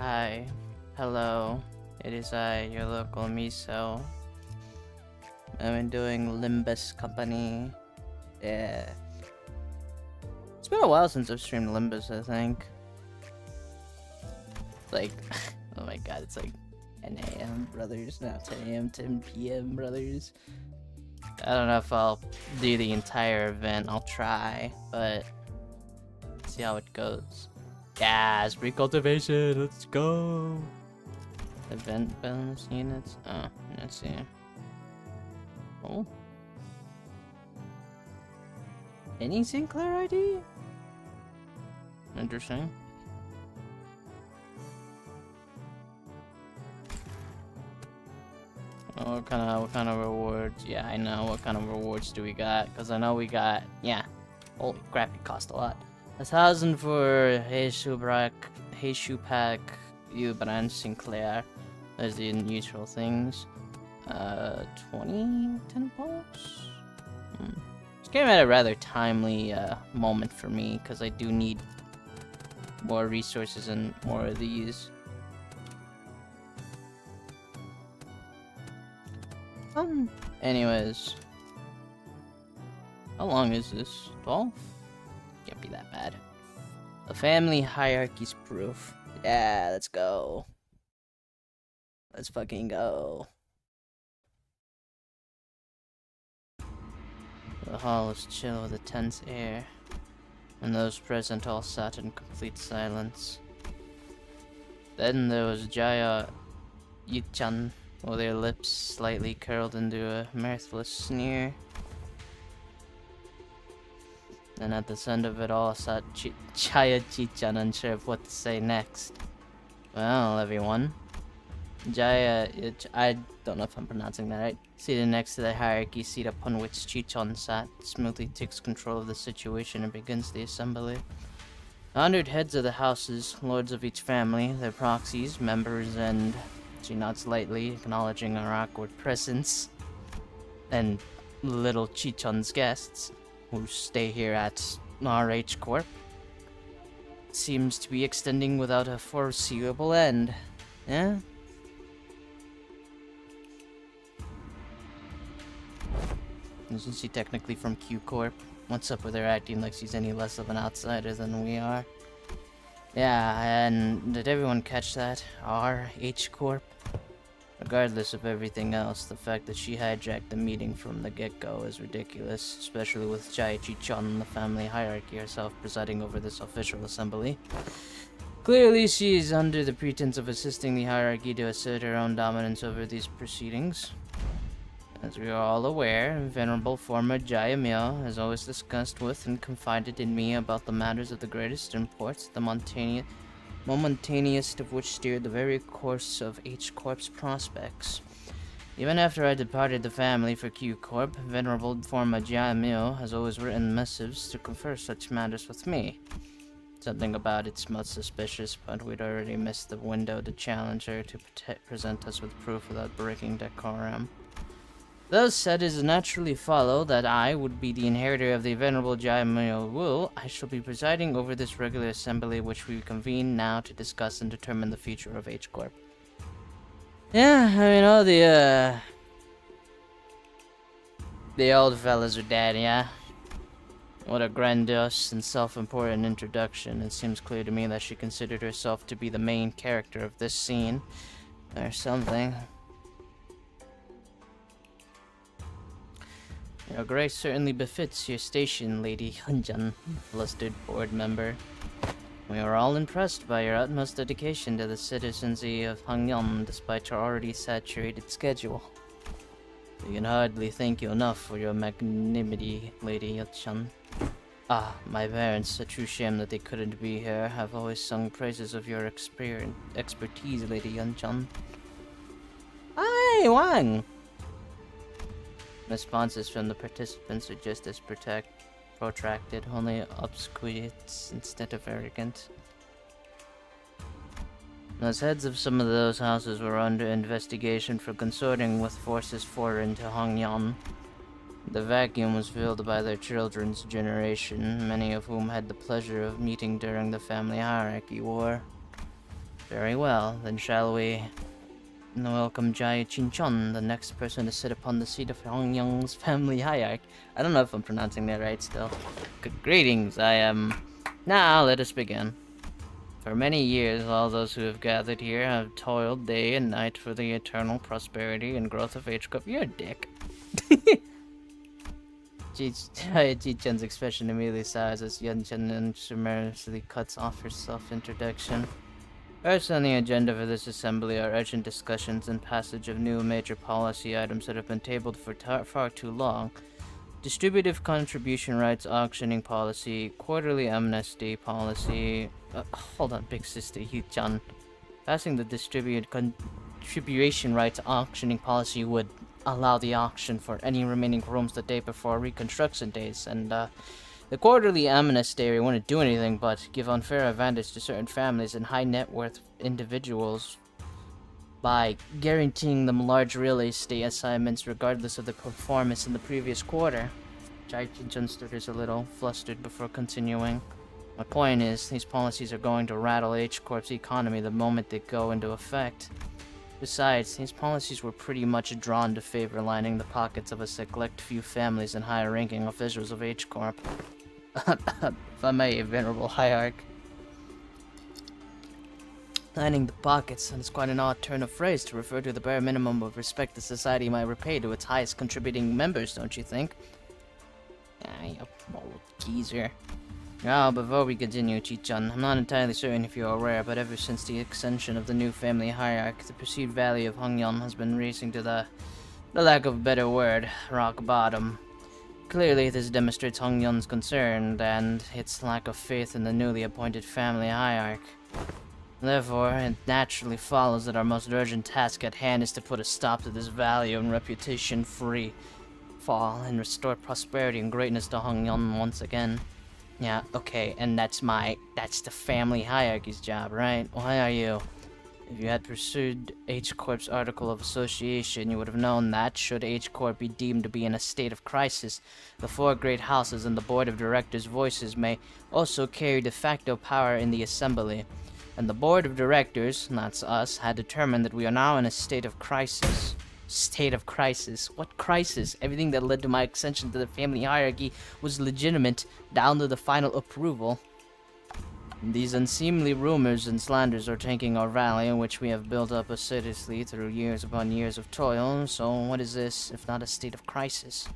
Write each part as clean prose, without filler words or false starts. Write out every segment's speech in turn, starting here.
Hi. Hello. It is I, your local miso. I've been doing Limbus Company. Yeah. It's been a while since I've streamed Limbus, I think. Like, oh my god, it's like 10 a.m. brothers, not 10 a.m., 10 p.m. brothers. I don't know if I'll do the entire event. I'll try, but see how it goes. Yeah, Spring Cultivation, let's go! Event bonus units? Oh, let's see. Oh. Any Sinclair ID? Interesting. Oh, what kind of rewards? Yeah, I know. What kind of rewards do we got? Because I know we got, yeah. Holy crap, it cost a lot. 1,000 for Heishu Pack, Ubran Sinclair. There's the neutral things. 20 10 bucks? This game had a rather timely moment for me, because I do need more resources and more of these. Anyways. How long is this? 12? Can't be that bad. The family hierarchy's proof. Yeah, let's go. Let's fucking go. The hall is chill with a tense air, and those present all sat in complete silence. Then there was Jaya Xichun, with her lips slightly curled into a mirthless sneer. And at the center of it all sat Jaya Xichun, unsure of what to say next. Well, everyone. Jaya, I don't know if I'm pronouncing that right, seated next to the hierarchy seat upon which Xichun sat, smoothly takes control of the situation and begins the assembly. The 100 heads of the houses, lords of each family, their proxies, members, and she nods lightly, acknowledging our awkward presence, and little Xichun's guests, who stay here at RAHHH Corp, seems to be extending without a foreseeable end. Yeah? Isn't she technically from Q Corp? What's up with her acting like she's any less of an outsider than we are? Yeah, and did everyone catch that? RAHHH Corp? Regardless of everything else, the fact that she hijacked the meeting from the get-go is ridiculous, especially with Jaya Xichun, the family hierarchy herself, presiding over this official assembly. Clearly, she is under the pretense of assisting the hierarchy to assert her own dominance over these proceedings. As we are all aware, venerable former Jaya Mio has always discussed with and confided in me about the matters of the greatest import, the momentaneous of which steered the very course of H Corp's prospects. Even after I departed the family for Q Corp, venerable former Jaya Mio has always written missives to confer such matters with me. Something about it smelled suspicious, but we'd already missed the window to challenge her to present us with proof without breaking decorum. Thus, said, it naturally follow that I would be the inheritor of the venerable Jaimyo Wu. I shall be presiding over this regular assembly which we convene now to discuss and determine the future of H Corp. Yeah, I mean, all the old fellas are dead, yeah? What a grandiose and self-important introduction. It seems clear to me that she considered herself to be the main character of this scene. Or something. Your grace certainly befits your station, Lady Hunjan, flustered board member. We are all impressed by your utmost dedication to the citizenry of Hangyon, despite your already saturated schedule. We can hardly thank you enough for your magnanimity, Lady Yuchan. Ah, my parents, a true shame that they couldn't be here, have always sung praises of your expertise, Lady Yunchan. Hi, Wang! Responses from the participants are just as protracted, only obsequious instead of arrogant. As heads of some of those houses were under investigation for consorting with forces foreign to Hongyan, the vacuum was filled by their children's generation, many of whom had the pleasure of meeting during the family hierarchy war. Very well, then shall we welcome Xichun, the next person to sit upon the seat of Hongyong's family hierarch. I don't know if I'm pronouncing that right still. Greetings, I am... Now, let us begin. For many years, all those who have gathered here have toiled day and night for the eternal prosperity and growth of H-Corp. You're a dick. Xichun's expression immediately sours as Yunchen unmercifully cuts off her self-introduction. First on the agenda for this assembly are urgent discussions and passage of new major policy items that have been tabled for far too long. Distributive contribution rights auctioning policy, quarterly amnesty policy... hold on, big sister Xichun. Passing the distributed contribution rights auctioning policy would allow the auction for any remaining rooms the day before reconstruction days, and the quarterly amnesty wouldn't do anything but give unfair advantage to certain families and high net worth individuals by guaranteeing them large real estate assignments regardless of their performance in the previous quarter. Xichun stood a little flustered before continuing. My point is, these policies are going to rattle H-Corp's economy the moment they go into effect. Besides, these policies were pretty much drawn to favor lining the pockets of a select few families and higher-ranking officials of H-Corp. If I may, venerable hierarch. Lining the pockets, and it's quite an odd turn of phrase to refer to the bare minimum of respect the society might repay to its highest contributing members, don't you think? Ah, you old geezer. Now, before we continue, Xichun, I'm not entirely certain if you're aware, but ever since the ascension of the new family hierarch, the perceived value of Hongyong has been racing to the lack of a better word, rock bottom. Clearly, this demonstrates Hongyong's concern and its lack of faith in the newly appointed family hierarch. Therefore, it naturally follows that our most urgent task at hand is to put a stop to this value and reputation-free fall and restore prosperity and greatness to Hongyong once again. Yeah, okay, and that's the family hierarchy's job, right? Why are you? If you had pursued H-Corp's Article of Association, you would have known that, should H-Corp be deemed to be in a state of crisis, the four great houses and the board of directors' voices may also carry de facto power in the assembly. And the board of directors, that's us, had determined that we are now in a state of crisis. State of crisis? What crisis? Everything that led to my ascension to the family hierarchy was legitimate, down to the final approval. These unseemly rumors and slanders are taking our valley, which we have built up assiduously through years upon years of toil, so what is this, if not a state of crisis?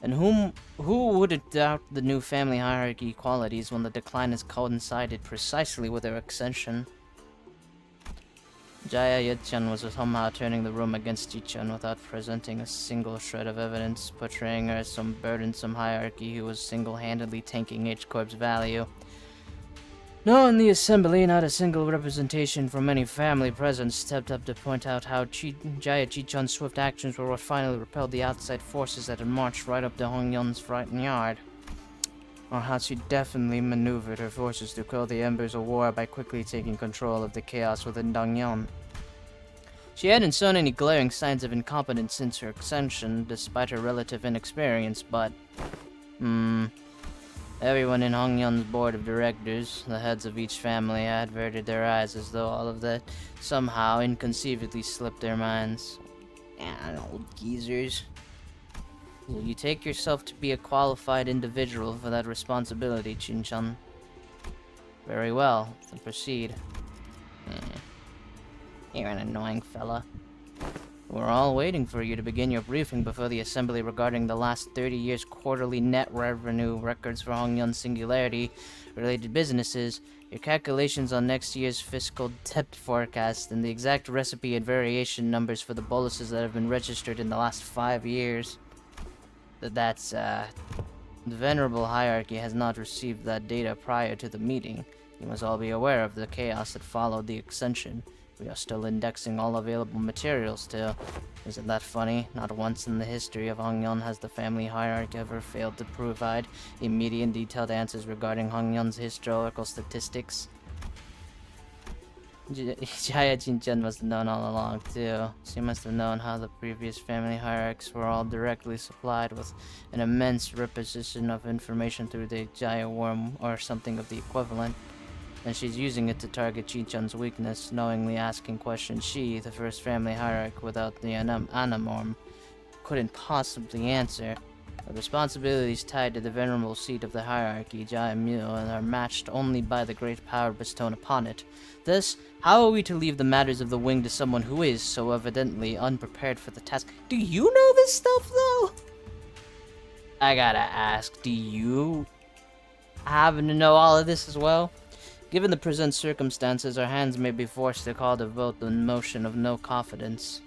And who wouldn't doubt the new family hierarchy qualities when the decline has coincided precisely with their ascension? Xichun was somehow turning the room against Xichun without presenting a single shred of evidence, portraying her as some burdensome hierarchy who was single-handedly tanking H-Corp's value. No, in the assembly, not a single representation from any family present stepped up to point out how Xichun's swift actions were what finally repelled the outside forces that had marched right up to Hongyong's front yard. Or how she definitely maneuvered her forces to quell the embers of war by quickly taking control of the chaos within Dongyong. She hadn't shown any glaring signs of incompetence since her ascension, despite her relative inexperience, but... Everyone in Hongyong's board of directors, the heads of each family, had averted their eyes as though all of that somehow inconceivably slipped their minds. Old geezers. You take yourself to be a qualified individual for that responsibility, Xichun. Very well, then proceed. You're an annoying fella. We're all waiting for you to begin your briefing before the assembly regarding the last 30 years' quarterly net revenue records for Hongyong Singularity-related businesses, your calculations on next year's fiscal debt forecast, and the exact recipe and variation numbers for the boluses that have been registered in the last 5 years. The venerable hierarchy has not received that data prior to the meeting. You must all be aware of the chaos that followed the ascension. We are still indexing all available materials still. Isn't that funny? Not once in the history of Hongyong has the family hierarchy ever failed to provide immediate and detailed answers regarding Hongyong's historical statistics. Xichun must have known all along, too. She must have known how the previous family hierarchs were all directly supplied with an immense reposition of information through the Jaya worm or something of the equivalent. and she's using it to target Xichun's weakness, knowingly asking questions she, the first family hierarch without the anamorm, couldn't possibly answer. The responsibilities tied to the venerable seat of the hierarchy, Jaimu, are matched only by the great power bestowed upon it. Thus, how are we to leave the matters of the wing to someone who is so evidently unprepared for the task? Do you know this stuff, though? I gotta ask, do you happen to know all of this as well? Given the present circumstances, our hands may be forced to call the vote the motion of no confidence.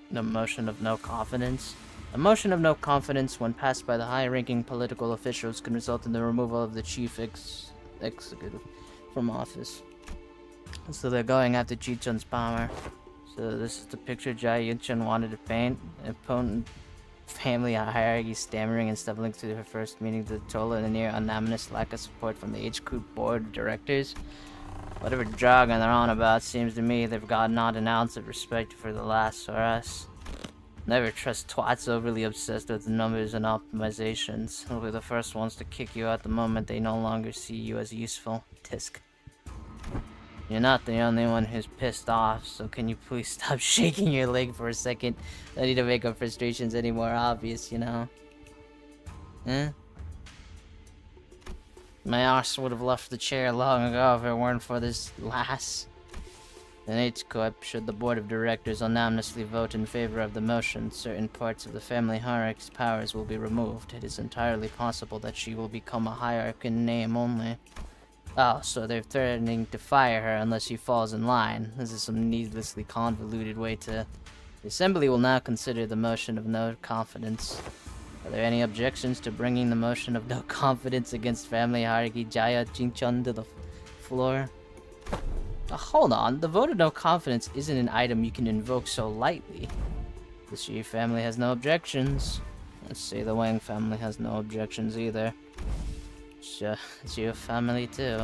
The motion of no confidence? A motion of no confidence, when passed by the high-ranking political officials, can result in the removal of the chief executive from office. So they're going after Xichun's power. So this is the picture Xichun wanted to paint. A potent family hierarchy stammering and stumbling through her first meeting to the total and a near unanimous lack of support from the HQ board of directors. Whatever jargon they're on about, seems to me they've got not an ounce of respect for the last or us. Never trust twats overly obsessed with numbers and optimizations. They'll be the first ones to kick you out the moment they no longer see you as useful. Tisk. You're not the only one who's pissed off, so can you please stop shaking your leg for a second? I need to make our frustrations any more obvious, you know? Eh? My arse would have left the chair long ago if it weren't for this lass. In H-Corp, should the board of directors unanimously vote in favor of the motion, certain parts of the family hierarchy's powers will be removed. It is entirely possible that she will become a hierarch in name only. Oh, so they're threatening to fire her unless she falls in line. This is some needlessly convoluted way to... The Assembly will now consider the motion of no confidence. Are there any objections to bringing the motion of no confidence against family hierarchy Jaya Xichun to the floor? Hold on, the vote of no confidence isn't an item you can invoke so lightly. The Shi family has no objections. Let's say the Wang family has no objections either. Xu family too.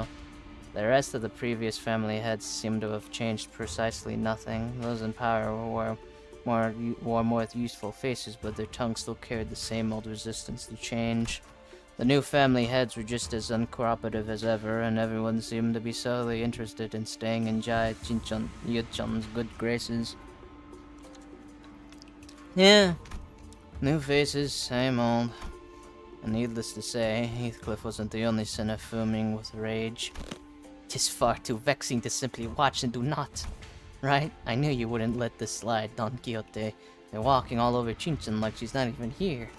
The rest of the previous family heads seem to have changed precisely nothing. Those in power wore more useful faces, but their tongues still carried the same old resistance to change. The new family heads were just as uncooperative as ever, and everyone seemed to be solely interested in staying in Jai Xichun's good graces. Yeah, new faces, same old. And needless to say, Heathcliff wasn't the only sinner fuming with rage. "'Tis far too vexing to simply watch and do not. Right? I knew you wouldn't let this slide, Don Quixote. They're walking all over Xichun like she's not even here.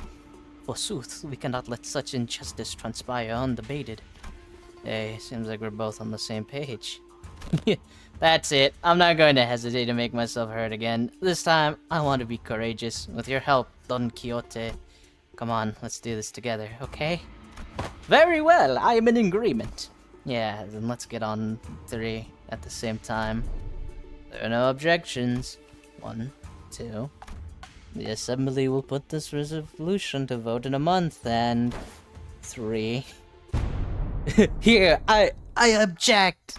Forsooth, we cannot let such injustice transpire undebated." Hey, seems like we're both on the same page. That's it. I'm not going to hesitate to make myself heard again. This time, I want to be courageous. With your help, Don Quixote. Come on, let's do this together, okay? Very well, I am in agreement. Yeah, then let's get on 3 at the same time. There are no objections. 1, 2... The Assembly will put this resolution to vote in a month, and... 3... Here, I object!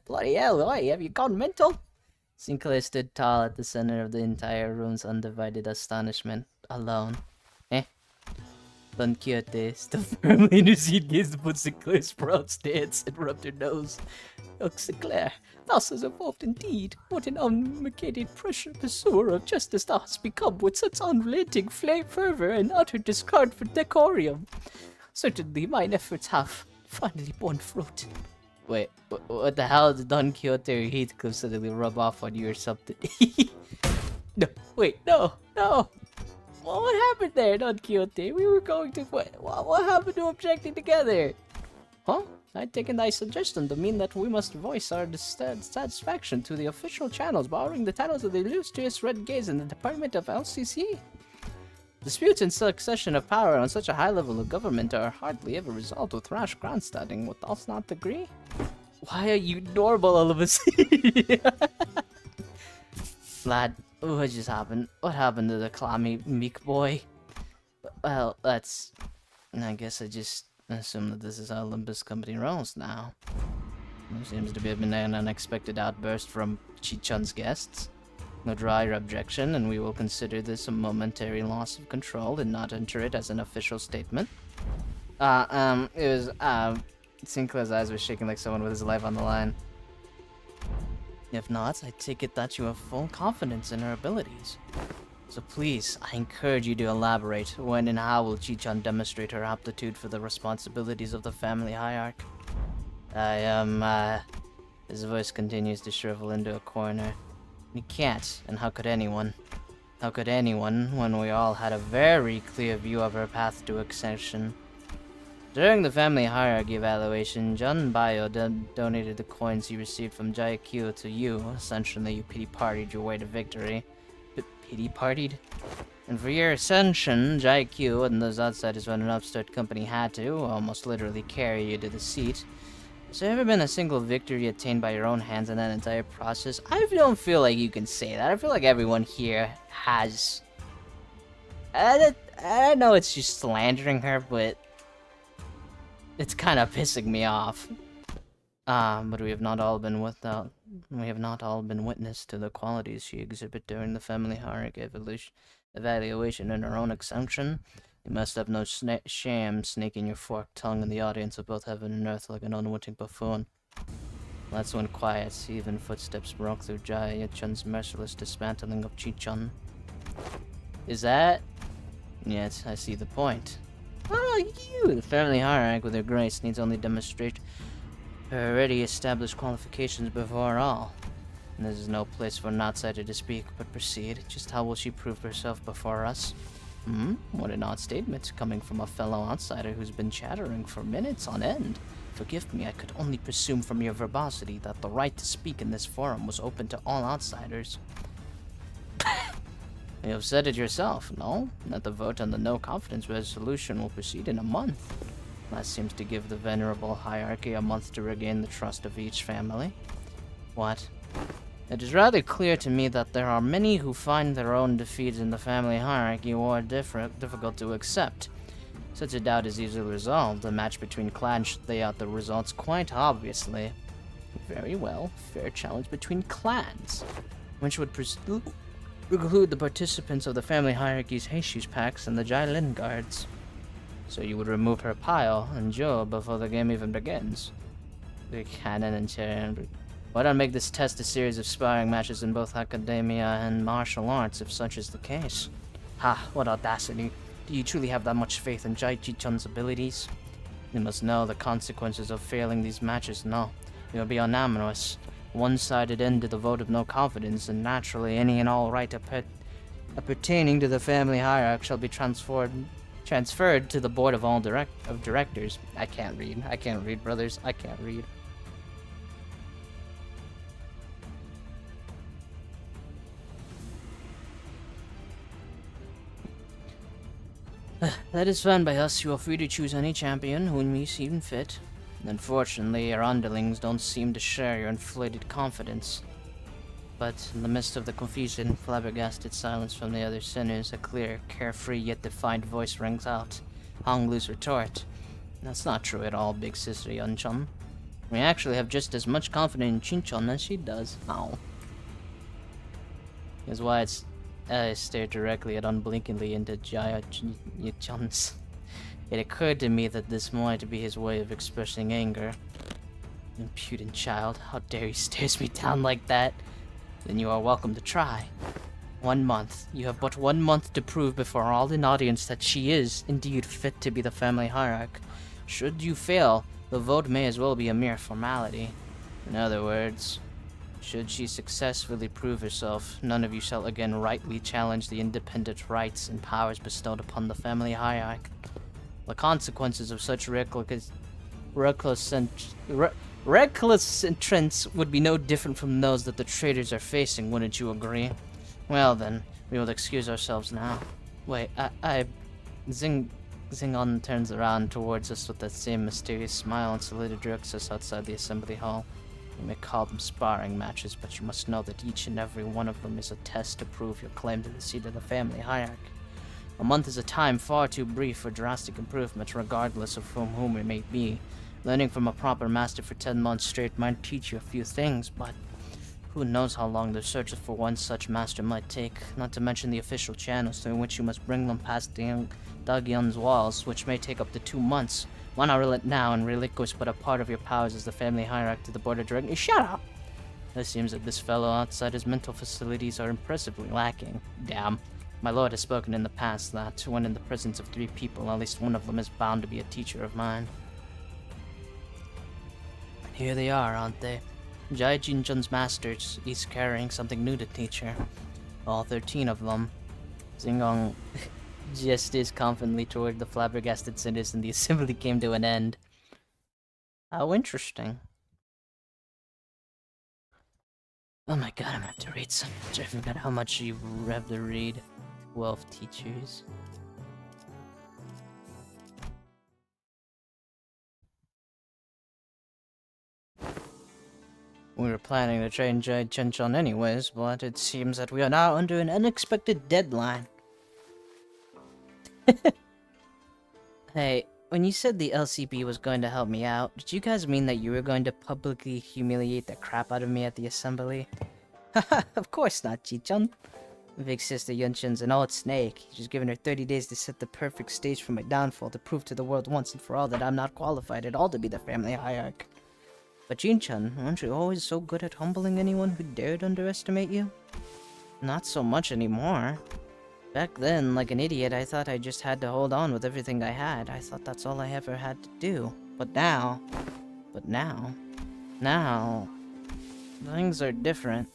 Bloody hell, oi, have you gone mental? Sinclair stood tall at the center of the entire room's undivided astonishment, alone. Don Quixote, still firmly in her seat, gazed upon Sinclair's proud stance and rubbed her nose. Oh, Sinclair, thou hast evolved indeed. What an unmitigated pursuer of justice thou hast become, with such unrelenting fervor and utter discard for decorum. Certainly, mine efforts have finally borne fruit. Wait, what the hell did Don Quixote or Heathcliff suddenly rub off on you or something? No, wait, no! Well, what happened there, Don Quixote? We were going to... What happened to objecting together? Huh? I'd taken thy suggestion to mean that we must voice our dissatisfaction to the official channels, borrowing the titles of the illustrious Red Gaze in the Department of LCC. Disputes and succession of power on such a high level of government are hardly ever resolved with rash grandstanding. Would thou not agree? Why are you normal all of a sudden? Lad, what just happened? What happened to the clammy meek boy? Well, that's... I guess I just assume that this is how Limbus Company rolls now. There seems to have been an unexpected outburst from Xichun's guests. Withdraw your objection, and we will consider this a momentary loss of control and not enter it as an official statement. It was, Sinclair's eyes were shaking like someone with his life on the line. If not, I take it that you have full confidence in her abilities. So please, I encourage you to elaborate. When and how will Xichun demonstrate her aptitude for the responsibilities of the family hierarch? His voice continues to shrivel into a corner. He can't, and how could anyone? How could anyone, when we all had a very clear view of her path to ascension? During the family hierarchy evaluation, Jun Bio donated the coins he received from Jaiq to you. Essentially, you pity-partied your way to victory. Pity-partied? And for your ascension, Jaiq and those outsiders run an upstart company had to, almost literally carry you to the seat. Has there ever been a single victory attained by your own hands in that entire process? I don't feel like you can say that. I feel like everyone here has... I know it's just slandering her, but... it's kind of pissing me off. But we have not all been witness to the qualities she exhibit during the family hierarchy evaluation in her own assumption. You must have no sham snaking your forked tongue in the audience of both heaven and earth like an unwitting buffoon. That's when quiet, even footsteps broke through Xichun's merciless dismantling of Xichun. Is that? Yet, I see the point. Oh, you! The family hierarch with her grace needs only demonstrate her already established qualifications before all. And this is no place for an outsider to speak, but proceed. Just how will she prove herself before us? What an odd statement, coming from a fellow outsider who's been chattering for minutes on end. Forgive me, I could only presume from your verbosity that the right to speak in this forum was open to all outsiders. You have said it yourself, no? That the vote on the no-confidence resolution will proceed in a month. That seems to give the venerable hierarchy a month to regain the trust of each family. What? It is rather clear to me that there are many who find their own defeats in the family hierarchy war difficult to accept. Such a doubt is easily resolved. A match between clans should lay out the results quite obviously. Very well, fair challenge between clans, which would preclude the participants of the family hierarchy's Heishi's packs and the Jailin guards. So you would remove her pile and Joe before the game even begins. The cannon and Tyrion. Why not make this test a series of sparring matches in both academia and martial arts, if such is the case? Ha, what audacity. Do you truly have that much faith in Xichun's abilities? You must know the consequences of failing these matches, no. It will be unanimous. One-sided end to the vote of no confidence, and naturally any and all right pertaining to the family hierarch shall be transferred to the board of all directors. I can't read, brothers. I can't read. That is fine by us. You are free to choose any champion whom you see fit. Unfortunately, your underlings don't seem to share your inflated confidence. But in the midst of the confusion, flabbergasted silence from the other sinners, a clear, carefree yet defiant voice rings out. Hong Lu's retort. That's not true at all, big sister Yunchun. We actually have just as much confidence in Xichun as she does. Ow. Is why I stared directly and unblinkingly into Xichun's. It occurred to me that this might be his way of expressing anger. Impudent child, how dare he stares me down like that? Then you are welcome to try. 1 month. You have but 1 month to prove before all in audience that she is indeed fit to be the family hierarch. Should you fail, the vote may as well be a mere formality. In other words, should she successfully prove herself, none of you shall again rightly challenge the independent rights and powers bestowed upon the family hierarch. The consequences of such reckless entrance would be no different from those that the traitors are facing, wouldn't you agree? Well then, we will excuse ourselves now. Wait, Xingon turns around towards us with that same mysterious smile and slowly directs us outside the assembly hall. You may call them sparring matches, but you must know that each and every one of them is a test to prove your claim to the seat of the family hierarch. A month is a time far too brief for drastic improvement, regardless of from whom it may be. Learning from a proper master for 10 months straight might teach you a few things, but Who knows how long the search for one such master might take, not to mention the official channels through which you must bring them past Dagyun's walls, which may take up to 2 months. Why not relent now and relinquish but a part of your powers as the family hierarch to the board of directors? Shut up! It seems that this fellow outside his mental facilities are impressively lacking. Damn. My lord has spoken in the past that, when in the presence of 3 people, at least one of them is bound to be a teacher of mine. And here they are, aren't they? Xichun's masters, each carrying something new to teach her. All 13 of them. Xingong gestures confidently toward the flabbergasted sinners, and the assembly came to an end. How interesting. Oh my god, I'm gonna have to read so much. I forgot how much you have to read. 12 teachers. We were planning to train Xichun anyways, but it seems that we are now under an unexpected deadline. Hey, when you said the LCB was going to help me out, did you guys mean that you were going to publicly humiliate the crap out of me at the assembly? Haha, of course not, Xichun. Big sister Yunchun's an old snake. She's given her 30 days to set the perfect stage for my downfall, to prove to the world once and for all that I'm not qualified at all to be the family hierarch. But Xichun, weren't you always so good at humbling anyone who dared underestimate you? Not so much anymore. Back then, like an idiot, I thought I just had to hold on with everything I had. I thought that's all I ever had to do. But now, things are different.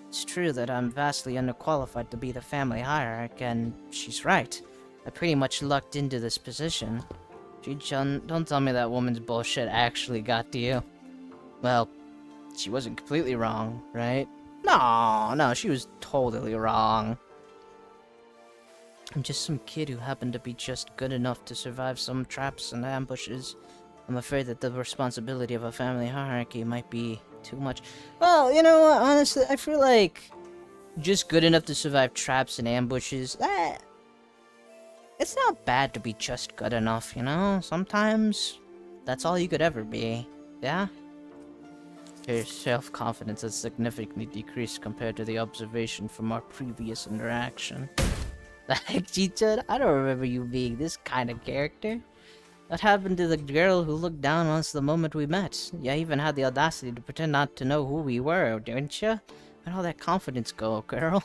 It's true that I'm vastly underqualified to be the family hierarch, and she's right. I pretty much lucked into this position. Xichun, don't tell me that woman's bullshit actually got to you. Well, she wasn't completely wrong, right? No, she was totally wrong. I'm just some kid who happened to be just good enough to survive some traps and ambushes. I'm afraid that the responsibility of a family hierarchy might be too much. Well, you know what, honestly, I feel like just good enough to survive traps and ambushes, it's not bad to be just good enough, you know? Sometimes that's all you could ever be, yeah? Her self-confidence has significantly decreased compared to the observation from our previous interaction. Like, Xichun, I don't remember you being this kind of character. What happened to the girl who looked down on us the moment we met? You even had the audacity to pretend not to know who we were, didn't you? Where'd all that confidence go, girl?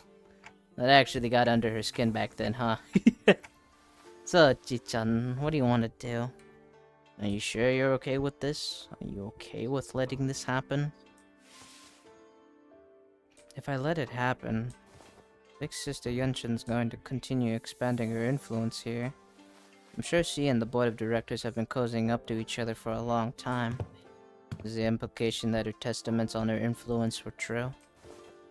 That actually got under her skin back then, huh? So, Xichun, what do you want to do? Are you sure you're okay with this? Are you okay with letting this happen? If I let it happen, Big Sister Yunchun's going to continue expanding her influence here. I'm sure she and the board of directors have been cozying up to each other for a long time. Is the implication that her testaments on her influence were true?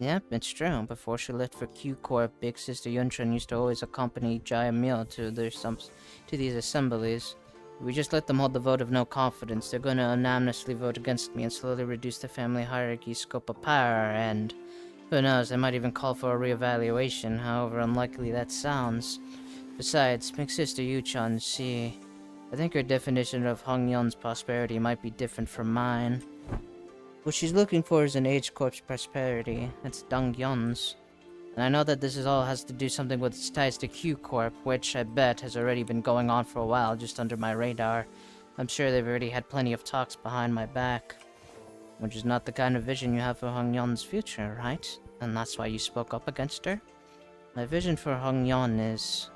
Yep, it's true. Before she left for Q Corp, Big Sister Yunchun used to always accompany Jaya Mil to these assemblies. If we just let them hold the vote of no confidence, they're gonna unanimously vote against me and slowly reduce the family hierarchy's scope of power, and who knows, they might even call for a reevaluation, however unlikely that sounds. Besides, Big Sister Xichun, I think her definition of Hongyun's prosperity might be different from mine. What she's looking for is an Age Corp's prosperity. It's Dongyun's. And I know that this all has to do something with its ties to Q Corp, which I bet has already been going on for a while, just under my radar. I'm sure they've already had plenty of talks behind my back. Which is not the kind of vision you have for Hongyun's future, right? And that's why you spoke up against her? My vision for Hongyun is...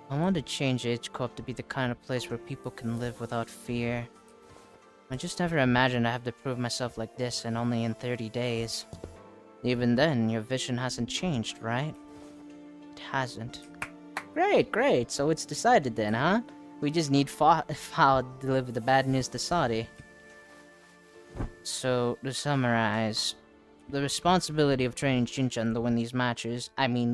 I want to change Age Corp to be the kind of place where people can live without fear. I just never imagined I have to prove myself like this, and only in 30 days. Even then, your vision hasn't changed, right? It hasn't. Great, so it's decided then, huh? We just need Fao to deliver the bad news to Saudi. So, to summarize, the responsibility of training Xichun to win these matches,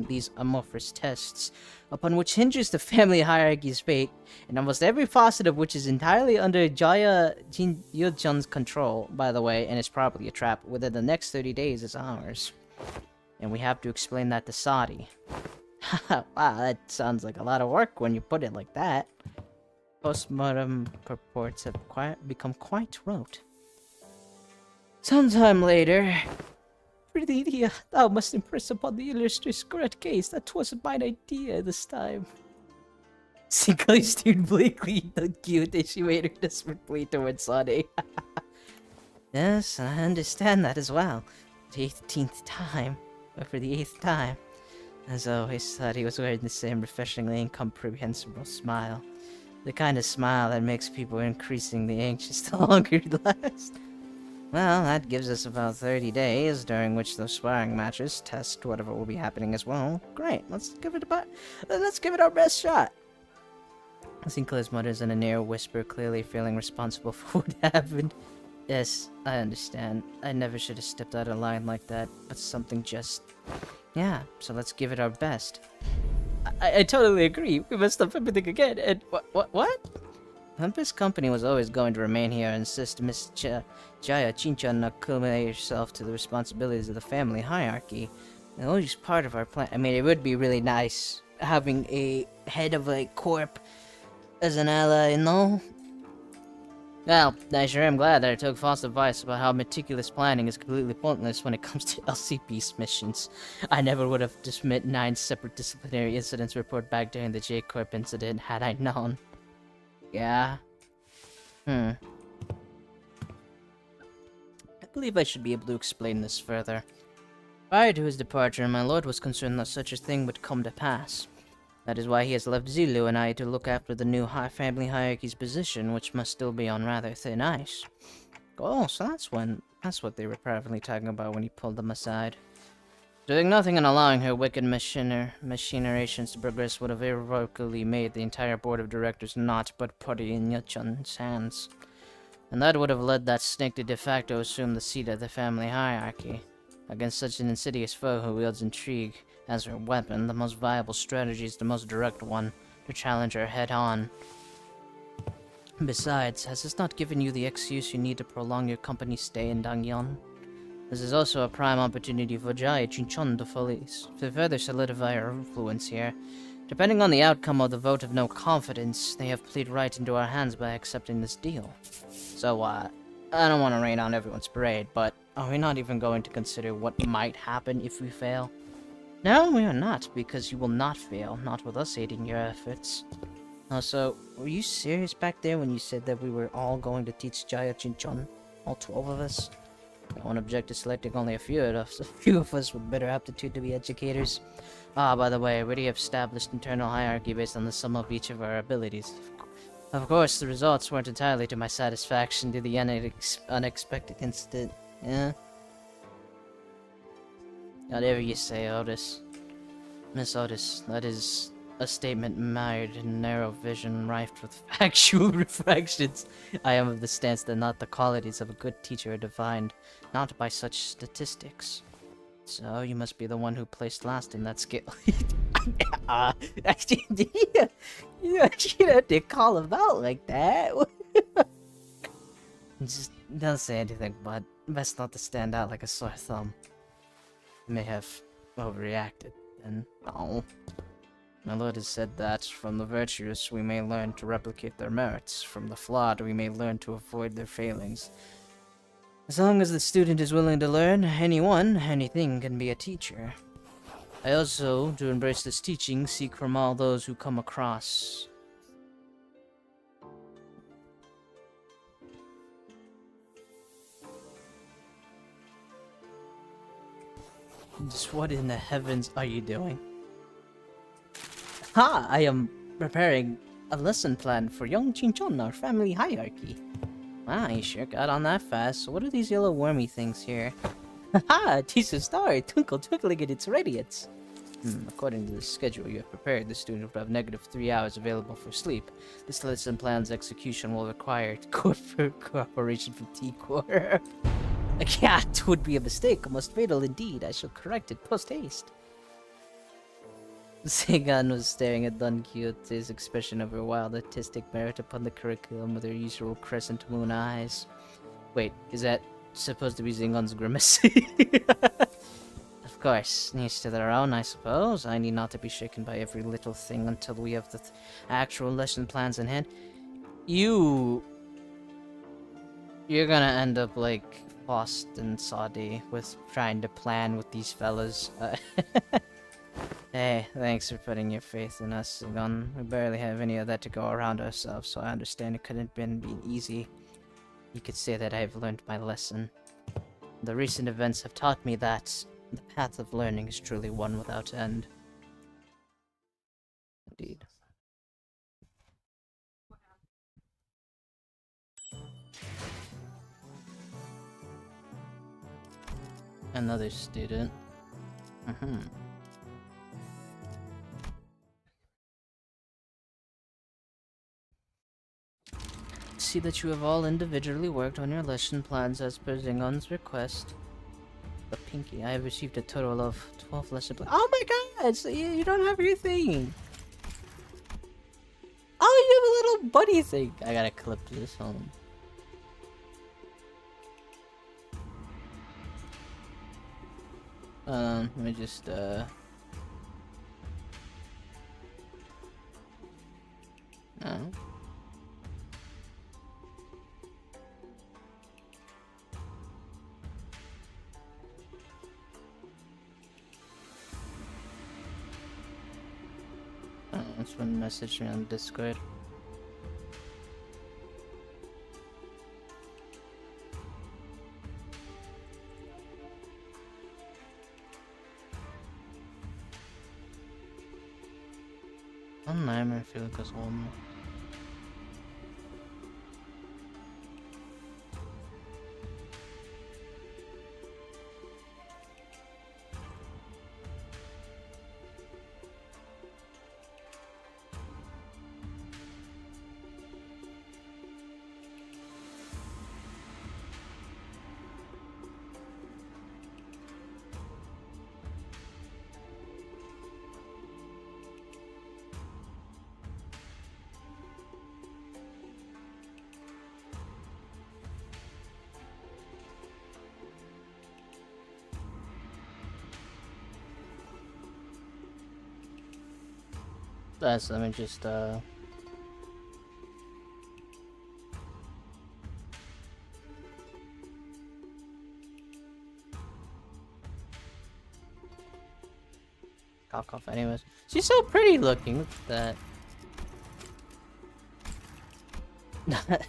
these amorphous tests, upon which hinges the family hierarchy's fate, and almost every facet of which is entirely under Jaya Yuchun's control, by the way, and is probably a trap, within the next 30 days is ours. And we have to explain that to Saudi. Wow, that sounds like a lot of work when you put it like that. Postmortem reports have become quite rote. Sometime later. Cordelia, thou must impress upon the illustrious correct case that 'twas mine idea this time. Sinclair stared blankly at cute as she made her desperate plea towards Sonny. Yes, I understand that as well. The 18th time, or for the 8th time. As always, thought he was wearing the same refreshingly incomprehensible smile. The kind of smile that makes people increasingly anxious the longer it lasts. Well, that gives us about 30 days, during which those sparring matches test whatever will be happening as well. Great, let's give it our best shot. Sinclair's mutters in a near whisper, clearly feeling responsible for what happened. Yes, I understand. I never should have stepped out of line like that, but something just... Yeah, so let's give it our best. I totally agree. We messed up everything again, and what? Limbus Company was always going to remain here and insist Miss Xichun acclimate herself to the responsibilities of the family hierarchy. They're always part of our plan. I mean, it would be really nice having a head of a corp as an ally, you know? Well, I sure am glad that I took false advice about how meticulous planning is completely pointless when it comes to LCP's missions. I never would have dismissed 9 separate disciplinary incidents report back during the J-Corp incident had I known. Yeah. I believe I should be able to explain this further. Prior to his departure, my lord was concerned that such a thing would come to pass. That is why he has left Zilu and I to look after the new family hierarchy's position, which must still be on rather thin ice. Oh, so that's what they were probably talking about when he pulled them aside. Doing nothing and allowing her wicked machinations to progress would have irrevocably made the entire board of directors naught but putty in Xichun's hands. And that would have led that snake to de facto assume the seat of the family hierarchy. Against such an insidious foe who wields intrigue as her weapon, the most viable strategy is the most direct one, to challenge her head-on. Besides, has this not given you the excuse you need to prolong your company's stay in Dangyeon? This is also a prime opportunity for Xichun to further solidify her influence here. Depending on the outcome of the vote of no confidence, they have played right into our hands by accepting this deal. So, I don't want to rain on everyone's parade, but are we not even going to consider what might happen if we fail? No, we are not, because you will not fail, not with us aiding your efforts. Also, were you serious back there when you said that we were all going to teach Xichun? All 12 of us? I won't object to selecting only a few of us with better aptitude to be educators. By the way, I already have established internal hierarchy based on the sum of each of our abilities. Of course, the results weren't entirely to my satisfaction due to the unexpected incident. Yeah? Whatever you say, Otis. Miss Otis, that is a statement mired in narrow vision rife with factual refractions. I am of the stance that not the qualities of a good teacher are defined, not by such statistics. So, you must be the one who placed last in that scale. You actually had to call him out like that. Just don't say anything, bud. Best not to stand out like a sore thumb. May have overreacted, and no. My lord has said that, from the virtuous we may learn to replicate their merits, from the flawed we may learn to avoid their failings. As long as the student is willing to learn, anything can be a teacher. I also, to embrace this teaching, seek from all those who come across. Just what in the heavens are you doing? Ha! I am preparing a lesson plan for young Xichun, our family hierarchy. Wow, you sure got on that fast. So what are these yellow wormy things here? Haha! Tisa's star, twinkling in its radiance. According to the schedule you have prepared, the student will have -3 hours available for sleep. This lesson plan's execution will require cooperation from T-Core. A cat would be a mistake, most fatal indeed. I shall correct it post-haste. Segan was staring at Dunkyu, his expression of her wild artistic merit upon the curriculum with her usual crescent moon eyes. Wait, is that supposed to be Zingon's grimace? Of course, each to their own, I suppose. I need not to be shaken by every little thing until we have the actual lesson plans in hand. You're gonna end up, like, lost and Saudi with trying to plan with these fellas. Hey, thanks for putting your faith in us, Xichun. We barely have any of that to go around ourselves, so I understand it couldn't have been easy. You could say that I've learned my lesson. The recent events have taught me that the path of learning is truly one without end. Indeed. Another student. See that you have all individually worked on your lesson plans as per Xichun's request. The Pinky, I have received a total of 12 lesson plans. Oh my god! So you don't have your thing! Oh, you have a little buddy thing! I gotta clip this home. Let me just, no. That's one message me on Discord. Nej, men jag lyckas om. Let me just, cock off anyways. She's so pretty looking, look at that.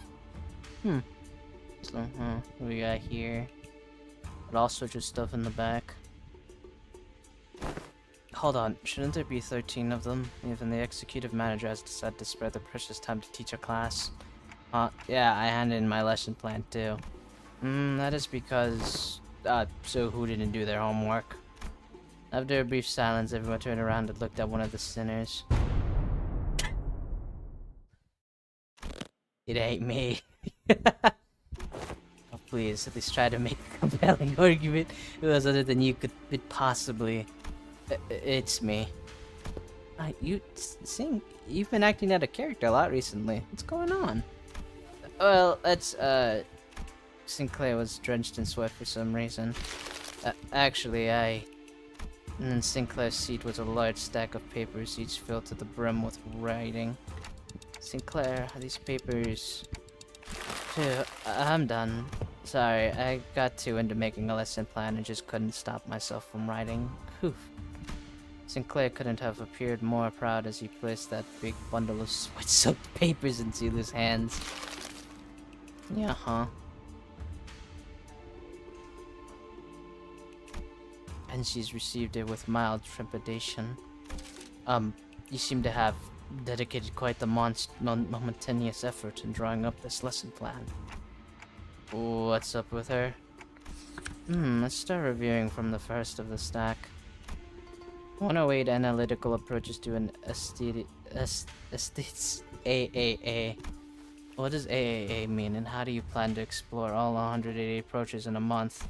So, what we got here? But all sorts of stuff in the back. Hold on, shouldn't there be 13 of them? Even the executive manager has decided to spare the precious time to teach a class. Yeah, I handed in my lesson plan too. That is because, so who didn't do their homework? After a brief silence, everyone turned around and looked at one of the sinners. It ain't me. Oh, please, at least try to make a compelling argument. Who else other than you could possibly... It's me. You've been acting out of character a lot recently. What's going on? Well, that's, Sinclair was drenched in sweat for some reason. Actually, And in Sinclair's seat was a large stack of papers, each filled to the brim with writing. Sinclair, these papers... Phew, I'm done. Sorry, I got too into making a lesson plan and just couldn't stop myself from writing. Whew. Sinclair couldn't have appeared more proud as he placed that big bundle of sweat-soaked papers in Zilu's hands. Yeah, huh? And she's received it with mild trepidation. You seem to have dedicated quite the momentaneous effort in drawing up this lesson plan. What's up with her? Let's start reviewing from the first of the stack. 108 analytical approaches to an aesthetics AAA. What does AAA mean, and how do you plan to explore all 180 approaches in a month?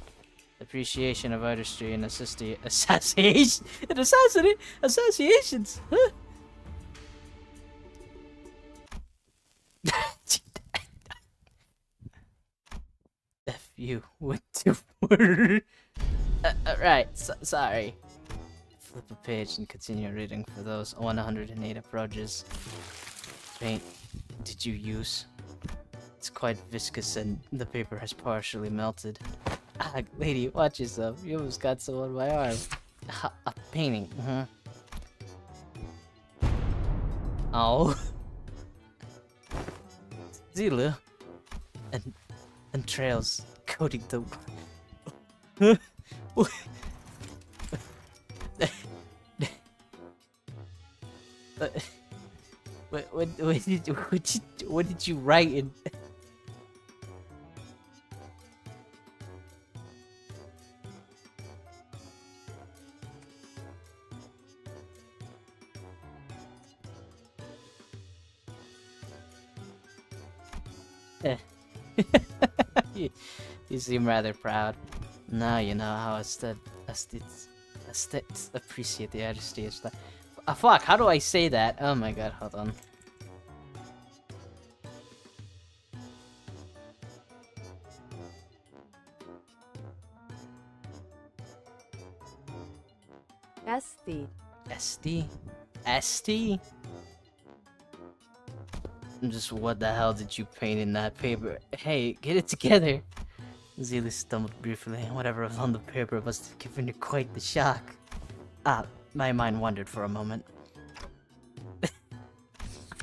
Appreciation of artistry and associations. Huh? F you with the word. Right, sorry. Flip a page and continue reading for those 108 approaches. Paint did you use? It's quite viscous and the paper has partially melted. Ah, lady, watch yourself. You almost got someone on my arm. A painting. Oh. Zulu. And trails coating the... what did you write in... You seem rather proud. Now you know how aesthetics appreciate the artistry of stuff. Fuck, how do I say that? Oh my god, hold on. ST? Just what the hell did you paint in that paper? Hey, get it together! Zeely stumbled briefly. Whatever was on the paper must have given you quite the shock. My mind wandered for a moment.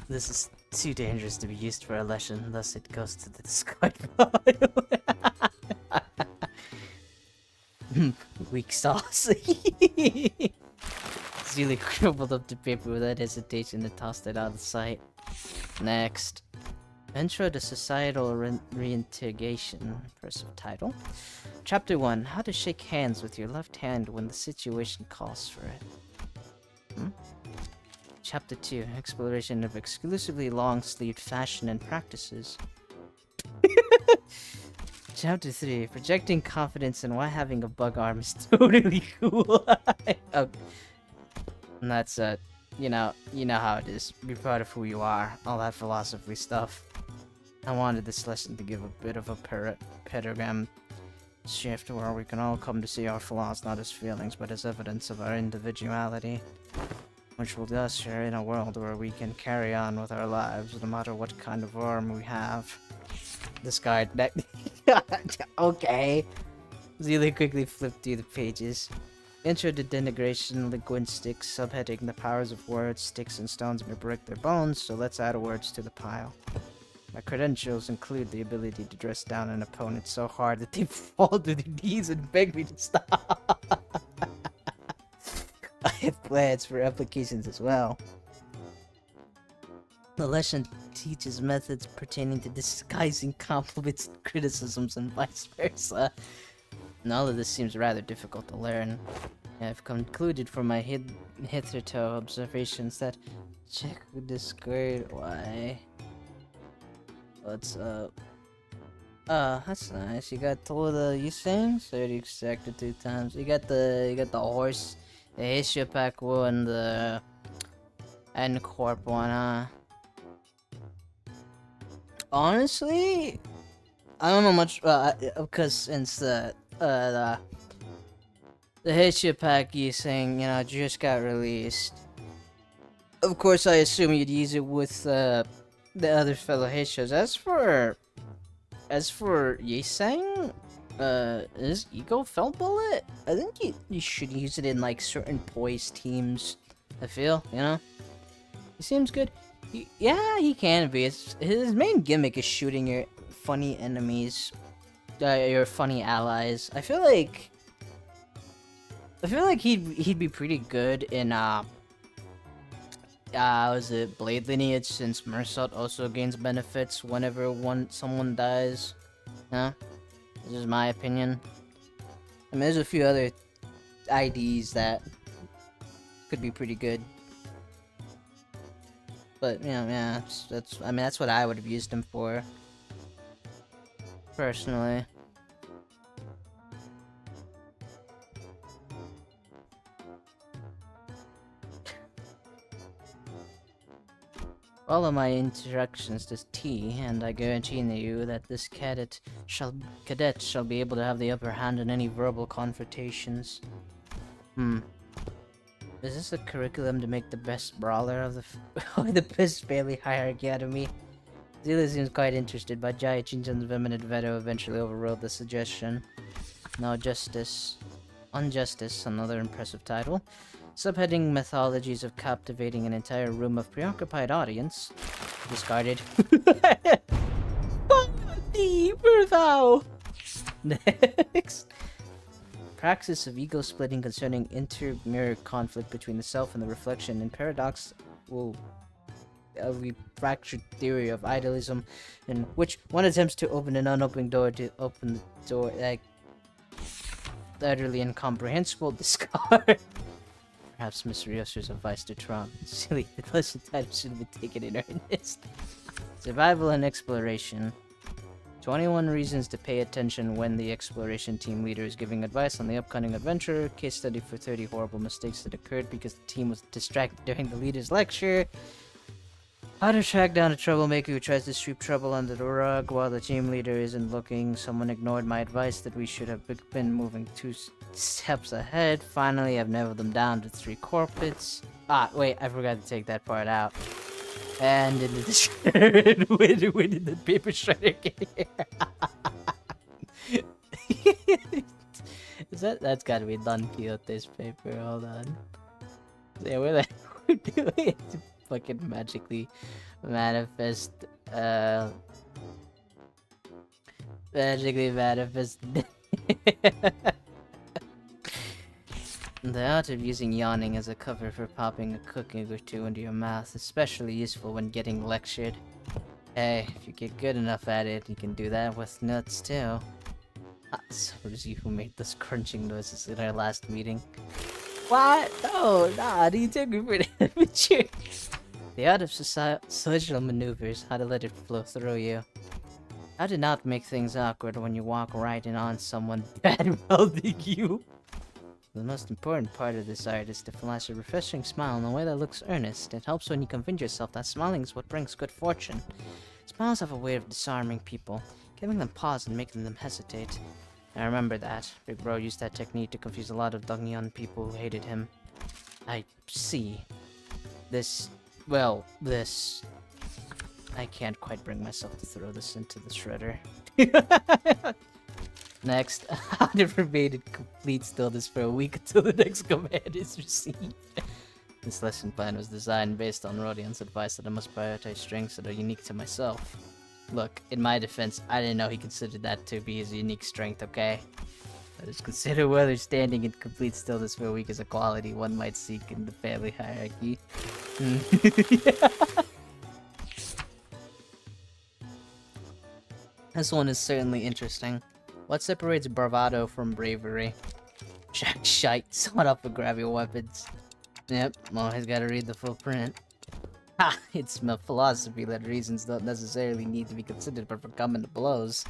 This is too dangerous to be used for a lesson, thus it goes to the discard pile. Weak sauce. Zeely crumpled up the paper without hesitation and tossed it out of sight. Next. Intro to Societal Reintegration. Impressive title. Chapter 1. How to shake hands with your left hand when the situation calls for it. Chapter 2. Exploration of exclusively long-sleeved fashion and practices. Chapter 3. Projecting confidence and why having a bug arm is totally cool. Okay. And that's you know how it is. Be proud of who you are. All that philosophy stuff. I wanted this lesson to give a bit of a pentagram shift where we can all come to see our flaws not as feelings but as evidence of our individuality, which will usher in a world where we can carry on with our lives no matter what kind of arm we have. Discard that. Okay. Zeely quickly flipped through the pages. Intro to Denigration Linguistics, subheading The powers of words, sticks and stones may break their bones, so let's add words to the pile. My credentials include the ability to dress down an opponent so hard that they fall to their knees and beg me to stop. I have plans for applications as well. The lesson teaches methods pertaining to disguising compliments and criticisms and vice versa. And all of this seems rather difficult to learn. I've concluded from my hitherto observations that check with Discord why. What's up? That's nice. You got told you saying? So you extracted 2 times. You got the horse, the Asia pack one, the N-Corp one, huh? Honestly, I don't know much because since the Asia pack you saying, you know, just got released. Of course, I assume you'd use it with the other fellow Hishos. As for Yisang, is Ego Felt Bullet? I think you should use it in like certain poised teams. I feel, you know, he seems good. Yeah, he can be. His main gimmick is shooting your funny enemies, your funny allies. I feel like he'd be pretty good in was it Blade Lineage, since Mersalt also gains benefits whenever someone dies. Huh? This is my opinion. I mean, there's a few other IDs that could be pretty good. But, you know, yeah, that's what I would have used him for. Personally. Follow my instructions to T, and I guarantee you that this cadet shall be able to have the upper hand in any verbal confrontations. Is this a curriculum to make the best brawler of the best family hierarchy out of me? Zila seems quite interested, but Xichun's vehement veto eventually overruled the suggestion. Now Justice. Unjustice, another impressive title. Subheading Methodologies of Captivating an Entire Room of Preoccupied Audience. Discarded. Deeper thou! Next. Praxis of ego splitting concerning inter-mirror conflict between the self and the reflection, and paradoxical fractured theory of idealism, in which one attempts to open an unopened door to open the door, like utterly incomprehensible. Discard. Perhaps Miss Riosu's advice to Trump. Silly, the lesson title should have been taken in earnest. Survival and exploration. 21 reasons to pay attention when the exploration team leader is giving advice on the upcoming adventure. Case study for 30 horrible mistakes that occurred because the team was distracted during the leader's lecture. How to track down a troublemaker who tries to sweep trouble under the rug while the team leader isn't looking. Someone ignored my advice that we should have been moving 2 steps ahead. Finally, I've narrowed them down to 3 corporates. Ah, wait, I forgot to take that part out. And in the shredder, where did the paper shredder get here? That's gotta be Don Quixote's paper, hold on. Yeah, where the heck we're doing it to fucking magically manifest, The art of using yawning as a cover for popping a cookie or two into your mouth, especially useful when getting lectured. Hey, if you get good enough at it, you can do that with nuts too. Ah, so it was you who made those crunching noises in our last meeting. What? No, nah, you took me for an amateur. The art of social maneuvers, how to let it flow through you. How to not make things awkward when you walk right in on someone bad-mouthing you. The most important part of this art is to flash a refreshing smile in a way that looks earnest. It helps when you convince yourself that smiling is what brings good fortune. Smiles have a way of disarming people, giving them pause and making them hesitate. I remember that. Big Bro used that technique to confuse a lot of Dongyeon people who hated him. I see. I can't quite bring myself to throw this into the shredder. Next, how to remain in complete stillness for a week until the next command is received. This lesson plan was designed based on Rodion's advice that I must prioritize strengths that are unique to myself. Look, in my defense, I didn't know he considered that to be his unique strength, okay? I just consider whether standing in complete stillness for a week is a quality one might seek in the family hierarchy. This one is certainly interesting. What separates bravado from bravery? Jack shite, sought out for grab your weapons. Yep, always gotta read the full print. Ha! It's my philosophy that reasons don't necessarily need to be considered before coming to blows.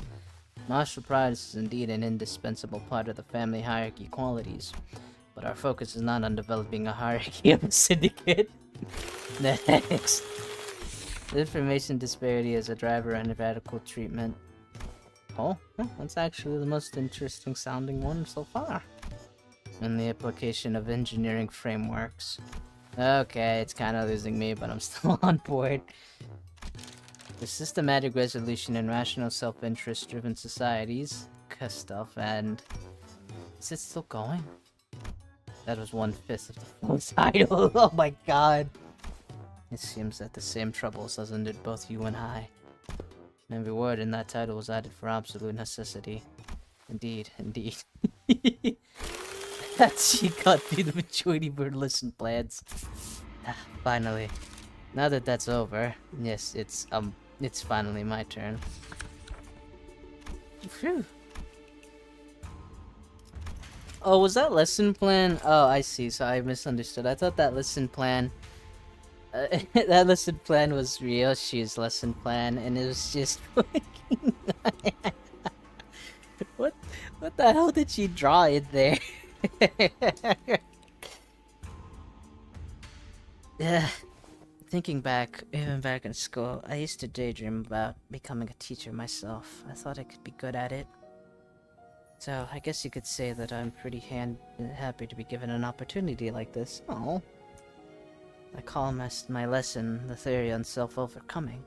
Martial pride is indeed an indispensable part of the family hierarchy qualities, but our focus is not on developing a hierarchy of a syndicate. Next. The information disparity as a driver and radical treatment. Oh, that's actually the most interesting sounding one so far. And the application of engineering frameworks. Okay, it's kind of losing me, but I'm still on board. The systematic resolution in rational self-interest driven societies. Stuff, and... Is it still going? That was 1/5 of the full title. Oh my god. It seems that the same troubles has ended both you and I. Every word in that title was added for absolute necessity. Indeed, indeed. She got through the majority of her lesson plans. Finally. Now that that's over, yes, it's finally my turn. Phew. Oh, was that lesson plan? Oh, I see, so I misunderstood. I thought that lesson plan... that lesson plan was Ryoshi's lesson plan, and it was just fucking... What the hell did she draw in there? Yeah, thinking back, even back in school, I used to daydream about becoming a teacher myself. I thought I could be good at it. So, I guess you could say that I'm pretty happy to be given an opportunity like this. Oh. I call my lesson the theory on self-overcoming.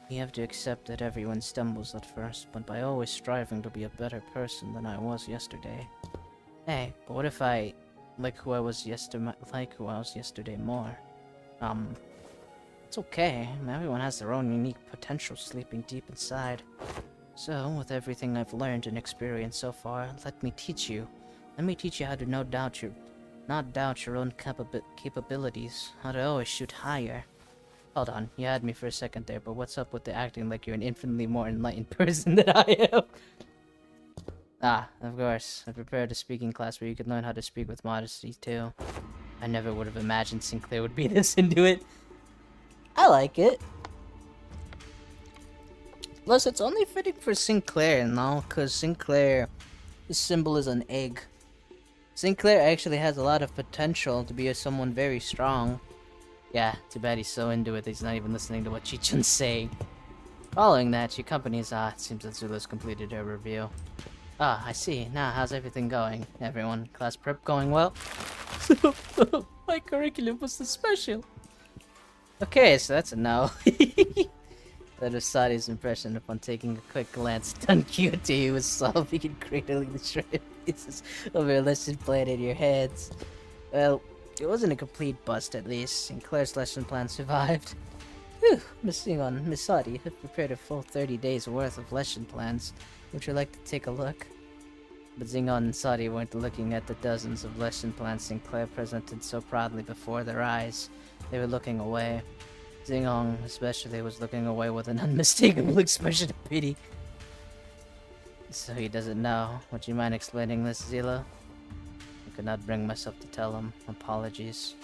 You have to accept that everyone stumbles at first, but by always striving to be a better person than I was yesterday. Hey, but what if I like who I was yesterday more? It's okay. Everyone has their own unique potential sleeping deep inside. So, with everything I've learned and experienced so far, let me teach you. Let me teach you how to not doubt your own capabilities, how to always shoot higher. Hold on, you had me for a second there, but what's up with the acting like you're an infinitely more enlightened person than I am? Ah, of course. I prepared a speaking class where you could learn how to speak with modesty, too. I never would have imagined Sinclair would be this into it. I like it. Plus, it's only fitting for Sinclair, no? Because Sinclair, his symbol is an egg. Sinclair actually has a lot of potential to be someone very strong. Yeah, too bad he's so into it that he's not even listening to what Xichun's saying. Following that, your company's, it seems that Zula's completed her review. Ah, I see. Now, how's everything going? Everyone, class prep going well? My curriculum was so special. Okay, so that's a no. That was Sadi's impression upon taking a quick glance at Dunkyote, who was solving and cradling the shredded pieces of her lesson plan in your heads. Well, it wasn't a complete bust, at least. Sinclair's lesson plan survived. Whew, Miss Sadi have prepared a full 30 days worth of lesson plans. Would you like to take a look? But Xingon and Sadi weren't looking at the dozens of lesson plans Sinclair presented so proudly before their eyes. They were looking away. Xingon, especially, was looking away with an unmistakable expression of pity. So he doesn't know. Would you mind explaining this, Zila? I could not bring myself to tell him. Apologies.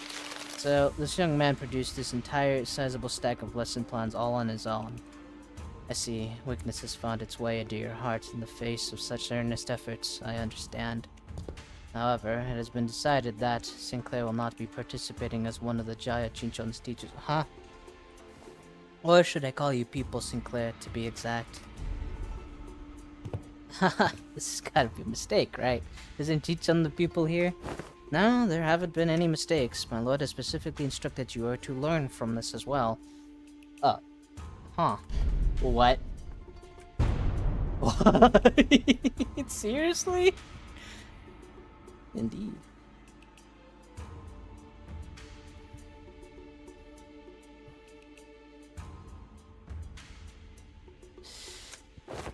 So, this young man produced this entire sizable stack of lesson plans all on his own. I see. Weakness has found its way into your heart in the face of such earnest efforts. I understand. However, it has been decided that Sinclair will not be participating as one of the Jaya Chinchon's teachers. Huh? Or should I call you People Sinclair, to be exact? Haha, this has gotta be a mistake, right? Isn't Chinchon the people here? No, there haven't been any mistakes. My lord has specifically instructed you to learn from this as well. Huh. What? What? Seriously? Indeed.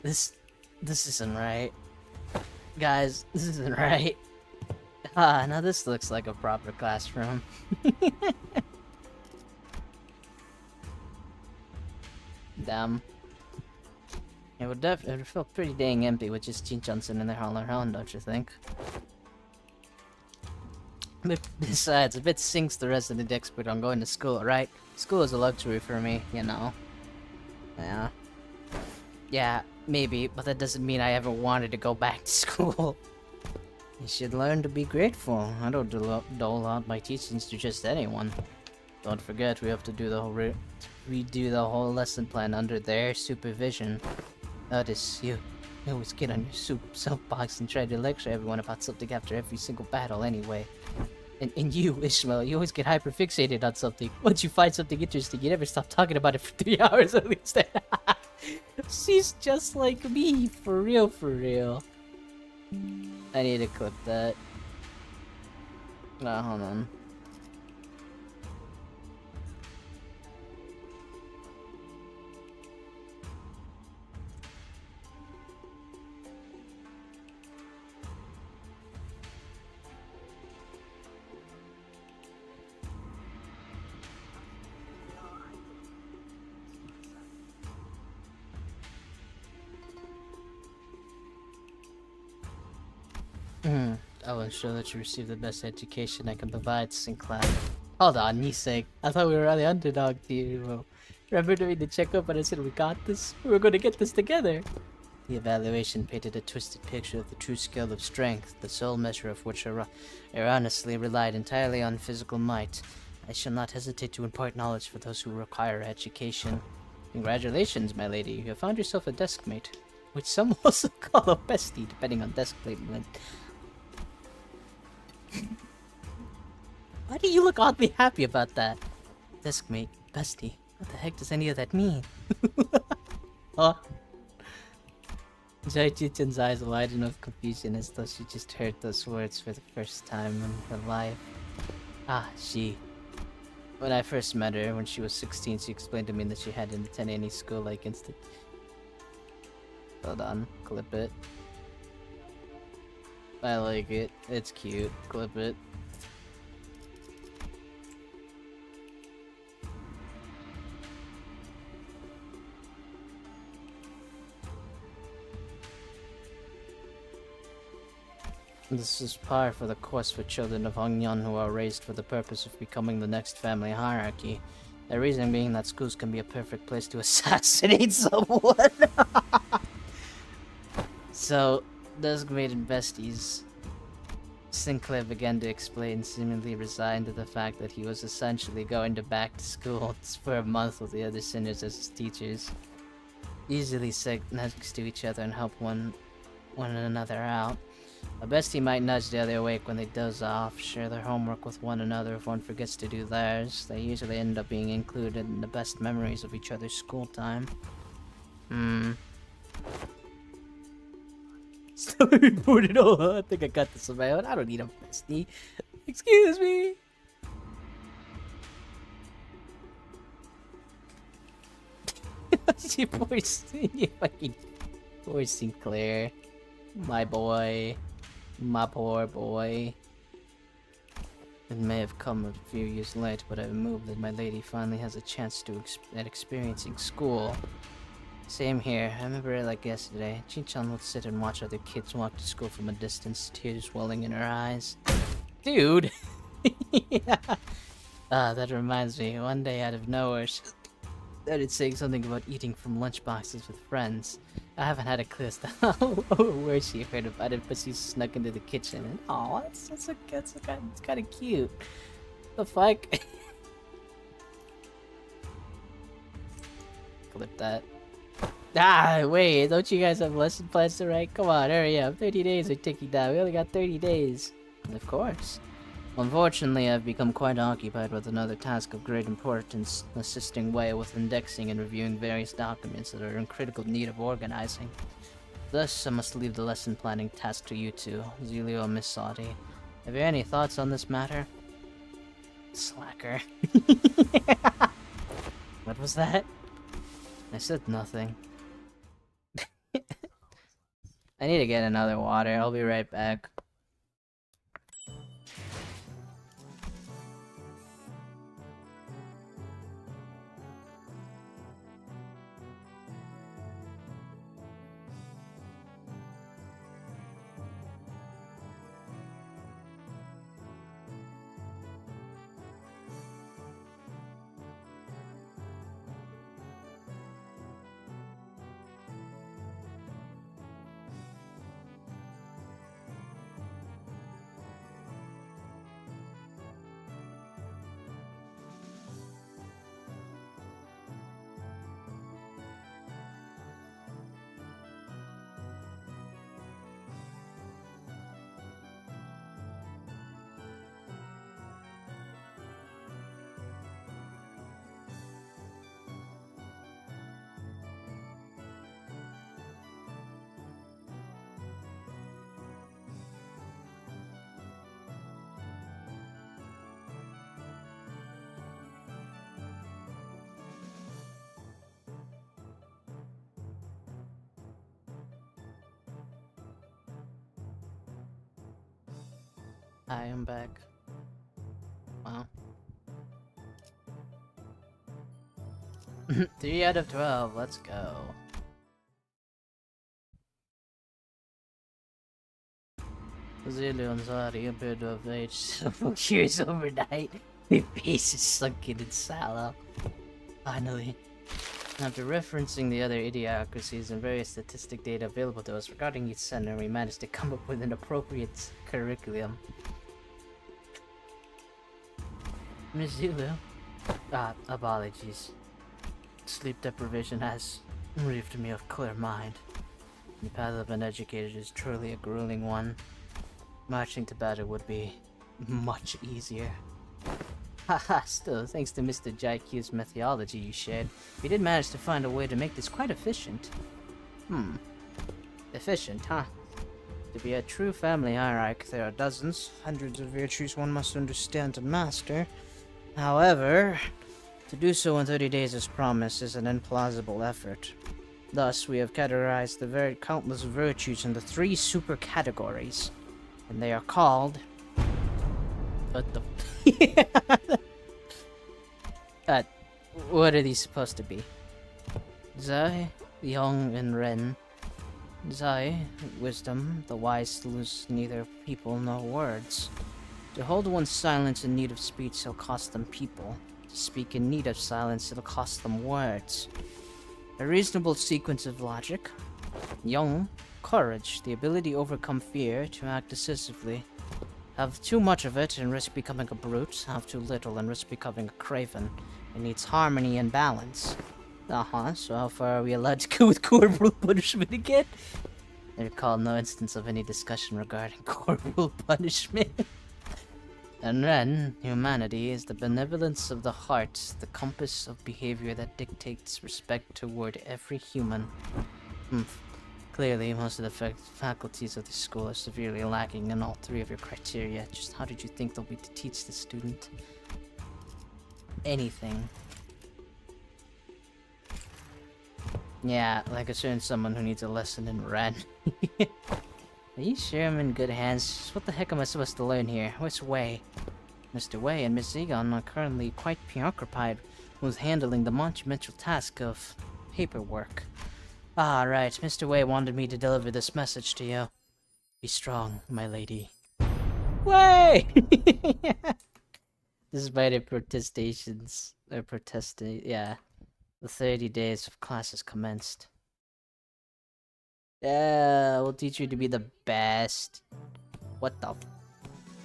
This isn't right. Guys, this isn't right. Now this looks like a proper classroom. Damn. It would feel pretty dang empty with just Chinchon sitting there all around, don't you think? But besides, if it sinks the resident expert on going to school, right? School is a luxury for me, you know. Yeah. Yeah, maybe, but that doesn't mean I ever wanted to go back to school. You should learn to be grateful. I don't dole out my teachings to just anyone. Don't forget, we have to do the whole redo the whole lesson plan under their supervision. Notice, you always get on your soapbox and try to lecture everyone about something after every single battle anyway. And you, Ishmael, you always get hyperfixated on something. Once you find something interesting, you never stop talking about it for 3 hours at least. She's just like me, for real, for real. I need to clip that. No, hold on. I will ensure that you receive the best education I can provide, Sinclair. Hold on, Nisek. I thought we were the underdog team. Remember during the checkup when I said we got this? We were going to get this together. The evaluation painted a twisted picture of the true scale of strength, the sole measure of which erroneously relied entirely on physical might. I shall not hesitate to impart knowledge for those who require education. Congratulations, my lady. You have found yourself a deskmate, which some also call a bestie, depending on desk placement. Why do you look oddly happy about that? Deskmate, bestie. What the heck does any of that mean? Huh? Xichun's eyes widen with confusion as though she just heard those words for the first time in her life. Ah, she. When I first met her, when she was 16, she explained to me that she hadn't attended any school like instant. Hold on, clip it. I like it. It's cute. Clip it. This is par for the course for children of Hongyan who are raised for the purpose of becoming the next family hierarchy. The reason being that schools can be a perfect place to assassinate someone. So, those maiden besties. Sinclair began to explain, seemingly resigned to the fact that he was essentially going back to school for a month with the other sinners as his teachers. Easily sit next to each other and help one another out. A bestie might nudge the other awake when they doze off, share their homework with one another if one forgets to do theirs. They usually end up being included in the best memories of each other's school time. Story reported. Oh, I think I got this on my own. I don't need a bestie. Excuse me. Poor Sinclair. My boy. My poor boy. It may have come a few years late, but I've moved that my lady finally has a chance to experiencing school. Same here. I remember it like yesterday. Xichun would sit and watch other kids walk to school from a distance, tears welling in her eyes. Dude! Yeah. That reminds me. One day out of nowhere, she started saying something about eating from lunchboxes with friends. I haven't had a clue as to where she heard about it, but she snuck into the kitchen and aw, it's kind of cute. The fuck? Clip that. Ah, wait, don't you guys have lesson plans to write? Come on, hurry up. 30 days are ticking down. We only got 30 days. Of course. Unfortunately, I've become quite occupied with another task of great importance, assisting Wei with indexing and reviewing various documents that are in critical need of organizing. Thus, I must leave the lesson planning task to you two, Zelio and Miss Saudi. Have you any thoughts on this matter? Slacker. What was that? I said nothing. I need to get another water. I'll be right back. I am back. Wow. 3 out of 12, let's go. Zelio and Zari appeared to have aged several years overnight. Their faces sunken and sallow. Finally. After referencing the other idiocracies and various statistic data available to us regarding each center, we managed to come up with an appropriate curriculum. Miss Zulu? Apologies. Sleep deprivation has relieved me of clear mind. The path of an educator is truly a grueling one. Marching to battle would be much easier. Haha, still, thanks to Mr. JQ's methodology you shared, we did manage to find a way to make this quite efficient. Efficient, huh? To be a true family hierarch, there are dozens, hundreds of virtues one must understand and master. However, to do so in 30 days as promised is an implausible effort. Thus, we have categorized the very countless virtues into 3 super categories, and they are called... What the... what are these supposed to be? Zai, Young, and Ren. Zai, wisdom, the wise to lose neither people nor words. To hold one's silence in need of speech shall cost them people. To speak in need of silence it'll cost them words. A reasonable sequence of logic. Young, courage, the ability to overcome fear, to act decisively. Have too much of it and risk becoming a brute. Have too little and risk becoming a craven. It needs harmony and balance. So how far are we allowed to go with corporal punishment again? I recall no instance of any discussion regarding corporal punishment. And then, humanity is the benevolence of the heart, the compass of behavior that dictates respect toward every human. Clearly, most of the faculties of the school are severely lacking in all 3 of your criteria. Just how did you think they'll be to teach the student anything? Yeah, like a certain someone who needs a lesson in Ren. Are you sure I'm in good hands? What the heck am I supposed to learn here? Where's Wei? Mr. Wei and Miss Egon are currently quite preoccupied with handling the monumental task of paperwork. Ah, right. Mr. Wei wanted me to deliver this message to you. Be strong, my lady. Wei! Despite her protestations, yeah. The 30 days of classes commenced. Yeah, we'll teach you to be the best. What the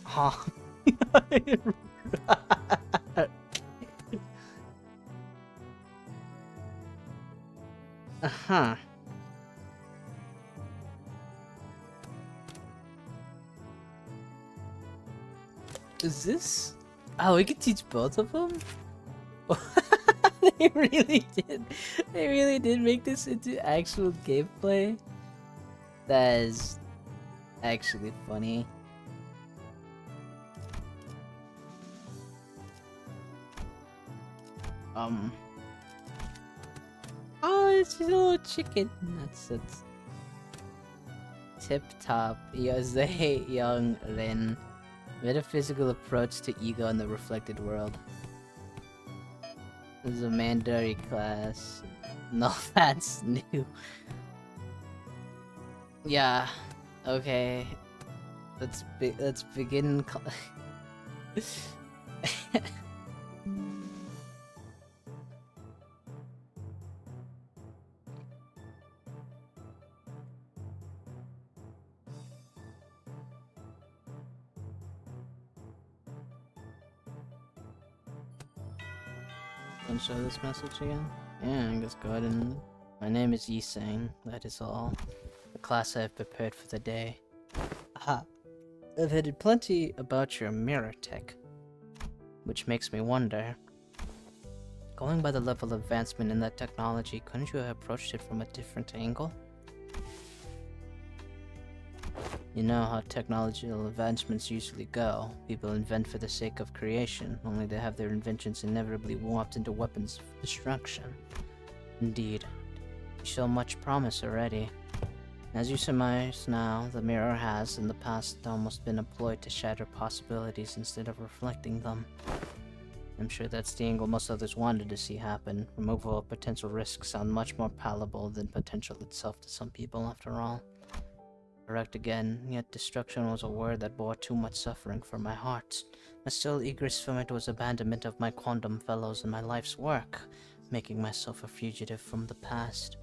huh? Uh-huh. Is this... Oh, we could teach both of them? They really did. They really did make this into actual gameplay. That is actually funny. Oh, it's just a little chicken. That's tip top. Yosei Young Rin. Metaphysical approach to ego in the reflected world. This is a mandatory class. No, that's new. Yeah. Okay. Let's begin. Show this message again? Yeah, I guess go ahead and... My name is Yisang, that is all. The class I have prepared for the day. Aha! I've heard plenty about your mirror tech. Which makes me wonder... Going by the level of advancement in that technology, couldn't you have approached it from a different angle? You know how technological advancements usually go. People invent for the sake of creation, only to have their inventions inevitably warped into weapons of destruction. Indeed, you show much promise already. As you surmise now, the mirror has, in the past, almost been employed to shatter possibilities instead of reflecting them. I'm sure that's the angle most others wanted to see happen. Removal of potential risks sound much more palatable than potential itself to some people, after all. Correct again, yet destruction was a word that bore too much suffering for my heart. My sole egress from it was abandonment of my quantum fellows and my life's work, making myself a fugitive from the past.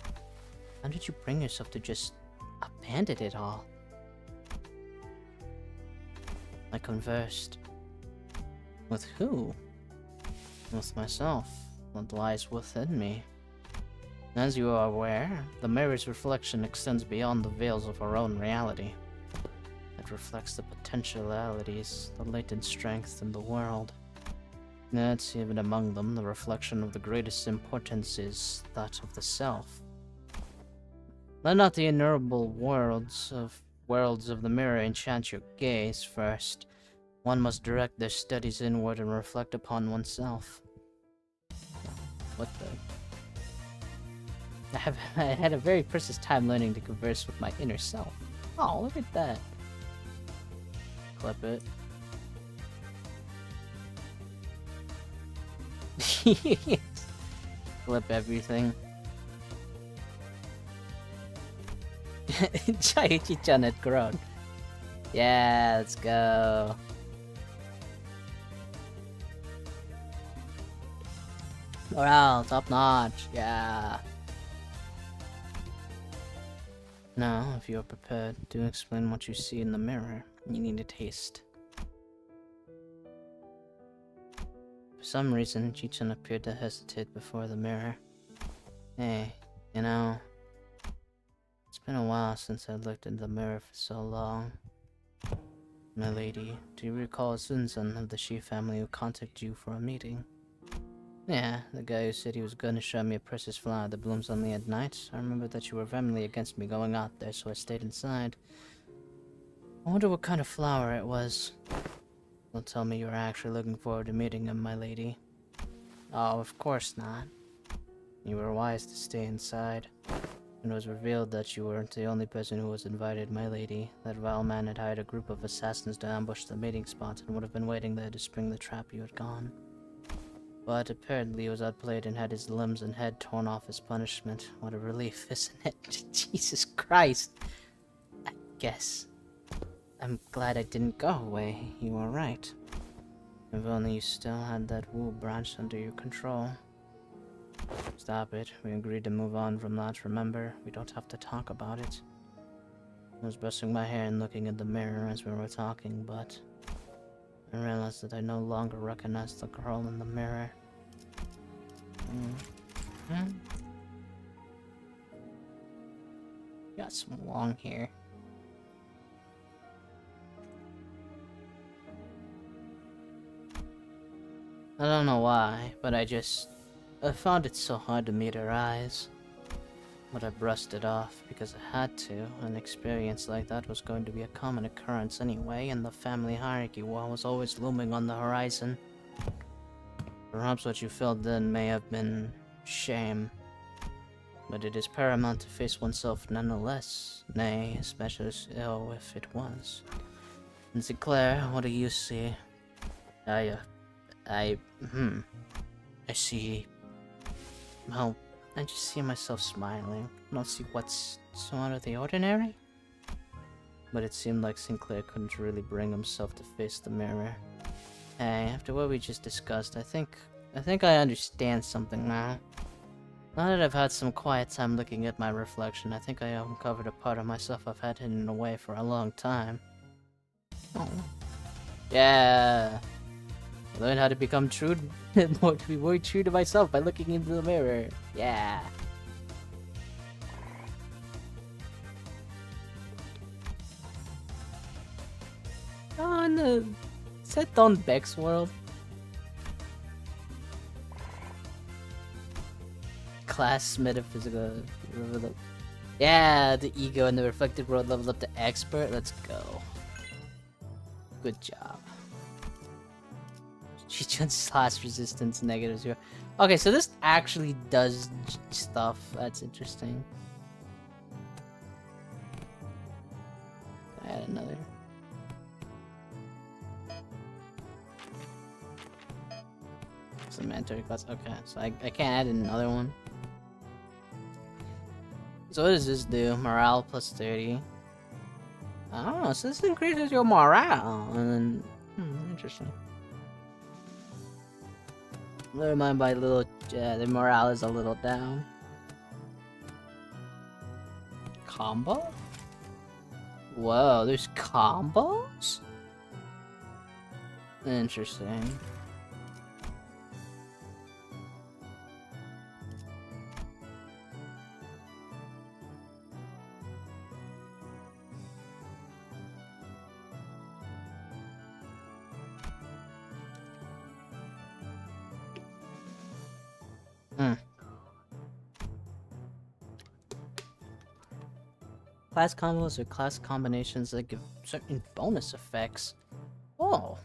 How did you bring yourself to just abandon it all? I conversed. With who? With myself, what lies within me. As you are aware, the mirror's reflection extends beyond the veils of our own reality. It reflects the potentialities, the latent strength in the world. That's even among them, the reflection of the greatest importance is that of the self. Let not the innumerable worlds of the mirror enchant your gaze first. One must direct their studies inward and reflect upon oneself. What the? I had a very precious time learning to converse with my inner self. Oh, look at that. Clip it. Clip everything. Xichun had grown. Yeah, let's go. Morale, top notch. Yeah. Now, if you are prepared, do explain what you see in the mirror. You need a taste. For some reason, Xichun appeared to hesitate before the mirror. Hey, you know, it's been a while since I looked in the mirror for so long. My lady, do you recall Zunzun of the Shi family who contacted you for a meeting? Yeah, the guy who said he was gonna show me a precious flower that blooms only at night. I remember that you were vehemently against me going out there, so I stayed inside. I wonder what kind of flower it was. Don't tell me you were actually looking forward to meeting him, my lady. Oh, of course not. You were wise to stay inside. When it was revealed that you weren't the only person who was invited, my lady, that vile man had hired a group of assassins to ambush the meeting spot and would have been waiting there to spring the trap you had gone. But apparently he was outplayed and had his limbs and head torn off as punishment. What a relief, isn't it? Jesus Christ. I guess. I'm glad I didn't go away. You were right. If only you still had that Wu branch under your control. Stop it. We agreed to move on from that, remember? We don't have to talk about it. I was brushing my hair and looking at the mirror as we were talking, but I realized that I no longer recognized the girl in the mirror. Got some long hair. I don't know why, but I found it so hard to meet her eyes. But I brushed it off because I had to. An experience like that was going to be a common occurrence anyway, and the family hierarchy war was always looming on the horizon. Perhaps what you felt then may have been shame, but it is paramount to face oneself nonetheless. Nay, especially so if it was. And Sinclair, what do you see? I see. Well, I just see myself smiling. I don't see what's so out of the ordinary. But it seemed like Sinclair couldn't really bring himself to face the mirror. Hey, after what we just discussed, I think I understand something now. Now that I've had some quiet time looking at my reflection, I think I uncovered a part of myself I've had hidden away for a long time. Oh. Yeah. I learned how to become true, to be more true to myself by looking into the mirror. Yeah. Oh, no. Is that Don Beck's world? Class metaphysical. Yeah, the ego and the reflected world leveled up to expert. Let's go. Good job. Xichun's slash resistance -0. Okay, so this actually does stuff. That's interesting. Add another. It's a mandatory class. Okay, so I can't add another one. So what does this do? Morale plus 30. Oh, so this increases your morale. And then, interesting. Never mind, by little, the morale is a little down. Combo? Whoa, there's combos? Interesting. Hmm. Class combos are class combinations that give certain bonus effects. Oh.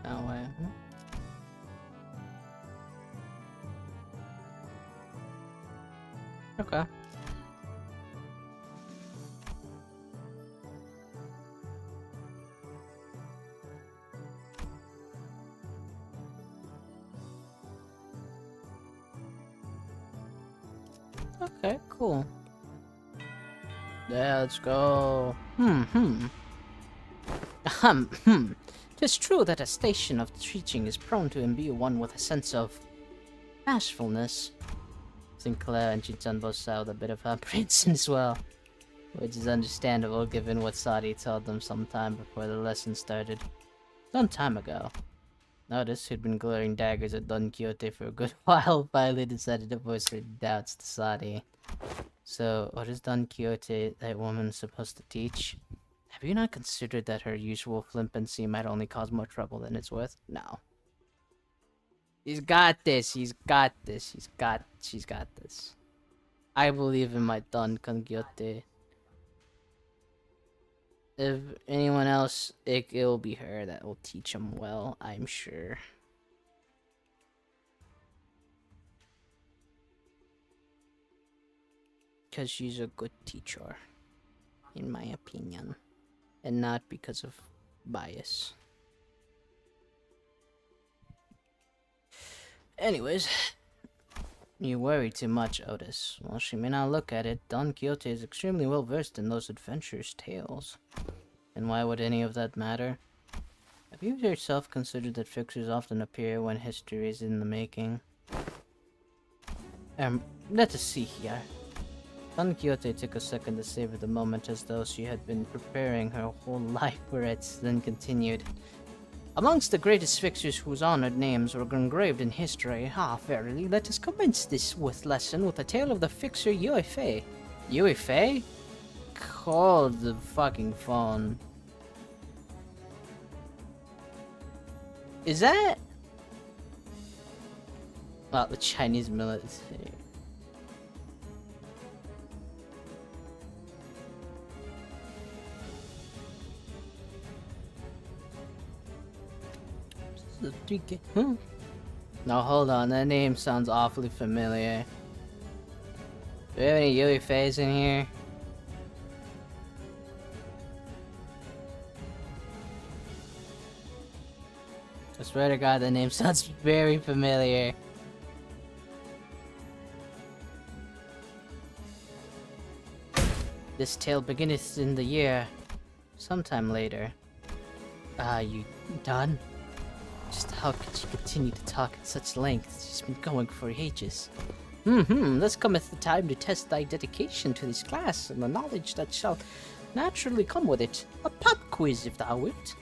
That way. Okay. Okay, cool. Yeah, let's go. Tis true that a station of teaching is prone to imbue one with a sense of bashfulness. Sinclair and Xichun both showed a bit of apprehension as well, which is understandable given what Sadi told them some time before the lesson started. Some time ago. Notice who'd been glaring daggers at Don Quixote for a good while finally decided to voice her doubts to Sadi. So, what is Don Quixote, that woman, supposed to teach? Have you not considered that her usual flippancy might only cause more trouble than it's worth? No. He's got this, she's got this. I believe in my Don Quixote. If anyone else, it'll be her that will teach him well, I'm sure. Because she's a good teacher, in my opinion. And not because of bias. Anyways, you worry too much, Otis. While she may not look at it, Don Quixote is extremely well versed in those adventurous tales. And why would any of that matter? Have you yourself considered that fixers often appear when history is in the making? Let us see here. Don Quixote took a second to savor the moment as though she had been preparing her whole life for it, then continued. Amongst the greatest fixers whose honored names were engraved in history, verily, let us commence this lesson with a tale of the fixer Yue Fei. Yue Fei? Call the fucking phone. Is that... well, the Chinese military. No, hold on, that name sounds awfully familiar. Do we have any Yui Feis in here? I swear to God, that name sounds very familiar. This tale beginneth in the year sometime later. You done? Just how could she continue to talk at such length? She's been going for ages. Thus cometh the time to test thy dedication to this class, and the knowledge that shall naturally come with it. A pop quiz, if thou wilt.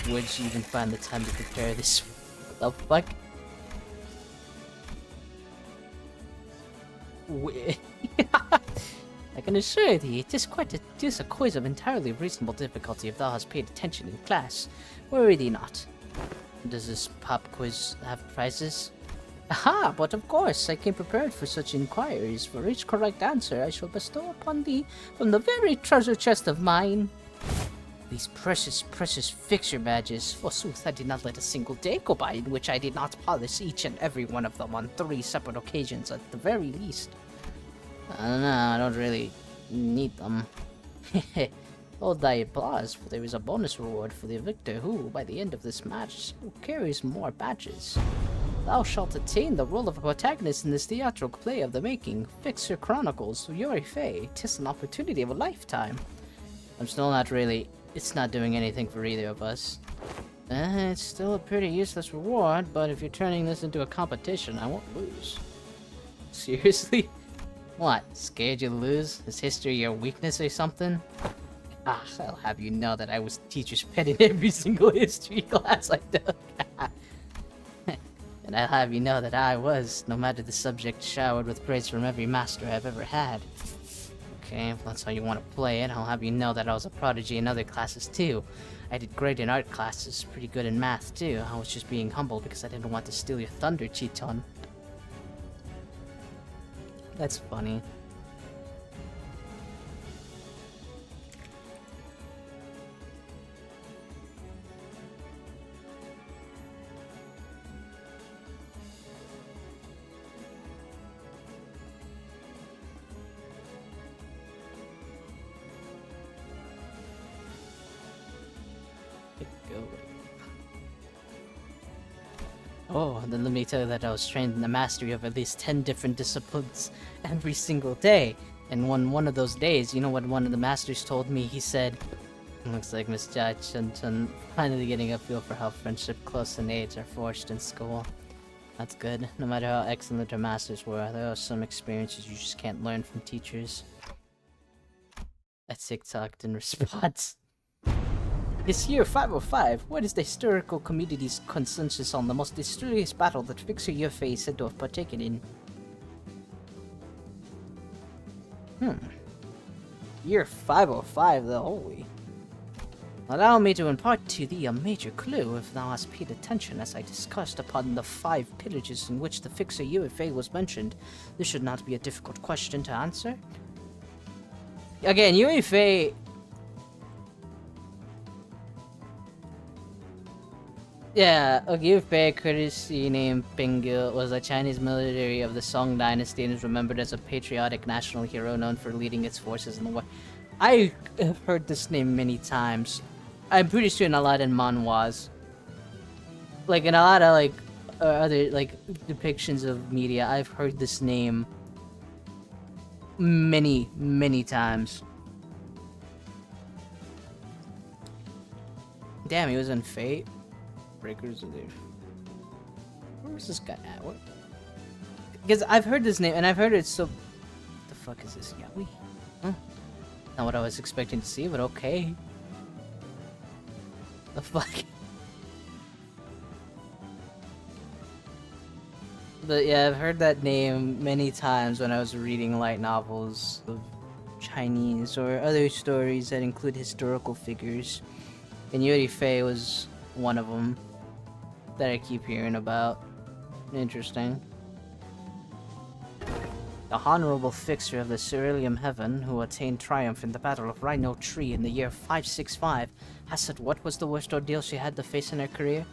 Where'd she even find the time to prepare this? What the fuck? I can assure thee, it is a quiz of entirely reasonable difficulty if thou hast paid attention in class. Worry thee not. Does this pop quiz have prizes? Aha, but of course, I came prepared for such inquiries. For each correct answer I shall bestow upon thee from the very treasure chest of mine. These precious, precious fixture badges. Forsooth, I did not let a single day go by in which I did not polish each and every one of them on 3 separate occasions at the very least. I don't know, I don't really need them. Hold thy applause, for there is a bonus reward for the victor who, by the end of this match, carries more badges. Thou shalt attain the role of a protagonist in this theatrical play of the making, Fixer Chronicles, Yuri Fei. 'Tis an opportunity of a lifetime. I'm still not really... it's not doing anything for either of us. It's still a pretty useless reward, but if you're turning this into a competition, I won't lose. Seriously? What? Scared you lose? Is history your weakness or something? Ah, I'll have you know that I was teacher's pet in every single history class I took. And I'll have you know that I was, no matter the subject, showered with praise from every master I've ever had. Okay, if that's how you want to play it, I'll have you know that I was a prodigy in other classes too. I did great in art classes, pretty good in math too. I was just being humble because I didn't want to steal your thunder, Xichun. That's funny. Oh, then let me tell you that I was trained in the mastery of at least 10 different disciplines every single day. And one of those days, you know what one of the masters told me? He said, "Looks like Miss Xichun finally getting a feel for how friendship close in age are forged in school." That's good. No matter how excellent her masters were, there are some experiences you just can't learn from teachers. I TikToked in response. This year 505, what is the historical community's consensus on the most mysterious battle that Fixer Yufei is said to have partaken in? Year 505, the holy. Allow me to impart to thee a major clue if thou hast paid attention as I discussed upon the 5 pillages in which the Fixer Yufei was mentioned. This should not be a difficult question to answer. Again, Yufei... Yeah, a Yufei courtesy named Pingil was a Chinese military of the Song dynasty and is remembered as a patriotic national hero known for leading its forces in the war. I have heard this name many times. I'm pretty sure in a lot in manhwas. Like in a lot of like other like depictions of media, I've heard this name many times. Damn, he was in Fate. Breakers of there. Where's this guy at? What? Because I've heard this name and I've heard it so. What the fuck is this? Yaoi? Huh? Not what I was expecting to see, but okay. The fuck? But yeah, I've heard that name many times when I was reading light novels of Chinese or other stories that include historical figures. And Yuri Fei was one of them that I keep hearing about. Interesting. The Honorable Fixer of the Cerulean Heaven, who attained triumph in the Battle of Rhino Tree in the year 565, has said what was the worst ordeal she had to face in her career?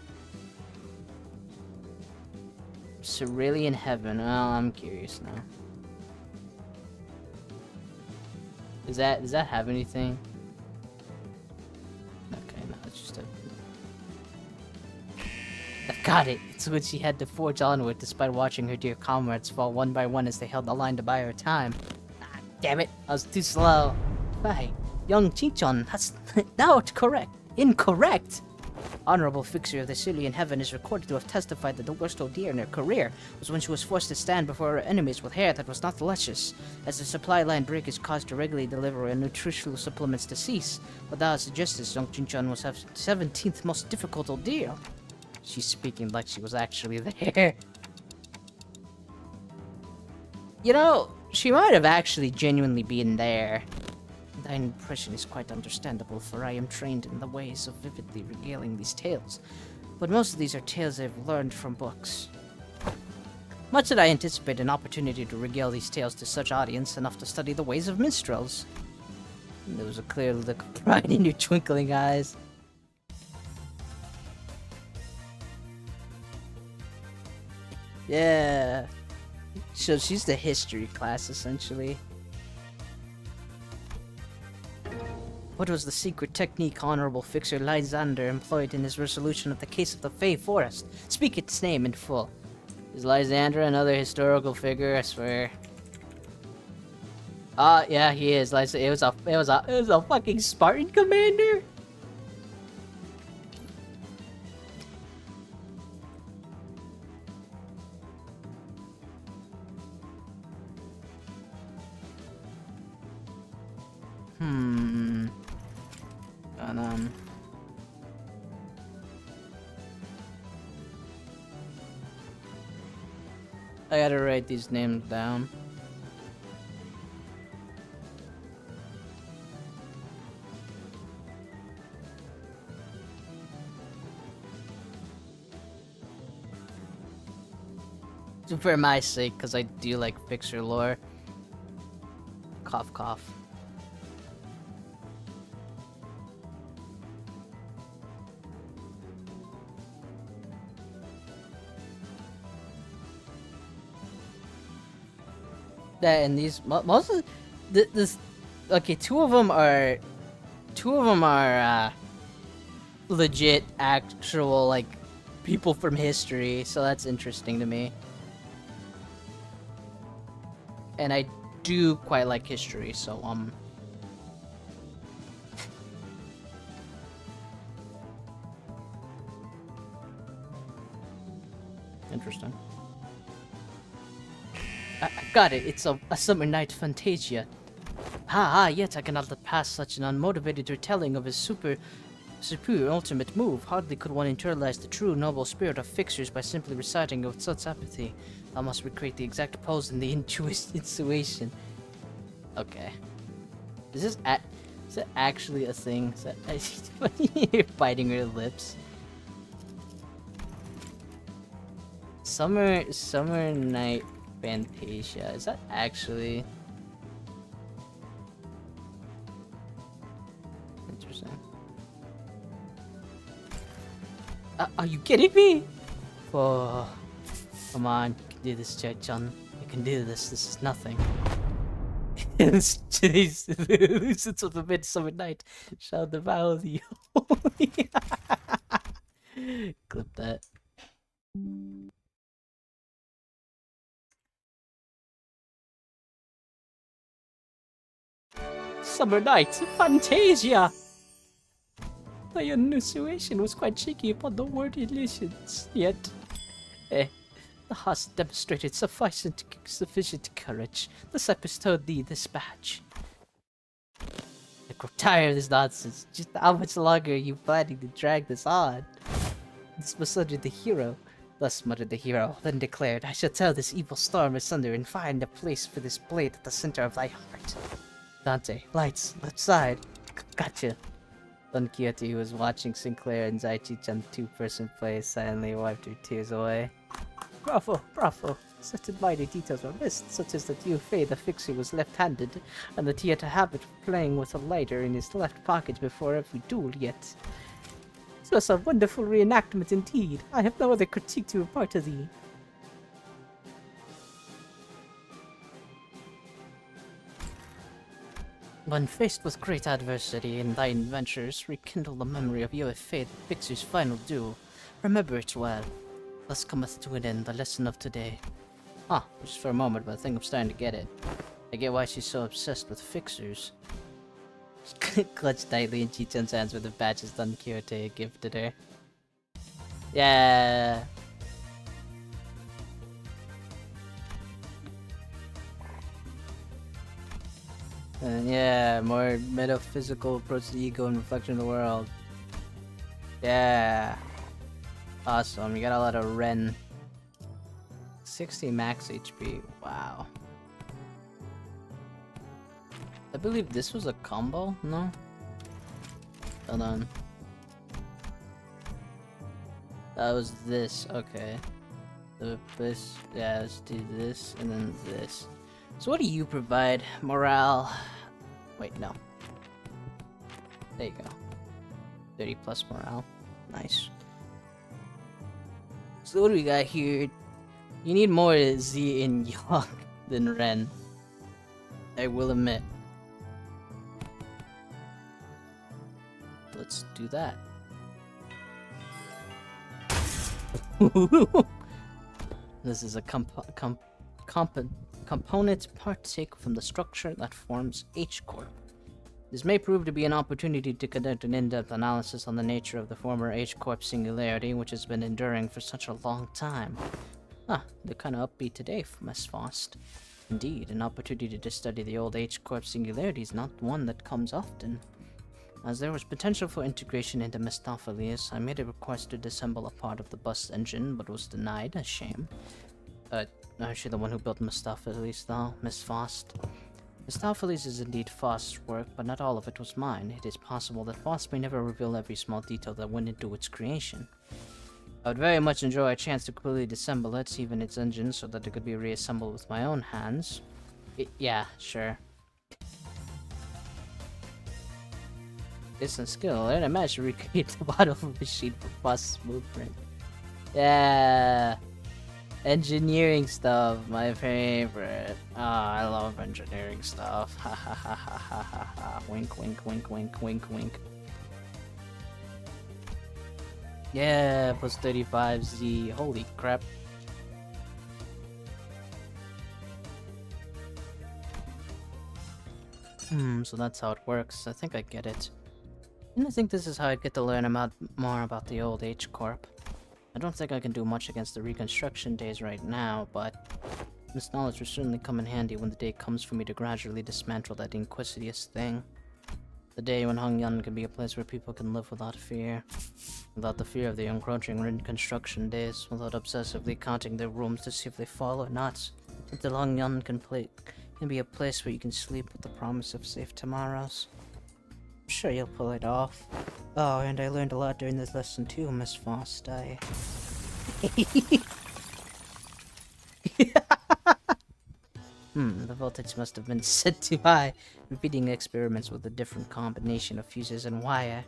Cerulean Heaven. Oh, I'm curious now. Does that have anything? Okay, no, it's just a... I've got it! It's what she had to forge onward despite watching her dear comrades fall one by one as they held the line to buy her time. Ah, damn it! I was too slow. Right, young Xichun, that's now correct. Incorrect! Honorable Fixer of the Cerulean Heaven is recorded to have testified that the worst ordeal in her career was when she was forced to stand before her enemies with hair that was not luscious, as the supply line breakage caused her regularly delivery of nutritional supplements to cease. Without suggestions, young Xichun was her 17th most difficult ordeal. She's speaking like she was actually there. You know, she might have actually genuinely been there. That impression is quite understandable, for I am trained in the ways of vividly regaling these tales. But most of these are tales I've learned from books. Much did I anticipate an opportunity to regale these tales to such audience enough to study the ways of minstrels. There was a clear look of pride in your twinkling eyes. Yeah. So she's the history class, essentially. What was the secret technique Honorable Fixer Lysander employed in his resolution of the case of the Fey Forest? Speak its name in full. Is Lysander another historical figure? I swear. Yeah, he is. It was a fucking Spartan commander. And I gotta write these names down. For my sake, because I do like fixer lore. Cough, cough. That and these most of this. Okay, two of them are legit, actual like people from history. So that's interesting to me. And I do quite like history, so interesting. I got it. It's a summer night fantasia. Yet I cannot let pass such an unmotivated retelling of his superior ultimate move. Hardly could one internalize the true noble spirit of fixers by simply reciting with such apathy. I must recreate the exact pose in the intuition. Okay. Is that actually a thing? Is that you're biting your lips? Summer night fantasia. Is that actually interesting? Are you kidding me? Oh, come on. Do this, Xichun. You can do this. This is nothing. It's of the midsummer night. Shall devour the holy. Clip that. Summer night fantasia. My enunciation was quite shaky upon the word illusions, yet the host demonstrated sufficient courage. Thus I bestowed thee this badge. I grow tired of this nonsense. Just how much longer are you planning to drag this on? This must utter the hero. Thus muttered the hero, then declared, I shall tear this evil storm asunder and find a place for this blade at the center of thy heart. Dante, lights, left side. Gotcha. Don Quixote, who was watching Sinclair and Xichun two-person play, silently wiped her tears away. Bravo, bravo. Certain minor details were missed, such as that Yu Fei the fixer was left-handed, and that he had a habit of playing with a lighter in his left pocket before every duel yet. This was a wonderful reenactment indeed. I have no other critique to impart to thee. When faced with great adversity in thine adventures, rekindle the memory of Yu Fei the fixer's final duel. Remember it well. Thus cometh to an end the lesson of today. Just for a moment, but I think I'm starting to get it. I get why she's so obsessed with fixers. Clutched tightly in Xichun's hands with the badges Don Quixote gifted her. Yeah. And yeah, more metaphysical approach to the ego and reflection of the world. Yeah. Awesome, you got a lot of Ren. 60 max HP, wow. I believe this was a combo? No? Hold on. That was this, okay. This, yeah, let's do this, and then this. So what do you provide? Morale. Wait, no. There you go. 30 plus morale. Nice. So what do we got here? You need more Z in Yang than Ren. I will admit. Let's do that. This is a component partake from the structure that forms H Corp. This may prove to be an opportunity to conduct an in-depth analysis on the nature of the former H Corp singularity, which has been enduring for such a long time. They're kind of upbeat today from S. Faust. Indeed, an opportunity to study the old H-Corp singularity is not one that comes often. As there was potential for integration into Mistopheles, I made a request to disassemble a part of the bus engine, but was denied. A shame. Aren't you the one who built Mistopheles, though, Miss Faust? Mistopheles is indeed Faust's work, but not all of it was mine. It is possible that Faust may never reveal every small detail that went into its creation. I would very much enjoy a chance to completely disassemble it, even its engine, so that it could be reassembled with my own hands. Yeah, sure. Business skill. I managed to recreate the model of a machine for Faust's blueprint. Yeah. Engineering stuff, my favorite. I love engineering stuff. Ha ha ha ha ha ha ha. Wink, wink, wink, wink, wink, wink. Yeah, plus 35Z. Holy crap. So that's how it works. I think I get it. And I think this is how I'd get to learn more about the old H-Corp. I don't think I can do much against the reconstruction days right now, but this knowledge will certainly come in handy when the day comes for me to gradually dismantle that inquisitive thing. The day when Hongyan can be a place where people can live without fear. Without the fear of the encroaching reconstruction days, without obsessively counting their rooms to see if they fall or not. Until Hongyan can be a place where you can sleep with the promise of safe tomorrows. I'm sure you'll pull it off. Oh, and I learned a lot during this lesson too, Miss Faust. The voltage must have been set too high, repeating experiments with a different combination of fuses and wire.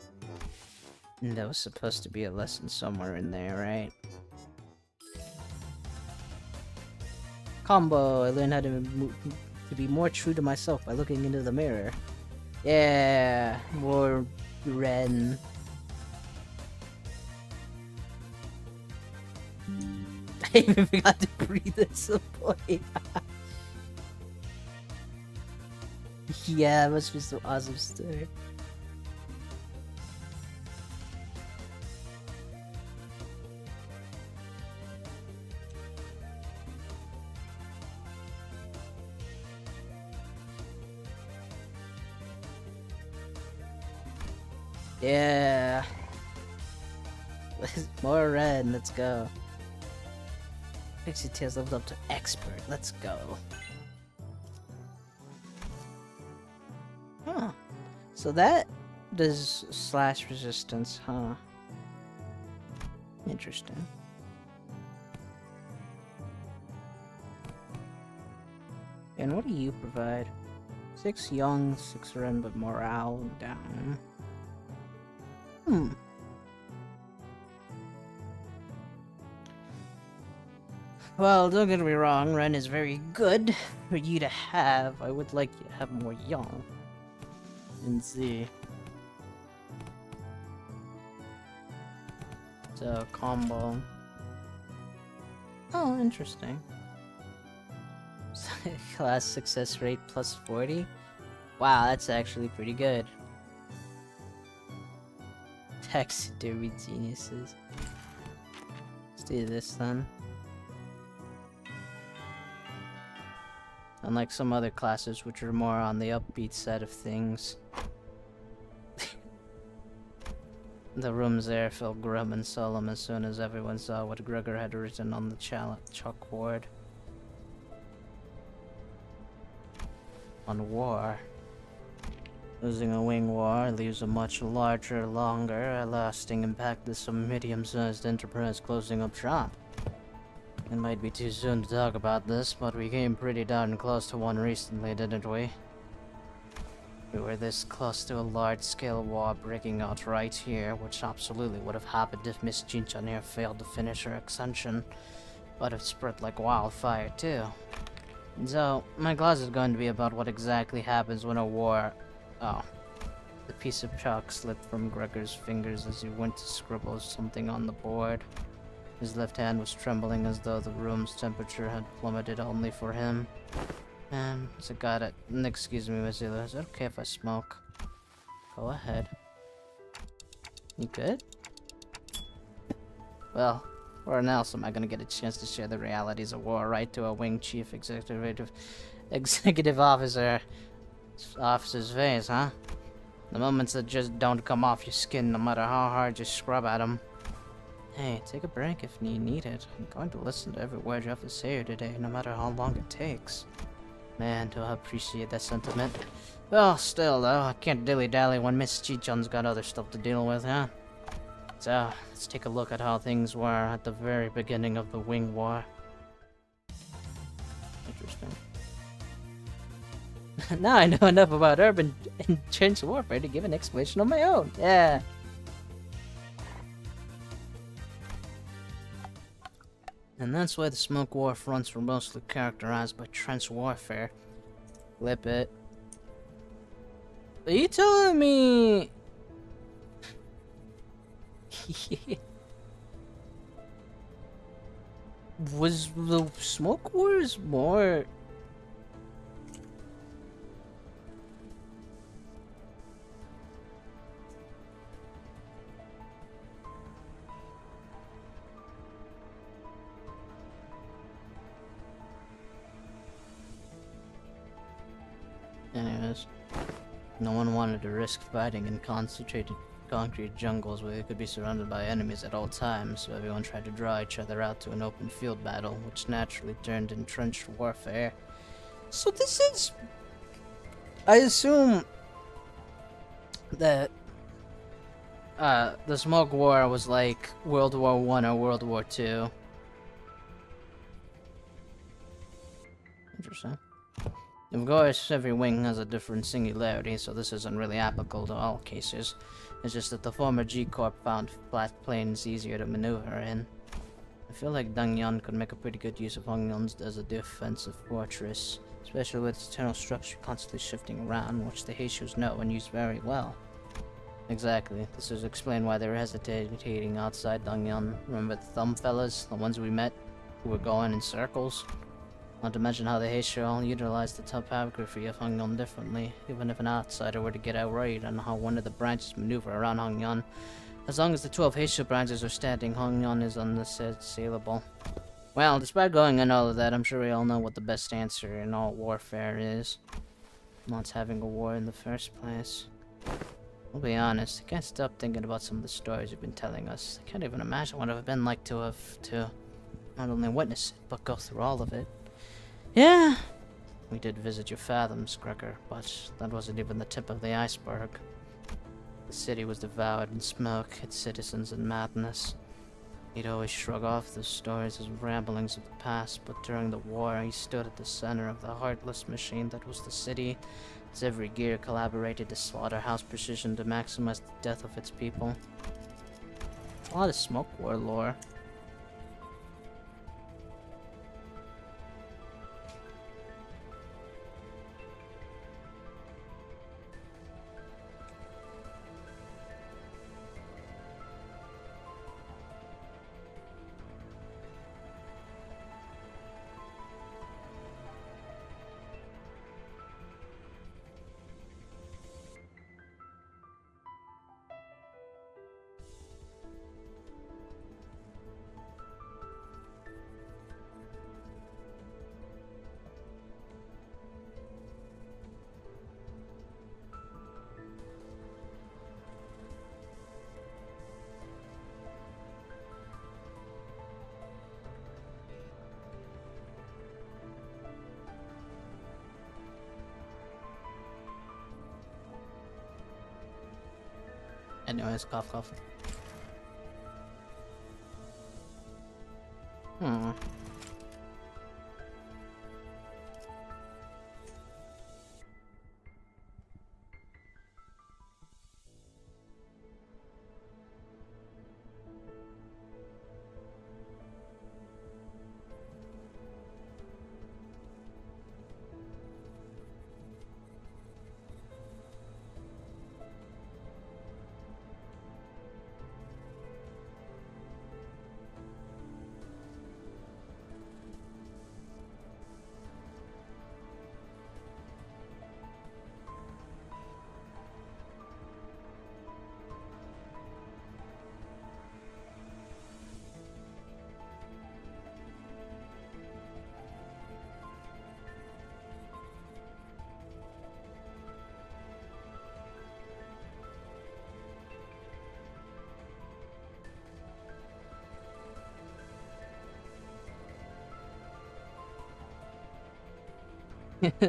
And there was supposed to be a lesson somewhere in there, right? Combo! I learned how to be more true to myself by looking into the mirror. Yeah, more Ren. I even forgot to breathe at some point. Yeah, it must be some awesome story. Yeah. More red, let's go. Pixie Tails leveled up to expert, let's go. Huh. So that does slash resistance, huh? Interesting. And what do you provide? 6 young, 6 ren, but morale down. Well, don't get me wrong, Ren is very good for you to have. I would like you to have more young. And see. So, combo. Oh, interesting. Class success rate plus 40? Wow, that's actually pretty good. Taxidermy geniuses. Let's do this then. Unlike some other classes which are more on the upbeat side of things. The rooms there felt grim and solemn as soon as everyone saw what Gregor had written on the chalkboard. On war. Losing a wing war leaves a much larger, longer, lasting impact than some medium-sized enterprise closing up shop. It might be too soon to talk about this, but we came pretty darn close to one recently, didn't we? We were this close to a large-scale war breaking out right here, which absolutely would have happened if Miss Xichun here failed to finish her ascension, but it spread like wildfire too. So, my class is going to be about what exactly happens when a war... Oh. The piece of chalk slipped from Gregor's fingers as he went to scribble something on the board. His left hand was trembling as though the room's temperature had plummeted only for him. And so got it. Excuse me, Miss Ela, is it okay if I smoke? Go ahead. You good? Well, Where else am I gonna get a chance to share the realities of war right to a wing chief executive officer's face, huh? The moments that just don't come off your skin no matter how hard you scrub at them. Hey, take a break if you need it. I'm going to listen to every word you have to say here today, no matter how long it takes. Man, do I appreciate that sentiment. Well, still though, I can't dilly-dally when Miss Xichun's got other stuff to deal with, huh? So, let's take a look at how things were at the very beginning of the Wing War. Interesting. Now I know enough about urban and trench warfare to give an explanation on my own. Yeah. And that's why the Smoke War fronts were mostly characterized by trench warfare. Flip it. Are you telling me... Was the Smoke Wars more... Anyways, no one wanted to risk fighting in concentrated concrete jungles where they could be surrounded by enemies at all times, so everyone tried to draw each other out to an open field battle, which naturally turned entrenched warfare. So this is... I assume that the Smoke War was like World War I or World War II. Interesting. Of course, every wing has a different singularity, so this isn't really applicable to all cases. It's just that the former G-Corp found flat plains easier to maneuver in. I feel like Dangyan could make a pretty good use of Hongyun's as a defensive fortress, especially with its internal structure constantly shifting around, which the Heishus know and use very well. Exactly. This is explain why they were hesitating outside Dangyan. Remember the thumb fellas, the ones we met, who were going in circles? Not to mention how the Heishu all utilized the topography of Hongyun differently, even if an outsider were to get outright on how one of the branches maneuver around Hongyun. As long as the 12 Heishu branches are standing, Hongyun is unassailable. Well, despite going on all of that, I'm sure we all know what the best answer in all warfare is. Not having a war in the first place. I'll be honest, I can't stop thinking about some of the stories you've been telling us. I can't even imagine what it would have been like to not only witness it, but go through all of it. Yeah, we did visit your fathoms, Gregor, but that wasn't even the tip of the iceberg. The city was devoured in smoke, its citizens in madness. He'd always shrug off those stories as ramblings of the past, but during the war he stood at the center of the heartless machine that was the city, as every gear collaborated to slaughterhouse precision to maximize the death of its people. A lot of Smoke War lore. Anyways, cough cough.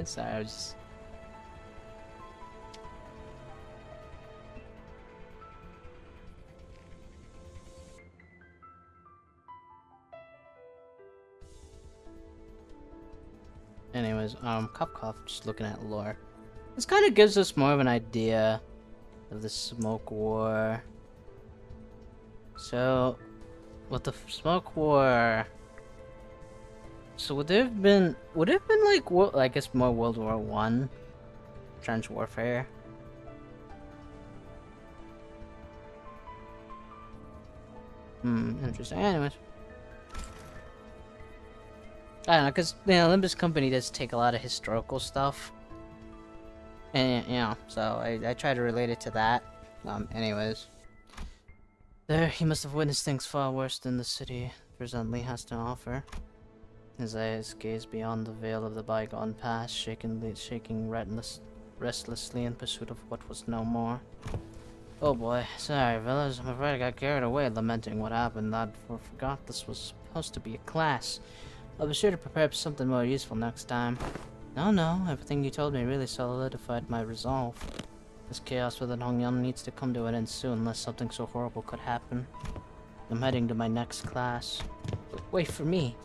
Sorry, I was just... Anyways, Kopkov, just looking at lore. This kind of gives us more of an idea of the Smoke War. So, with the Smoke War... So would it have been like, I guess more World War One? Trench warfare? Interesting. Anyways. I don't know, because, you know, Limbus Company does take a lot of historical stuff. And, you know, so I try to relate it to that. Anyways. There, he must have witnessed things far worse than the city presently has to offer. His eyes gazed beyond the veil of the bygone past, shaking restlessly in pursuit of what was no more. Oh boy, sorry fellas, I'm afraid I got carried away lamenting what happened. I forgot this was supposed to be a class. I'll be sure to prepare something more useful next time. No, everything you told me really solidified my resolve. This chaos within Hongyan needs to come to an end soon, unless something so horrible could happen. I'm heading to my next class. Wait for me!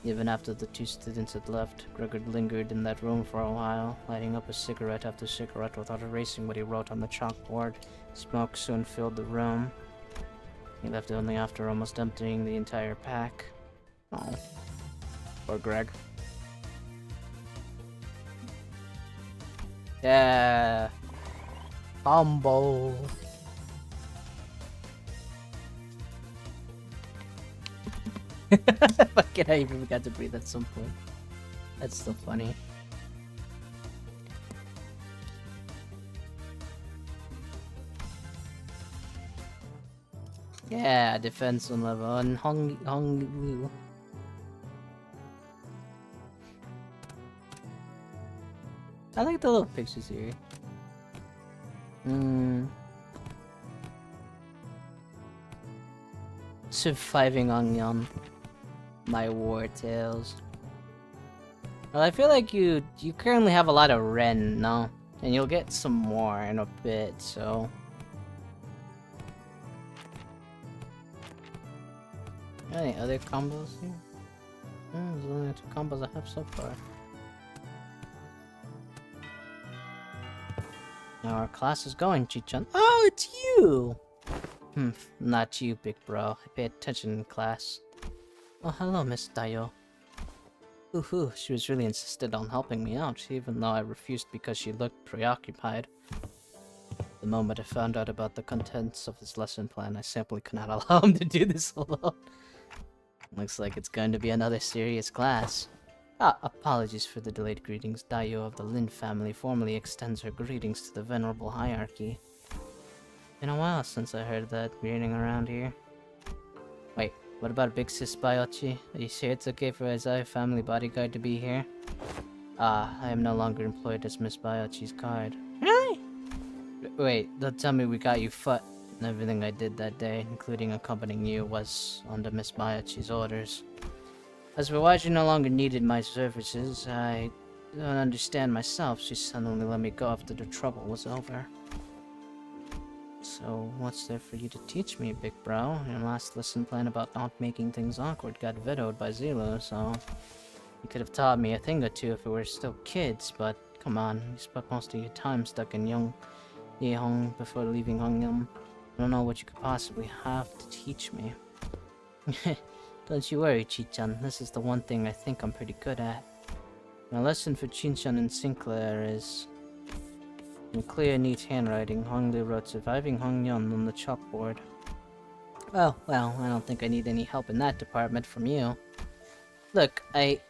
Even after the two students had left, Gregor lingered in that room for a while, lighting up a cigarette after cigarette without erasing what he wrote on the chalkboard. Smoke soon filled the room. He left only after almost emptying the entire pack. Oh. Poor Greg. Yeah. Combo. Fucking I even forgot to breathe at some point. That's so funny. Yeah, defense on level on Hong Liu. I like the little pictures here. Surviving Onion. My war tales. Well, I feel like you currently have a lot of Ren, no? And you'll get some more in a bit, so... Any other combos here? There's only 2 combos I have so far. Now our class is going, Xichun. Oh, it's you! Not you, big bro. I pay attention in class. Oh, hello, Miss Dayo. Ooh, she was really insistent on helping me out, even though I refused because she looked preoccupied. The moment I found out about the contents of his lesson plan, I simply could not allow him to do this alone. Looks like it's going to be another serious class. Apologies for the delayed greetings. Dayo of the Lin family formally extends her greetings to the venerable hierarchy. Been a while since I heard that greeting around here. Wait, what about Big Sis Bayochi? Are you sure it's okay for Isaiah family bodyguard to be here? I am no longer employed as Miss Bayochi's guard. Really? Wait, don't tell me we got you foot. And everything I did that day, including accompanying you, was under Miss Bayochi's orders. As for why she no longer needed my services, I don't understand myself. She suddenly let me go after the trouble was over. So, what's there for you to teach me, big bro? Your last lesson plan about not making things awkward got vetoed by Zelo, so... You could have taught me a thing or two if we were still kids, but come on, you spent most of your time stuck in Yehong before leaving Hongyum. I don't know what you could possibly have to teach me. Don't you worry, Xichun. This is the one thing I think I'm pretty good at. My lesson for Xichun and Sinclair is... In clear, neat handwriting, Hongli wrote Surviving Hongyun on the chalkboard. Well, I don't think I need any help in that department from you. Look, I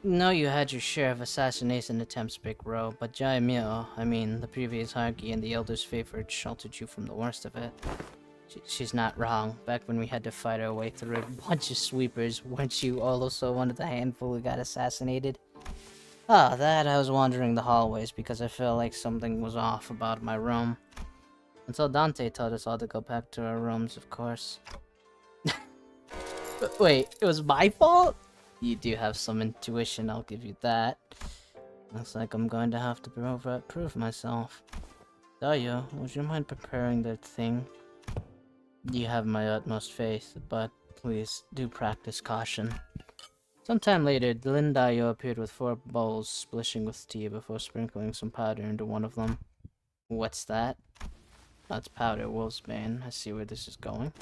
know you had your share of assassination attempts, Big Bro, but Jaimyo, I mean, the previous hierarchy and the Elder's favorite, sheltered you from the worst of it. She's not wrong. Back when we had to fight our way through a bunch of sweepers, weren't you also one of the handful who got assassinated? That I was wandering the hallways because I felt like something was off about my room. Until Dante told us all to go back to our rooms, of course. Wait, it was my fault? You do have some intuition, I'll give you that. Looks like I'm going to have to prove myself. Daya, would you mind preparing that thing? You have my utmost faith, but please do practice caution. Sometime later, Lin Dayo appeared with 4 bowls splishing with tea before sprinkling some powder into one of them. What's that? That's powder, Wolfsbane. I see where this is going.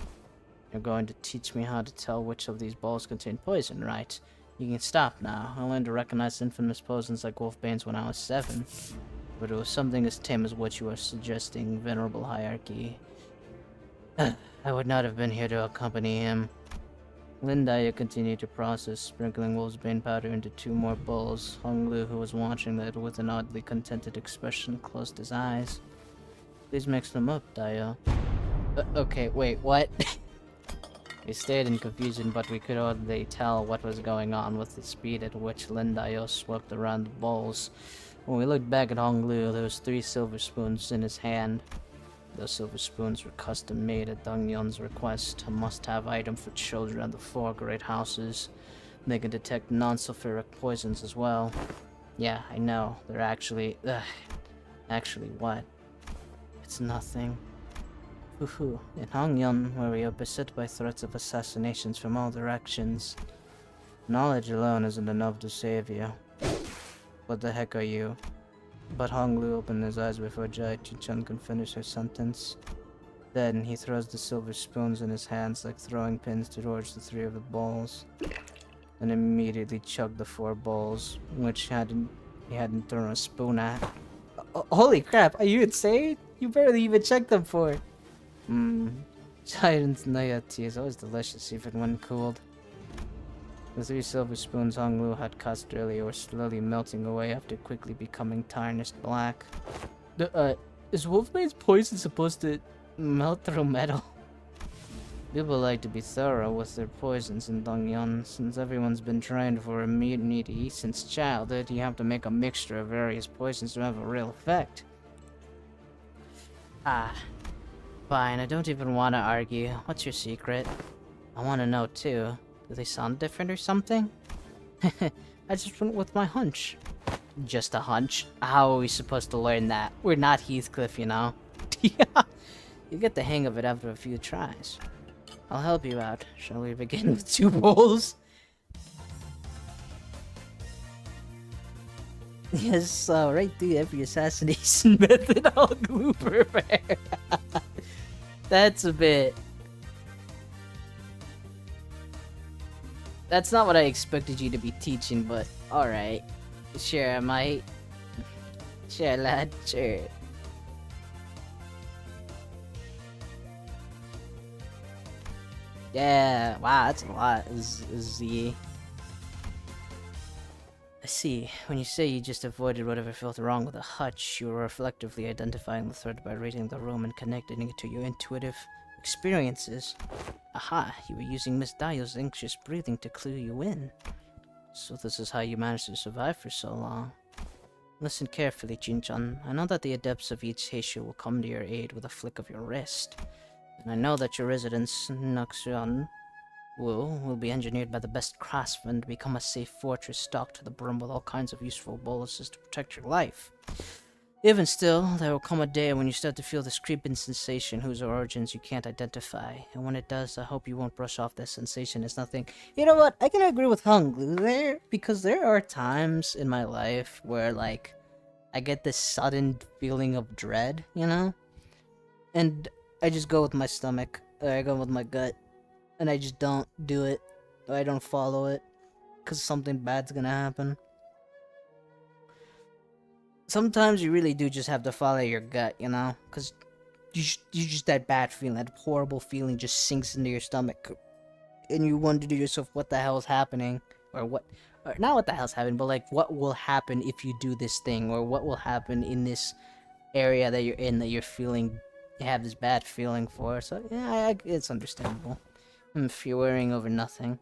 You're going to teach me how to tell which of these bowls contain poison, right? You can stop now. I learned to recognize infamous poisons like Wolfbane's when I was 7. But it was something as tame as what you are suggesting, Venerable Hierarchy. I would not have been here to accompany him. Lindaya continued to process, sprinkling Wolfsbane powder into 2 more bowls. Honglu, who was watching that with an oddly contented expression, closed his eyes. Please mix them up, Daya. Okay, wait, what? We stayed in confusion, but we could hardly tell what was going on with the speed at which Lindayo swept around the bowls. When we looked back at Honglu, there was 3 silver spoons in his hand. Those silver spoons were custom made at Dongyun's request, a must-have item for children of the 4 great houses. They can detect non-sulfuric poisons as well. Yeah, I know. They're actually... Actually what? It's nothing. Hoo-hoo. In Hongyun, where we are beset by threats of assassinations from all directions, knowledge alone isn't enough to save you. What the heck are you? But Honglu opened his eyes before Xichun could finish her sentence. Then he throws the silver spoons in his hands like throwing pins towards the 3 of the bowls, and immediately chugged the 4 bowls, which he hadn't thrown a spoon at. Holy crap, are you insane? You barely even checked them for. Giant's Naya tea is always delicious even when cooled. The 3 silver spoons Honglu had cussed earlier were slowly melting away after quickly becoming tarnished black. Is Wolfbane's poison supposed to melt through metal? People like to be thorough with their poisons in Dongyun. Since everyone's been trained for immunity since childhood, you have to make a mixture of various poisons to have a real effect. Fine, I don't even want to argue. What's your secret? I want to know too. Do they sound different or something? I just went with my hunch. Just a hunch? How are we supposed to learn that? We're not Heathcliff, you know? Yeah, you get the hang of it after a few tries. I'll help you out. Shall we begin with 2 bowls? Yes, right through every assassination method I'll glue prepare. That's a bit... That's not what I expected you to be teaching, but alright. Sure, I might. Sure, lad, sure. Yeah, wow, that's a lot. Z. I see. When you say you just avoided whatever felt wrong with the hutch, you were reflectively identifying the threat by reading the room and connecting it to your intuitive experiences. Aha, you were using Miss Dayo's anxious breathing to clue you in. So this is how you managed to survive for so long. Listen carefully, Xichun. I know that the adepts of each Heishu will come to your aid with a flick of your wrist. And I know that your residence, Xichun, will be engineered by the best craftsmen to become a safe fortress stocked to the brim with all kinds of useful boluses to protect your life. Even still, there will come a day when you start to feel this creeping sensation whose origins you can't identify. And when it does, I hope you won't brush off that sensation as nothing. You know what? I can agree with Honglu there, because there are times in my life where, like, I get this sudden feeling of dread, you know? And I just go with my stomach, or I go with my gut, and I just don't do it, or I don't follow it, because something bad's gonna happen. Sometimes you really do just have to follow your gut, you know? Because you just that bad feeling, that horrible feeling just sinks into your stomach. And you wonder to yourself, what the hell is happening? Or not what the hell's happening, but like, what will happen if you do this thing? Or what will happen in this area that you're in, that you're feeling, you have this bad feeling for. So, yeah, it's understandable. If you're worrying over nothing.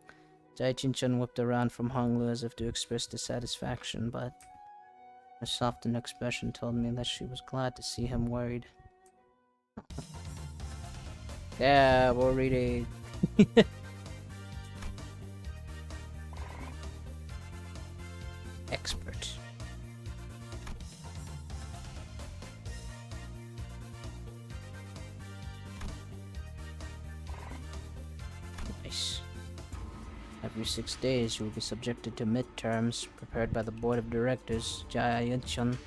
Xichun whipped around from Honglu as if to express dissatisfaction, but her softened expression told me that she was glad to see him worried. Yeah, we're reading. expert. Nice. Every 6 days, you will be subjected to midterms prepared by the board of directors, Xichun.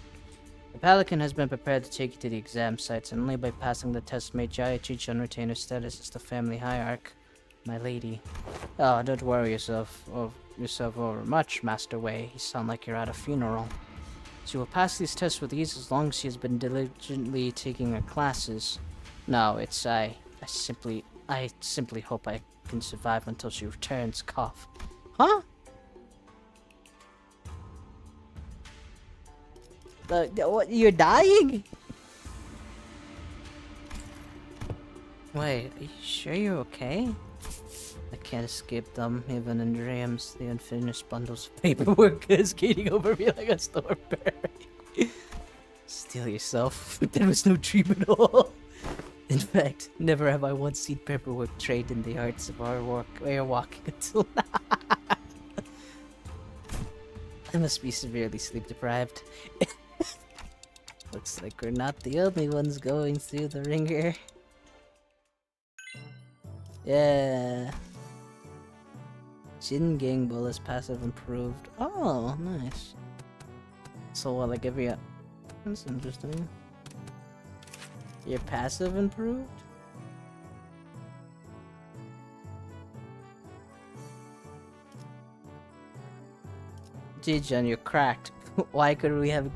The Pelican has been prepared to take you to the exam sites, and only by passing the test may Xichun retain her status as the family hierarch. My lady. Oh, don't worry yourself over much, Master Wei. You sound like you're at a funeral. She will pass these tests with ease as long as she has been diligently taking her classes. No, it's I simply hope I can survive until she returns. Cough. Huh? What? You're dying? Wait, are you sure you're okay? I can't escape them, even in dreams. The unfinished bundles of paperwork cascading over me like a storm bear. Steel yourself. There was no dream at all. In fact, never have I once seen paperwork trade in the arts of our walking until now. I must be severely sleep deprived. Looks like we're not the only ones going through the ringer. Yeah. Jin Gang Bull passive improved. Oh, nice. So will I give you a... That's interesting. Your passive improved? Xichun, you're cracked. Why couldn't we have...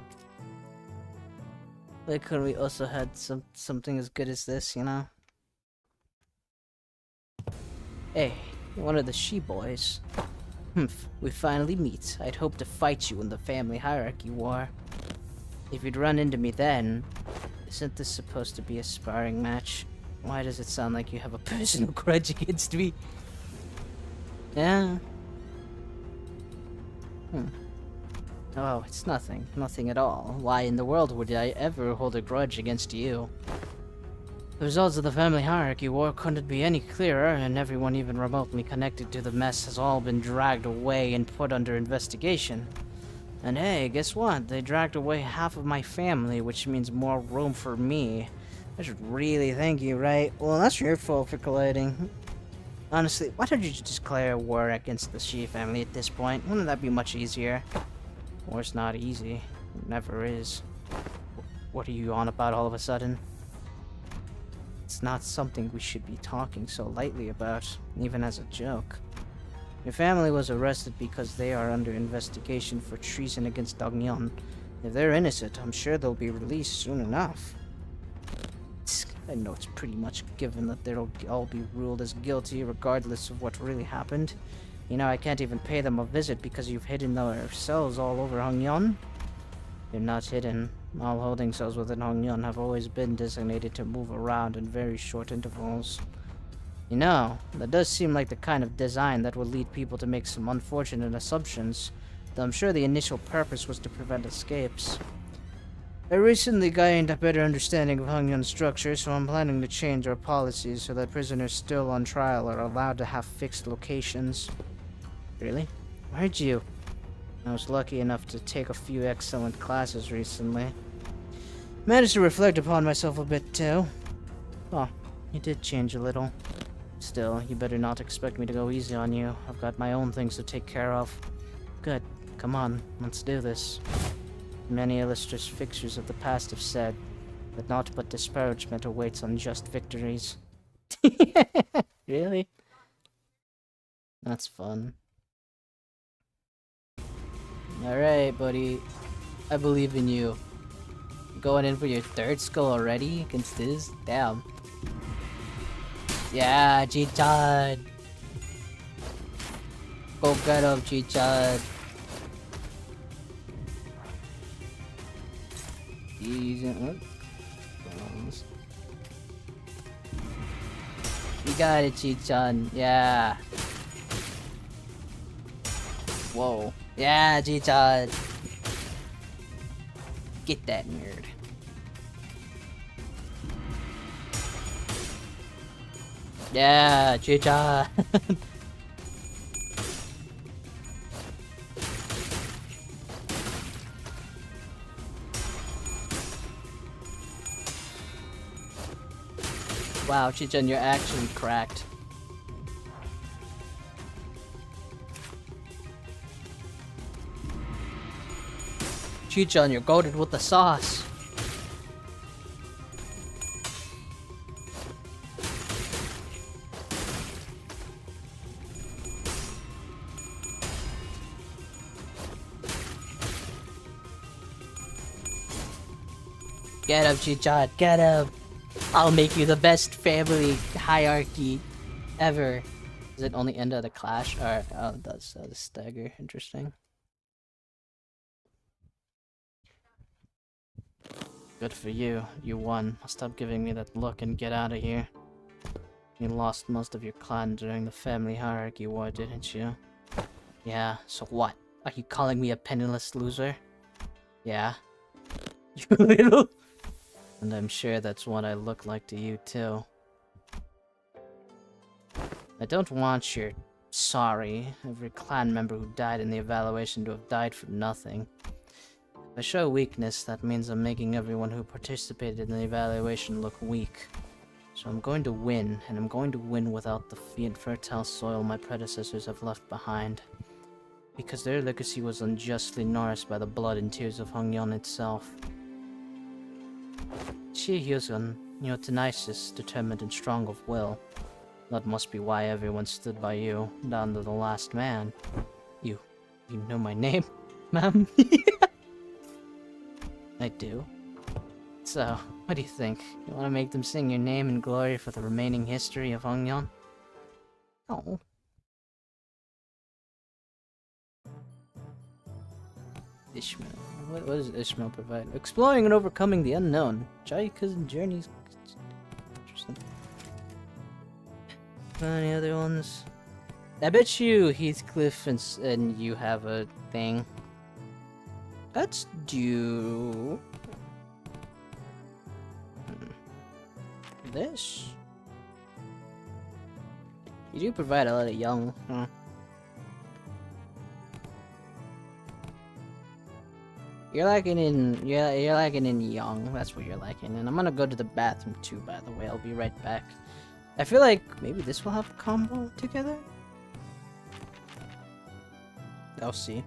Why couldn't we also had something as good as this, you know? Hey, you're one of the she-boys. Humph, we finally meet. I'd hoped to fight you in the family hierarchy war. If you'd run into me then... Isn't this supposed to be a sparring match? Why does it sound like you have a personal grudge against me? Yeah. Oh, it's nothing. Nothing at all. Why in the world would I ever hold a grudge against you? The results of the family hierarchy war couldn't be any clearer, and everyone even remotely connected to the mess has all been dragged away and put under investigation. And hey, guess what? They dragged away half of my family, which means more room for me. I should really thank you, right? Well, that's your fault for colliding. Honestly, why don't you just declare war against the Shi family at this point? Wouldn't that be much easier? War's not easy. It never is. What are you on about all of a sudden? It's not something we should be talking so lightly about, even as a joke. Your family was arrested because they are under investigation for treason against Dongyeon. If they're innocent, I'm sure they'll be released soon enough. I know it's pretty much given that they'll all be ruled as guilty regardless of what really happened. You know, I can't even pay them a visit because you've hidden their cells all over Hongyeon. They're not hidden. All holding cells within Hongyeon have always been designated to move around in very short intervals. You know, that does seem like the kind of design that would lead people to make some unfortunate assumptions, though I'm sure the initial purpose was to prevent escapes. I recently gained a better understanding of Hongyeon's structure, so I'm planning to change our policies so that prisoners still on trial are allowed to have fixed locations. Really? Where'd you? I was lucky enough to take a few excellent classes recently. Managed to reflect upon myself a bit too. Oh, you did change a little. Still, you better not expect me to go easy on you. I've got my own things to take care of. Good. Come on, let's do this. Many illustrious fixtures of the past have said that naught but disparagement awaits unjust victories. Really? That's fun. Alright, buddy. I believe in you. Going in for your third skull already against this? Damn. Yeah, Xichun! Go get him, Xichun! Easy. You got it, Xichun. Yeah. Whoa. Yeah, Xichun. Get that nerd. Yeah, Xichun. Wow, Xichun, you're actually cracked. Xichun, you're goated with the sauce. Get him, Xichun, get him! I'll make you the best family hierarchy ever. Does it only end at a clash? Or, oh, it does. The stagger. Interesting. Good for you. You won. Stop giving me that look and get out of here. You lost most of your clan during the family hierarchy war, didn't you? Yeah, so what? Are you calling me a penniless loser? Yeah. You little... And I'm sure that's what I look like to you, too. I don't want your sorry, every clan member who died in the evaluation to have died for nothing. If I show weakness, that means I'm making everyone who participated in the evaluation look weak. So I'm going to win, and I'm going to win without the fertile soil my predecessors have left behind. Because their legacy was unjustly nourished by the blood and tears of Hongyeon itself. Hyozun, you're tenacious, determined, and strong of will. That must be why everyone stood by you, down to the last man. You know my name, ma'am? I do. So, what do you think? You want to make them sing your name in glory for the remaining history of Hongyeon? Oh. Ishmael. What does Ishmael provide? Exploring and overcoming the unknown. Jai cousin journeys. Interesting. Any other ones? I bet you Heathcliff and you have a thing. Let's do this. You do provide a lot of young, huh? You're lacking in you're lacking in young. That's what you're lacking. And I'm gonna go to the bathroom too, by the way. I'll be right back. I feel like maybe this will have a combo together. I'll see.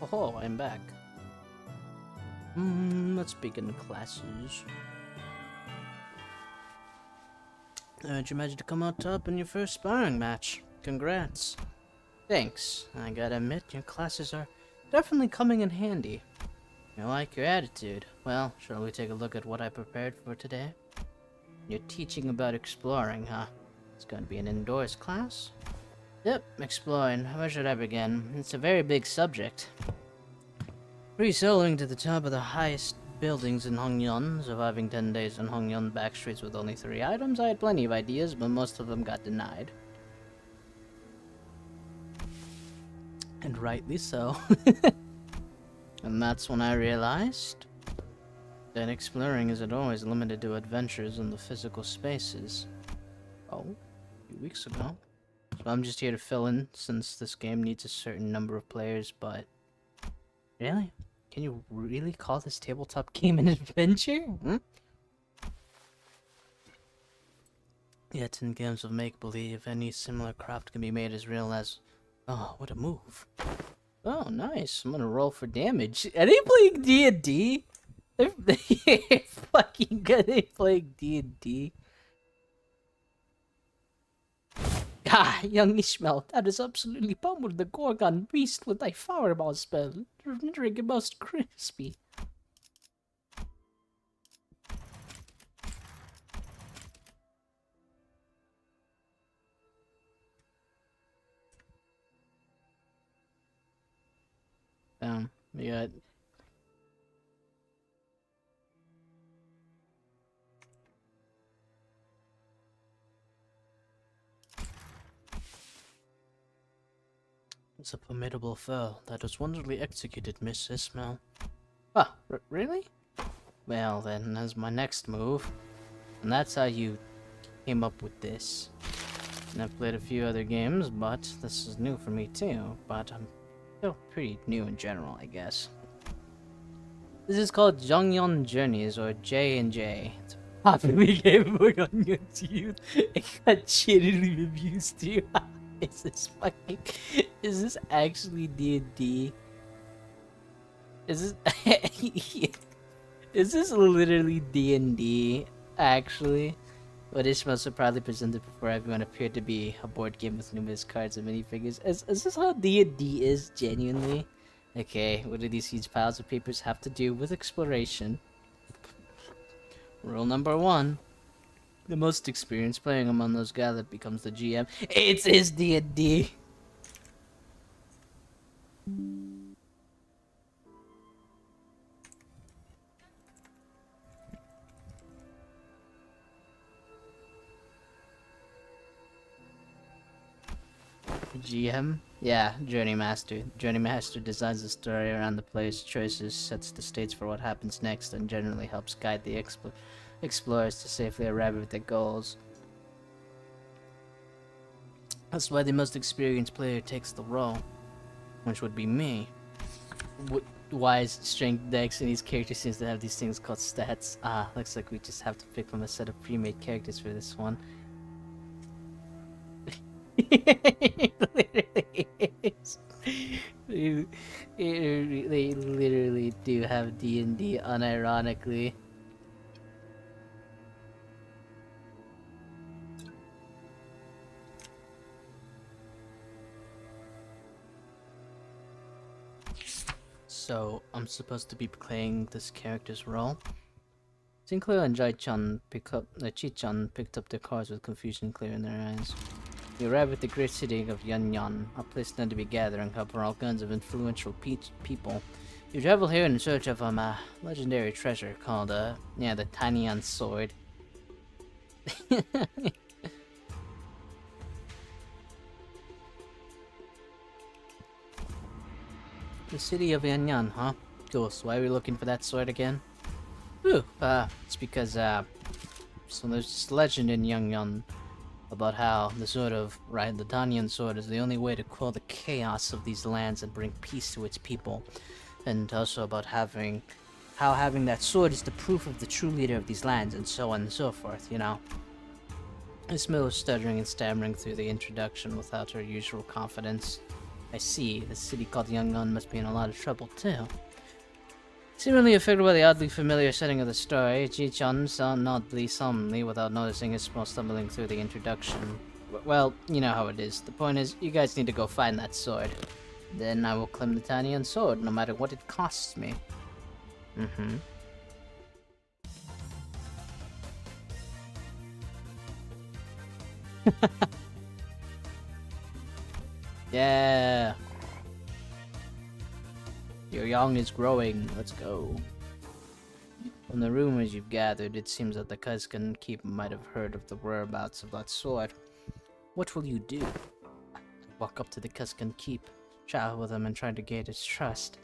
Oh, I'm back. Let's begin classes. How'd you manage to come out top in your first sparring match? Congrats. Thanks. I gotta admit, your classes are definitely coming in handy. I like your attitude. Well, shall we take a look at what I prepared for today? You're teaching about exploring, huh? It's going to be an indoors class? Yep, exploring. Where should I begin? It's a very big subject. Free soloing to the top of the highest buildings in Hongyeon, surviving 10 days in Hongyeon backstreets with only 3 items. I had plenty of ideas, but most of them got denied. And rightly so. And that's when I realized that exploring isn't always limited to adventures in the physical spaces. Oh, a few weeks ago. So I'm just here to fill in since this game needs a certain number of players, but... Really? Can you really call this tabletop game an adventure? Hmm? Yet in games of make-believe, any similar craft can be made as real as... Oh, what a move. Oh, nice. I'm gonna roll for damage. Are they playing D&D? They're fucking good. They playing D&D. Ah, young Ishmael, that is absolutely pummeled the Gorgon beast with thy fireball spell, rendering it most crispy. Yeah. It's a formidable foe that was wonderfully executed, Miss Ismail. Ah, really? Well then, that's my next move. And that's how you came up with this. And I've played a few other games, but this is new for me too. But I'm still pretty new in general, I guess. This is called Jongyeon Journeys, or J&J. It's a popular game among Onions youth. It got shittily reviews too. Is this fucking... Is this actually D&D? Is this... Is this literally D&D, actually? What Ishmael so proudly presented before everyone appeared to be a board game with numerous cards and minifigures. Is this how D&D is, genuinely? Okay, what do these huge piles of papers have to do with exploration? Rule number 1. The most experienced player among those gathered becomes the GM. It's D&D! GM? Yeah, Journey Master. Journey Master designs the story around the player's choices, sets the stage for what happens next, and generally helps guide the explorers to safely arrive at their goals. That's why the most experienced player takes the role, which would be me. Wise strength decks, and these characters seems to have these things called stats. Ah, looks like we just have to pick from a set of pre-made characters for this one. It literally is. They literally do have D&D unironically. So, I'm supposed to be playing this character's role. Sinclair and Xichun picked up their cars with confusion clear in their eyes. You arrive at the great city of Yanyan, a place known to be gathering hub for all kinds of influential people. You travel here in search of a legendary treasure called, the Tanyan Sword. The city of Yanyan, huh? Cool, so why are we looking for that sword again? Ooh, it's because, so there's this legend in Yanyan about how the Tanyan sword is the only way to quell the chaos of these lands and bring peace to its people. And also about how having that sword is the proof of the true leader of these lands, and so on and so forth, you know. Ismail was stuttering and stammering through the introduction without her usual confidence. I see. The city called Yangon must be in a lot of trouble, too. Seemingly affected by the oddly familiar setting of the story, Xichun saw oddly solemnly without noticing his small stumbling through the introduction. Well, you know how it is. The point is, you guys need to go find that sword. Then I will claim the Tanyan sword, no matter what it costs me. Mm-hmm. Yeah. Your young is growing. Let's go. From the rumors you've gathered, it seems that the Xichun Keep might have heard of the whereabouts of that sword. What will you do? Walk up to the Xichun Keep, chat with him, and try to gain his trust.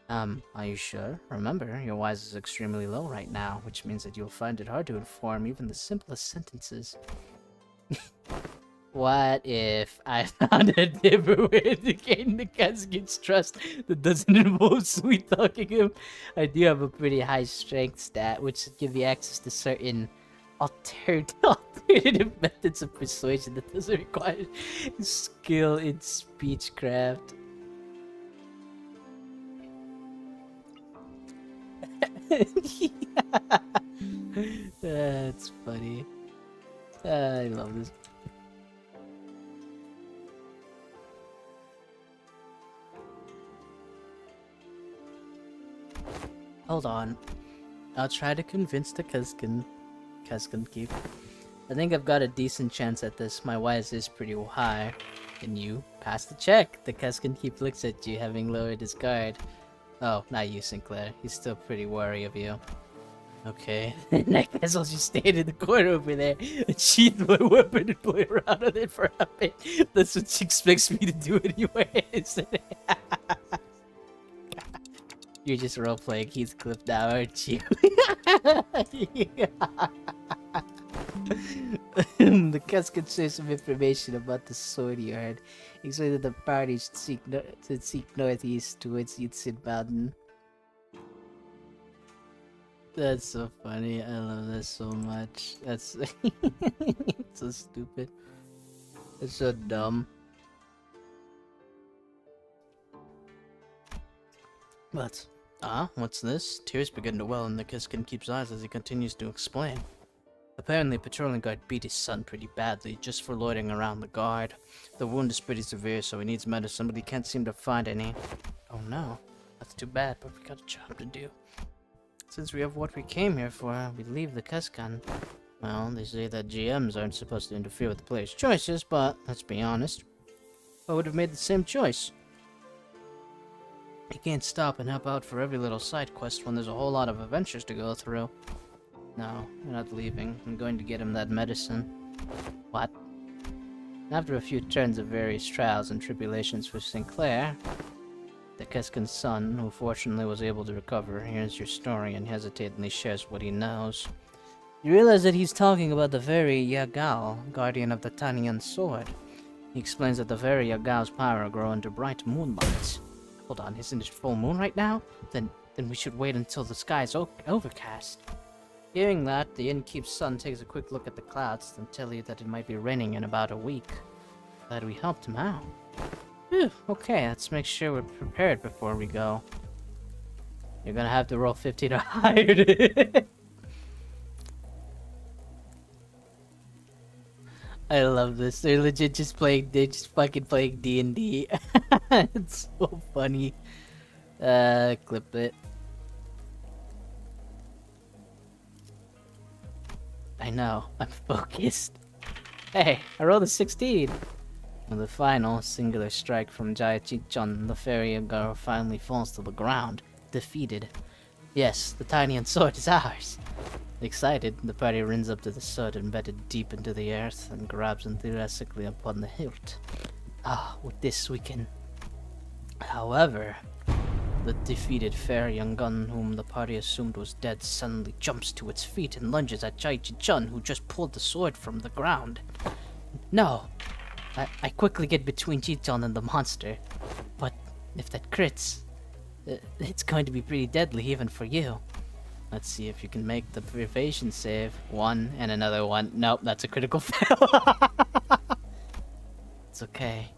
Are you sure? Remember, your wise is extremely low right now, which means that you'll find it hard to inform even the simplest sentences. What if I found a different way to gain the Xichun's trust that doesn't involve sweet talking him? I do have a pretty high strength stat, which should give you access to certain alternative methods of persuasion that doesn't require skill in speechcraft. That's funny. I love this. Hold on. I'll try to convince the Xichun Keep. I think I've got a decent chance at this. My wise is pretty high. Can you pass the check? The Xichun Keep looks at you, having lowered his guard. Oh, not you, Sinclair. He's still pretty wary of you. Okay, then I guess I'll just stand in the corner over there and sheath my weapon and play around with it for a bit. That's what she expects me to do anyway, isn't it? You're just role-playing Heathcliff now, aren't you? The Xichun shares some information about the sword you heard. Explained that the party should seek northeast towards Xichun Mountain. That's so funny. I love that so much. That's it's so stupid. It's so dumb. But what's this? Tears begin to well in the Xichun Keep's eyes as he continues to explain. Apparently, patrolling guard beat his son pretty badly just for loitering around the guard. The wound is pretty severe, so he needs medicine, but he can't seem to find any. Oh no, that's too bad, but we got a job to do. Since we have what we came here for, we leave the Xichun. Well, they say that GMs aren't supposed to interfere with the players' choices, but let's be honest. I would have made the same choice. You can't stop and help out for every little side quest when there's a whole lot of adventures to go through. No, we're not leaving. I'm going to get him that medicine. What? After a few turns of various trials and tribulations for Sinclair, the Xichun's son, who fortunately was able to recover, hears your story and hesitantly shares what he knows. You realize that he's talking about the very Yagao, guardian of the Tanyan sword. He explains that the very Yagao's power grow into bright moonlights. Hold on, isn't it full moon right now? Then we should wait until the sky's overcast. Hearing that, the innkeep's son takes a quick look at the clouds and tells you that it might be raining in about a week. Glad we helped him out. Whew, okay, let's make sure we're prepared before we go. You're gonna have to roll 50 to hire. I love this. They're legit just fucking playing D&D. It's so funny. Clip it. I know, I'm focused. Hey, I rolled a 16. With the final singular strike from Xichun, the fairy girl finally falls to the ground, defeated. Yes, the tiny sword is ours. Excited, the party runs up to the sword embedded deep into the earth and grabs enthusiastically upon the hilt. With this we can... However, the defeated fair young gun whom the party assumed was dead suddenly jumps to its feet and lunges at Xichun, who just pulled the sword from the ground. No! I quickly get between Xichun and the monster, but if that crits, it's going to be pretty deadly even for you. Let's see if you can make the evasion save. One and another one. Nope, that's a critical fail. It's okay.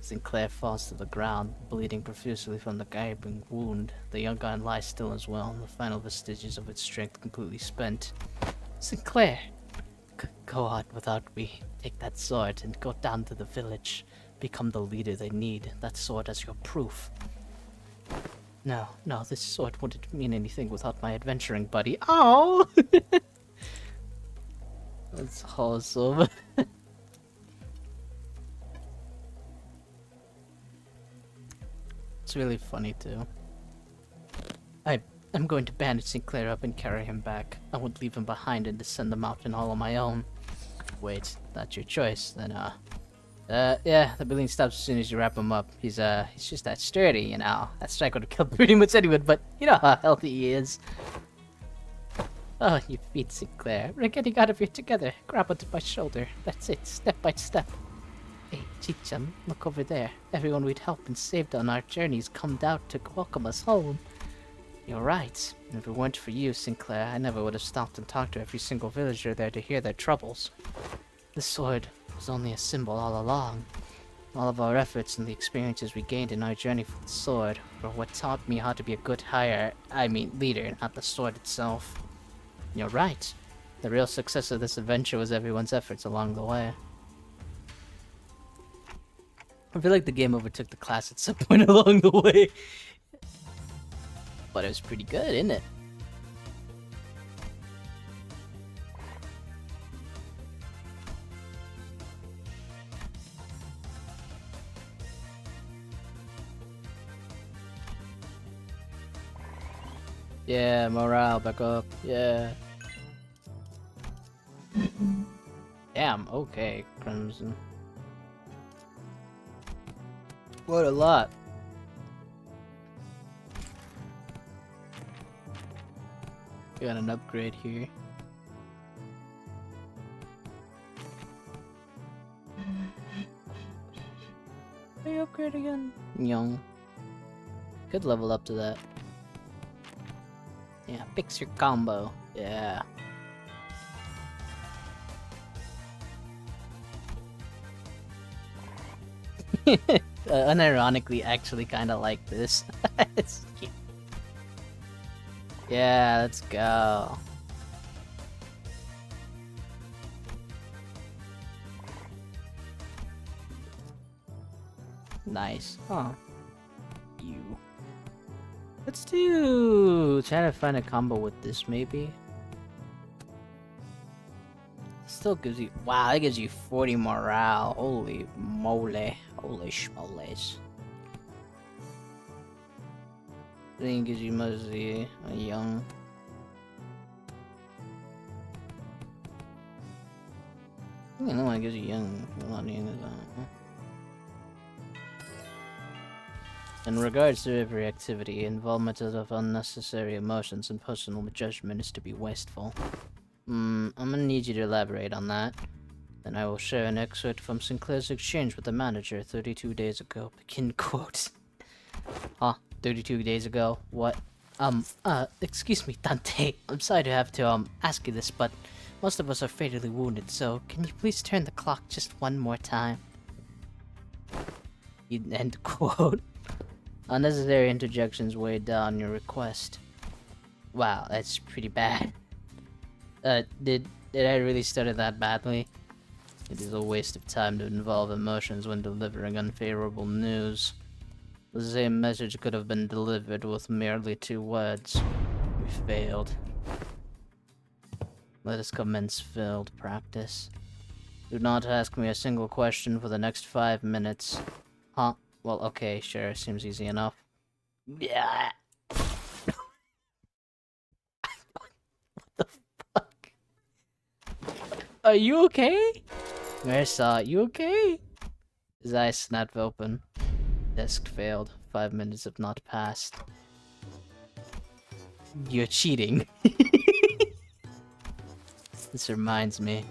Sinclair falls to the ground, bleeding profusely from the gaping wound. The young gun lies still as well, the final vestiges of its strength completely spent. Sinclair! Go on without me. Take that sword and go down to the village. Become the leader they need. That sword as your proof. No, this sword wouldn't mean anything without my adventuring buddy. Oh! That's wholesome. It's really funny too. I'm going to bandage Sinclair up and carry him back. I won't leave him behind and descend the mountain all on my own. Wait, that's your choice. Then, yeah, the bleeding stops as soon as you wrap him up. He's just that sturdy, you know. That strike would have killed pretty much anyone, but you know how healthy he is. Oh, you feet, Sinclair. We're getting out of here together. Grab onto my shoulder. That's it, step by step. Hey, Xichun, look over there. Everyone we'd helped and saved on our journeys come out to welcome us home. You're right. If it weren't for you, Sinclair, I never would have stopped and talked to every single villager there to hear their troubles. The sword was only a symbol all along. All of our efforts and the experiences we gained in our journey for the sword were what taught me how to be a good leader, not the sword itself. You're right. The real success of this adventure was everyone's efforts along the way. I feel like the game overtook the class at some point along the way. But it was pretty good, isn't it? Yeah, morale back up. Yeah. Damn, okay, Crimson. What a lot. Got an upgrade here. Hey, upgrade again. Young. Could level up to that. Yeah, fix your combo. Yeah. Unironically, actually kind of like this. It's cute. Yeah, let's go. Nice. Huh. You. Let's try to find a combo with this, maybe. Still gives you. Wow, that gives you 40 morale. Holy moly. Holy schmoles. I think it gives you mostly a young. I think another one gives you young. A lot of young is that. In regards to every activity, involvement of unnecessary emotions and personal judgment is to be wasteful. I'm gonna need you to elaborate on that. Then I will share an excerpt from Sinclair's exchange with the manager 32 days ago. Begin quote. Huh? 32 days ago? What? Excuse me, Dante. I'm sorry to have to, ask you this, but most of us are fatally wounded, so can you please turn the clock just one more time? End quote. Unnecessary interjections weigh down your request. Wow, that's pretty bad. Did I really stutter that badly? It is a waste of time to involve emotions when delivering unfavorable news. The same message could have been delivered with merely 2 words. We failed. Let us commence field practice. Do not ask me a single question for the next 5 minutes. Huh? Well, okay, sure, seems easy enough. Yeah. What the fuck? Are you okay? Marissa, you okay? His eyes snapped open. Desk failed. 5 minutes have not passed. You're cheating. This reminds me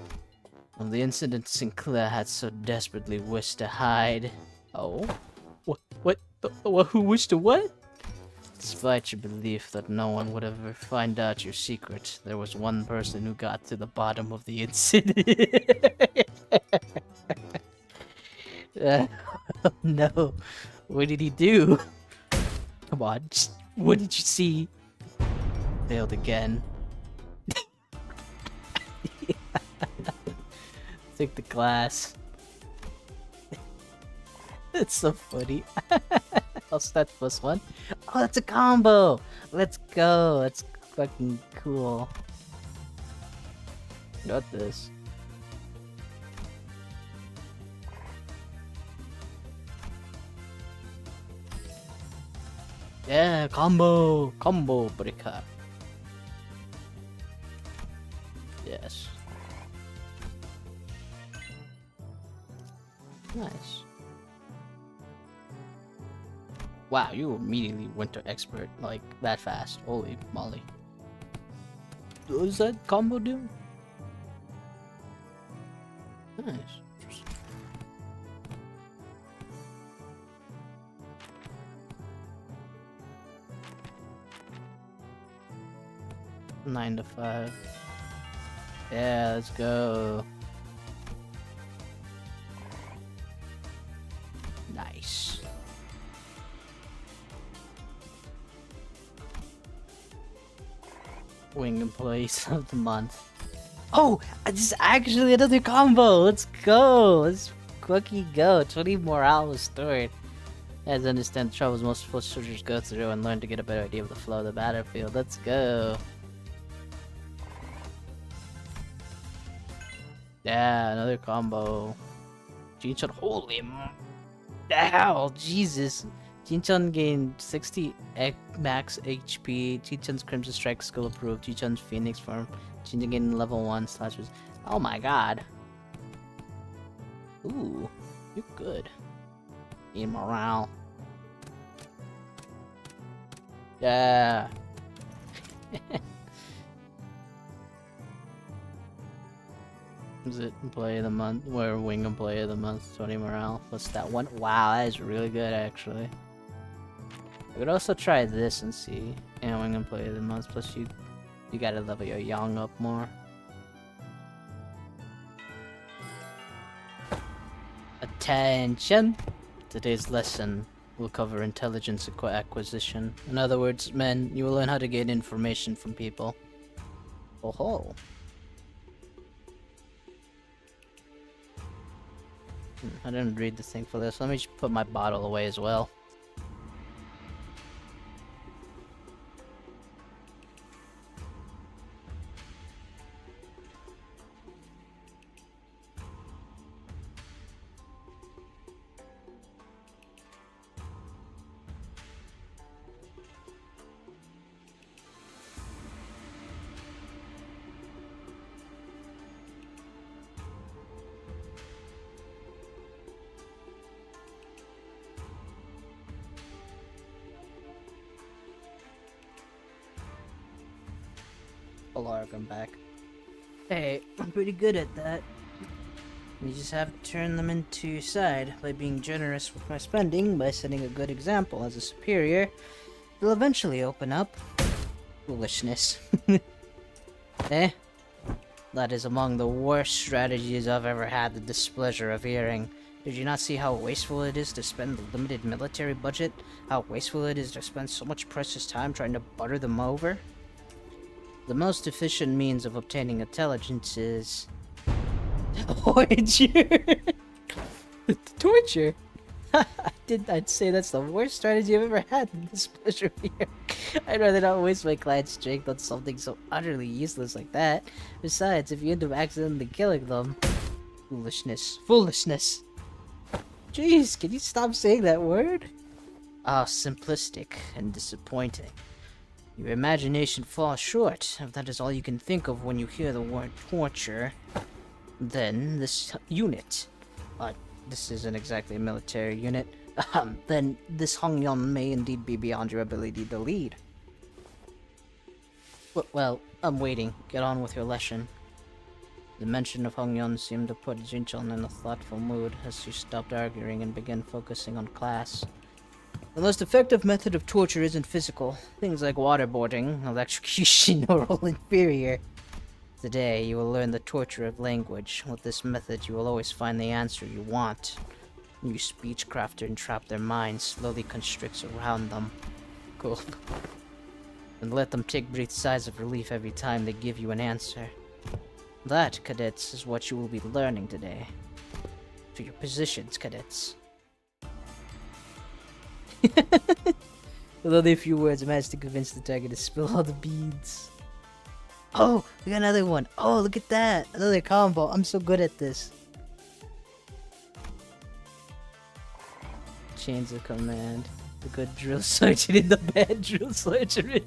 of the incident Sinclair had so desperately wished to hide. Oh? What? Who wished to what? Despite your belief that no one would ever find out your secret, there was one person who got to the bottom of the incident. Oh no. What did he do? Come on. What did you see? Failed again. Take the glass. It's so funny. I'll start plus one. Oh, that's a combo! Let's go. That's fucking cool. Got this. Yeah, combo! Combo breaker. Yes. Nice. Wow, you immediately went to expert, like, that fast. Holy moly. What does that combo do? Nice. 9 to 5. Yeah, let's go. Nice. Wing employees of the month. Oh, this is actually another combo. Let's go. Let's quickly go. 20 morale restored. As I understand the troubles most foot soldiers go through and learn to get a better idea of the flow of the battlefield. Let's go. Yeah, another combo. Xichun, holy the hell, Jesus. Xichun gained 60 max HP. Xichun's Crimson Strike skill approved. Xichun's Phoenix form. Xichun gained level 1 slashers. Oh my god. Ooh, you're good. Need morale. Yeah. Is it employee of the month? Where wing employee of the month, 20 morale. What's that one? Wow, that is really good actually. I could also try this and see. And wing employee of the month. Plus you gotta level your young up more. Attention! Today's lesson will cover intelligence acquisition. In other words, men, you will learn how to get information from people. Oh ho! I didn't read the thing for this. Let me just put my bottle away as well. Hierarch, I'm back. Hey, I'm pretty good at that. You just have to turn them into your side by being generous with my spending, by setting a good example as a superior. They'll eventually open up. Foolishness. Eh? That is among the worst strategies I've ever had the displeasure of hearing. Did you not see how wasteful it is to spend the limited military budget? How wasteful it is to spend so much precious time trying to butter them over? The most efficient means of obtaining intelligence is... torture! Torture? I'd say that's the worst strategy I've ever had in this pleasure here. I'd rather not waste my client's strength on something so utterly useless like that. Besides, if you end up accidentally killing them... Foolishness. Foolishness! Jeez, can you stop saying that word? Ah, simplistic and disappointing. Your imagination falls short, if that is all you can think of when you hear the word torture. Then this unit, this isn't exactly a military unit, then this Hongyon may indeed be beyond your ability to lead. Well, I'm waiting. Get on with your lesson. The mention of Hongyon seemed to put Xichun in a thoughtful mood as she stopped arguing and began focusing on class. The most effective method of torture isn't physical. Things like waterboarding, electrocution, are all inferior. Today, you will learn the torture of language. With this method, you will always find the answer you want. You speechcraft and trap their minds, slowly constricts around them. Cool. And let them take brief sighs of relief every time they give you an answer. That, cadets, is what you will be learning today. To your positions, cadets. With only a few words, I managed to convince the tiger to spill all the beads. Oh, we got another one. Oh, look at that. Another combo. I'm so good at this. Chains of command. The good drill sergeant and the bad drill sergeant.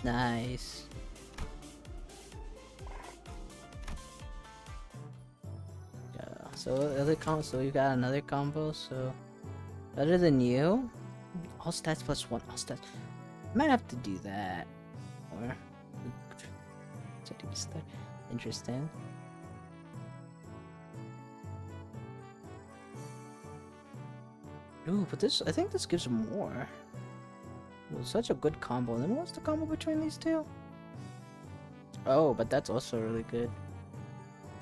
Nice. So you got another combo, so better than you? All stats plus 1, all stats. Might have to do that. Or interesting. Ooh, but I think this gives him more. It was such a good combo. And then what's the combo between these two? Oh, but that's also really good.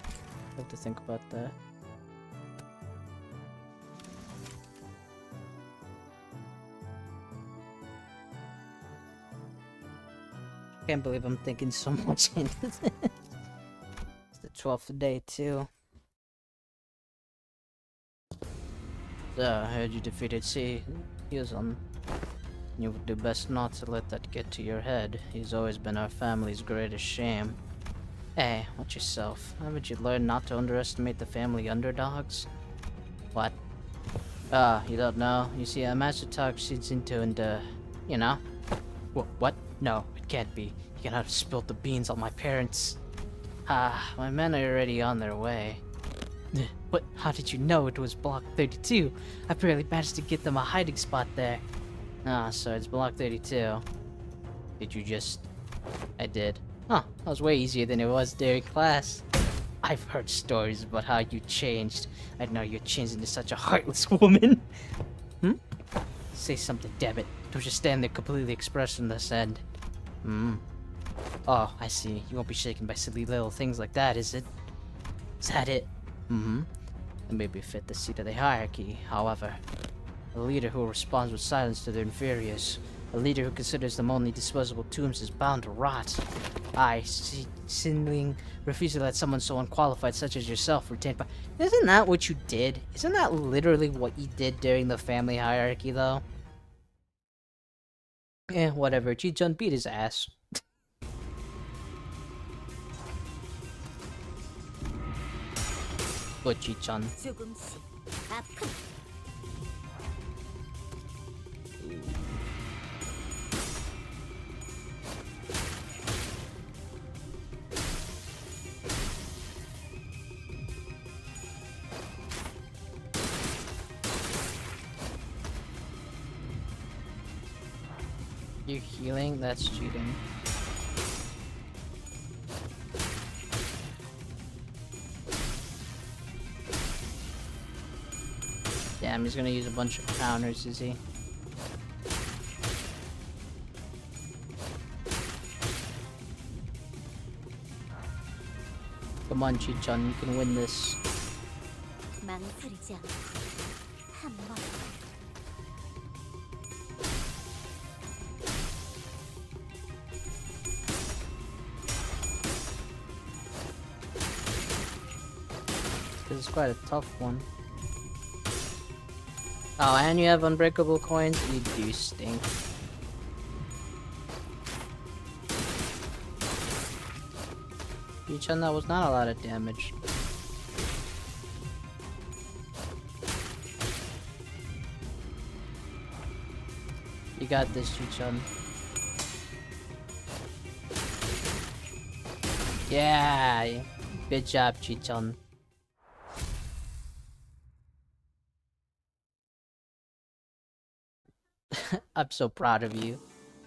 I have to think about that. Can't believe I'm thinking so much into this. It's the 12th day too. So, I heard you defeated Xichun. You would do best not to let that get to your head. He's always been our family's greatest shame. Hey, watch yourself. Haven't you learned not to underestimate the family underdogs? What? You don't know? You see, a master talk seeds into and, you know? What? No, it can't be. You cannot have spilled the beans on my parents. My men are already on their way. What? How did you know it was Block 32? I barely managed to get them a hiding spot there. So it's Block 32. Did you just... I did. Huh, that was way easier than it was during class. I've heard stories about how you changed. I know you're changed into such a heartless woman. Say something, damn it. Don't just stand there completely expressionless and... Oh, I see. You won't be shaken by silly little things like that, is it? Is that it? It may be fit the seat of the hierarchy, however. A leader who responds with silence to their inferiors. A leader who considers them only disposable tombs is bound to rot. I, Sinling, refuse to let someone so unqualified such as yourself retain power. Isn't that what you did? Isn't that literally what you did during the family hierarchy, though? Eh, whatever. Xichun beat his ass. Good, Xichun. You're healing? That's cheating. Damn, he's gonna use a bunch of counters, is he? Come on, Xichun, you can win this. This is quite a tough one. Oh, and you have unbreakable coins? You do stink. Xichun, that was not a lot of damage. You got this, Xichun. Yeah! Good job, Xichun. I'm so proud of you.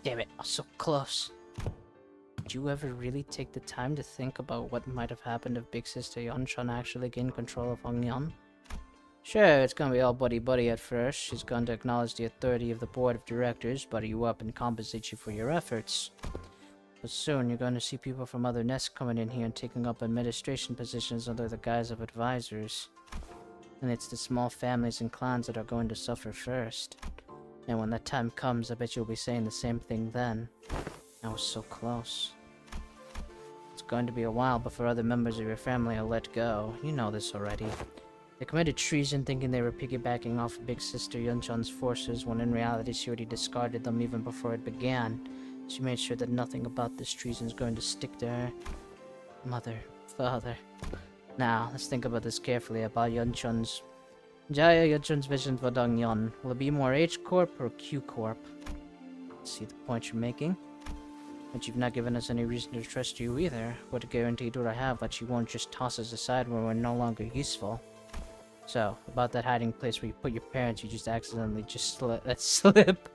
Damn it, I was so close. Did you ever really take the time to think about what might have happened if Big Sister Yeonchun actually gained control of Hongyeon? Sure, it's gonna be all buddy-buddy at first. She's going to acknowledge the authority of the board of directors, butter you up, and compensate you for your efforts. But soon you're going to see people from other nests coming in here and taking up administration positions under the guise of advisors. And it's the small families and clans that are going to suffer first. And when that time comes, I bet you'll be saying the same thing then. I was so close. It's going to be a while before other members of your family are let go. You know this already. They committed treason thinking they were piggybacking off of Big Sister Yunchun's forces, when in reality she already discarded them even before it began. She made sure that nothing about this treason is going to stick to her. Mother, father. Now, let's think about this carefully, about Yunchun's... Jaya Yunchun's vision for Dongyeon. Will it be more H Corp or Q Corp? See the point you're making? But you've not given us any reason to trust you either. What guarantee do I have that you won't just toss us aside when we're no longer useful? So, about that hiding place where you put your parents, you just accidentally just let slip.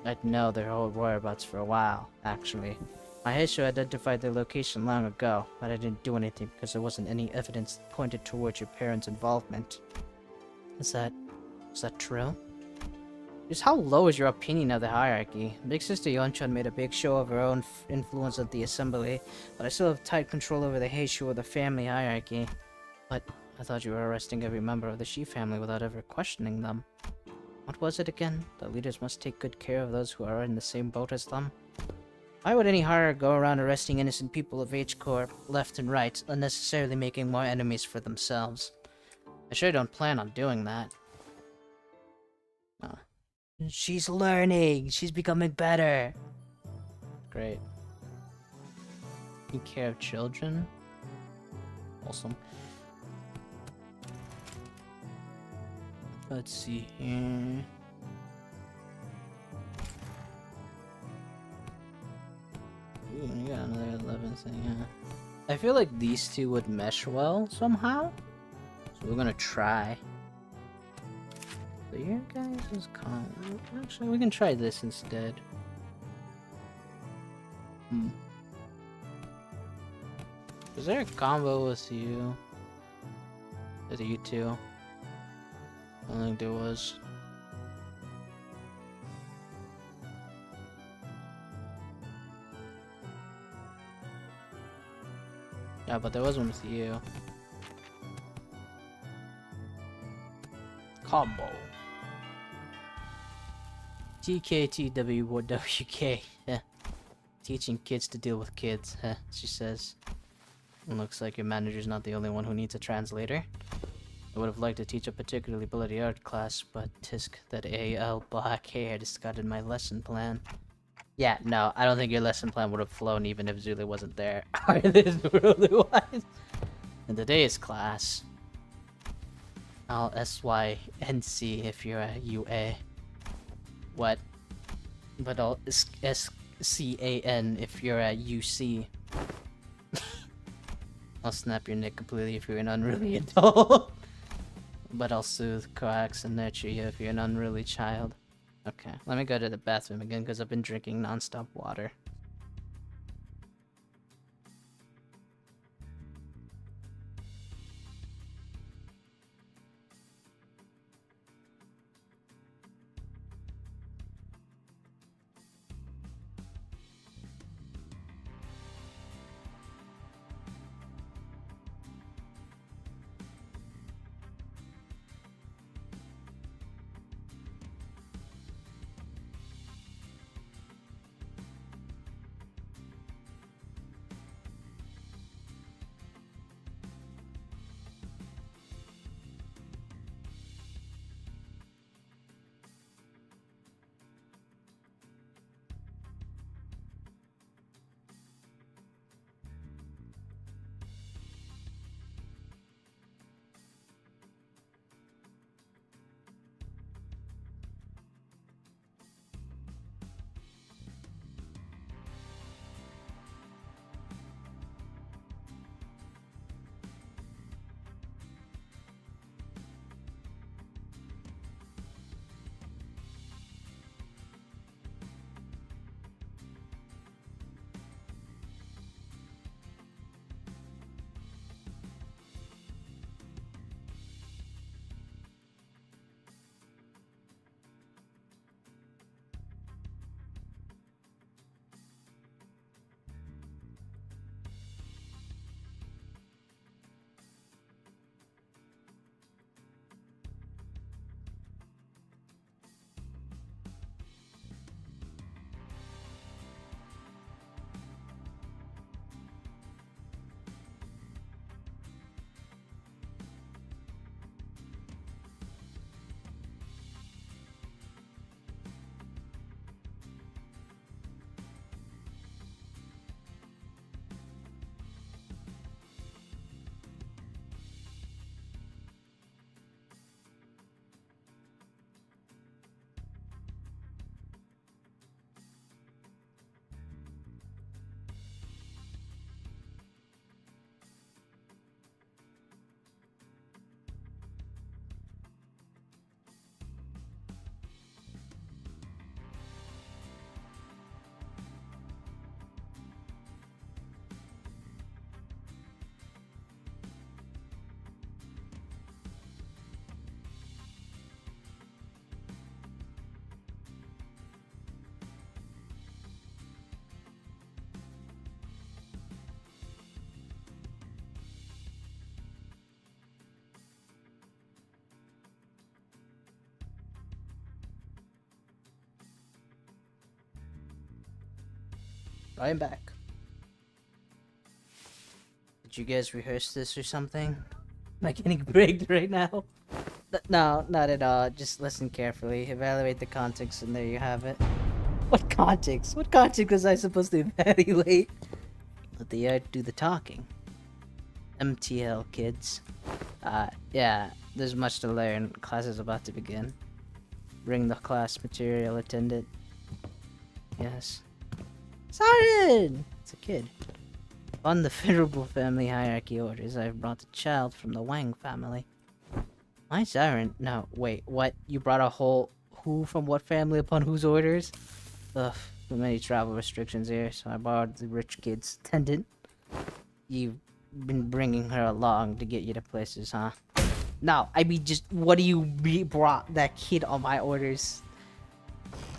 I'd know their whole whereabouts for a while, actually. My Heisho identified their location long ago, but I didn't do anything because there wasn't any evidence that pointed towards your parents' involvement. Is that true? Just how low is your opinion of the hierarchy? Big Sister Yonchun made a big show of her own influence at the assembly, but I still have tight control over the Heisho of the family hierarchy. But I thought you were arresting every member of the Shi family without ever questioning them. What was it again? The leaders must take good care of those who are in the same boat as them? Why would any hierarch go around arresting innocent people of H Corp left and right, unnecessarily making more enemies for themselves? I sure don't plan on doing that. She's learning! She's becoming better! Great. Taking care of children? Awesome. Let's see here... Ooh, you got another 11 thing, yeah. I feel like these two would mesh well, somehow. So we're gonna try. So your guys is calm. Actually, we can try this instead. Is there a combo with you? With you two? I don't think there was. Yeah, but there was one with you. Combo. TKTWWK. Teaching kids to deal with kids, she says. Looks like your manager's not the only one who needs a translator. I would have liked to teach a particularly bloody art class, but tisk that AL black hair discarded my lesson plan. Yeah, no, I don't think your lesson plan would have flown even if Zule wasn't there. Are this really wise? In today's class, I'll SYNC if you're a UA. What? But I'll SCAN if you're a UC. I'll snap your neck completely if you're an unruly adult. But I'll soothe, coax, and nurture you if you're an unruly child. Okay, let me go to the bathroom again because I've been drinking non-stop water. I'm back. Did you guys rehearse this or something? Am I getting rigged right now? No, not at all. Just listen carefully, evaluate the context, and there you have it. What context? What context was I supposed to evaluate? Let the art do the talking. MTL, kids. Yeah, there's much to learn. Class is about to begin. Bring the class material, attendant. Yes. Siren! It's a kid. On the venerable family hierarchy orders, I have brought a child from the Wang family. My Siren? No, wait, what? You brought a whole who from what family upon whose orders? Ugh, too many travel restrictions here, so I borrowed the rich kid's attendant. You've been bringing her along to get you to places, huh? No, I mean just, what do you brought that kid on my orders?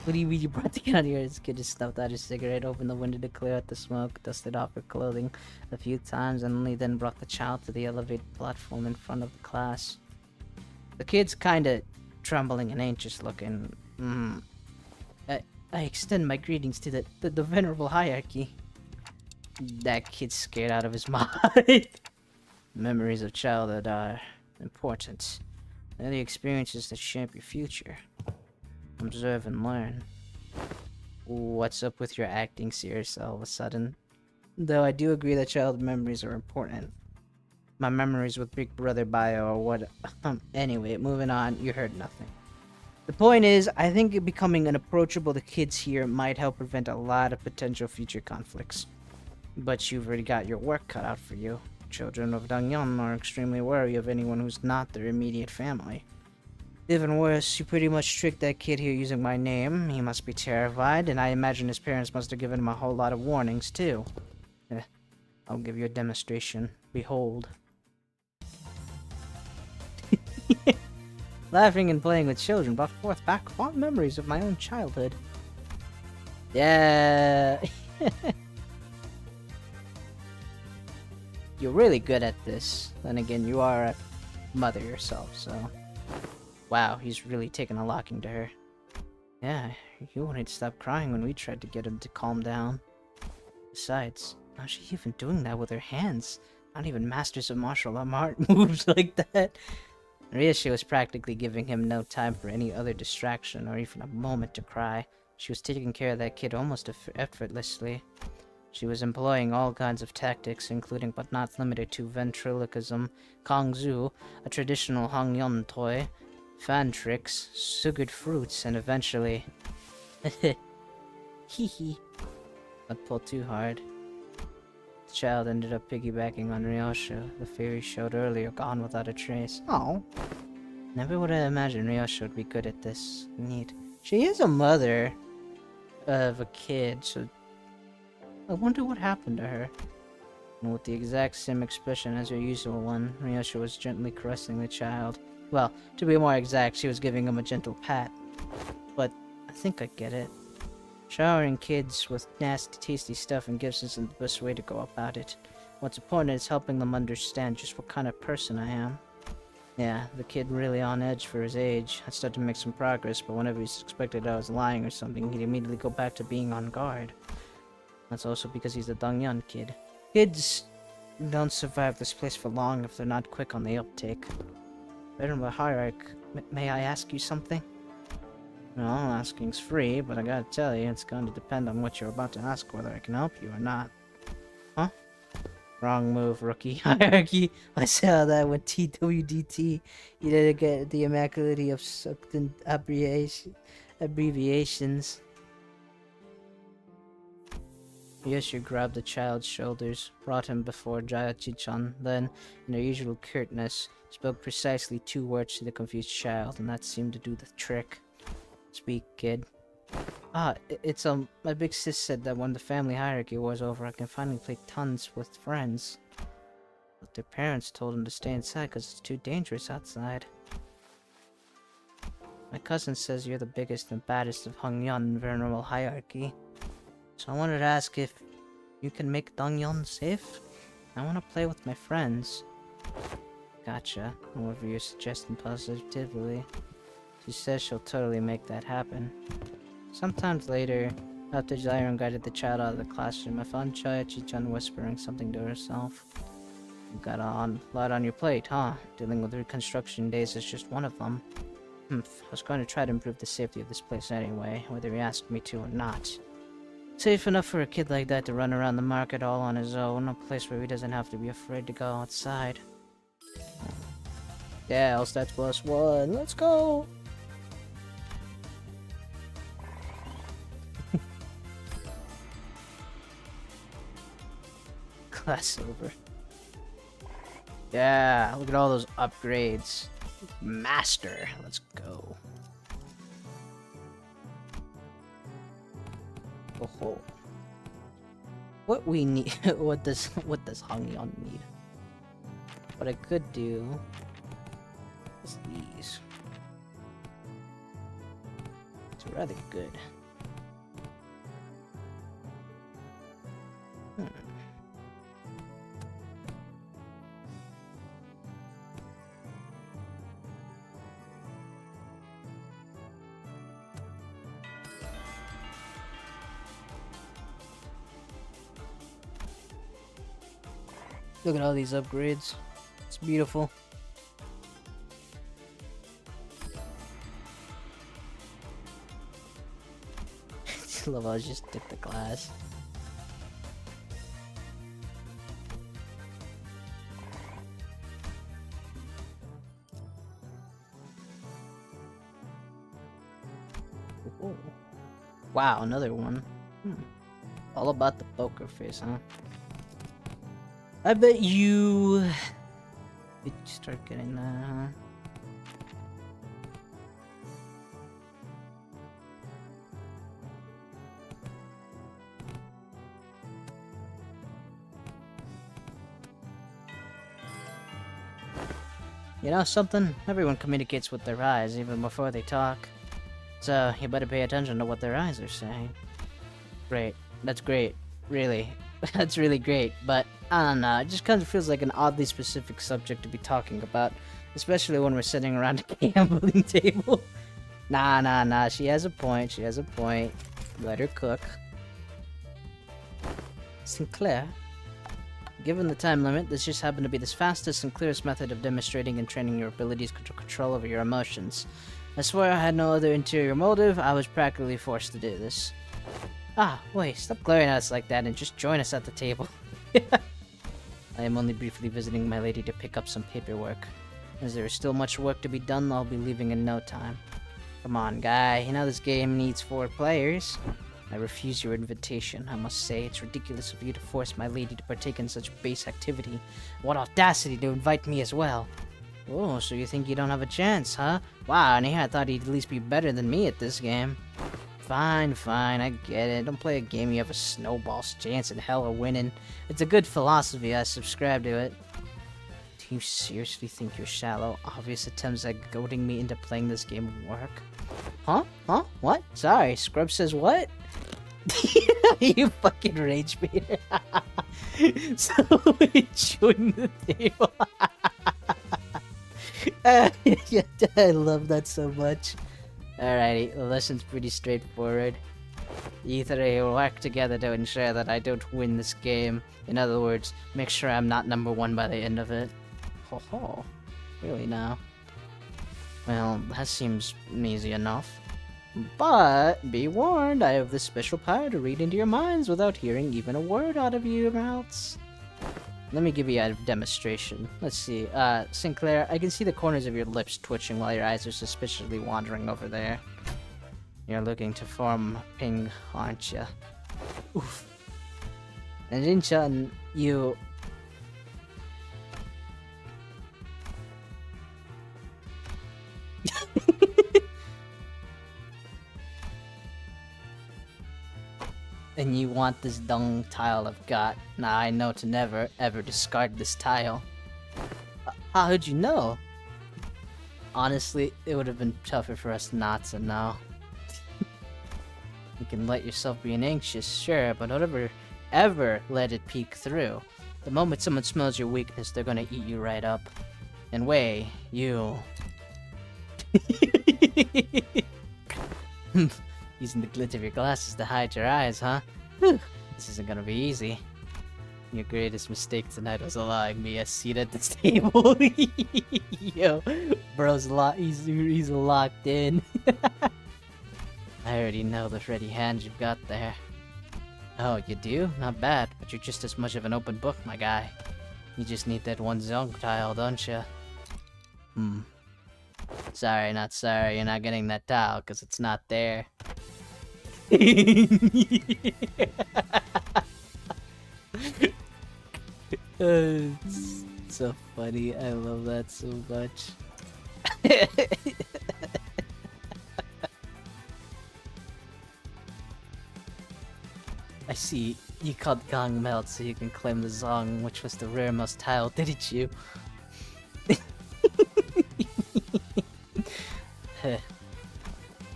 What do you mean you brought the kid on yours? This kid just snuffed out his cigarette, opened the window to clear out the smoke, dusted off her clothing a few times, and only then brought the child to the elevated platform in front of the class. The kid's kinda trembling and anxious looking. I extend my greetings to the venerable hierarchy. That kid's scared out of his mind. Memories of childhood are important. They're the experiences that shape your future. Observe and learn. What's up with your acting serious all of a sudden? Though I do agree that childhood memories are important. My memories with Big Brother Bio or what... Anyway, moving on, you heard nothing. The point is, I think becoming unapproachable to kids here might help prevent a lot of potential future conflicts. But you've already got your work cut out for you. Children of Dangyan are extremely wary of anyone who's not their immediate family. Even worse, you pretty much tricked that kid here using my name. He must be terrified, and I imagine his parents must have given him a whole lot of warnings, too. I'll give you a demonstration. Behold. Laughing and playing with children brought forth back fond memories of my own childhood. Yeah. You're really good at this. Then again, you are a mother yourself, so... Wow, he's really taken a liking to her. Yeah, you wouldn't stop crying when we tried to get him to calm down. Besides, how's she even doing that with her hands? Not even masters of martial art moves like that. Ryushi was practically giving him no time for any other distraction or even a moment to cry. She was taking care of that kid almost effortlessly. She was employing all kinds of tactics, including but not limited to ventriloquism, kongzu, a traditional Hangyon toy, fan tricks, sugared fruits, and eventually... Hee. Don't pull too hard. The child ended up piggybacking on Ryosho, the fairy showed earlier, gone without a trace. Oh. Never would have imagined Ryosho would be good at this. Neat. She is a mother of a kid, so... I wonder what happened to her. And with the exact same expression as her usual one, Ryosho was gently caressing the child. Well, to be more exact, she was giving him a gentle pat. But I think I get it. Showering kids with nasty, tasty stuff and gifts isn't the best way to go about it. What's important is helping them understand just what kind of person I am. Yeah, the kid really on edge for his age. I started to make some progress, but whenever he suspected I was lying or something, he'd immediately go back to being on guard. That's also because he's a Dangyan kid. Kids don't survive this place for long if they're not quick on the uptake. Venerable Hierarch, may I ask you something? Well, asking's free, but I gotta tell you, it's going to depend on what you're about to ask whether I can help you or not. Huh? Wrong move, rookie. Hierarchy. I saw that when TWDT. You didn't get the immaculately of succulent abbreviations. Yoshu grabbed the child's shoulders, brought him before Xichun, then, in her usual curtness, spoke precisely 2 words to the confused child, and that seemed to do the trick. Speak, kid. It's my big sis said that when the family hierarchy war's over, I can finally play tons with friends. But their parents told them to stay inside because it's too dangerous outside. My cousin says you're the biggest and baddest of Hangyon venerable hierarchy. So I wanted to ask if you can make Dangyan safe? I want to play with my friends. Gotcha. However, you're suggesting positively. She says she'll totally make that happen. Sometimes later, After Xichun guided the child out of the classroom, I found Xichun whispering something to herself. You've got a lot on your plate, huh? Dealing with reconstruction days is just one of them. I was going to try to improve the safety of this place anyway, whether he asked me to or not. Safe enough for a kid like that to run around the market all on his own, a place where he doesn't have to be afraid to go outside. Yeah, all stats +1, let's go! Class over. Yeah, look at all those upgrades. Master, let's go. Oh, what we need? what does Hangyeon need? What I could do is these. It's rather good. Look at all these upgrades. It's beautiful. I love how I just took the class. Ooh. Wow, another one. All about the poker face, huh? I bet you did start getting that, huh? You know something? Everyone communicates with their eyes even before they talk. So you better pay attention to what their eyes are saying. Great. That's great. Really. That's really great, but I don't know, it just kind of feels like an oddly specific subject to be talking about, especially when we're sitting around a gambling table. Nah, she has a point, Let her cook. Sinclair. Given the time limit, this just happened to be the fastest and clearest method of demonstrating and training your abilities to control over your emotions. I swear I had no other interior motive, I was practically forced to do this. Ah, wait, stop glaring at us like that and just join us at the table. I am only briefly visiting my lady to pick up some paperwork. As there is still much work to be done, I'll be leaving in no time. Come on, guy, you know this game needs 4 players. I refuse your invitation. I must say, it's ridiculous of you to force my lady to partake in such base activity. What audacity to invite me as well. Oh, so you think you don't have a chance, huh? Wow, and I thought he'd at least be better than me at this game. Fine, I get it. Don't play a game you have a snowball's chance in hell of winning. It's a good philosophy, I subscribe to it. Do you seriously think your shallow, obvious attempts at goading me into playing this game work? Huh? What? Sorry, Scrub says what? You fucking rage baiter. So, join the table. Yeah, I love that so much. Alrighty, the lesson's pretty straightforward. You three will work together to ensure that I don't win this game. In other words, make sure I'm not number 1 by the end of it. Ho ho. Really now? Well, that seems easy enough. But, be warned, I have this special power to read into your minds without hearing even a word out of your mouths. Let me give you a demonstration. Let's see. Sinclair, I can see the corners of your lips twitching while your eyes are suspiciously wandering over there. You're looking to form ping, aren't you? Oof. And Xichun, you... And you want this dung tile I've got. Now I know to never, ever discard this tile. How'd you know? Honestly, it would have been tougher for us not to know. You can let yourself be anxious, sure, but don't ever let it peek through. The moment someone smells your weakness, they're gonna eat you right up. And Wei, you... Using the glint of your glasses to hide your eyes, huh? Whew, this isn't gonna be easy. Your greatest mistake tonight was allowing me a seat at this table. Yo, bro's he's locked in. I already know the ready hand you've got there. Oh, you do? Not bad, but you're just as much of an open book, my guy. You just need that one zone tile, don't you? Sorry, not sorry, you're not getting that tile, because it's not there. It's so funny, I love that so much. I see, you called Gong Melt so you can claim the Zong, which was the rarest tile, didn't you?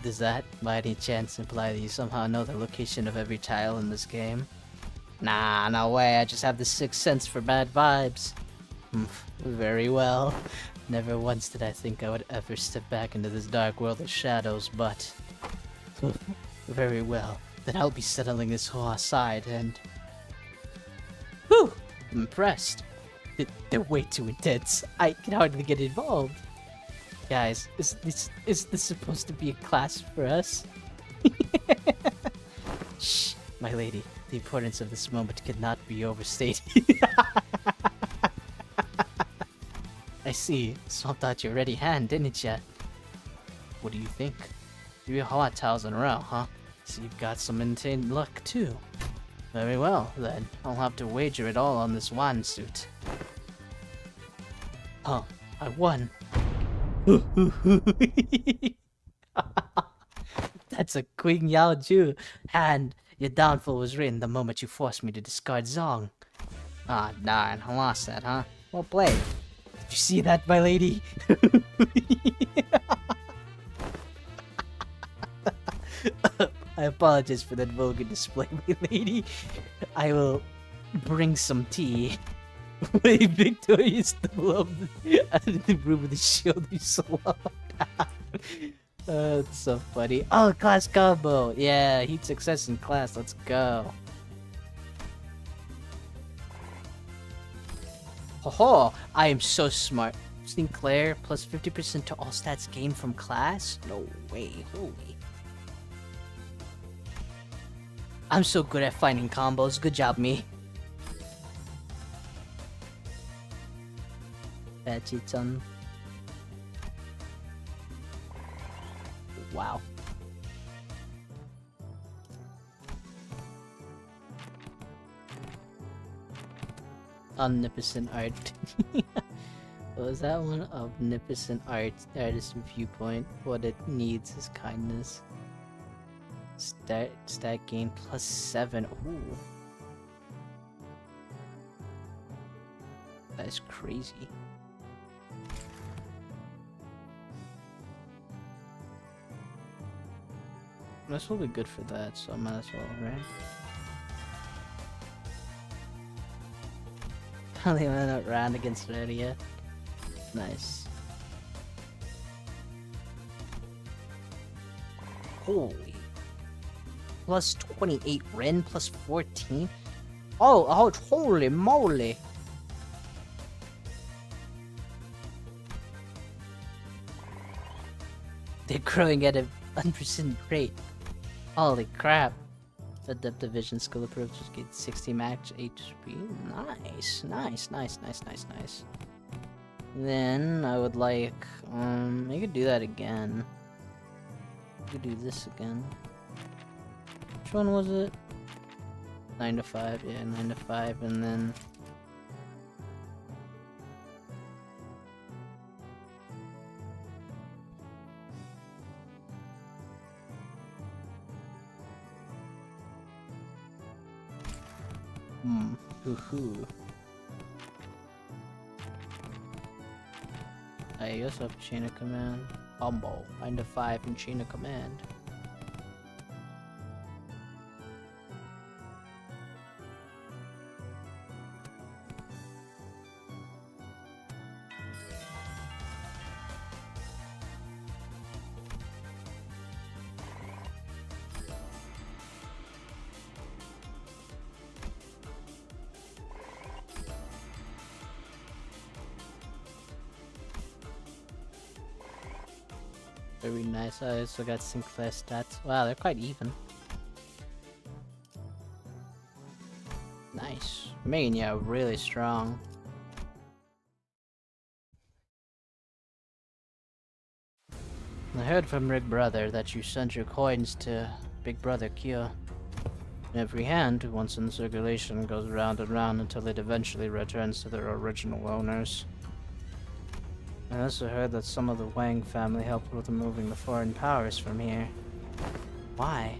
Does that, by any chance, imply that you somehow know the location of every tile in this game? Nah, no way, I just have the sixth sense for bad vibes. Very well. Never once did I think I would ever step back into this dark world of shadows, but... very well. Then I'll be settling this whole aside and... Whew! I'm impressed. They're way too intense. I can hardly get involved. Guys, is this supposed to be a class for us? Shh, my lady. The importance of this moment cannot be overstated. I see. Swapped out your ready hand, didn't ya? What do you think? 3 hot tiles in a row, huh? So you've got some insane luck, too. Very well, then. I'll have to wager it all on this wand suit. Oh, I won. That's a Queen Yao Ju hand. Your downfall was written the moment you forced me to discard Zong. Ah, darn, I lost that, huh? Well played. Did you see that, my lady? I apologize for that vulgar display, my lady. I will bring some tea. Wait, victorious out of the room with the shield you so loved. That's so funny. Oh, class combo. Yeah, heat success in class. Let's go. Ho! I am so smart. Sinclair plus 50% to all stats gained from class? No way. Holy. I'm so good at finding combos. Good job, me. Xichun. Wow. Omnipotent art. What was that one? Omnipotent art. Artist viewpoint. What it needs is kindness. Stat gain plus 7. Ooh. That is crazy. This will be good for that, so I might as well, right? Finally went out round against Redia. Nice. Holy. Plus 28 Ren, plus 14? Oh, holy moly! They're growing at a unprecedented rate. Holy crap. Adept Vision skill approach just get 60 max HP. Nice. Then I would like I could do that again. I could do this again. Which one was it? 9 to 5, yeah, 9 to 5, and then hoo-hoo. I also have chain of command. Combo. 9 to 5 and chain of command. Very nice. I also got Sinclair stats. Wow, they're quite even. Nice. Making you really strong. I heard from Big Brother that you sent your coins to Big Brother Kyo. Every hand, once in circulation, goes round and round until it eventually returns to their original owners. I also heard that some of the Wang family helped with removing the foreign powers from here. Why?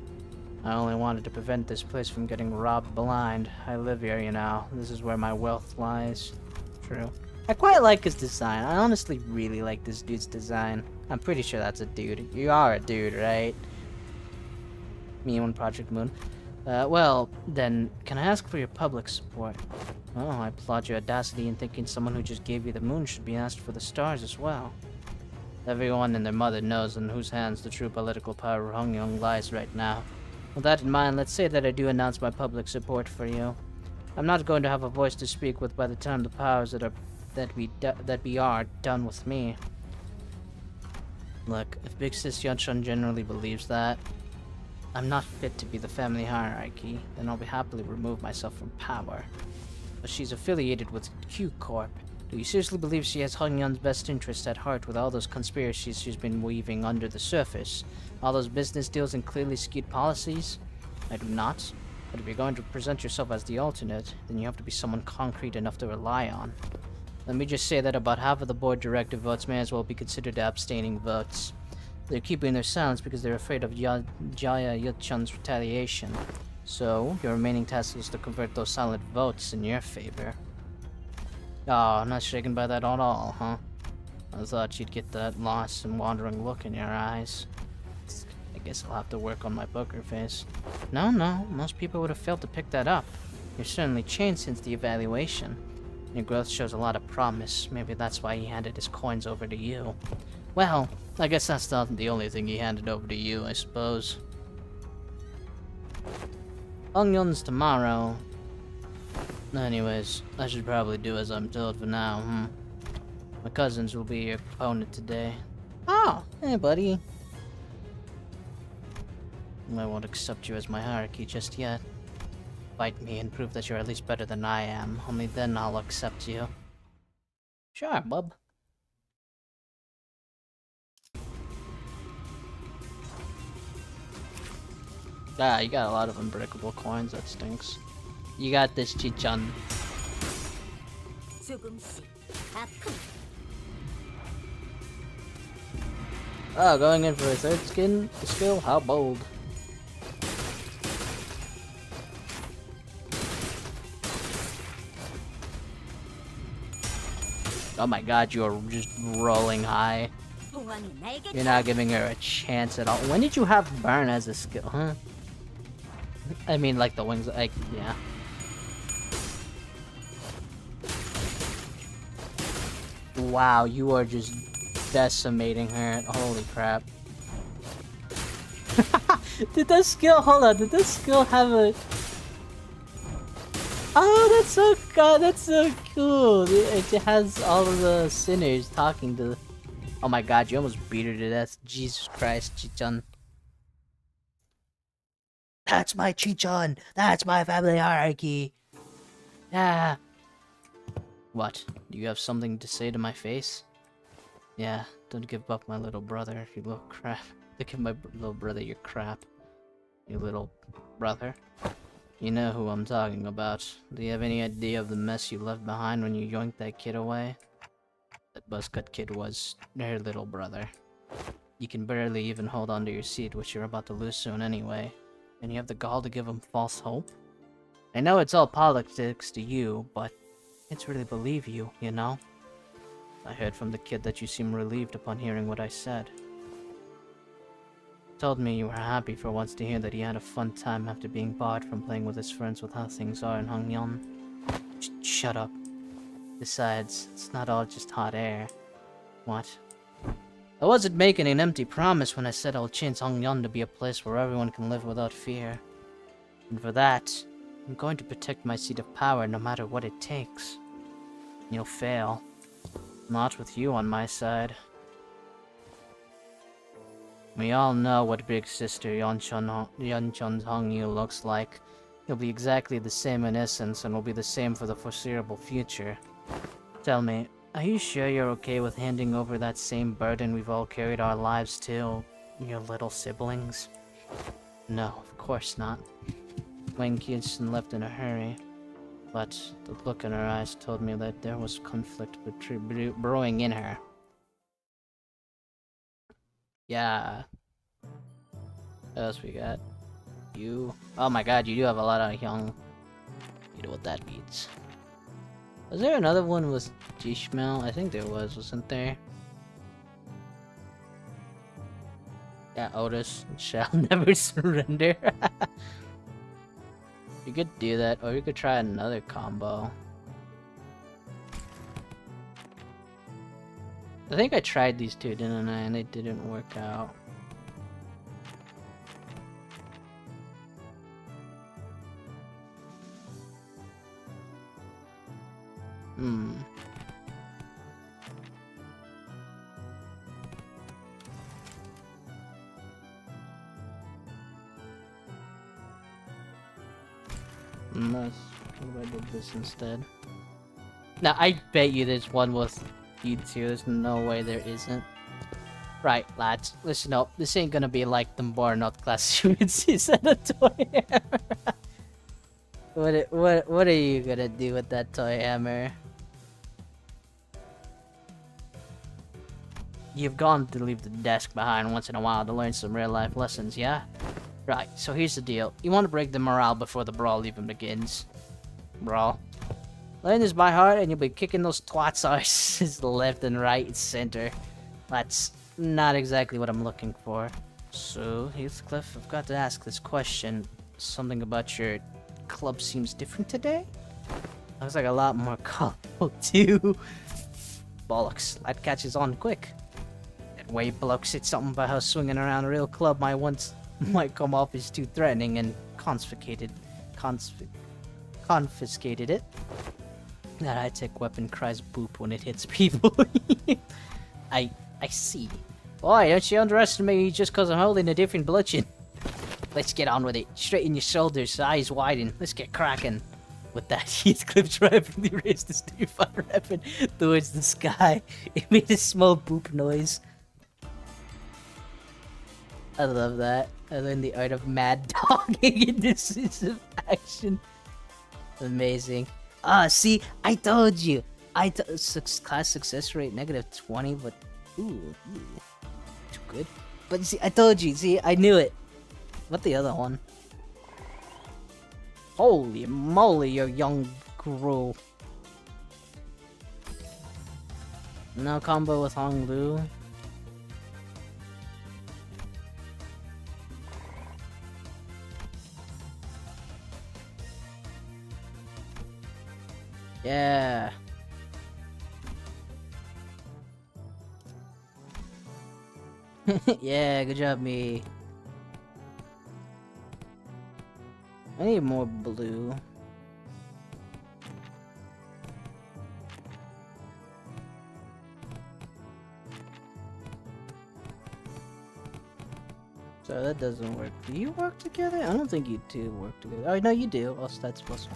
I only wanted to prevent this place from getting robbed blind. I live here, you know. This is where my wealth lies. True. I quite like his design. I honestly really like this dude's design. I'm pretty sure that's a dude. You are a dude, right? Me and Project Moon. Well, then, can I ask for your public support? Oh, I applaud your audacity in thinking someone who just gave you the moon should be asked for the stars as well. Everyone and their mother knows in whose hands the true political power of Hongyong lies right now. With that in mind, let's say that I do announce my public support for you. I'm not going to have a voice to speak with by the time the powers that we are done with me. Look, if Big Sis Xichun generally believes that I'm not fit to be the family hierarchy, then I'll be happily remove myself from power. But she's affiliated with Q Corp. Do you seriously believe she has Hongyun's best interest at heart with all those conspiracies she's been weaving under the surface? All those business deals and clearly skewed policies? I do not. But if you're going to present yourself as the alternate, then you have to be someone concrete enough to rely on. Let me just say that about half of the board directive votes may as well be considered abstaining votes. They're keeping their silence because they're afraid of Jaya Yuchun's retaliation. So, your remaining task is to convert those silent votes in your favor. Oh, not shaken by that at all, huh? I thought you'd get that lost and wandering look in your eyes. I guess I'll have to work on my poker face. No, most people would have failed to pick that up. You've certainly changed since the evaluation. Your growth shows a lot of promise. Maybe that's why he handed his coins over to you. Well, I guess that's not the only thing he handed over to you, I suppose. Hongyun's tomorrow. Anyways, I should probably do as I'm told for now, My cousins will be your opponent today. Oh, hey buddy. I won't accept you as my hierarchy just yet. Fight me and prove that you're at least better than I am. Only then I'll accept you. Sure, bub. Ah, you got a lot of unbreakable coins, that stinks. You got this, Xichun. Oh, going in for a third skill? How bold. Oh my god, you are just rolling high. You're not giving her a chance at all. When did you have burn as a skill, huh? I mean, like the wings, like, yeah. Wow, you are just decimating her. Holy crap. Did that skill, hold on, did this skill have a... Oh, that's so god, that's so cool. It has all of the sinners talking to... Oh my god, you almost beat her to death. Jesus Christ, Xichun. That's my Xichun! That's my family hierarchy! Yeah. What? Do you have something to say to my face? Yeah, don't give up my little brother, you little crap. Don't give my little brother your crap. You little brother. You know who I'm talking about. Do you have any idea of the mess you left behind when you yoinked that kid away? That buzzcut kid was her little brother. You can barely even hold on to your seat, which you're about to lose soon anyway. And you have the gall to give him false hope? I know it's all politics to you, but I can't really believe you, you know? I heard from the kid that you seemed relieved upon hearing what I said. He told me you were happy for once to hear that he had a fun time after being barred from playing with his friends with how things are in Hongyeon. Shut up. Besides, it's not all just hot air. What? I wasn't making an empty promise when I said I'll change Hongyeon to be a place where everyone can live without fear. And for that, I'm going to protect my seat of power no matter what it takes. You'll fail. Not with you on my side. We all know what big sister Yeonchun Hongyu looks like. He'll be exactly the same in essence and will be the same for the foreseeable future. Tell me, are you sure you're okay with handing over that same burden we've all carried our lives to your little siblings? No, of course not. Wang Qianxin left in a hurry, but the look in her eyes told me that there was conflict brewing in her. Yeah. What else we got? You. Oh my god, you do have a lot of young. You know what that means. Was there another one with Jishmel? I think there was, wasn't there? Yeah, Otis shall never surrender. You could do that, or you could try another combo. I think I tried these two, didn't I? And it didn't work out. Unless, what if I did this instead? Now, I bet you there's one with you two. There's no way there isn't. Right, lads, listen up. This ain't gonna be like the bar not class units at a toy hammer. What are you gonna do with that toy hammer? You've gone to leave the desk behind once in a while to learn some real life lessons, yeah? Right, so here's the deal. You want to break the morale before the brawl even begins. Brawl. Learn this by heart and you'll be kicking those twats' asses left and right and center. That's not exactly what I'm looking for. So, Heathcliff, I've got to ask this question. Something about your club seems different today? Looks like a lot more colorful too. Bollocks, that catches on quick. That way bloke said something about how swinging around a real club might come off as too threatening and confiscated it. That high-tech weapon cries boop when it hits people. I see. Boy, don't you underestimate me just cause I'm holding a different bludgeon. Let's get on with it. Straighten your shoulders, eyes widen. Let's get cracking. With that, Heathcliff triumphantly raised his new-found weapon towards the sky. It made a small boop noise. I love that. I learned the art of mad dogging in decisive action. Amazing. Ah, see, I told you. Class success rate -20, but ooh, too good. But see, I told you. See, I knew it. What the other one? Holy moly, you young girl. No combo with Hong Lu. Yeah. Yeah, good job, me. I need more blue. So that doesn't work. Do you work together? I don't think you two work together. Oh, no, you do. Oh, stats +1.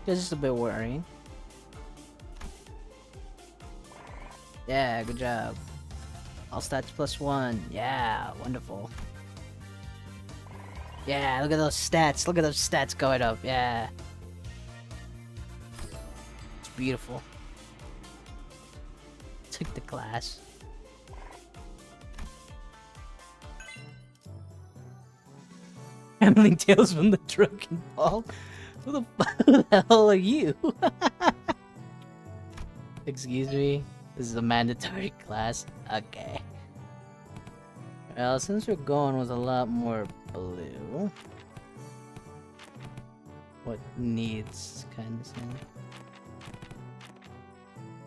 This is a bit worrying. Yeah, good job. All stats +1. Yeah, wonderful. Yeah, look at those stats. Look at those stats going up. Yeah. It's beautiful. Took the class. Handling tales from the drunken ball? Who the hell are you? Excuse me? This is a mandatory class? Okay. Well, since we're going with a lot more blue... What needs kind of thing?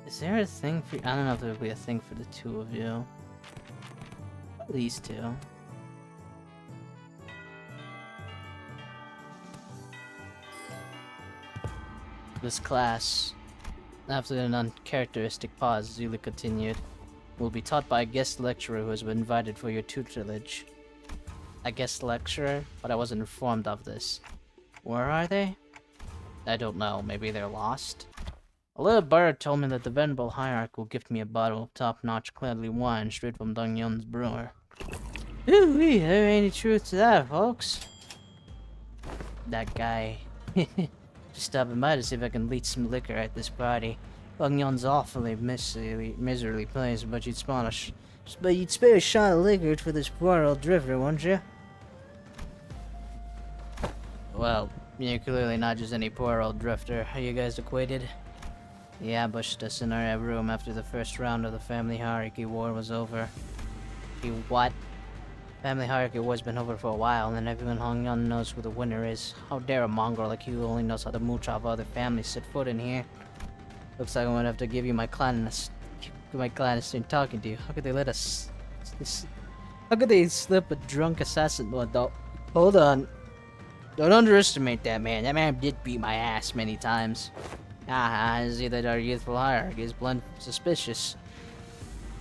Is there a thing for... I don't know if there'll be a thing for the two of you. These two. This class, after an uncharacteristic pause, Zulu continued, will be taught by a guest lecturer who has been invited for your tutelage. A guest lecturer? But I wasn't informed of this. Where are they? I don't know, maybe they're lost? A little bird told me that the venerable hierarch will gift me a bottle of top-notch cleanly wine straight from Dong Yun's brewer. Ooh-wee, there ain't any truth to that, folks. That guy. Just stopping by to see if I can leech some liquor at this party. Dong Yun's awfully miserably placed, but you'd spare a shot of liquor for this poor old drifter, wouldn't you? Well, you're clearly not just any poor old drifter. Are you guys acquainted? He ambushed us in our room after the first round of the family hierarchy war was over. What? Family hierarchy war's been over for a while, and everyone Hong Yun knows who the winner is. How dare a mongrel like you who only knows how to mooch off other families set foot in here? Looks like I'm gonna have to give you my clandestine talking to you. How could they let us... How could they slip a drunk assassin? Well, hold on. Don't underestimate that man. That man did beat my ass many times. I see that our youthful hierarchy is blunt suspicious.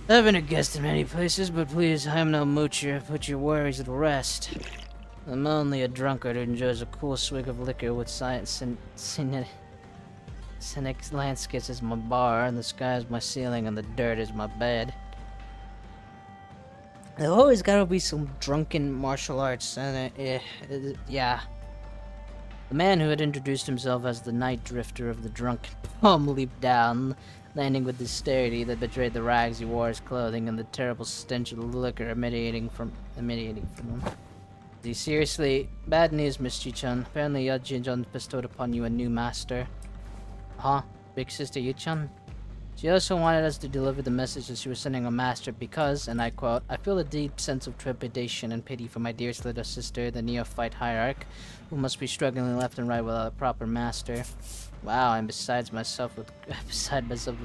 I've been a guest in many places, but please, I am no moocher. Put your worries at rest. I'm only a drunkard who enjoys a cool swig of liquor with scenic landscapes as my bar, and the sky is my ceiling, and the dirt is my bed. There's always gotta be some drunken martial arts, and yeah. The man who had introduced himself as the night drifter of the drunken palm leaped down, landing with dexterity that betrayed the rags he wore as clothing and the terrible stench of the liquor emanating from him. Seriously, bad news, Miss Xichun. Apparently Xichun bestowed upon you a new master. Huh? Big sister Xichun? She also wanted us to deliver the message that she was sending a master because, and I quote, I feel a deep sense of trepidation and pity for my dearest little sister, the neophyte hierarch, who must be struggling left and right without a proper master. Wow, I'm beside myself with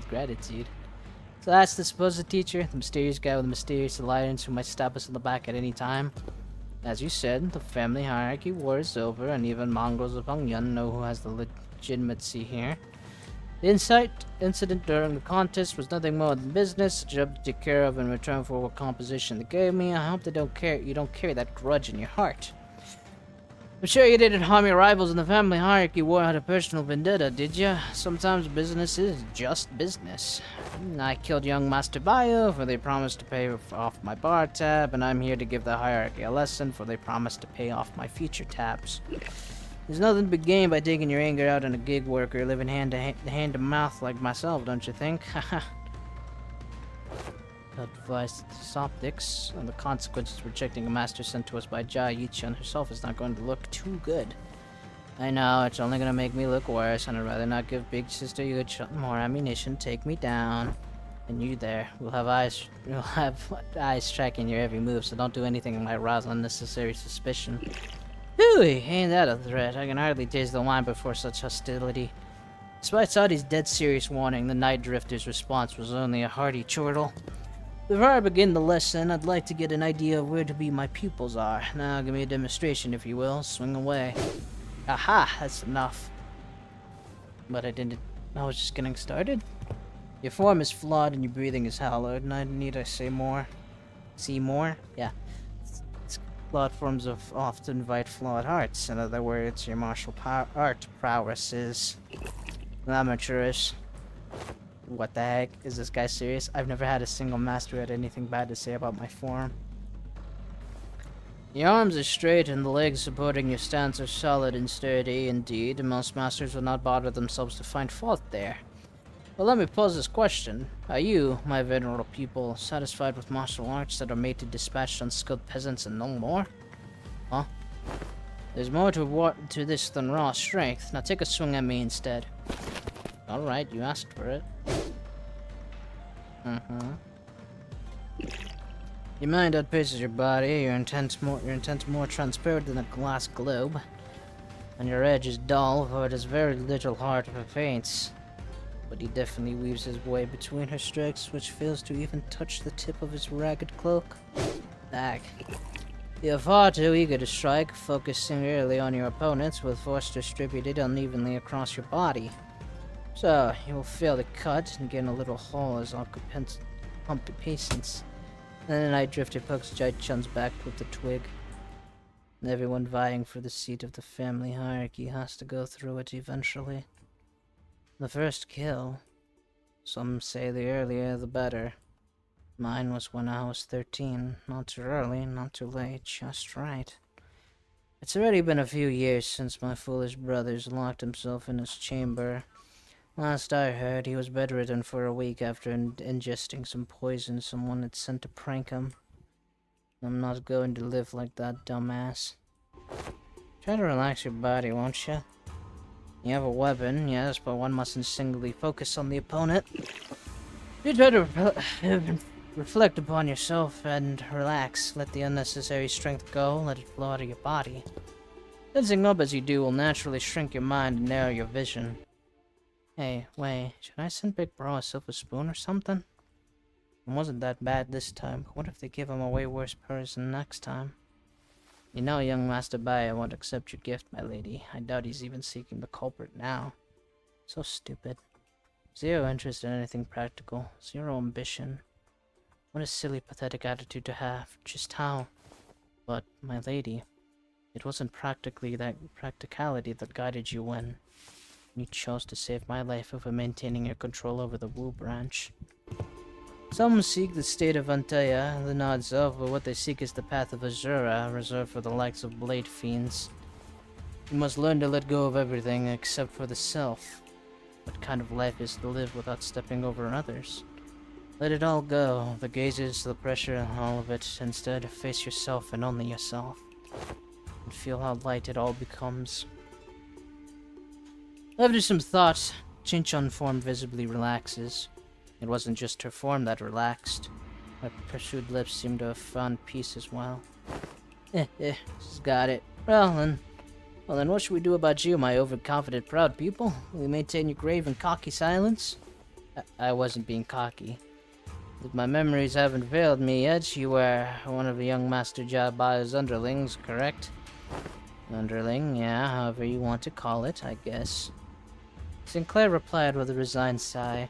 gratitude. So that's the supposed teacher, the mysterious guy with the mysterious alliance who might stab us in the back at any time. As you said, the family hierarchy war is over, and even mongrels of Hong Yun know who has the legitimacy here. The incident during the contest was nothing more than business, a job to take care of in return for what composition they gave me. I hope you don't carry that grudge in your heart. I'm sure you didn't harm your rivals in the family hierarchy war out of personal vendetta, did you? Sometimes business is just business. I killed young Master Bio, for they promised to pay off my bar tab, and I'm here to give the hierarchy a lesson, for they promised to pay off my future tabs. There's nothing to be gained by taking your anger out on a gig worker living hand to mouth like myself, don't you think? Haha. Advised optics and the consequences of rejecting a master sent to us by Xichun herself is not going to look too good. I know, it's only gonna make me look worse, and I'd rather not give big sister Xichun more ammunition. Take me down. And you there. We'll have eyes tracking your every move, so don't do anything that might arouse unnecessary suspicion. Hooey, ain't that a threat? I can hardly taste the wine before such hostility. Despite Saudi's dead serious warning, the night drifter's response was only a hearty chortle. Before I begin the lesson, I'd like to get an idea of where to be my pupils are. Now give me a demonstration, if you will. Swing away. Aha, that's enough. But I was just getting started. Your form is flawed and your breathing is hallowed. Need I say more? See more? Yeah. Flawed forms often invite flawed hearts. In other words, your martial art prowess is amateurish. What the heck? Is this guy serious? I've never had a single master who had anything bad to say about my form. Your arms are straight and the legs supporting your stance are solid and sturdy indeed, and most masters will not bother themselves to find fault there. Well, let me pose this question. Are you, my venerable pupil, satisfied with martial arts that are made to dispatch unskilled peasants and no more? Huh? There's more to this than raw strength. Now take a swing at me instead. Alright, you asked for it. Your mind outpaces your body, your intent more transparent than a glass globe. And your edge is dull, for it has very little heart if it faints. But he definitely weaves his way between her strikes, which fails to even touch the tip of his ragged cloak. Back. You're far too eager to strike, focusing early on your opponents with force distributed unevenly across your body. So, you will feel the cut and gain a little hole as occupations. Then the night drifter pokes Xichun's back with the twig. And everyone vying for the seat of the family hierarchy has to go through it eventually. The first kill. Some say the earlier the better. Mine was when I was 13. Not too early, not too late, just right. It's already been a few years since my foolish brother's locked himself in his chamber. Last I heard, he was bedridden for a week after ingesting some poison someone had sent to prank him. I'm not going to live like that, dumbass. Try to relax your body, won't you? You have a weapon, yes, but one mustn't singly focus on the opponent. You try to reflect upon yourself and relax. Let the unnecessary strength go, let it flow out of your body. Tensing up as you do will naturally shrink your mind and narrow your vision. Hey, wait, should I send Big Bro a silver spoon or something? It wasn't that bad this time, but what if they give him a way worse person next time? You know young Master Baya won't accept your gift, my lady. I doubt he's even seeking the culprit now. So stupid. Zero interest in anything practical. Zero ambition. What a silly, pathetic attitude to have. Just how? But, my lady, it wasn't practicality that guided you when you chose to save my life over maintaining your control over the Wu branch. Some seek the state of Antaya, the odds of, but what they seek is the path of Azura, reserved for the likes of blade fiends. You must learn to let go of everything except for the self. What kind of life is to live without stepping over others? Let it all go, the gazes, the pressure, and all of it. Instead, face yourself and only yourself. And feel how light it all becomes. After some thought, Xichun's form visibly relaxes. It wasn't just her form that relaxed. Her pursued lips seemed to have found peace as well. She's got it. Well then what should we do about you, my overconfident, proud pupil? Will you maintain your grave and cocky silence? I wasn't being cocky. If my memories haven't failed me yet, you were one of the young Master Jaba's underlings, correct? Underling, yeah, however you want to call it, I guess. Sinclair replied with a resigned sigh.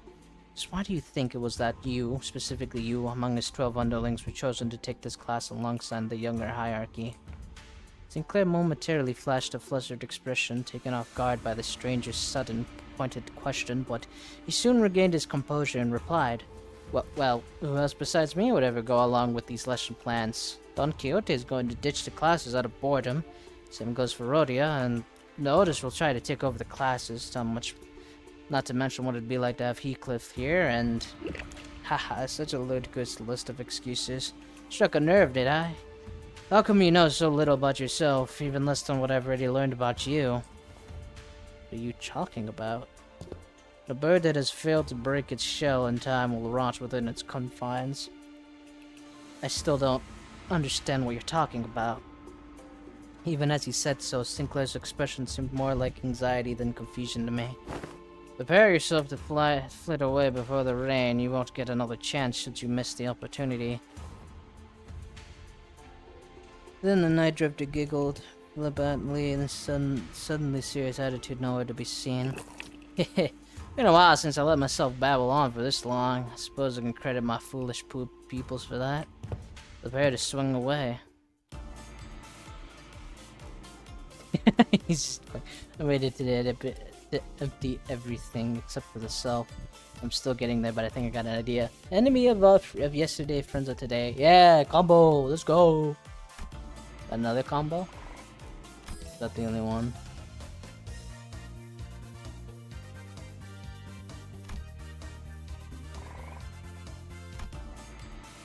So why do you think it was that you, specifically you, among his 12 underlings, were chosen to take this class alongside the younger hierarchy? Sinclair momentarily flashed a flustered expression, taken off guard by the stranger's sudden, pointed question, but he soon regained his composure and replied, Well, who else besides me would ever go along with these lesson plans? Don Quixote is going to ditch the classes out of boredom. Same goes for Rhodia, and the others will try to take over the classes, not to mention what it'd be like to have Heathcliff here, and... Haha, such a ludicrous list of excuses. Struck a nerve, did I? How come you know so little about yourself, even less than what I've already learned about you? What are you talking about? The bird that has failed to break its shell in time will rot within its confines. I still don't understand what you're talking about. Even as he said so, Sinclair's expression seemed more like anxiety than confusion to me. Prepare yourself to flit away before the rain. You won't get another chance should you miss the opportunity. Then the night drifter giggled, flippantly, and suddenly serious attitude nowhere to be seen. Been a while since I let myself babble on for this long. I suppose I can credit my foolish pupils for that. Prepare to swing away. He's just like, I waited today to empty everything except for the self. I'm still getting there, but I think I got an idea. Enemy of yesterday, friends of today. Yeah, combo, let's go. Another combo? Is that the only one?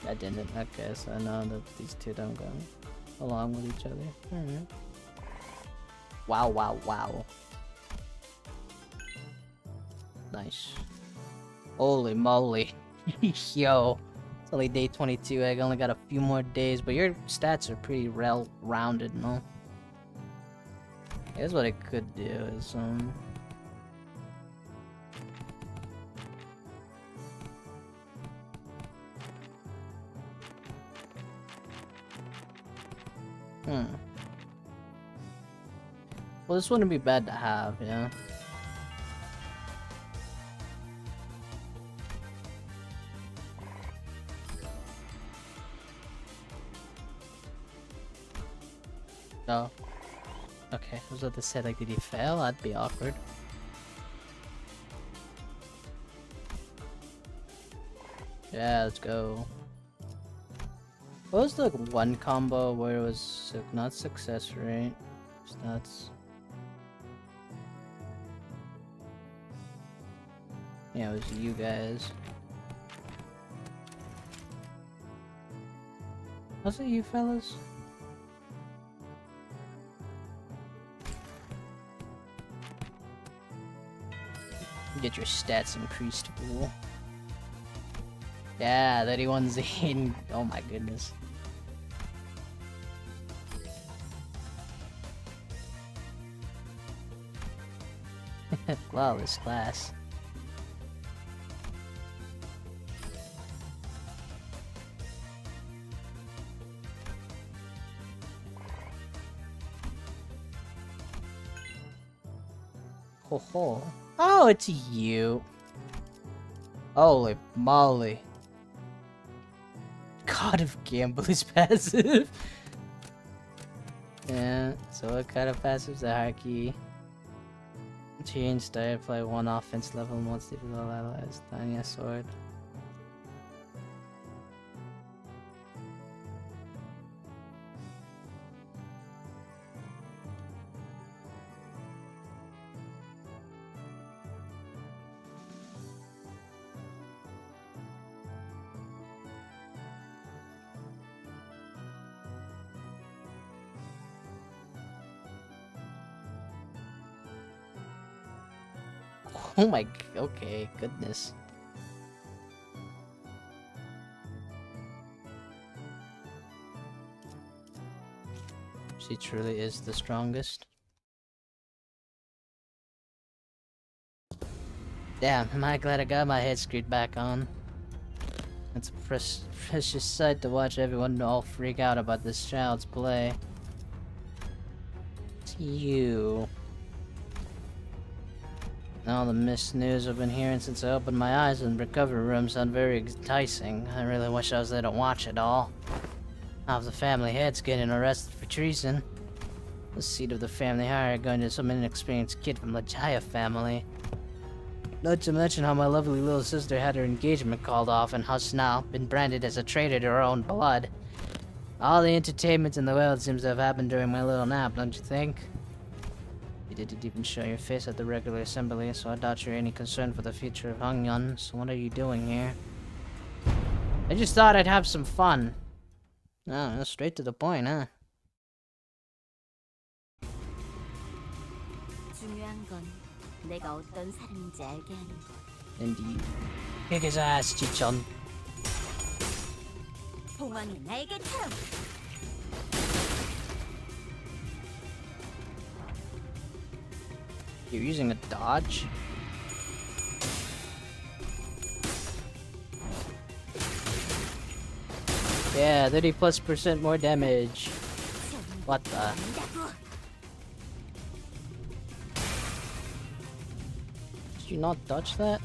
I didn't. Okay, so I know that these two don't go along with each other. Alright. Wow, wow, wow. Nice. Holy moly. Yo. It's only day 22. I only got a few more days, but your stats are pretty rounded, no? Here's what I could do is, Well, this wouldn't be bad to have, yeah? Oh. Okay, I was about to say, like, did he fail? That'd be awkward. Yeah, let's go. What was the one combo where it was not success rate? Stats. Yeah, it was you guys. Was it you fellas? Get your stats increased, fool. Yeah, 31 Zane. Oh my goodness. Flawless class. Ho ho. Oh, it's you. Holy moly. God of Gambler's passive. Yeah, so what kind of passive is the hierarchy? Change die, apply 1 offense level once they below allies. Tiny sword. Oh my, okay, goodness. She truly is the strongest. Damn, am I glad I got my head screwed back on. It's a precious sight to watch everyone all freak out about this child's play. It's you. All the missed news I've been hearing since I opened my eyes in the recovery room sound very enticing. I really wish I was there to watch it all. Half the family head's getting arrested for treason. The seat of the family hire going to some inexperienced kid from the Jaya family. Not to mention how my lovely little sister had her engagement called off and how she's now been branded as a traitor to her own blood. All the entertainment in the world seems to have happened during my little nap, don't you think? You didn't even show your face at the regular assembly, so I doubt you're any concern for the future of Hongyeon. So what are you doing here? I just thought I'd have some fun. Oh, straight to the point, huh? Indeed. Kick his ass, Xichun. You're using a dodge? Yeah, 30+% more damage. What the? Did you not dodge that?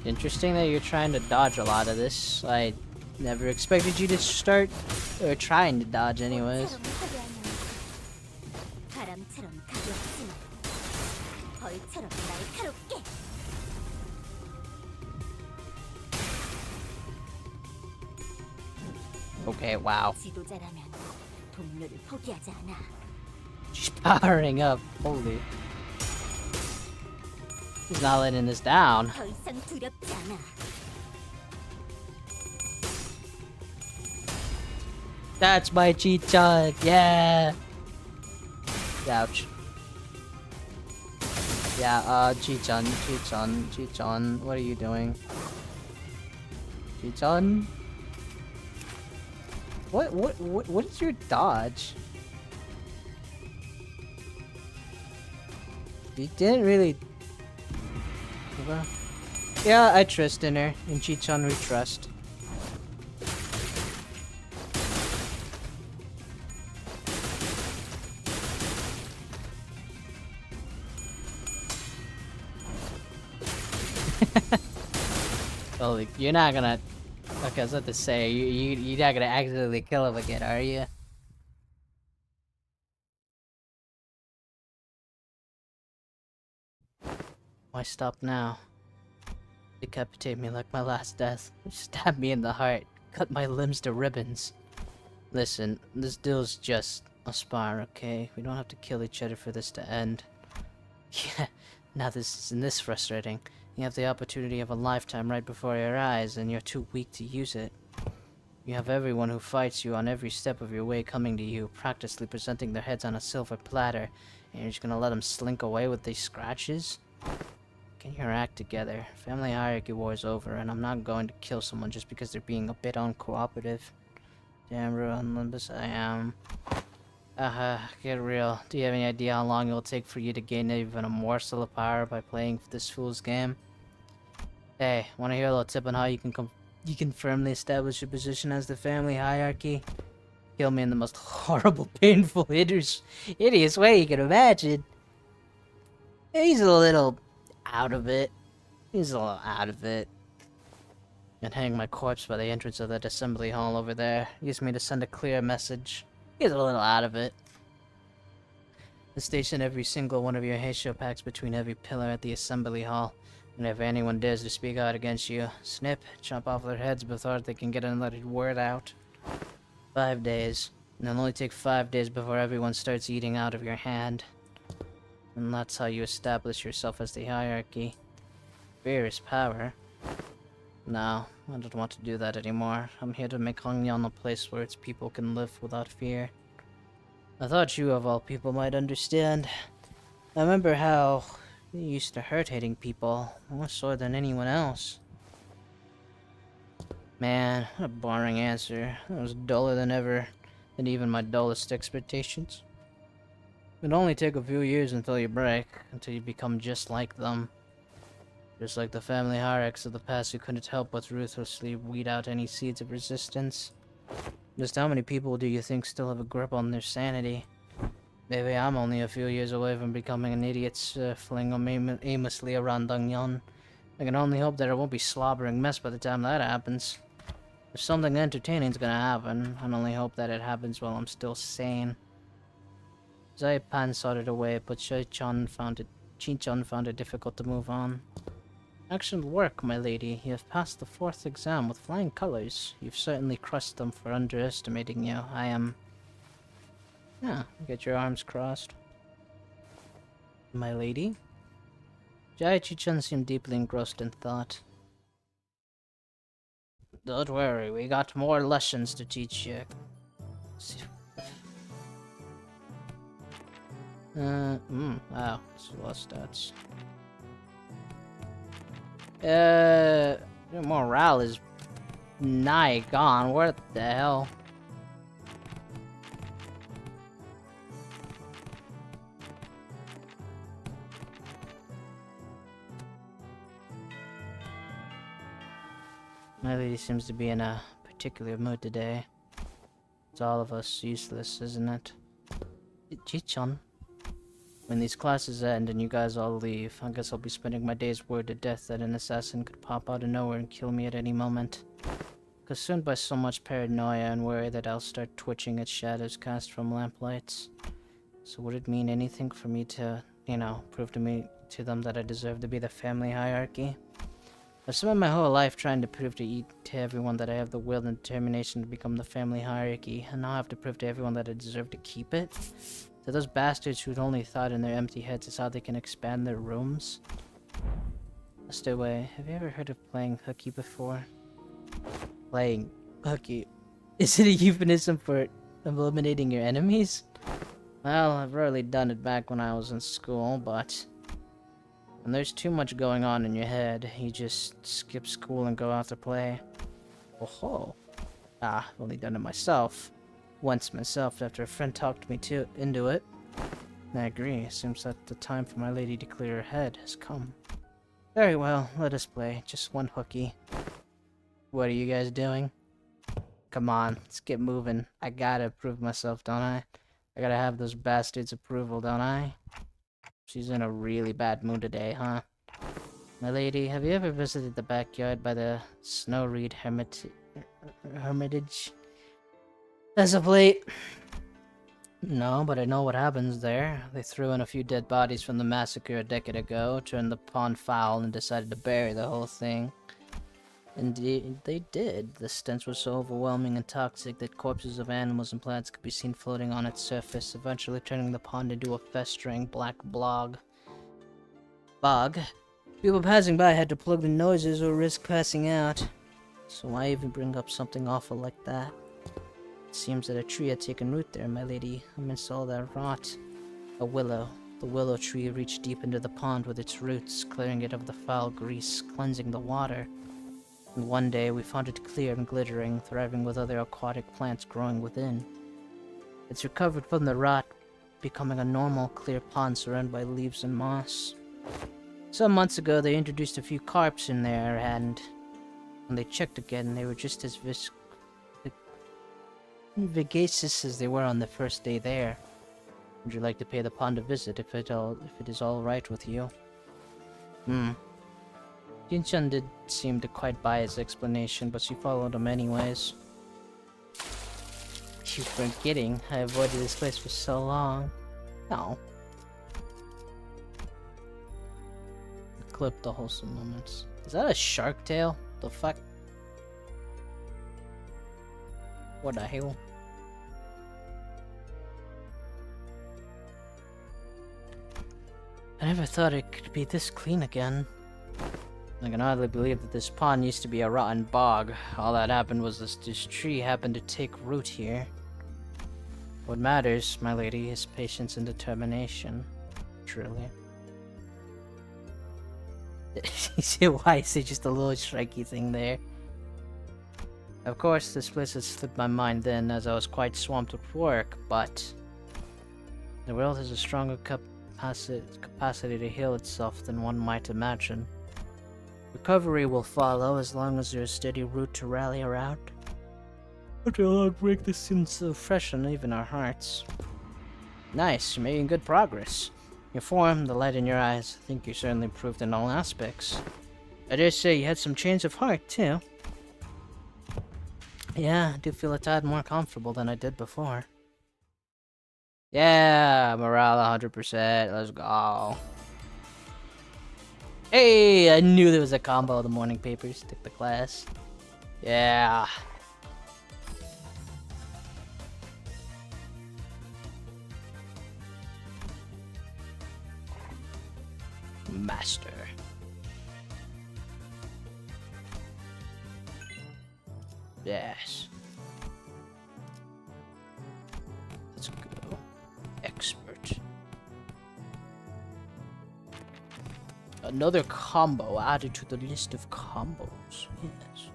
Interesting that you're trying to dodge a lot of this. I never expected you to start, or trying to dodge anyways. Okay, wow. She's powering up. Holy. He's not letting this down. That's my Xichun. Yeah. Ouch. Yeah, Xichun, what are you doing? Xichun? What is your dodge? You didn't really... Yeah, I trust in her. In Xichun we trust. Well, you're not gonna... Okay, I was about to say, you're not gonna accidentally kill him again, are you? Why stop now? Decapitate me like my last death. Stab me in the heart. Cut my limbs to ribbons. Listen, this deal's just a spar, okay? We don't have to kill each other for this to end. Yeah, now this isn't this frustrating. You have the opportunity of a lifetime right before your eyes, and you're too weak to use it. You have everyone who fights you on every step of your way coming to you, practically presenting their heads on a silver platter, and you're just gonna let them slink away with these scratches? Get your act together. Family hierarchy war is over, and I'm not going to kill someone just because they're being a bit uncooperative. Damn, ruin Limbus, I am. Get real. Do you have any idea how long it will take for you to gain even a morsel of power by playing this fool's game? Hey, wanna hear a little tip on how you can firmly establish your position as the family hierarchy? Kill me in the most horrible, painful, hideous way you can imagine. He's a little out of it. And hang my corpse by the entrance of that assembly hall over there. Use me to send a clear message. He's a little out of it. And station every single one of your hierarch packs between every pillar at the assembly hall. And if anyone dares to speak out against you, snip, chop off their heads before they can get another word out. 5 days. And it'll only take 5 days before everyone starts eating out of your hand. And that's how you establish yourself as the hierarchy. Fear is power. No, I don't want to do that anymore. I'm here to make Hongyan a place where its people can live without fear. I thought you, of all people, might understand. I remember how you used to hurt hating people, more so than anyone else. Man, what a boring answer. That was duller than ever, than even my dullest expectations. It'll only take a few years until you break, until you become just like them. Just like the family hierarchs of the past who couldn't help but ruthlessly weed out any seeds of resistance. Just how many people do you think still have a grip on their sanity? Maybe I'm only a few years away from becoming an idiot circling aimlessly around Dongyeon. I can only hope that it won't be slobbering mess by the time that happens. If something entertaining's gonna happen, I can only hope that it happens while I'm still sane. Zaipan sorted away, but Xichun found it difficult to move on. Excellent work, my lady. You have passed the 4th exam with flying colors. You've certainly crushed them for underestimating you. I am... Yeah, get your arms crossed. My lady? Xichun seemed deeply engrossed in thought. Don't worry, we got more lessons to teach you. Wow, slow stats. Your morale is nigh gone. What the hell? My lady seems to be in a particular mood today. It's all of us useless, isn't it? Xichun. When these classes end and you guys all leave, I guess I'll be spending my days worried to death that an assassin could pop out of nowhere and kill me at any moment. Consumed by so much paranoia and worry that I'll start twitching at shadows cast from lamplights. So would it mean anything for me to, prove to them that I deserve to be the family hierarchy? I've spent my whole life trying to prove to everyone that I have the will and determination to become the family hierarchy, and now I have to prove to everyone that I deserve to keep it? To those bastards who'd only thought in their empty heads is how they can expand their rooms? Stay away. Have you ever heard of playing hooky before? Playing hooky? Is it a euphemism for eliminating your enemies? Well, I've rarely done it back when I was in school, but when there's too much going on in your head, you just skip school and go out to play. Oh-ho. I've only done it myself. Once myself after a friend talked me into it. I agree. Seems that the time for my lady to clear her head has come. Very well, let us play. Just one hooky. What are you guys doing? Come on, let's get moving. I gotta prove myself, don't I? I gotta have those bastards' approval, don't I? She's in a really bad mood today, huh? My lady, have you ever visited the backyard by the Snow Reed Hermitage? As of late, No, but I know what happens there. They threw in a few dead bodies from the massacre a decade ago, turned the pond foul, and decided to bury the whole thing. Indeed, they did. The stench was so overwhelming and toxic that corpses of animals and plants could be seen floating on its surface, eventually turning the pond into a festering black bog. People passing by had to plug the noises or risk passing out. So why even bring up something awful like that? It seems that a tree had taken root there, my lady, amidst all that rot. A willow. The willow tree reached deep into the pond with its roots, clearing it of the foul grease, cleansing the water. And one day we found it clear and glittering, thriving with other aquatic plants growing within. It's recovered from the rot, becoming a normal, clear pond surrounded by leaves and moss. Some months ago they introduced a few carps in there, and when they checked again, they were just as vivacious as they were on the first day there. Would you like to pay the pond a visit if it is all right with you? Xichun did seem to quite buy his explanation, but she followed him anyways. You forgetting I avoided this place for so long. No. Clip the wholesome moments. Is that a shark tail? The fuck? What the hell? I never thought it could be this clean again. I can hardly believe that this pond used to be a rotten bog. All that happened was this tree happened to take root here. What matters, my lady, is patience and determination. Truly. You see why is it just a little striky thing there? Of course, this place had slipped my mind then, as I was quite swamped with work, but the world has a stronger capacity to heal itself than one might imagine. Recovery will follow as long as there's a steady root to rally around. Until outbreak, this seems so fresh and even our hearts. Nice, you're making good progress. Your form, the light in your eyes, I think you certainly improved in all aspects. I dare say you had some change of heart, too. Yeah, I do feel a tad more comfortable than I did before. Yeah, morale 100%, let's go. Hey, I knew there was a combo of the morning papers. Took the class. Yeah. Master. Yes. Let's go. Expert. Another combo added to the list of combos. Yes.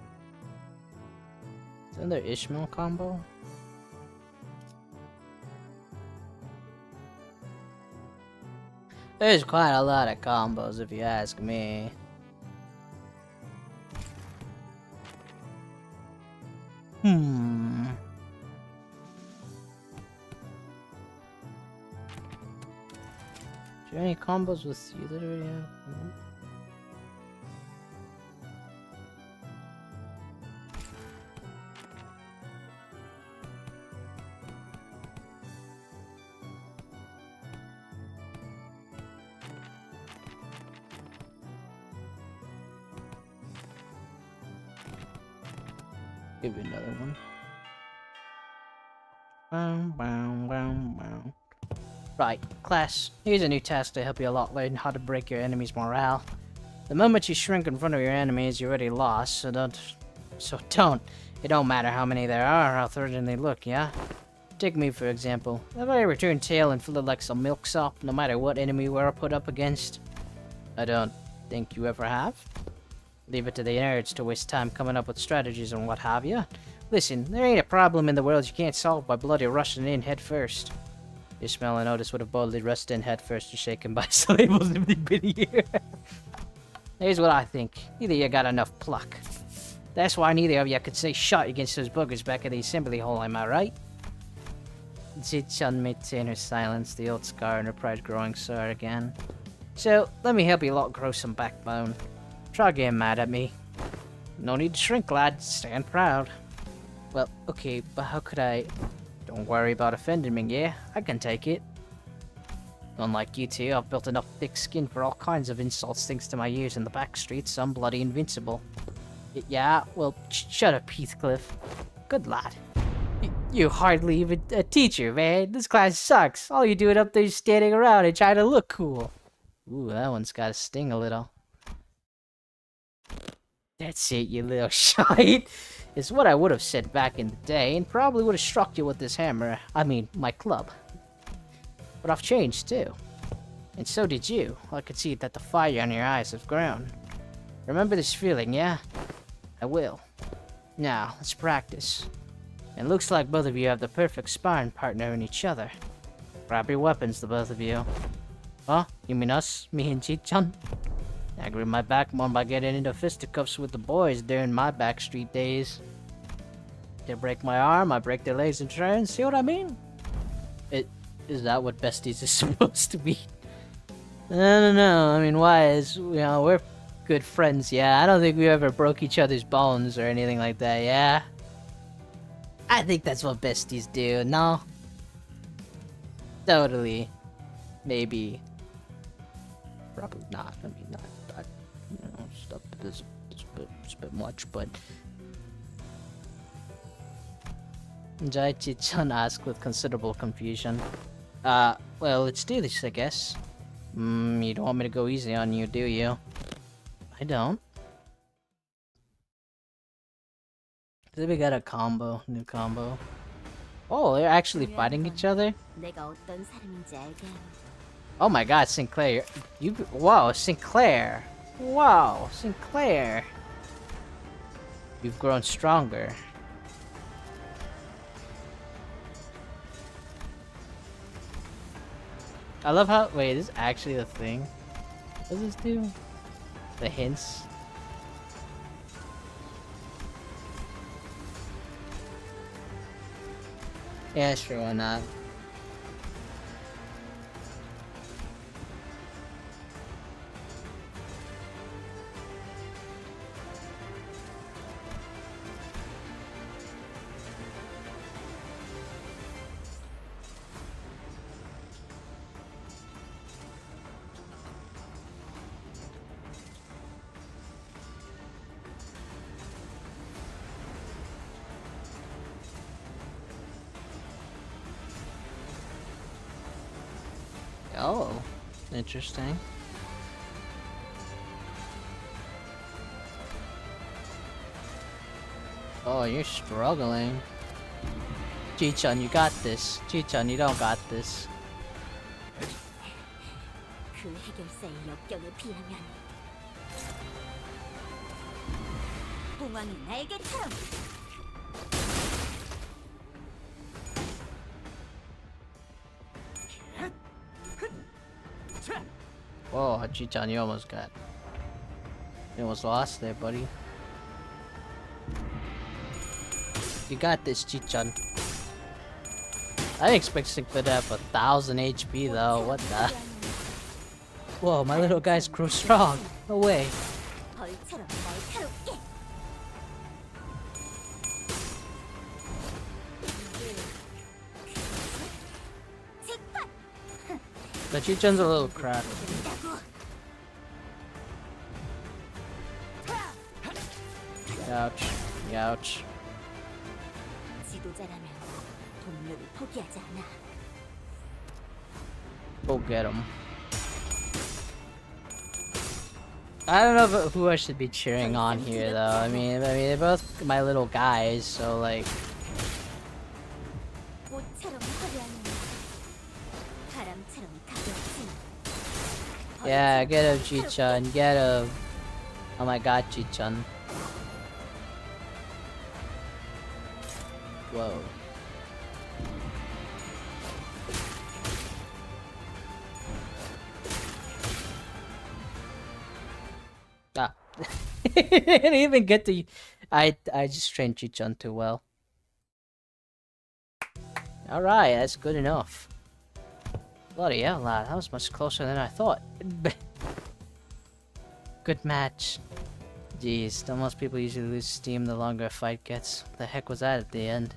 Isn't there Ishmael combo? There's quite a lot of combos if you ask me. Do you have any combos with you that already have? Give you another one. Right, class, here's a new task to help you a lot learn how to break your enemy's morale. The moment you shrink in front of your enemies, you're already lost, so don't. It don't matter how many there are or how threatening they look, yeah? Take me, for example. Have I ever turned tail and feel like some milksop, no matter what enemy we're put up against? I don't think you ever have. Leave it to the nerds to waste time coming up with strategies and what have you. Listen, there ain't a problem in the world you can't solve by bloody rushing in head first. Ishmael and Otis would have boldly rushed in head first and shaken by slables if they'd been here. Here's what I think. Neither of you got enough pluck. That's why neither of you could say shot against those buggers back at the assembly hall, am I right? Xichun maintained her silence, the old scar in her pride growing sore again. So, let me help you lot grow some backbone. Try getting mad at me. No need to shrink, lad. Stand proud. Well, okay, but how could I... Don't worry about offending me, yeah? I can take it. Unlike you two, I've built enough thick skin for all kinds of insults thanks to my years in the back streets, so I'm bloody invincible. Yeah, well, shut up, Heathcliff. Good lad. You hardly even a teacher, man. This class sucks. All you doing up there is standing around and trying to look cool. Ooh, that one's got to sting a little. That's it, you little shite. It's what I would have said back in the day, and probably would have struck you with this hammer. I mean, my club. But I've changed, too. And so did you. I could see that the fire in your eyes have grown. Remember this feeling, yeah? I will. Now, let's practice. It looks like both of you have the perfect sparring partner in each other. Grab your weapons, the both of you. Huh? You mean us? Me and Xichun? I grew my back more by getting into fisticuffs with the boys during my backstreet days. They break my arm, I break their legs in turn. See what I mean? Is that what besties is supposed to be? I don't know. I mean, why is, you know, we're good friends, yeah. I don't think we ever broke each other's bones or anything like that, yeah? I think that's what besties do, no? Totally. Maybe. Probably not. I mean, not you know, stuff is a bit much, but... Xichun asked with considerable confusion. Well, let's do this, I guess. You don't want me to go easy on you, do you? I don't. Did we got a combo? New combo? Oh, they're actually fighting each other? Oh my god, Sinclair. Whoa, Sinclair. Wow, Sinclair. You've grown stronger. I love how- wait, is this actually the thing? What does this do? The hints? Yeah, sure, why not? Oh, interesting. Oh, you're struggling. Xichun, you got this. Xichun, you don't got this. Whoa, Xichun, you almost got... You almost lost there, buddy. You got this, Xichun. I didn't expect Sinclair to have 1,000 HP though, what the... Whoa, my little guys grew strong. No way. But Xichun's a little crap. Ouch. Ouch. Go get him. I don't know who I should be cheering on here, though. I mean, they're both my little guys, so like. Yeah, get him, Xichun. Get him. Oh my God, Xichun. Whoa. Ah. Didn't even get to... I just trained Xichun too well. Alright, that's good enough. Bloody hell, lad. That was much closer than I thought. Good match. Jeez, don't most people usually lose steam the longer a fight gets? What the heck was that at the end?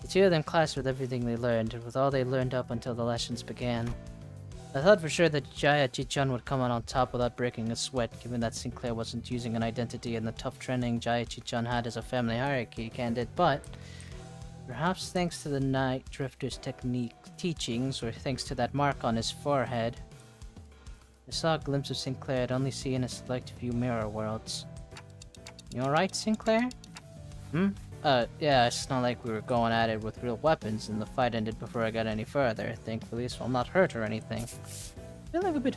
The two of them classed with everything they learned, with all they learned up until the lessons began. I thought for sure that Xichun would come out on top without breaking a sweat, given that Sinclair wasn't using an identity and the tough training Xichun had as a family hierarchy candidate, but perhaps thanks to the Night Drifter's teachings, or thanks to that mark on his forehead, I saw a glimpse of Sinclair I'd only seen in a select few mirror worlds. You alright, Sinclair? Yeah, it's not like we were going at it with real weapons, and the fight ended before I got any further, thankfully, so I'm not hurt or anything. I feel like a bit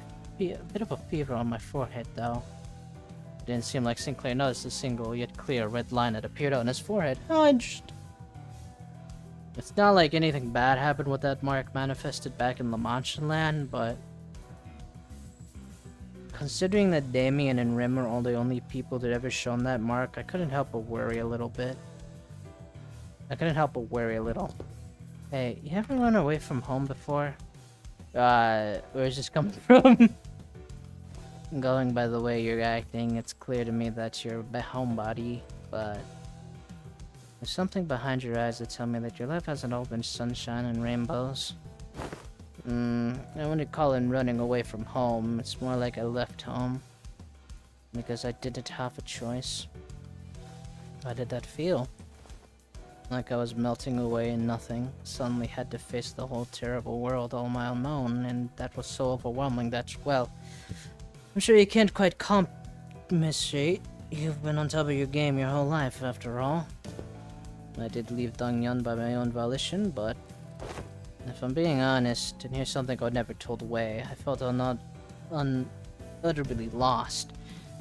of a fever on my forehead, though. It didn't seem like Sinclair noticed the single, yet clear, red line that appeared on his forehead. Oh, interesting. It's not like anything bad happened with that mark manifested back in La Mancha land, but considering that Damien and Rim are all the only people that ever shown that mark, I couldn't help but worry a little bit. Hey, you ever run away from home before? Where's this coming from? Going by the way you're acting, it's clear to me that you're a homebody, but there's something behind your eyes that tell me that your life hasn't all been sunshine and rainbows. I wouldn't call it running away from home. It's more like I left home because I didn't have a choice. How did that feel? Like I was melting away in nothing. Suddenly had to face the whole terrible world all my own, and that was so overwhelming that, well, I'm sure you can't quite compensate. You've been on top of your game your whole life, after all. I did leave Dongyan by my own volition, but if I'm being honest, and here's something I'd never told away, I felt utterly lost.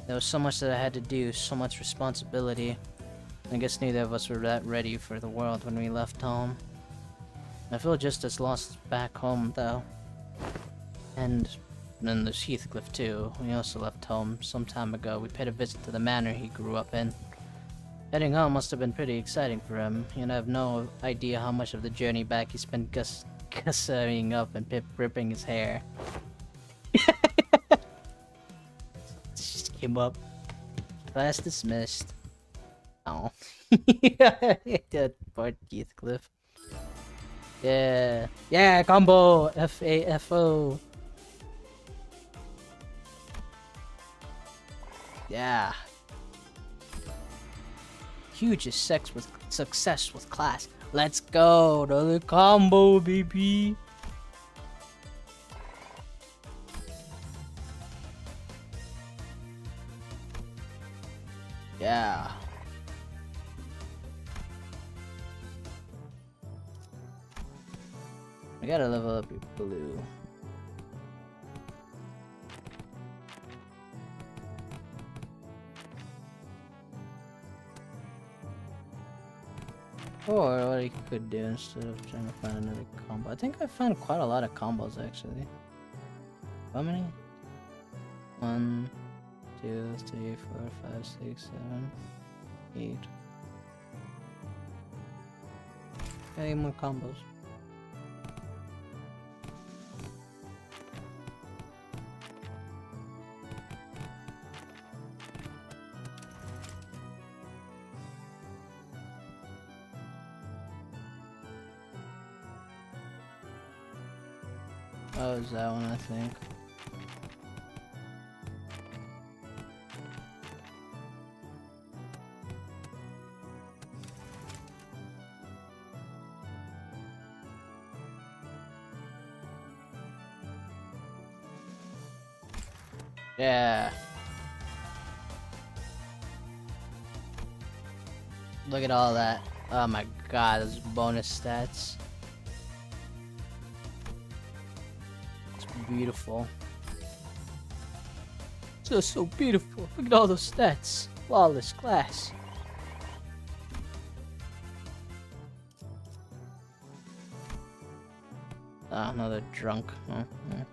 There was so much that I had to do, so much responsibility. I guess neither of us were that ready for the world when we left home. I feel just as lost back home, though. And then there's Heathcliff, too. We also left home some time ago. We paid a visit to the manor he grew up in. Heading home must have been pretty exciting for him. I have no idea how much of the journey back he spent gussying up and ripping his hair. Just came up. Class dismissed. Oh. That part Heathcliff. Yeah. Yeah, combo! F-A-F-O. Yeah. Huge success with class. Let's go! Another combo, baby! Yeah. I gotta level up your blue. Or what I could do instead of trying to find another combo. I think I found quite a lot of combos actually. How many? 1, 2, 3, 4, 5, 6, 7, 8. 8 more combos. Oh, is that one, I think. Yeah. Look at all that. Oh my god, those bonus stats. Beautiful. Just so beautiful. Look at all those stats. Flawless class. Ah, another drunk. Oh, yeah.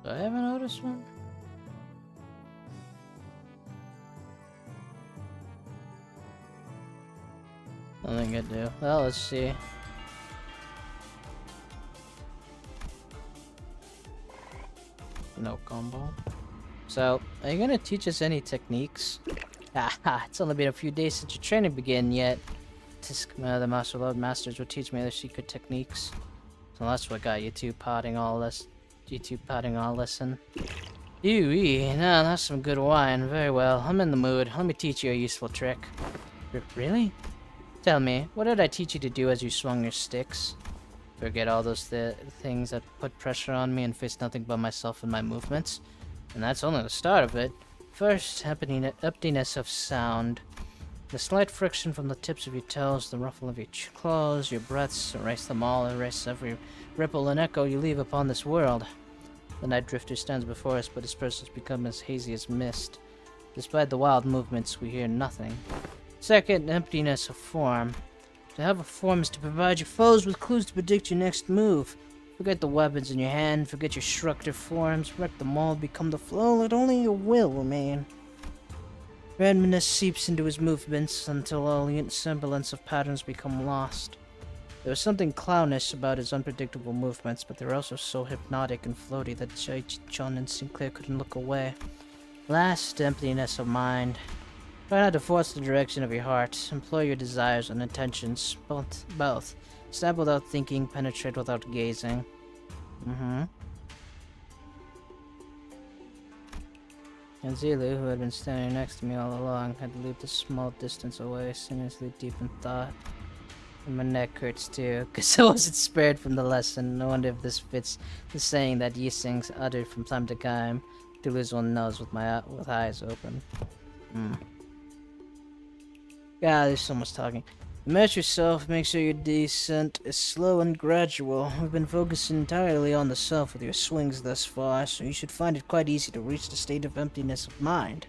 Do I haven't noticed one? I don't think I do. Well, let's see. No combo. So, are you gonna teach us any techniques? Haha, it's only been a few days since your training began yet. The Master Lord Masters will teach me other secret techniques. So that's what got you two potting all this. You two potting all listen. Now that's some good wine. Very well, I'm in the mood. Let me teach you a useful trick. Really? Tell me, what did I teach you to do as you swung your sticks? Forget all those things that put pressure on me and face nothing but myself and my movements? And that's only the start of it. First, emptiness of sound. The slight friction from the tips of your toes, the ruffle of your claws, your breaths, erase them all, erase every ripple and echo you leave upon this world. The night drifter stands before us, but his presence becomes as hazy as mist. Despite the wild movements, we hear nothing. Second, emptiness of form. To have a form is to provide your foes with clues to predict your next move. Forget the weapons in your hand, forget your structured forms, wreck them all, become the flow, let only your will remain. Randomness seeps into his movements until all semblance of patterns become lost. There was something clownish about his unpredictable movements, but they were also so hypnotic and floaty that Xichun and Sinclair couldn't look away. Last, emptiness of mind. Try not to force the direction of your heart. Employ your desires and intentions. Both. Stab without thinking, penetrate without gazing. And Zilu, who had been standing next to me all along, had leaped a small distance away, seriously deep in thought. And my neck hurts too, because I wasn't spared from the lesson. No wonder if this fits the saying that Yixings uttered from time to time, to lose one nose with eyes open. God, there's so much talking. Immerse yourself, make sure your descent is slow and gradual. We've been focusing entirely on the self with your swings thus far, so you should find it quite easy to reach the state of emptiness of mind.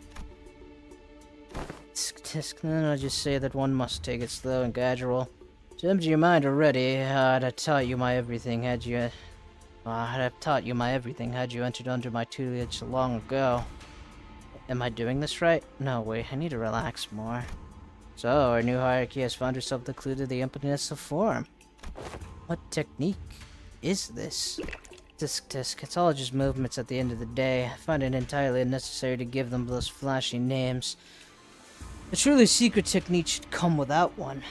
Then I'll just say that one must take it slow and gradual. To empty your mind already, I'd have taught you my everything had you... entered under my tutelage long ago. Am I doing this right? No, wait, I need to relax more. So, our new hierarchy has found herself the clue to the emptiness of form. What technique is this? Tisk, it's all just movements at the end of the day. I find it entirely unnecessary to give them those flashy names. A truly secret technique should come without one.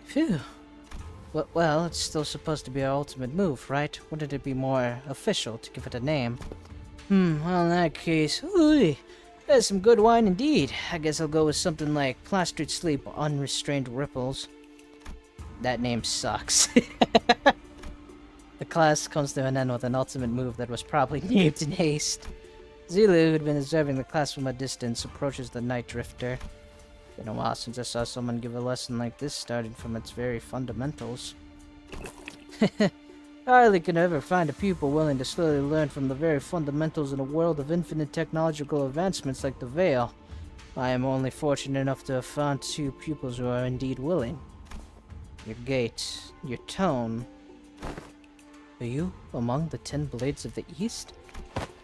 Phew. Well, it's still supposed to be our ultimate move, right? Wouldn't it be more official to give it a name? Well in that case, ooh, that's some good wine indeed. I guess I'll go with something like Plastered Sleep or Unrestrained Ripples. That name sucks. The class comes to an end with an ultimate move that was probably named in haste. Zilu, who'd been observing the class from a distance, approaches the Night Drifter. Been a while since I saw someone give a lesson like this, starting from its very fundamentals. Hardly can ever find a pupil willing to slowly learn from the very fundamentals in a world of infinite technological advancements like the Veil. I am only fortunate enough to have found 2 pupils who are indeed willing. Your gait, your tone. Are you among the 10 Blades of the East?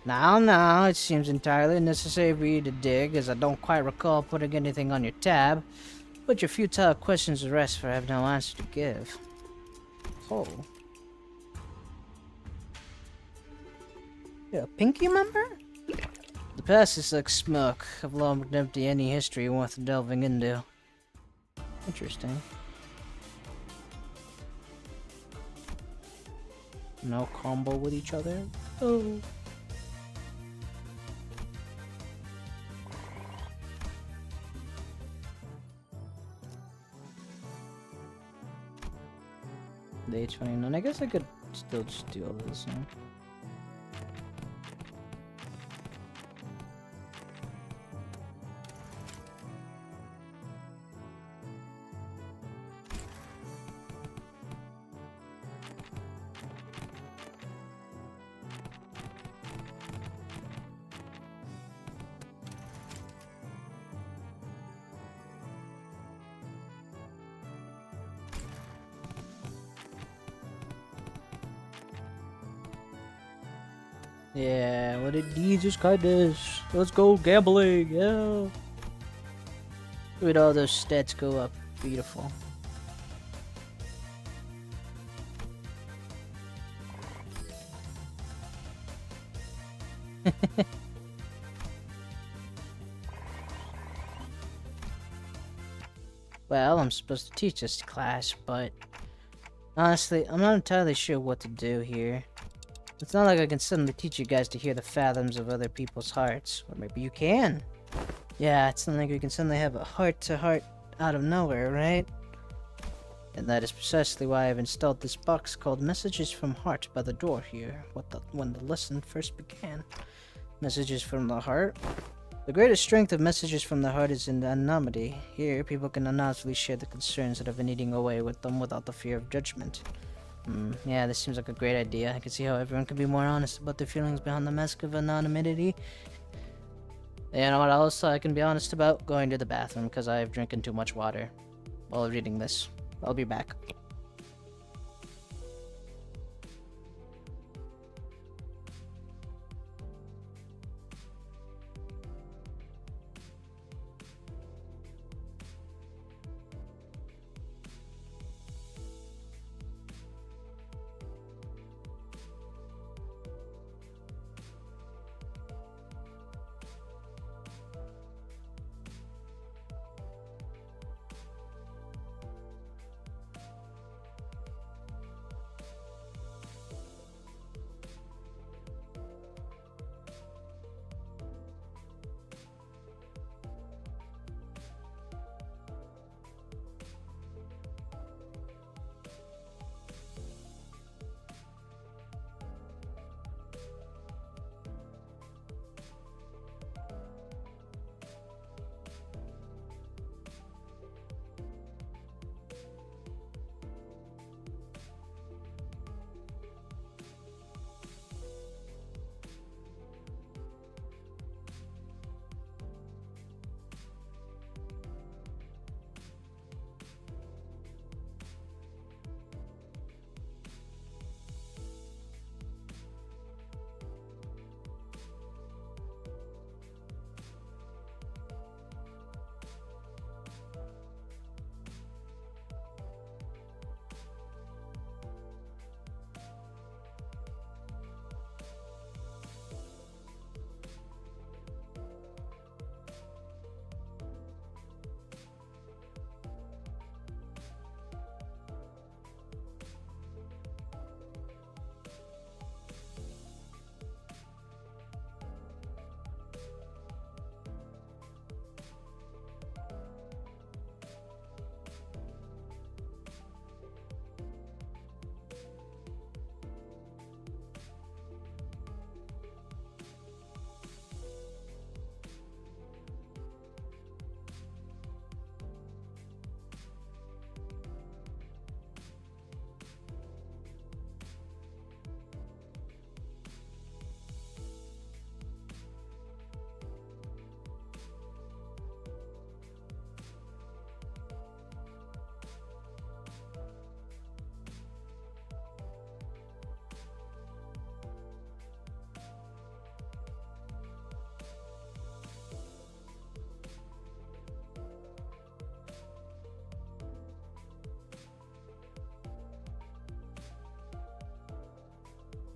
Now, it seems entirely unnecessary for you to dig, as I don't quite recall putting anything on your tab. Put your futile questions to rest, for I have no answer to give. Oh. You're a Pinky member? The past is like smoke. I've long been empty any history worth delving into. Interesting. No combo with each other? Oh. Day 29. I guess I could still just do all of this now. Yeah, what did Jesus kindness? Let's go gambling, yeah. Look at all those stats go up. Beautiful. Well, I'm supposed to teach this class, but honestly, I'm not entirely sure what to do here. It's not like I can suddenly teach you guys to hear the fathoms of other people's hearts. Or maybe you can. Yeah, it's not like we can suddenly have a heart-to-heart out of nowhere, right? And that is precisely why I've installed this box called Messages from Heart by the door here, when the lesson first began. Messages from the heart? The greatest strength of Messages from the Heart is in the anonymity. Here, people can anonymously share the concerns that have been eating away with them without the fear of judgment. Yeah, this seems like a great idea. I can see how everyone can be more honest about their feelings behind the mask of anonymity. You know what else I can be honest about? Going to the bathroom, because I've drinking too much water while reading this. I'll be back.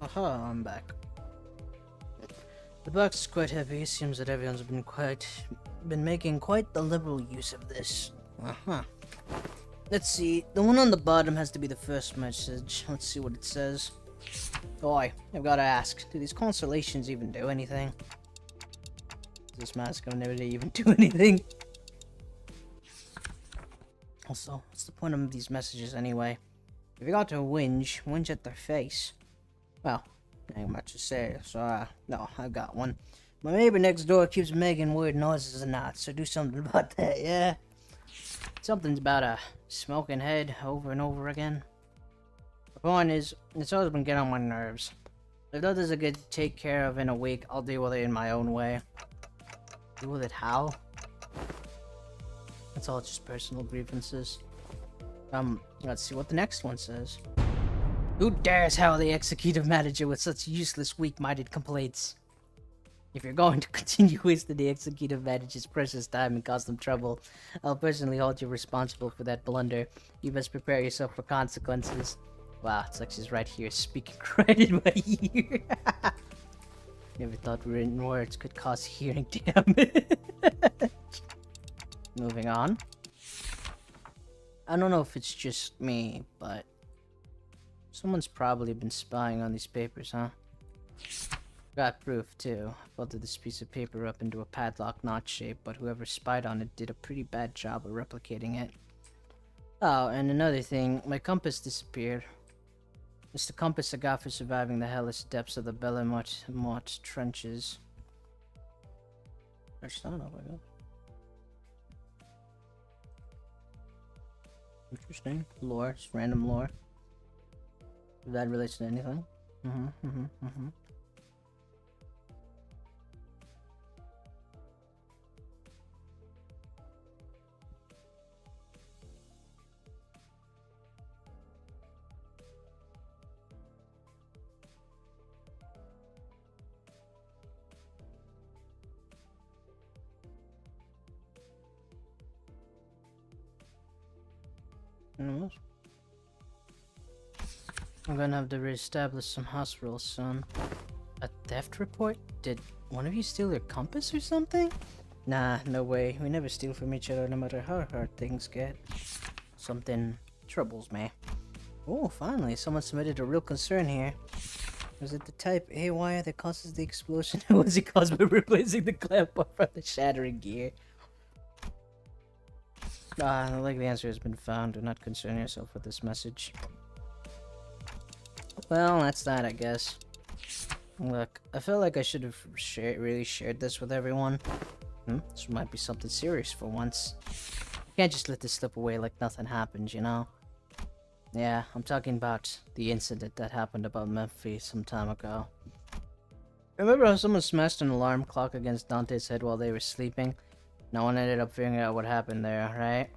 Aha, I'm back. The box is quite heavy. It seems that everyone's been making quite the liberal use of this. Let's see. The one on the bottom has to be the first message. Let's see what it says. Boy, I've got to ask. Do these constellations even do anything? Does this mask of never even do anything? Also, what's the point of these messages anyway? If you got to whinge at their face. Well, ain't much to say, so no, I've got one. My neighbor next door keeps making weird noises and that, so do something about that, yeah? Something's about a smoking head over and over again. The point is, it's always been getting on my nerves. If that doesn't get taken care of in a week, I'll deal with it in my own way. Deal with it how? It's all just personal grievances. Let's see what the next one says. Who dares hail the executive manager with such useless, weak-minded complaints? If you're going to continue wasting the executive manager's precious time and cause them trouble, I'll personally hold you responsible for that blunder. You best prepare yourself for consequences. Wow, it's like she's right here speaking right in my ear. Never thought written words could cause hearing damage. Moving on. I don't know if it's just me, but someone's probably been spying on these papers, huh? Got proof, too. I folded this piece of paper up into a padlock knot shape, but whoever spied on it did a pretty bad job of replicating it. Oh, and another thing, my compass disappeared. It's the compass I got for surviving the hellish depths of the Belemont trenches. I don't know about that. Interesting. Lore, just random lore. If that relates to anything. I'm gonna have to reestablish some house rules soon. A theft report? Did one of you steal your compass or something? Nah, no way. We never steal from each other no matter how hard things get. Something troubles me. Oh, finally, someone submitted a real concern here. Was it the type A wire that causes the explosion, or was it caused by replacing the clamp from the shattering gear? The likely answer has been found. Do not concern yourself with this message. Well, that's that, I guess. Look, I feel like I should have really shared this with everyone. This might be something serious for once. You can't just let this slip away like nothing happened, you know? Yeah, I'm talking about the incident that happened about Memphis some time ago. Remember how someone smashed an alarm clock against Dante's head while they were sleeping? No one ended up figuring out what happened there, right?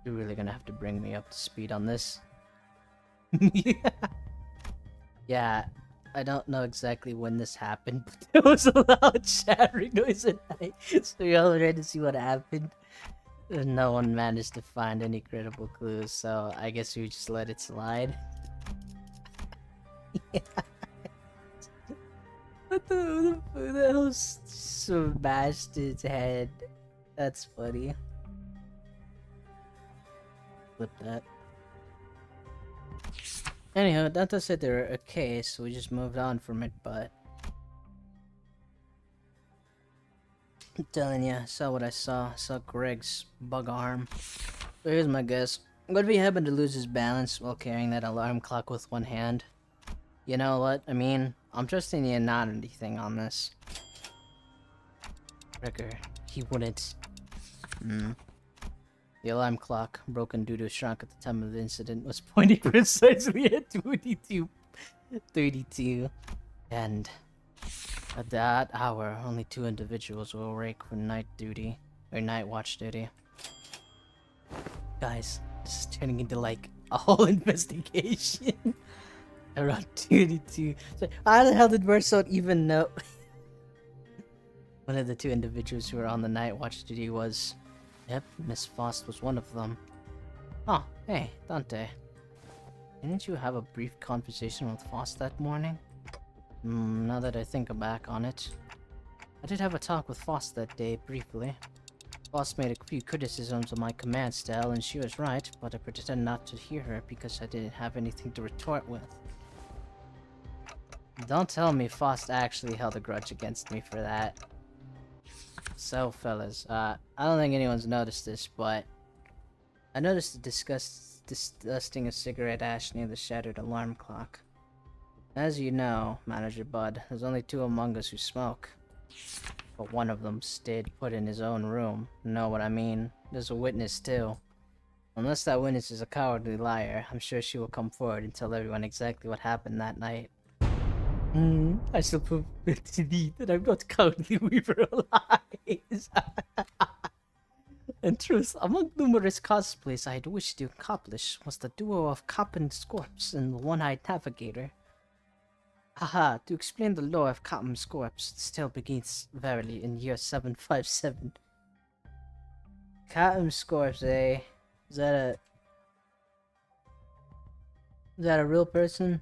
You're really gonna have to bring me up to speed on this. Yeah, I don't know exactly when this happened, but there was a loud shattering noise at night, so we all ready to see what happened. And no one managed to find any credible clues, so I guess we just let it slide. Yeah. What the hell smashed his head? That's funny. Flip that. Anyhow, Dante said they were okay, so we just moved on from it, but... I'm telling you, I saw what I saw. I saw Greg's bug arm. So here's my guess. What if he happened to lose his balance while carrying that alarm clock with one hand? You know what? I mean, I'm trusting the anonymity thing on this. Gregor, he wouldn't... The alarm clock, broken due to a shock at the time of the incident, was pointing precisely at 22:32. And at that hour, only 2 individuals were awake for night duty, or night watch duty. Guys, this is turning into like a whole investigation. Around 22. So how the hell did Bursout even know? One of the 2 individuals who were on the night watch duty was... Yep, Miss Faust was one of them. Oh, hey, Dante. Didn't you have a brief conversation with Faust that morning? Now that I think back on it. I did have a talk with Faust that day, briefly. Faust made a few criticisms of my command style, and she was right, but I pretended not to hear her because I didn't have anything to retort with. Don't tell me Faust actually held a grudge against me for that. So, fellas, I don't think anyone's noticed this, but I noticed the disgusting of cigarette ash near the shattered alarm clock. As you know, Manager Bud, there's only 2 among us who smoke. But one of them stayed put in his own room. Know what I mean? There's a witness, too. Unless that witness is a cowardly liar, I'm sure she will come forward and tell everyone exactly what happened that night. I shall prove to thee that I'm not cowardly weaver of lies. In truth, among numerous cosplays I had wished to accomplish was the duo of Cop and Scorps and the One-Eyed Navigator. Haha, to explain the lore of Captain's corpse, the tale begins verily in year 757. Captain's corpse, eh? Is that a... Is that a real person?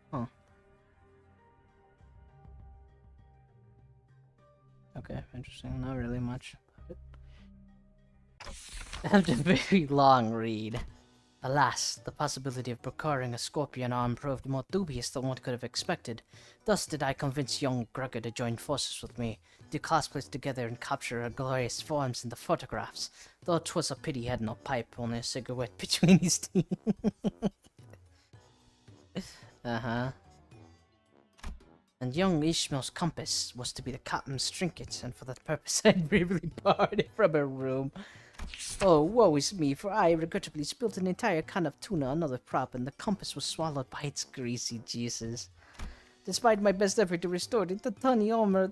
Huh. Okay, interesting. Not really much about it. After a very long read. Alas, the possibility of procuring a scorpion arm proved more dubious than one could have expected. Thus did I convince young Gregor to join forces with me, to cosplay together and capture our glorious forms in the photographs, though 'twas a pity he had no pipe, only a cigarette between his teeth. Uh-huh. And young Ishmael's compass was to be the captain's trinket, and for that purpose I bravely borrowed it from her room. Oh, woe is me, for I regrettably spilled an entire can of tuna on another prop, and the compass was swallowed by its greasy juices. Despite my best effort to restore it, the tiny aroma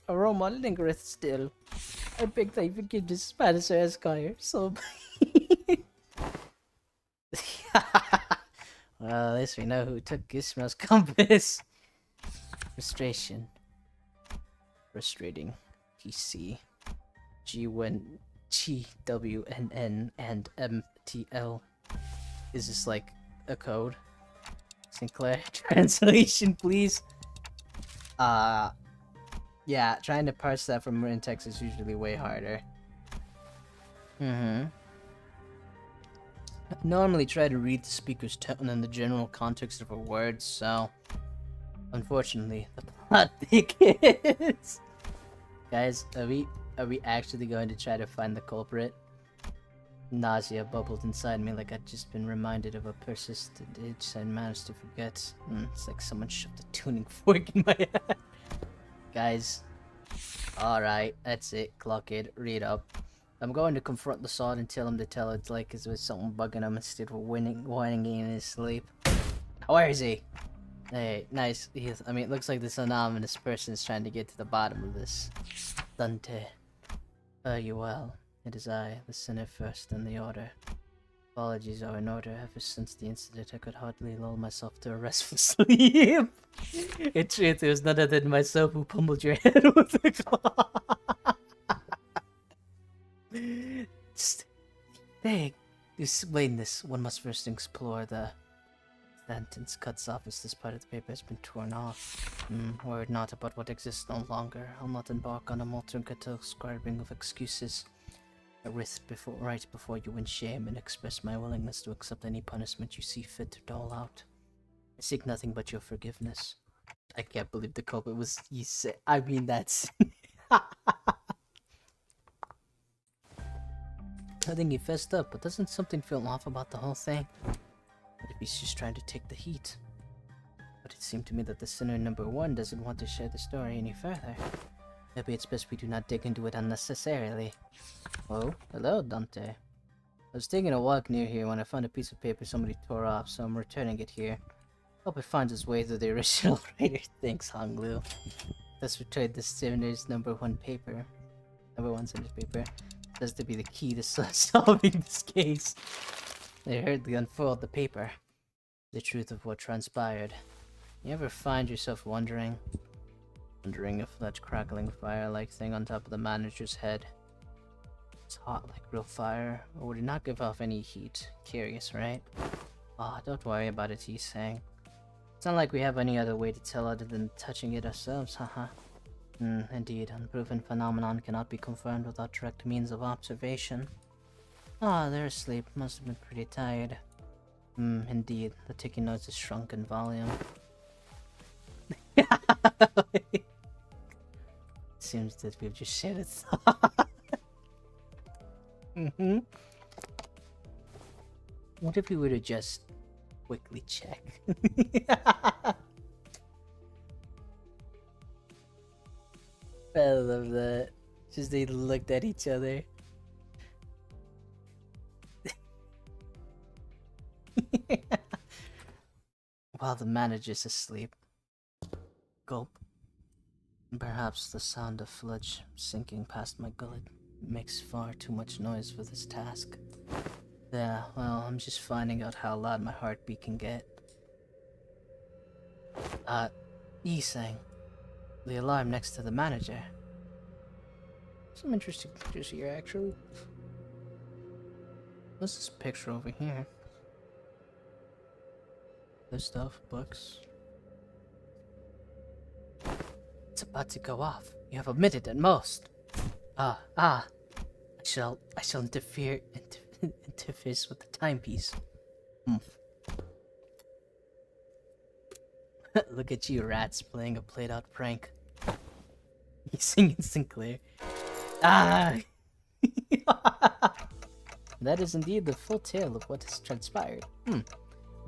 lingereth still. I beg thy forgiveness, Master Esquire, so... Well, at least we know who took Gizmo's compass. Frustration. Frustrating. PC. GWNN and MTL. Is this like a code? Sinclair, translation please. Yeah, trying to parse that from written text is usually way harder. I normally try to read the speaker's tone and the general context of her words, so unfortunately the plot thickens. Guys, are we actually going to try to find the culprit? Nausea bubbled inside me like I'd just been reminded of a persistent itch I managed to forget. It's like someone shoved a tuning fork in my head. Guys, alright, that's it. Clock it. Read up. I'm going to confront the sword and tell him to tell it like as with something bugging him instead of whining in his sleep. Where is he? Hey, nice. I mean, it looks like this anonymous person is trying to get to the bottom of this. Dante. Fare you well. It is I, the sinner first in the order. Apologies are in order. Ever since the incident, I could hardly lull myself to a restful sleep. In truth, it was none other than myself who pummeled your head with a claw. Hey, to explain this, one must first explore the sentence cuts off as this part of the paper has been torn off. Were it not about what exists no longer, I'll not embark on a molten scribing of excuses. I writhe right before you in shame and express my willingness to accept any punishment you see fit to dole out. I seek nothing but your forgiveness. I can't believe the culprit was you said. I mean, that's. I think he fessed up, but doesn't something feel off about the whole thing? What if he's just trying to take the heat? But it seemed to me that the sinner number one doesn't want to share the story any further. Maybe it's best we do not dig into it unnecessarily. Oh, hello, Dante. I was taking a walk near here when I found a piece of paper somebody tore off, so I'm returning it here. Hope it finds its way to the original writer. Thanks, Honglu. Let's return the sinner's number one paper. Number one sinner's paper. Says to be the key to solving this case. I hurriedly unfold the paper. The truth of what transpired. You ever find yourself wondering if that crackling fire-like thing on top of the manager's head is hot like real fire, or would it not give off any heat? Curious, right? Ah, don't worry about it, he's saying. It's not like we have any other way to tell other than touching it ourselves, haha. Indeed, unproven phenomenon cannot be confirmed without direct means of observation. Ah, they're asleep. Must have been pretty tired. Indeed. The ticking noise has shrunk in volume. Seems that we've just shared a thought. What if we were to just quickly check? I love that. Just they looked at each other. While the manager's asleep. Gulp. Perhaps the sound of sludge sinking past my gullet makes far too much noise for this task. Yeah, well, I'm just finding out how loud my heartbeat can get. Yi-sang. The alarm next to the manager. Some interesting pictures here, actually. What's this picture over here? This stuff, books. It's about to go off. You have omitted at most. I shall interface with the timepiece. Look at you rats playing a played out prank. You singing Sinclair. Ah! That is indeed the full tale of what has transpired.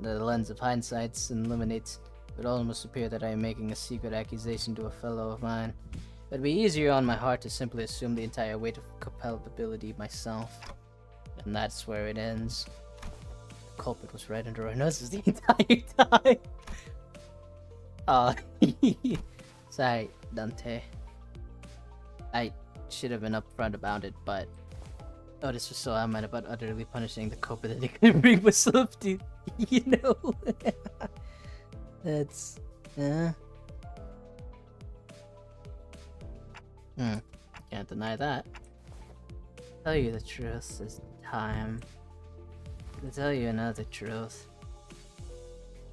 The lens of hindsight illuminates. It almost appear that I am making a secret accusation to a fellow of mine. It'd be easier on my heart to simply assume the entire weight of culpability myself. And that's where it ends. The culprit was right under our noses the entire time. Sorry, Dante. I should have been upfront about it, but this was so adamant about utterly punishing the culprit that I couldn't bring myself to, you know? That's, can't deny that. Tell you the truth this time. To tell you another truth.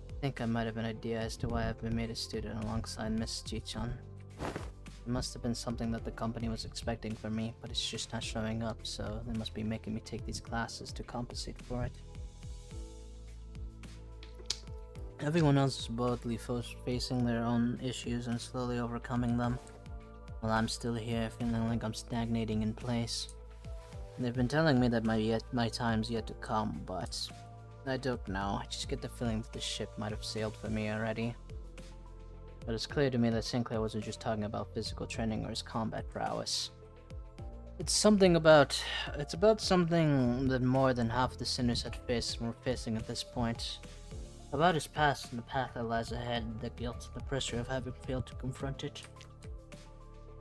I think I might have an idea as to why I've been made a student alongside Miss Xichun. It must have been something that the company was expecting from me, but it's just not showing up, so they must be making me take these classes to compensate for it. Everyone else is boldly facing their own issues and slowly overcoming them, while I'm still here feeling like I'm stagnating in place. They've been telling me that my time's yet to come, but I don't know. I just get the feeling that the ship might have sailed for me already. But it's clear to me that Sinclair wasn't just talking about physical training or his combat prowess. It's about something that more than half the sinners had faced and were facing at this point. About his past and the path that lies ahead, the guilt and the pressure of having failed to confront it.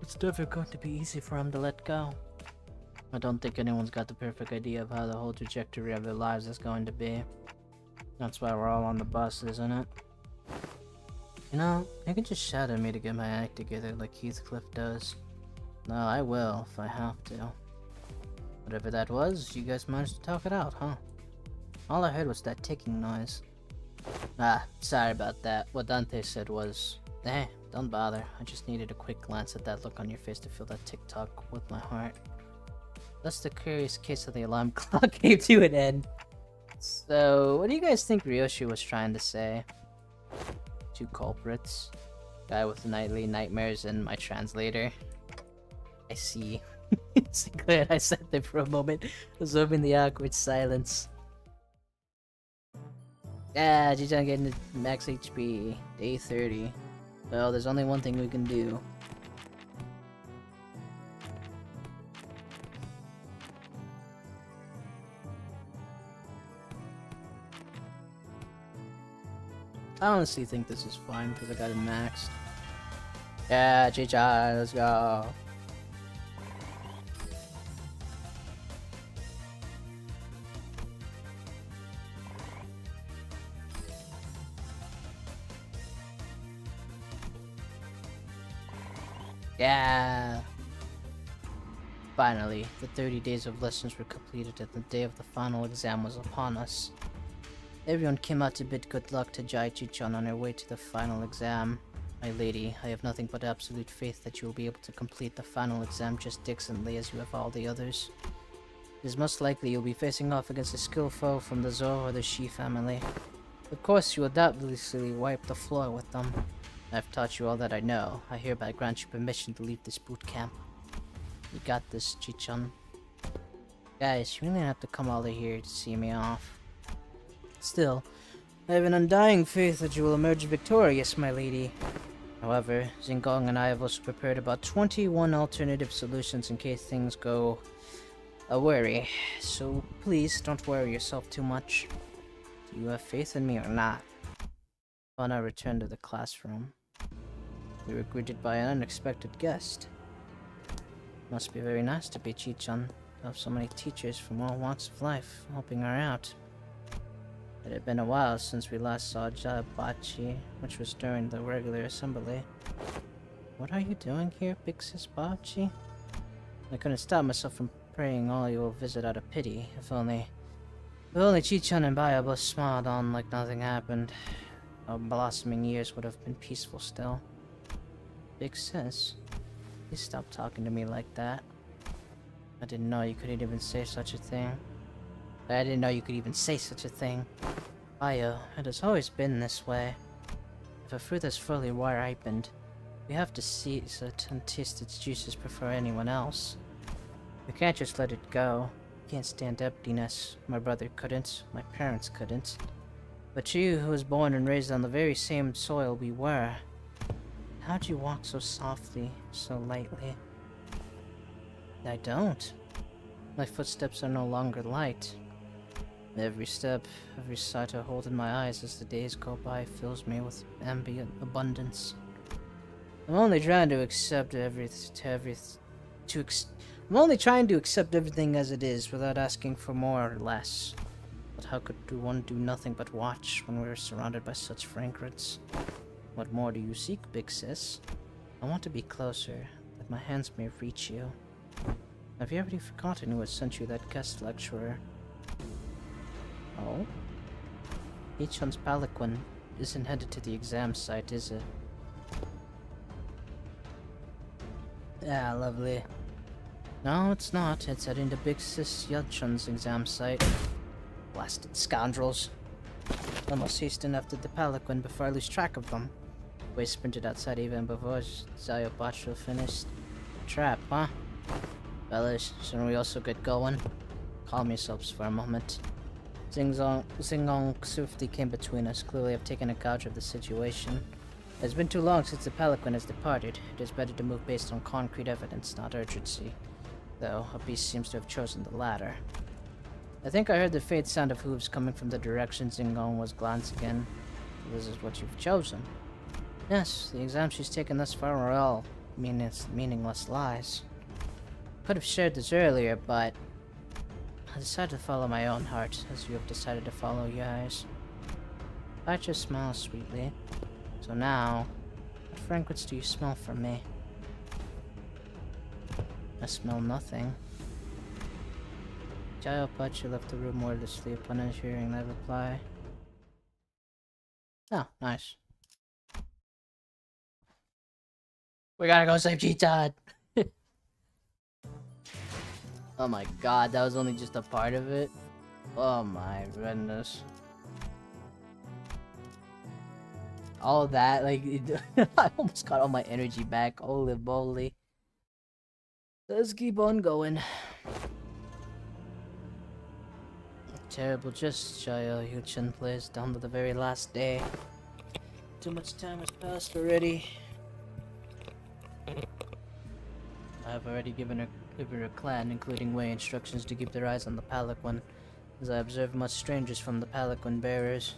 It's never going to be easy for him to let go. I don't think anyone's got the perfect idea of how the whole trajectory of their lives is going to be. That's why we're all on the bus, isn't it? You know, you can just shout at me to get my act together like Heathcliff does. No, I will, if I have to. Whatever that was, you guys managed to talk it out, huh? All I heard was that ticking noise. Sorry about that. What Dante said was, don't bother. I just needed a quick glance at that look on your face to feel that tick-tock with my heart. Thus the curious case of the alarm clock came to an end. So, what do you guys think Ryoshi was trying to say? Two culprits. Guy with nightly nightmares and my translator. I see. Sinclair and I sat there for a moment, absorbing the awkward silence. Xichun getting to max HP. Day 30. Well, there's only one thing we can do. I honestly think this is fine because I got it maxed. Yeah, Xichun, let's go. Yeah. Finally, the 30 days of lessons were completed and the day of the final exam was upon us. Everyone came out to bid good luck to Jai Xichun on her way to the final exam. My lady, I have nothing but absolute faith that you will be able to complete the final exam just decently as you have all the others. It is most likely you'll be facing off against a skilled foe from the Zhou or the Shi family. Of course, you will doubtlessly wipe the floor with them. I've taught you all that I know. I hereby grant you permission to leave this boot camp. You got this, Xichun. Guys, you really have to come all the way here to see me off. Still, I have an undying faith that you will emerge victorious, my lady. However, Xingong and I have also prepared about 21 alternative solutions in case things go awry. So please, don't worry yourself too much. Do you have faith in me or not? Upon our return to the classroom, we were greeted by an unexpected guest. Must be very nice to be Xichun. to have so many teachers from all walks of life helping her out. It had been a while since we last saw Jabachi, which was during the regular assembly. What are you doing here, Big Sis Bachi? I couldn't stop myself from praying all you will visit out of pity. If only Xichun and Baya both smiled on like nothing happened. Our blossoming years would have been peaceful still. Big Sis, please stop talking to me like that. I didn't know you could even say such a thing. I didn't know you could even say such a thing. Bayo, it has always been this way. If a fruit is fully ripened, we have to seize it and taste its juices before anyone else. We can't just let it go. We can't stand emptiness. My brother couldn't, my parents couldn't. But you, who was born and raised on the very same soil we were, how'd you walk so softly, so lightly? I don't. My footsteps are no longer light. Every step, every sight I hold in my eyes as the days go by fills me with ambient abundance. I'm only trying to accept I'm only trying to accept everything as it is without asking for more or less. But how could one do nothing but watch when we're surrounded by such fragrance? What more do you seek, Big Sis? I want to be closer, that my hands may reach you. Have you already forgotten who has sent you that guest lecturer? Oh? Xichun's palanquin isn't headed to the exam site, is it? Ah, lovely. No, it's not. It's heading to Big Sis Xichun's exam site. Blasted scoundrels. Almost hastened after the palanquin before I lose track of them. We sprinted outside even before Zayobacho finished. Trap, huh? Fellas, shouldn't we also get going? Calm yourselves for a moment. Xingong swiftly came between us. Clearly I've taken a gauge of the situation. It's been too long since the palanquin has departed. It is better to move based on concrete evidence, not urgency. Though, a beast seems to have chosen the latter. I think I heard the faint sound of hooves coming from the direction Xingong was glancing in. This is what you've chosen. Yes, the exams she's taken thus far are all meaningless lies. Could have shared this earlier, but I decided to follow my own heart, as you have decided to follow yours. I just smile sweetly. So now, what fragrance do you smell from me? I smell nothing. Jayopachi left the room wordlessly upon hearing that reply. Oh, nice. We gotta go save Xichun! Oh my god, that was only just a part of it? Oh my goodness. All that, like, I almost got all my energy back. Holy moly. Let's keep on going. Terrible just shy of Xichun plays down to the very last day. Too much time has passed already. I have already given her clan, including Wei, instructions to keep their eyes on the palanquin, as I observe much strangers from the palanquin bearers.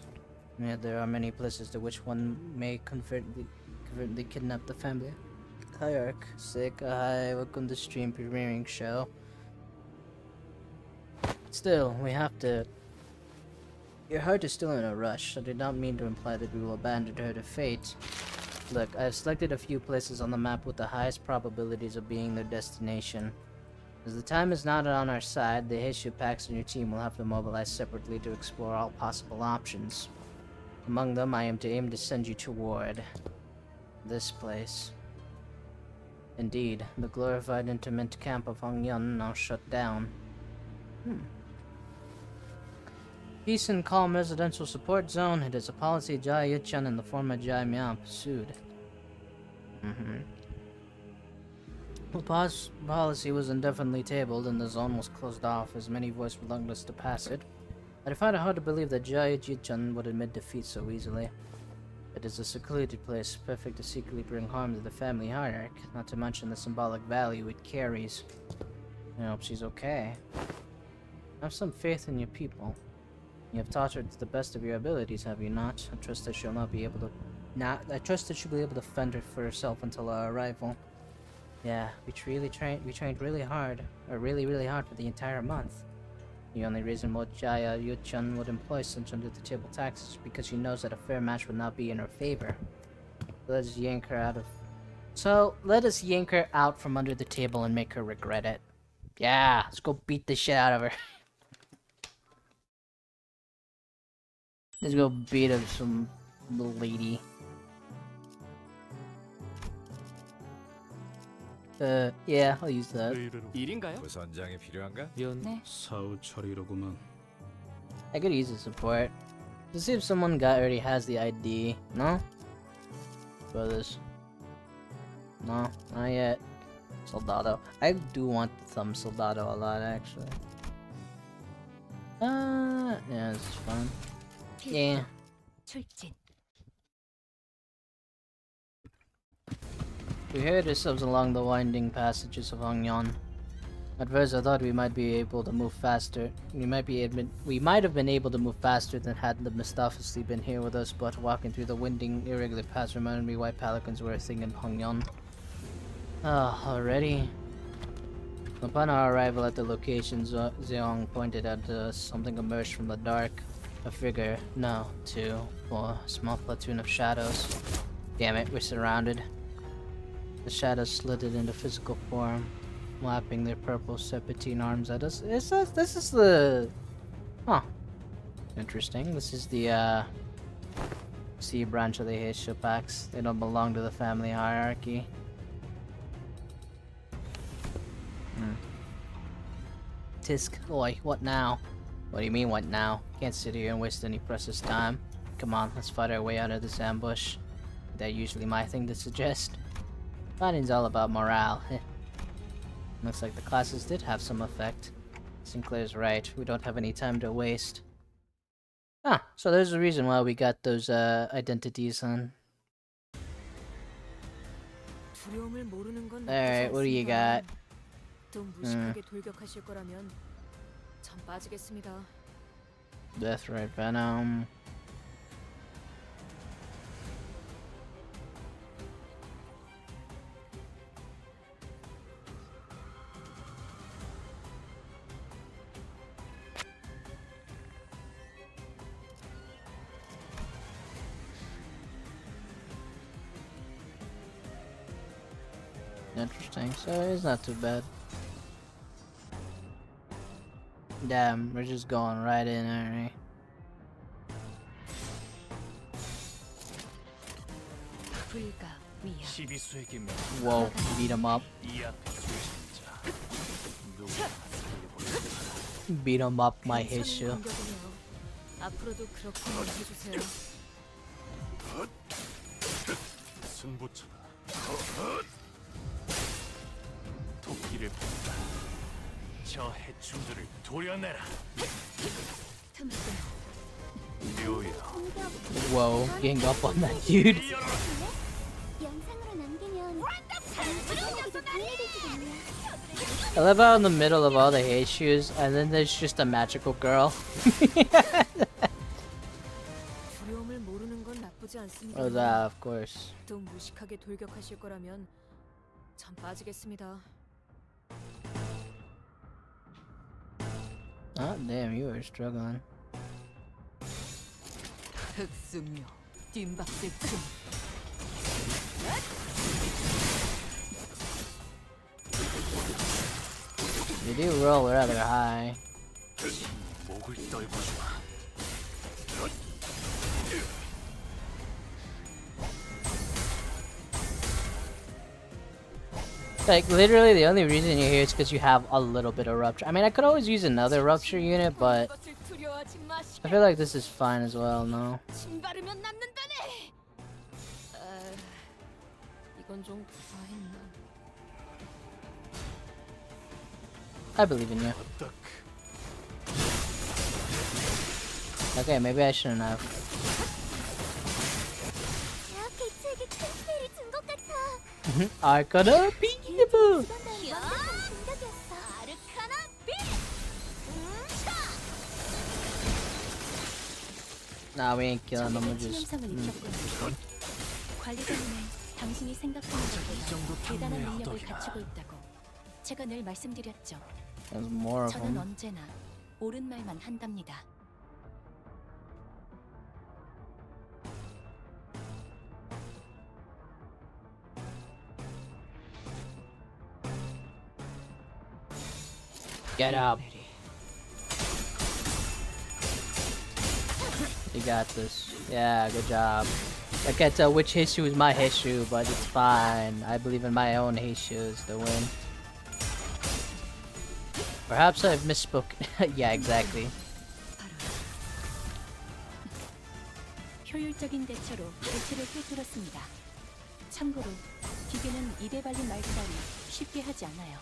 And yet there are many places to which one may covertly kidnap the family. Hierarch, hi, welcome to stream premiering show. Still, we have to... Your heart is still in a rush. I did not mean to imply that we will abandon her to fate. Look, I have selected a few places on the map with the highest probabilities of being their destination. As the time is not on our side, the HU packs on your team will have to mobilize separately to explore all possible options. Among them, I am to aim to send you toward this place. Indeed, the glorified interment camp of Hongyun now shut down. Peace and calm residential support zone. It is a policy Jai Xichun and the former Jai Mian pursued. The policy was indefinitely tabled and the zone was closed off as many voiced reluctance to pass it. I find it hard to believe that Jai Xichun would admit defeat so easily. It is a secluded place, perfect to secretly bring harm to the family hierarch, not to mention the symbolic value it carries. I hope she's okay. Have some faith in your people. You have taught her to the best of your abilities, have you not? I trust that she'll not be able to... I trust that she'll be able to fend for herself until our arrival. Yeah, we trained really hard, or really hard for the entire month. The only reason Jaya Xichun would employ such under-the-table tactics is because she knows that a fair match would not be in her favor. Let us yank her out of... So, let us yank her out from under the table and make her regret it. Yeah, let's go beat the shit out of her. Let's go beat up some little lady. Yeah, I'll use that. 일인가요? 부선장이 필요한가? 네. 사후 처리로구만. I could use the support. To see if someone already has the ID. No? Brothers. No, not yet. Soldado. I do want the thumb soldado a lot, actually. Yeah, this is fun. Yeah. 출진. We heard ourselves along the winding passages of Hongyon. At first I thought we might be able to move faster. We might have been able to move faster than had the Mustafasli been here with us, but walking through the winding, irregular paths reminded me why pelicans were a thing in Hongyon. Already? Upon our arrival at the location, Zeong pointed at something emerged from the dark. A figure, no, two, or a small platoon of shadows. Damn it, we're surrounded. The shadows slitted into physical form, lapping their purple serpentine arms at us. This is the... Huh. Interesting. This is the, C branch of the Hierarch packs. They don't belong to the family hierarchy. Tisk, oi, what now? What do you mean, what now? Can't sit here and waste any precious time. Come on, let's fight our way out of this ambush. That's usually my thing to suggest. Fighting's all about morale. Looks like the classes did have some effect. Sinclair's right, we don't have any time to waste. Ah, so there's a reason why we got those identities on. Alright, what do you got? Death Ray Venom. Interesting, so it's not too bad. Damn, we're just going right in, aren't we? Whoa, beat him up. Beat him up, my issue. 저 해충들을 도려내라. Whoa, gang up on that dude. I love how in the middle of all the hay shoes, and then there's just a magical girl. Oh, that, of course. Oh, damn, you were struggling. You do roll rather high. Like, literally the only reason you're here is because you have a little bit of rupture. I mean, I could always use another rupture unit, but I feel like this is fine as well, no? I believe in you. Okay, maybe I shouldn't have. Arcana Beam! Nah, we ain't killing them, we're just... 당신이 생각하는 것보다 대단한 능력을 갖추고 있다고 제가 늘 말씀드렸죠. There's more of 저는 them. 언제나 옳은 말만 한답니다. Get up. You got this. Yeah, good job. I can't tell which Hishu is my Hishu, but it's fine. I believe in my own Hishus to win. Perhaps I've misspoken. Yeah, exactly. 효율적인 대처로 대체를 꿰뚫었습니다. 참고로 기계는 입에 발린 말 따위 쉽게 하지 않아요.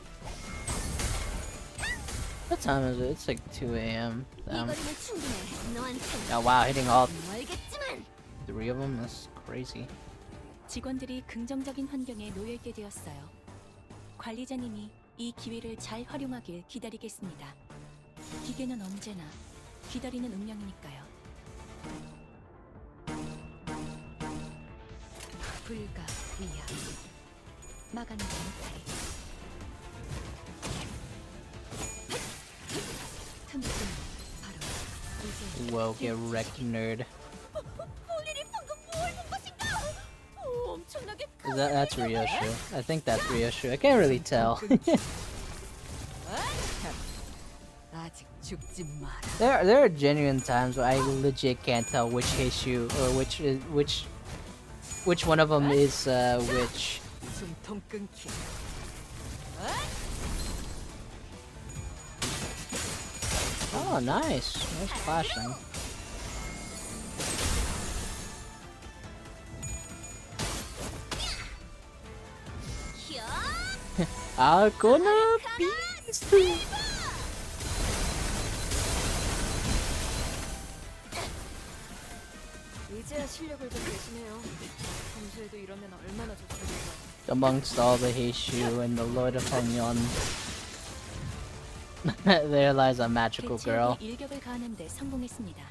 What time is it? It's like 2 a.m. 이 거리면 충분해. 너한테 Oh wow, hitting all 멀겠지만 3 of them? That's crazy. 직원들이 긍정적인 환경에 놓여 있게 되었어요. 관리자님이 이 기회를 잘 활용하길 기다리겠습니다. 기계는 언제나 기다리는 운명이니까요. 불가 위야 마가는 멘탈이 틈틈 바로 이제 Whoa, get wrecked, nerd. 볼일이 방금 뭘 본 것인가? 오, 엄청나게 Is that's Ryoshu? I think that's Ryoshu. I can't really tell. 아직 죽지 마라. There are genuine times where I legit can't tell which Hishu or which one of them is which. 숨통 끊기. Oh, nice. Nice flashing. I'm gonna beast. 이제야 실력을 좀 내시네요. 평소에도 이러면 얼마나 좋겠어요. Amongst all the Hishu and the Lord of Hanyon, there lies a magical girl. 일격을 가하는 데 성공했습니다.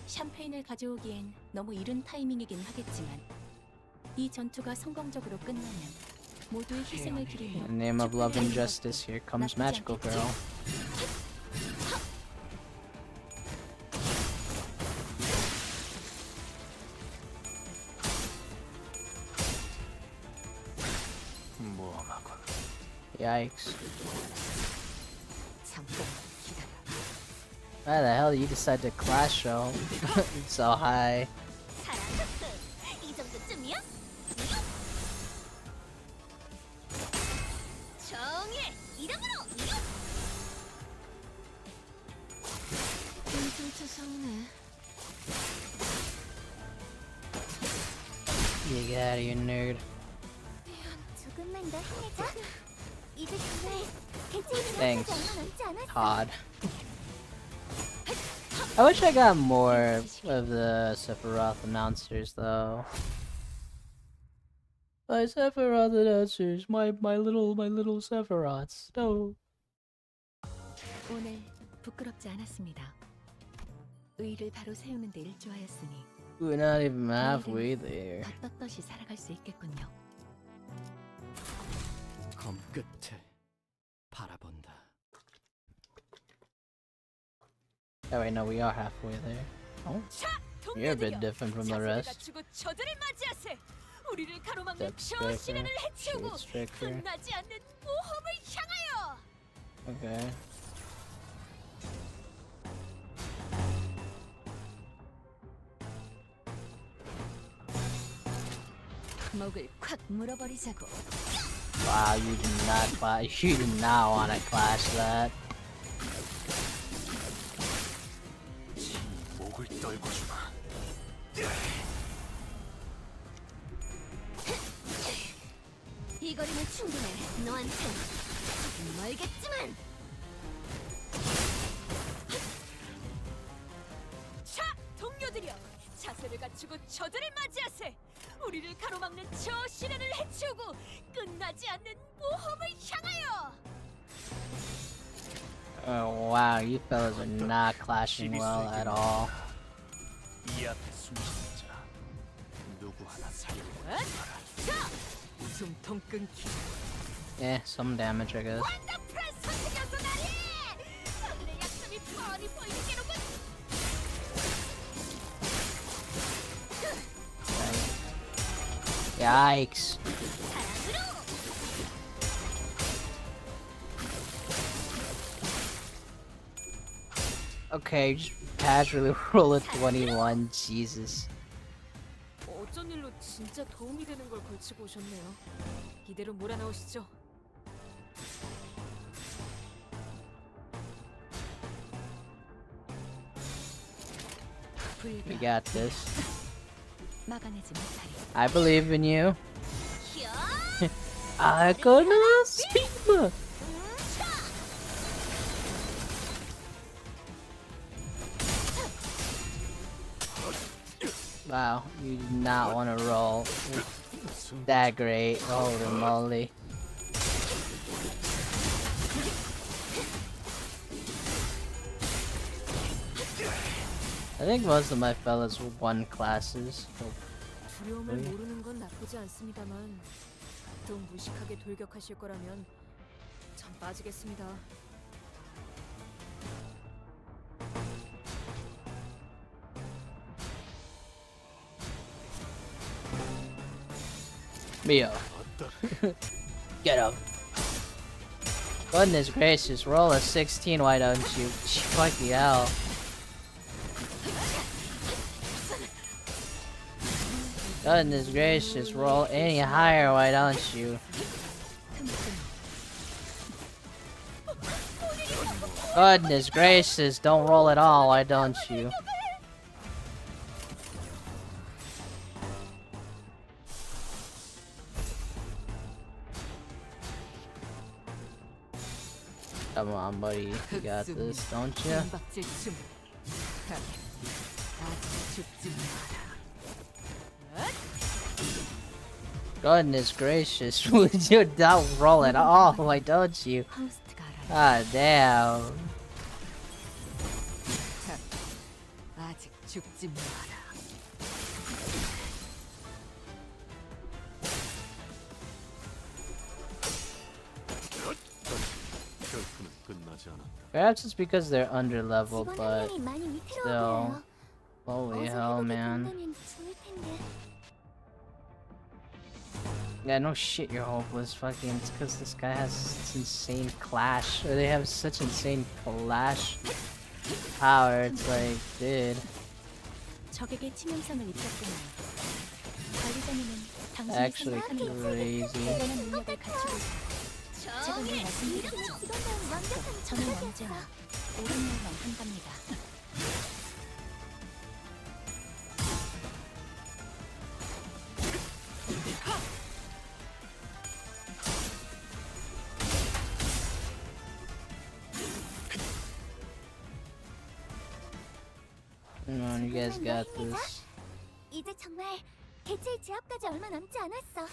샴페인을 가져오기엔 너무 이른 타이밍이긴 하겠지만 이 전투가 성공적으로 끝나면 모두의 희생을 기리며 In the name of love and justice, here comes magical girl. 모험하군. Yikes. 잠깐 기다려. Why the hell did you decide to clash show? It's so high. 이 정도쯤이야? 정예 이름으로 진짜 상네. You get out of here, nerd. 조금만 더 힘내자. 이제 정말 개체를 Thanks, 얼마 남지 않았어. Todd. I wish I got more of the Sephiroth announcers, though. My Sephiroth announcers, my little Sephiroths. No. 오늘 부끄럽지 않았습니다. 의를 바로 세우는 데 일조하였으니 We're not even halfway there. 떳떳이 살아갈 수 있겠군요. 검 끝에 바라본다. Oh wait, no, we are halfway there. Oh, you're a bit different from the rest. 저들을 맞이하세. 우리를 가로막는 Step 저 시련을 striker, 해치우고 shield striker. 끝나지 않는 모험을 향하여. Okay. 목을 콱 물어버리자고. Wow, you did not clash. You did not want to clash that. 목을 떨궈주마. 이 거리는 충분해. 너한텐 조금 멀겠지만. 자, 동료들이여, 자세를 갖추고 저들을 맞이하세. 우리를 가로막는 저 시련을 해치우고 끝나지 않는 모험을 향하여. Oh wow, you fellas are not clashing well at all. 이 앞에 숨쉬는 자 누구 하나 살려보지 마라. 숨통 끊기. Yeah, some damage, I guess. Yikes. Okay, just casually roll a 21. Jesus. 어쩐 일로 진짜 도움이 되는 걸 걸치고 오셨네요. 이대로 몰아넣으시죠. We got this. 막아내지 못하리. I believe in you. I gonna speak. Wow, you did not want to roll that great. Holy moly. I think most of my fellas won classes. 두려움을 모르는 건 나쁘지 않습니다만 또 무식하게 돌격하실 거라면 전 빠지겠습니다. Mio. Get up. Goodness gracious, roll a 16, why don't you? Fucking hell. Goodness gracious, roll any higher, why don't you? Goodness gracious, don't roll at all, why don't you? Come on, buddy, you got this, don't you? 박질 춤. 아직 죽지 마라. Goodness gracious, would you not roll at all? Why don't you? 하우스트가 알아요. Ah, damn. 아직 죽지 마라. 결투는 끝나지 않았다. Perhaps it's because they're underleveled, 직원 한 but 명이 많이 위태로워 still. 보여요. Holy 어서 hell, 회복이 man. 된다면 좋을 텐데. Yeah, no shit, you're hopeless. Fucking, it's because this guy has this insane clash. Or they have such insane clash power. It's like, dude. 적에게 치명상을 입혔구나. 관리자님은 당신이 Actually 생각하는 crazy. 대단한 능력을 갖추고 있어요. 제가 늘 말씀드렸죠. 저는 언제나 옳은 말만 한답니다. Come on, you guys got this. 이제 정말 개체의 제압까지 얼마 남지 않았어.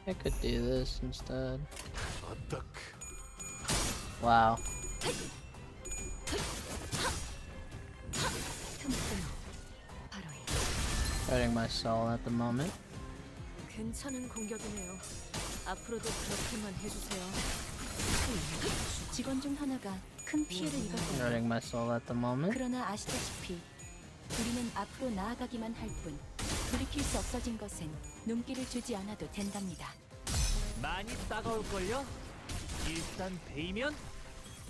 I could do this instead. 어떡. Wow. 바로 이 Hurting my soul at the moment. 괜찮은 공격이네요. 앞으로도 그렇게만 해주세요. 직원 중 하나가 큰 피해를 입었어요. Hurting my soul at the moment. 그러나 아시다시피 우리는 앞으로 나아가기만 할 뿐 돌이킬 수 없어진 것은 눈길을 주지 않아도 된답니다. 많이 따가울걸요? 일단 베이면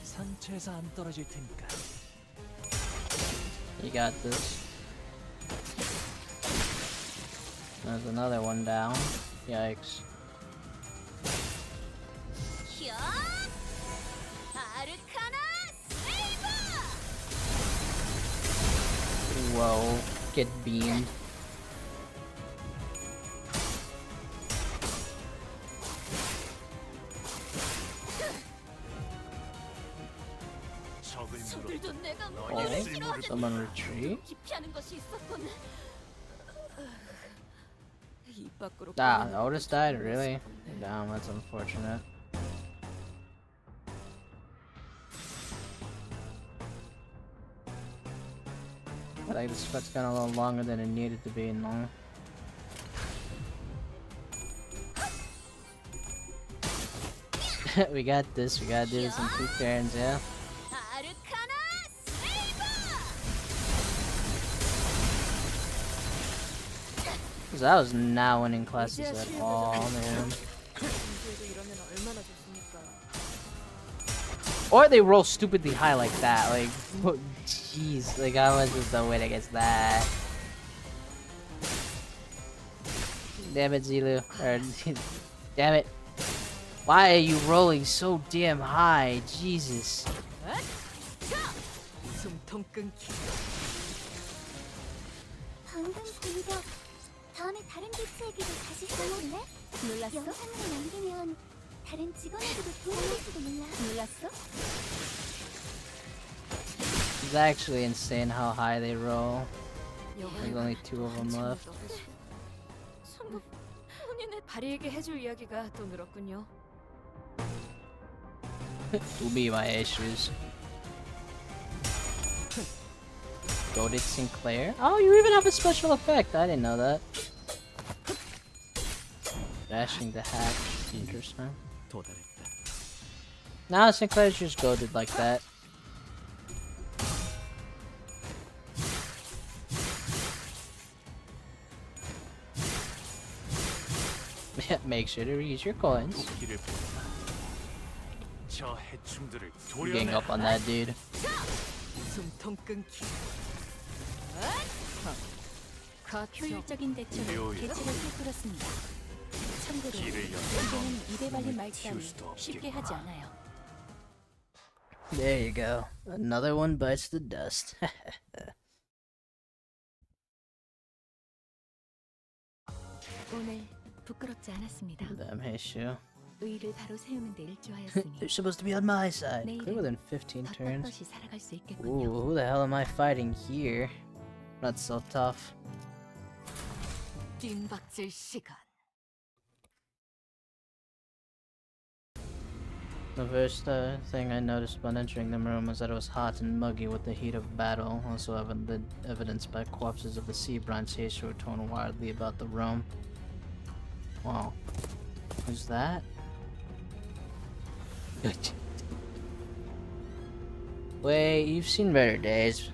상처에서 안 떨어질 테니까. You got this. There's another one down. Yikes. Whoa, get beamed. 적을 물어. 저들도 내가 Oh, someone retreat? 기피하는 것이 있었군. 입 밖으로 Ah, 꺼내는 Otis died? Really? Damn, that's unfortunate. Like this foot's gone a little longer than it needed to be. No. We got this. We gotta do this in 2 turns, yeah. Cause I was not winning classes at all, man. 공부에도 이러면 얼마나 좋습니까? Or they roll stupidly high like that. Like, jeez. Like, I was just the win against that. Damn it, Zilu. Or, damn it. Why are you rolling so damn high? Jesus. 숨통 끊기. 방금 공격. 다음에 다른 개체에게도 다시 써볼래? 몰랐어? 영상을 남기면 다른 직원에게도 도움될지도 몰라. 몰랐어? It's actually insane how high they roll. There's only 2 of them left. 전부 본인의 바리에게 해줄 이야기가 또 늘었군요. Will be my issues. Goated Sinclair? Oh, you even have a special effect. I didn't know that. Dashing the hack. Interesting. 도달했다. Nah, Sinclair's just goated like that. Make sure to use your coins. 길을 보라. 저 해충들을 Gang up on that dude. 숨통 끊기. 효율적인 대처로 개체를 꿰뚫었습니다. 참고로 길을 공격은 입에 발린 말 키울 따위 수도 쉽게 없겠구나. 하지 않아요. There you go. Another one bites the dust. 오늘 부끄럽지 않았습니다. Damn Heishu. 의를 바로 세우는 데 일조하였으니 They're supposed to be on my side. 내일은 Clear within 15 turns. 떳떳이 살아갈 수 Ooh, 있겠군요. who the hell am I fighting here? Not so tough. 뜀박질 시간. The first thing I noticed upon entering the room was that it was hot and muggy with the heat of battle, also evidenced by corpses of the sea brines who were torn wildly about the room. Wow. Who's that? Wait, you've seen better days.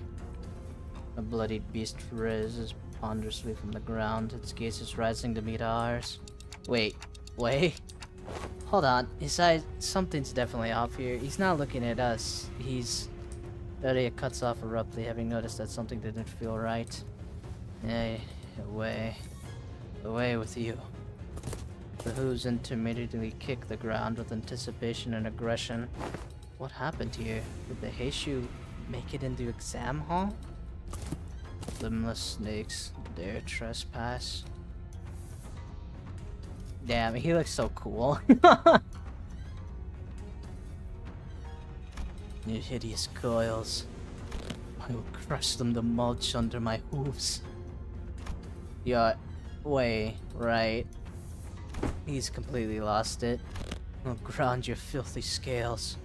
A bloodied beast rises ponderously from the ground, its gaze is rising to meet ours. Wait. Hold on, his eyes, something's definitely off here. He's not looking at us. Daria cuts off abruptly, having noticed that something didn't feel right. Hey, away with you. The Who's intermittently kick the ground with anticipation and aggression. What happened here? Did the Heishu make it into exam hall? Limbless snakes dare trespass. Damn, he looks so cool. You hideous coils. I will crush them to mulch under my hooves. Yeah, wait, right. He's completely lost it. I'll ground your filthy scales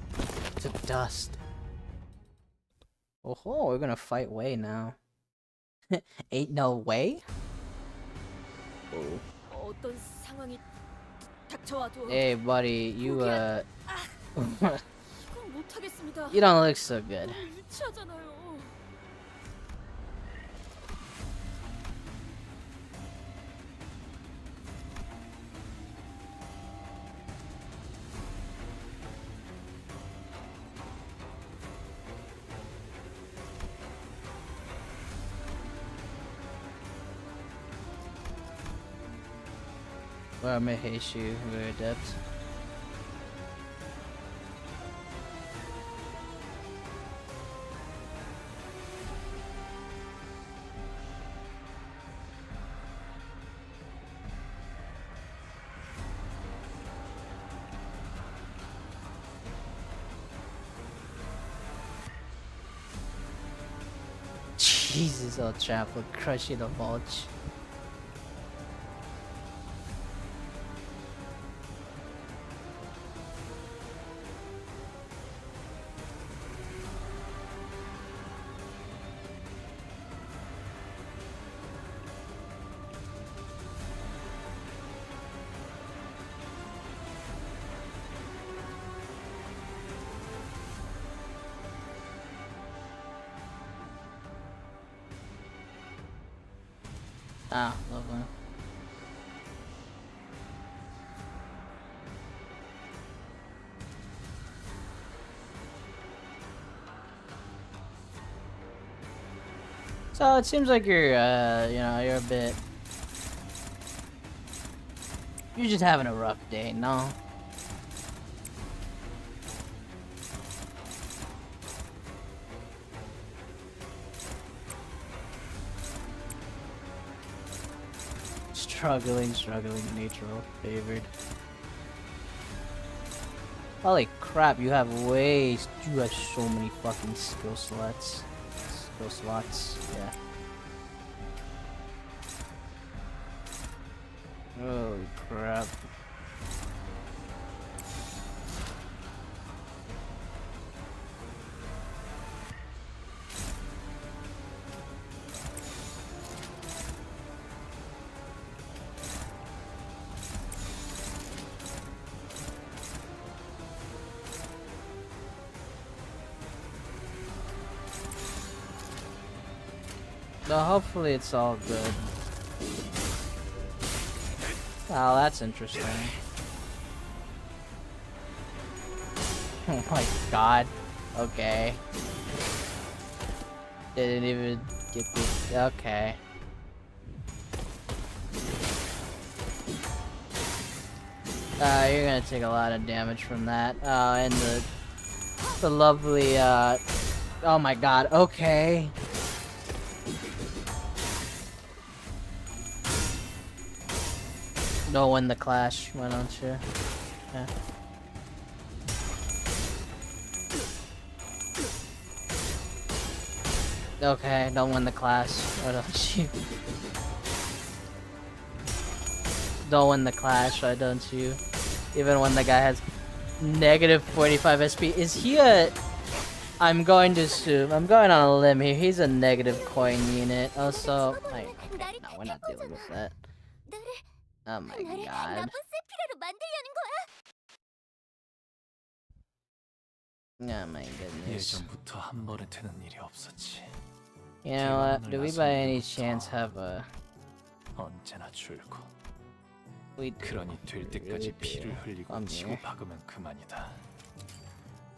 to dust. Oh, we're gonna fight Wei now. Ain't no way? Oh. 어떤 상황이 닥쳐와도 Hey, buddy, you 이건 못하겠습니다. you don't look so good. 유치하잖아요. Well, may Heishu, we're adept. Jesus, old chap will crush you to mulch. Ah, lovely. So it seems like you're, you know, you're a bit... You're just having a rough day, no? Struggling, neutral, favored. Holy crap, you have so many fucking skill slots. Yeah. Holy crap. So hopefully it's all good. Oh, that's interesting. Oh my god. Okay. Didn't even get this. Okay. You're gonna take a lot of damage from that. And the lovely, oh my god, okay. Don't win the clash, why don't you? Yeah. Okay, don't win the clash, why don't you? Don't win the clash, why don't you? Even when the guy has negative 45 SP. Is he a... I'm going to assume, I'm going on a limb here, he's a negative coin unit. Also, like, okay, no, we're not dealing with that. Oh my god. Oh my goodness. 예전부터 한 번에 되는 일이 없었지. You know what? Do we by any chance have a... 언제나 줄고. We 그러니 될 때까지 피를 흘리고 깜짝이야. 치고 박으면 그만이다.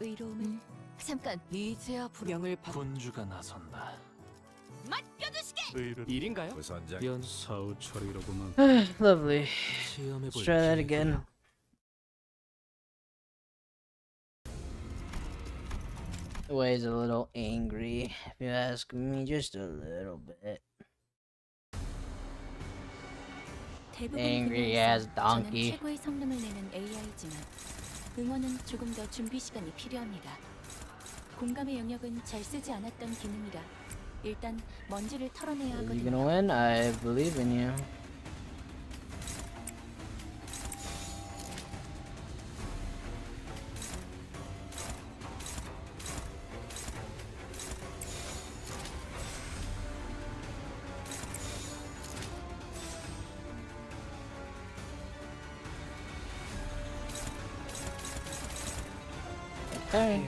의로움은 잠깐 이제야 불명을 받. 군주가 나선다. 일인가요? 연 사후 처리로구만. Lovely. 시험해 Let's try that again. The way's a little angry, if you ask me, just a little bit. Angry as donkey. 저는 최고의 성능을 내는 AI지만 응원은 조금 더 준비 시간이 필요합니다. 공감의 영역은 잘 쓰지 않았던 기능이라 일단 먼지를 털어내야 Are you 하거든요. gonna win? I believe in you. Okay.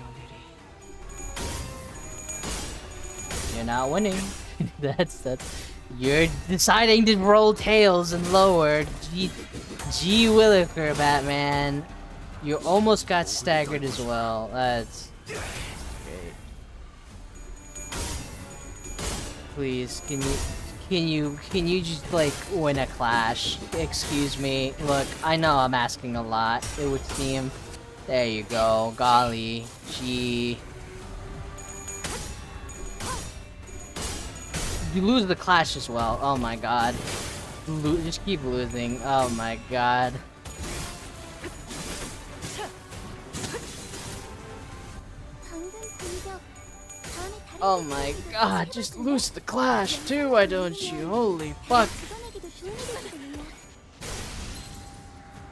You're not winning. that's you're deciding to roll tails and lower. G Williker, Batman. You almost got staggered as well. That's great. Please, can you just like win a clash? Excuse me. Look, I know I'm asking a lot. It would seem. There you go. Golly. Gee. You lose the clash as well. Oh my god. Just keep losing. Oh my god. Oh my god. Just lose the clash too, why don't you? Holy fuck.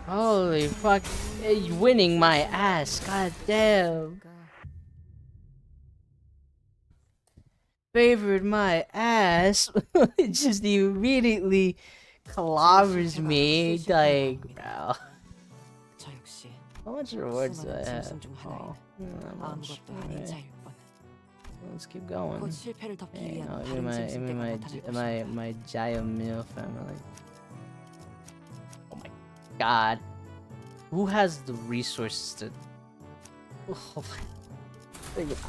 Holy fuck. Hey, winning my ass. God damn. Favored my ass. It just immediately clobbers me. Like, bro. How much rewards do I have? Oh, not much. Alright. let's keep going. 곧 실패를 덮기 Hey, 위한 no, 다른 짐승들과 나타날 것이다. my Giant family. Oh my god. Who has the resources to... Oh my...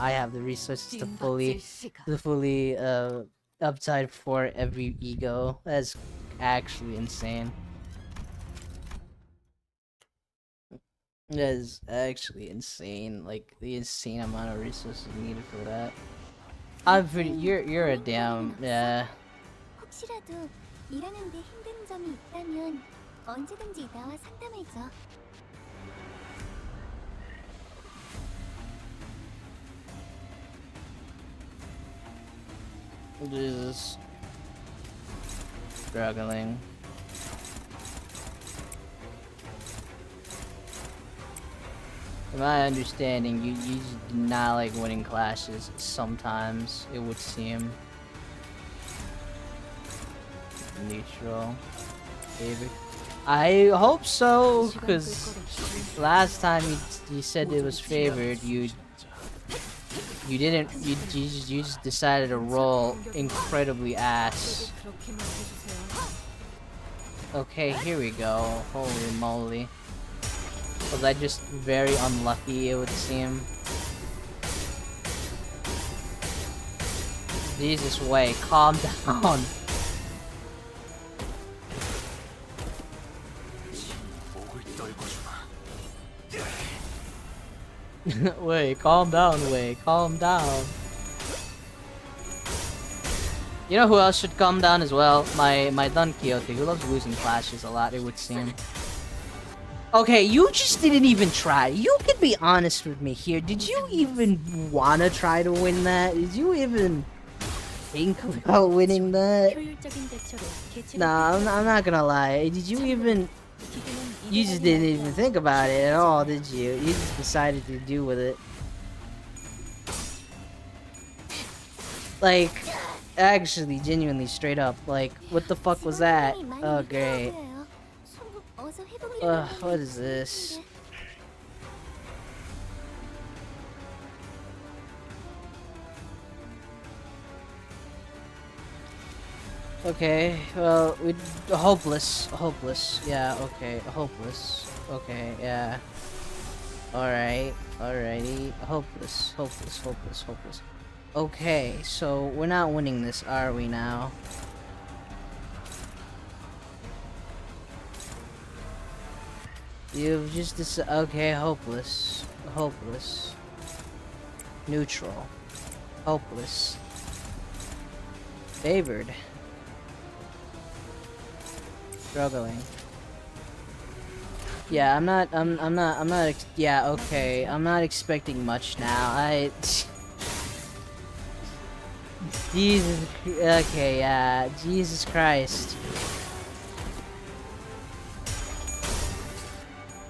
I have the resources to fully upside for every ego. That's actually insane. That is actually insane. Like the insane amount of resources needed for that. I'm pretty. You're a damn yeah. 혹시라도 일하는데 힘든 점이 있다면 언제든지 나와 상담해줘. Jesus. Struggling. From my understanding, you just do not like winning clashes. Sometimes it would seem. Neutral. Favorite. I hope so, because last time you said it was favored, you just decided to roll incredibly ass. Okay, here we go. Holy moly. Was I just very unlucky, it would seem. Jesus, wait, calm down. Wait, calm down, calm down. You know who else should calm down as well? My Don Quixote, who loves losing clashes a lot, it would seem. Okay, you just didn't even try. You can be honest with me here. Did you even wanna try to win that? Did you even think about winning that? 효율적인 대처로 개체를 Nah, I'm not gonna lie. Did you even... You just didn't even think about it at all, did you? You just decided to do with it. Like, actually, genuinely, straight up. Like, what the fuck was that? Oh, great. What is this? Okay, well, hopeless, yeah, okay, hopeless, okay, yeah. Alright, alrighty, hopeless. Okay, so we're not winning this, are we now? You've just decided, okay, hopeless, neutral, hopeless, favored. Struggling. Yeah, I'm not, yeah, okay, I'm not expecting much now, Jesus, okay, yeah, Jesus Christ.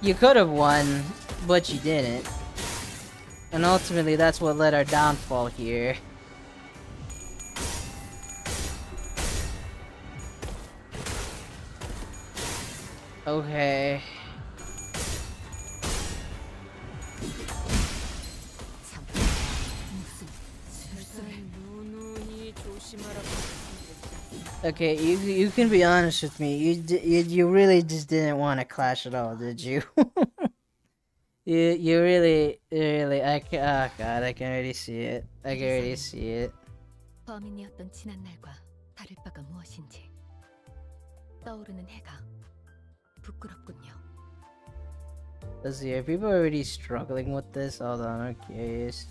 You could have won, but you didn't. And ultimately, that's what led our downfall here. Okay. Okay, you can be honest with me. You really just didn't want to clash at all, did you? you really oh god, I can already see it. I can already see it. 범인이었던 지난 날과 다를 바가 무엇인지 떠오르는 해가 부끄럽군요. Let's see, are people already struggling with this? Hold on, I'm curious.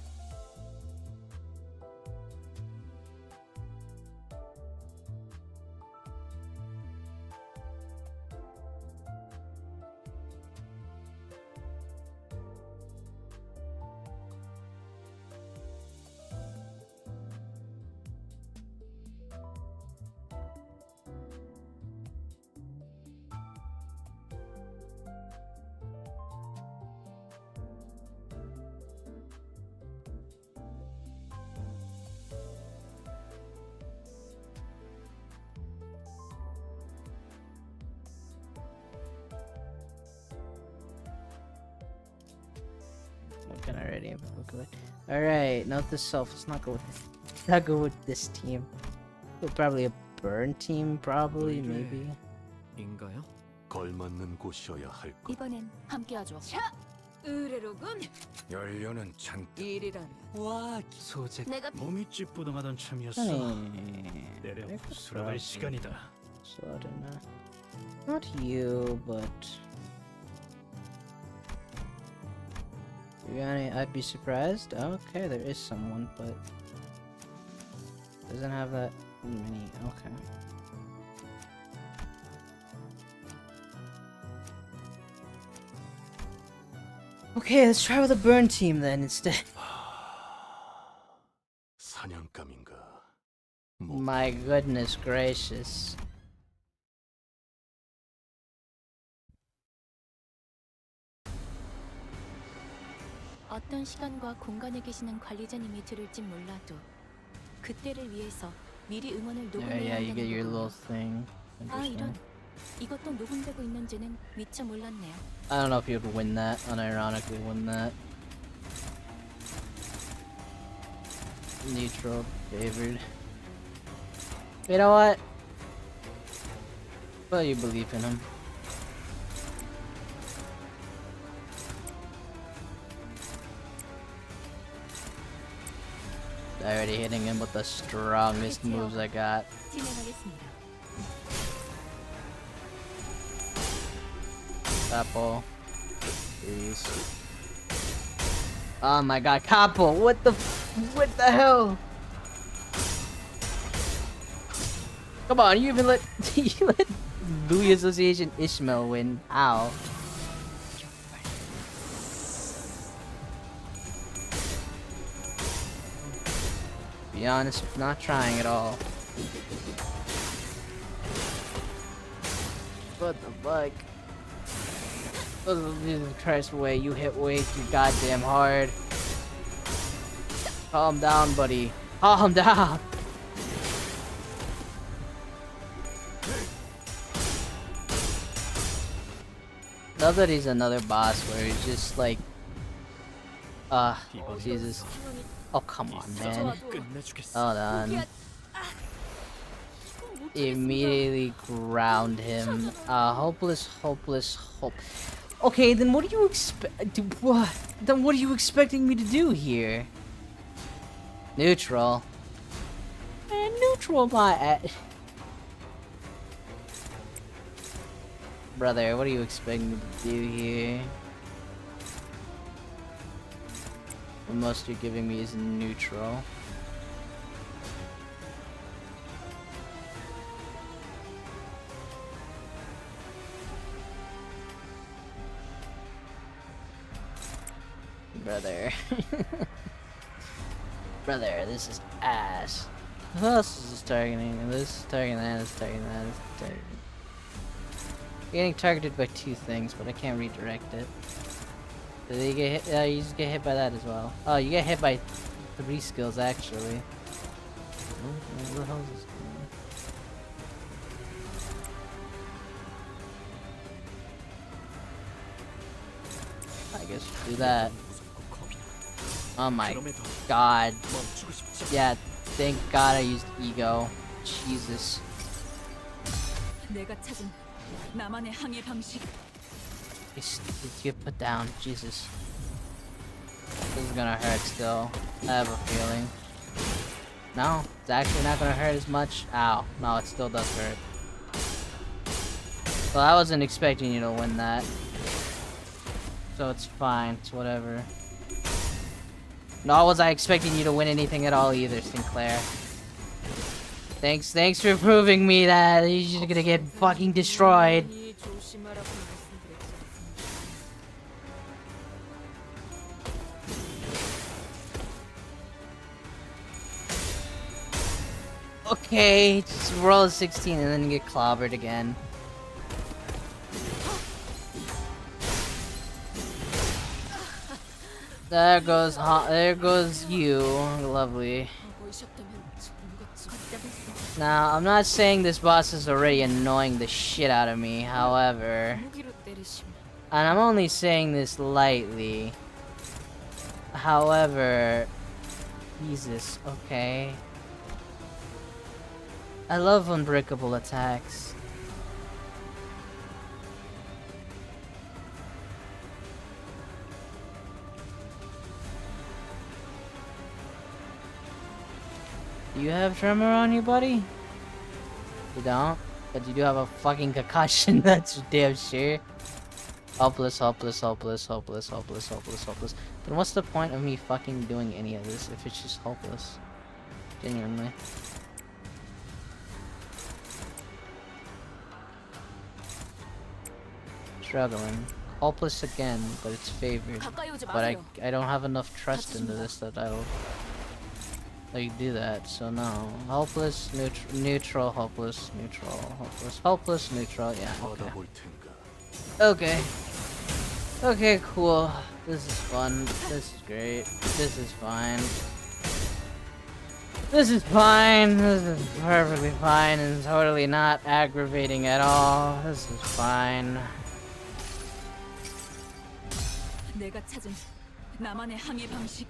broken already. Alright, note to self. Let's not go with this. Not go with this team. Probably a burn team, probably, maybe. 인가요? 걸맞는 곳이어야 할 것. 이번엔 함께하죠. 의뢰로군. 연료는 찬. 일이라면 와, 소재. 내가 몸이 찌뿌둥하던 참이었어. 내려 수락할 시간이다. Sudden, not you, but I'd be surprised. Okay, there is someone, but doesn't have that many. Okay. Okay, let's try with a burn team then instead. 사냥감인가? My goodness gracious. 어떤 시간과 공간에 계시는 관리자님이 들을진 몰라도 그때를 위해서 미리 응원을 녹음해야 Yeah, you get your 한다는 little 거군요. thing. 아 이런, Interesting. 이것도 녹음되고 있는지는 미처 몰랐네요. I don't know if you'd win that, unironically win that. Neutral, favored. You know what? Well, you believe in him. Already hitting him with the strongest moves I got. 진행하겠습니다. Apple. Please. Oh my god, Capo! What the hell? Come on, you even let you let Louis Association Ishmael win. How? Be honest, not trying at all. What the fuck? Oh, Jesus Christ, way you hit way too goddamn hard. Calm down, buddy. Calm down. Now that he's another boss where he's just like, Jesus. Oh, come on, man. Hold on. Immediately ground him. Hopeless, hope. Okay, then what do you expect? What? Then what are you expecting me to do here? Neutral. Man, neutral my Brother, what are you expecting me to do here? The most you're giving me is neutral. Brother. Brother, this is ass. Who else is this targeting? This is targeting that, this is targeting that, this is targeting. Getting targeted by two things, but I can't redirect it. Did they get hit? You just get hit by that as well. Oh, you get hit by 3 skills actually. What the hell is this? I guess do that. Oh my god. Yeah, thank god I used ego. Jesus. 내가 찾은 나만의 항해 방식. Did you get put down? Jesus. This is gonna hurt still. I have a feeling. No, it's actually not gonna hurt as much. Ow. No, it still does hurt. Well, I wasn't expecting you to win that. So it's fine. It's whatever. Nor was I expecting you to win anything at all either, Sinclair. Thanks for proving me that you're just gonna get fucking destroyed. 조심하라고 말씀드렸지 않습니까? Okay, just roll a 16 and then get clobbered again. There goes you. Lovely. Now, I'm not saying this boss is already annoying the shit out of me, however, 무기로 때리시면 and I'm only saying this lightly, However, Jesus, okay. I love unbreakable attacks. Do you have tremor on you, buddy? You don't? But you do have a fucking concussion, that's damn sure. Hopeless, hopeless, hopeless, hopeless, hopeless, hopeless, hopeless. Then what's the point of me fucking doing any of this if it's just hopeless? Genuinely. Struggling. Hopeless again, but it's favored. 가까이 오지 But 마세요. I don't have enough trust into this that I'll like do that, so no. Hopeless, neutral, hopeless, neutral, hopeless, hopeless, neutral, yeah, okay. 받아볼 텐가. Okay. Okay, cool. This is fun. This is great. This is fine. This is fine. This is perfectly fine and totally not aggravating at all. This is fine. 내가 찾은 나만의 항해 방식.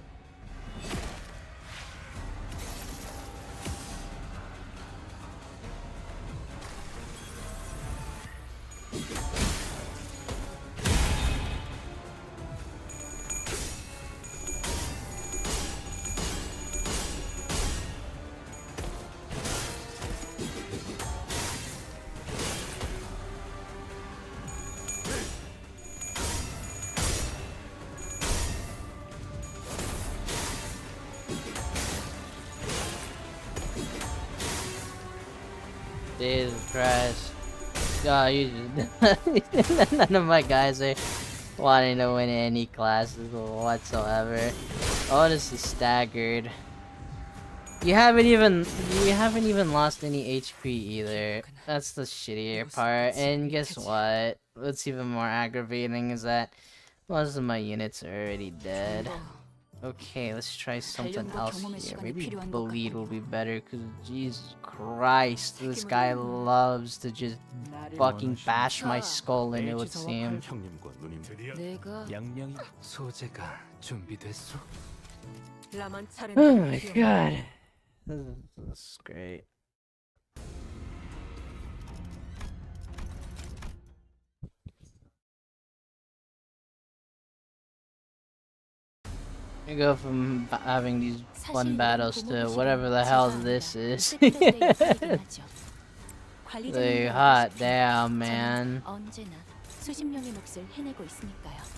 Jesus Christ. God, you just none of my guys are wanting to win any classes whatsoever. Oh, this is staggered. You haven't even lost any HP either. That's the shittier part. And guess what? What's even more aggravating is that most of my units are already dead. Okay, let's try something else here. Maybe bleed will be better, cause Jesus Christ, this guy loves to just fucking bash my skull in, it would seem. 형님과 누님 내가 양양이 소재가 준비됐어? 라만 차례는 Oh my god. This is great. You go from having these fun battles to whatever the hell this is. Like, hot damn, man. 언제나 수십 명의 몫을 해내고 있으니까요.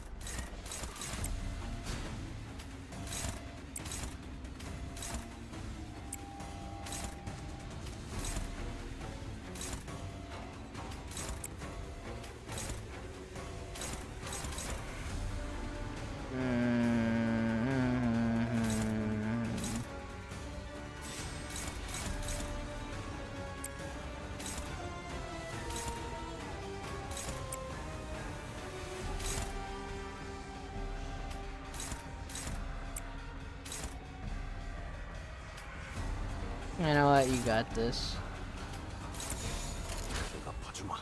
You know what? You got this. 내가 봐주마.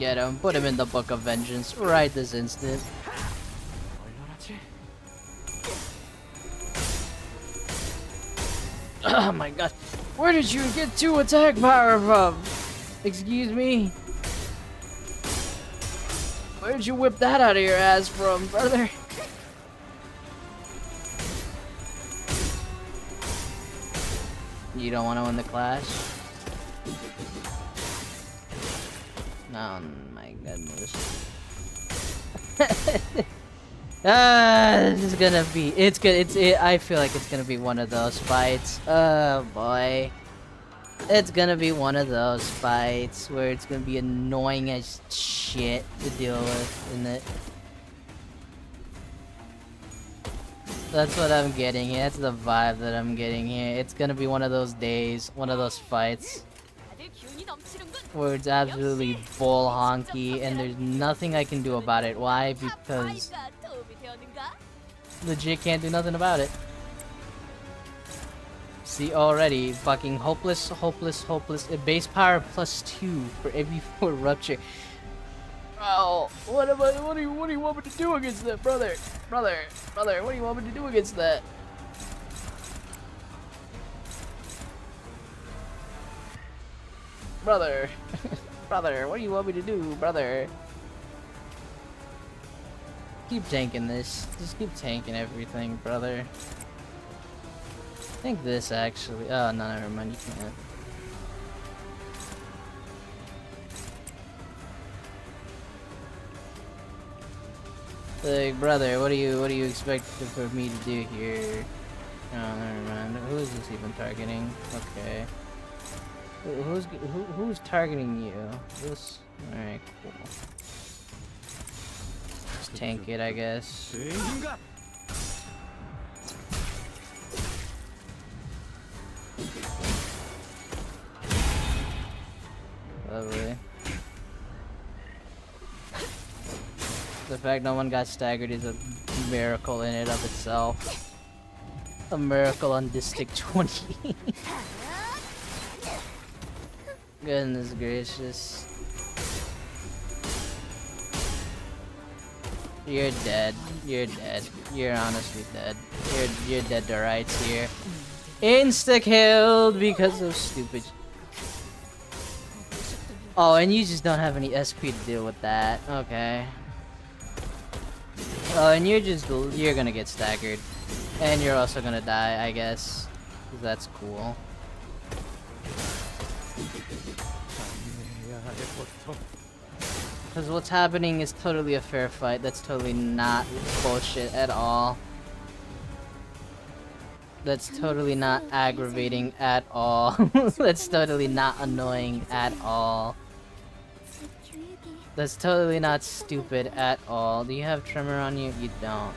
Get him. Put him in the Book of Vengeance right this instant. 얼려라지? Oh my god. Where did you get 2 attack power from? Excuse me? Where did you whip that out of your ass from, brother? You don't want to win the clash? Oh my goodness. This is gonna be, I feel like it's gonna be one of those fights. Oh boy. It's gonna be one of those fights where it's gonna be annoying as shit to deal with, isn't it? That's what I'm getting here. That's the vibe that I'm getting here. It's gonna be one of those days, one of those fights 다들 기운이 넘치는군. where it's absolutely bull honky and there's nothing I can do about it. Why? Because 아이가 도움이 되었는가? legit can't do nothing about it. See, already fucking hopeless, hopeless, hopeless. Base power +2 for every 4 rupture. Bro, what do you want me to do against that, brother? Brother, what do you want me to do against that? Brother, brother, what do you want me to do, brother? Keep tanking this. Just keep tanking everything, brother. I think this actually. Oh no, never mind. You can't. Like, brother, what do you expect for me to do here? Oh, never mind. Who is this even targeting? Okay. Who's targeting you? This. All right, cool. Just tank it, I guess. Lovely. The fact no one got staggered is a miracle in and of itself. A miracle on District 20. Goodness gracious. You're dead. You're dead. You're honestly dead. You're dead to rights here. Insta-killed because of stupid. Oh, and you just don't have any SP to deal with that. Okay. Oh, and you're gonna get staggered. And you're also gonna die, I guess. 'Cause that's cool. Because what's happening is totally a fair fight. That's totally not bullshit at all. That's totally not aggravating at all. That's totally not annoying at all. That's totally not stupid at all. Do you have Tremor on you? You don't.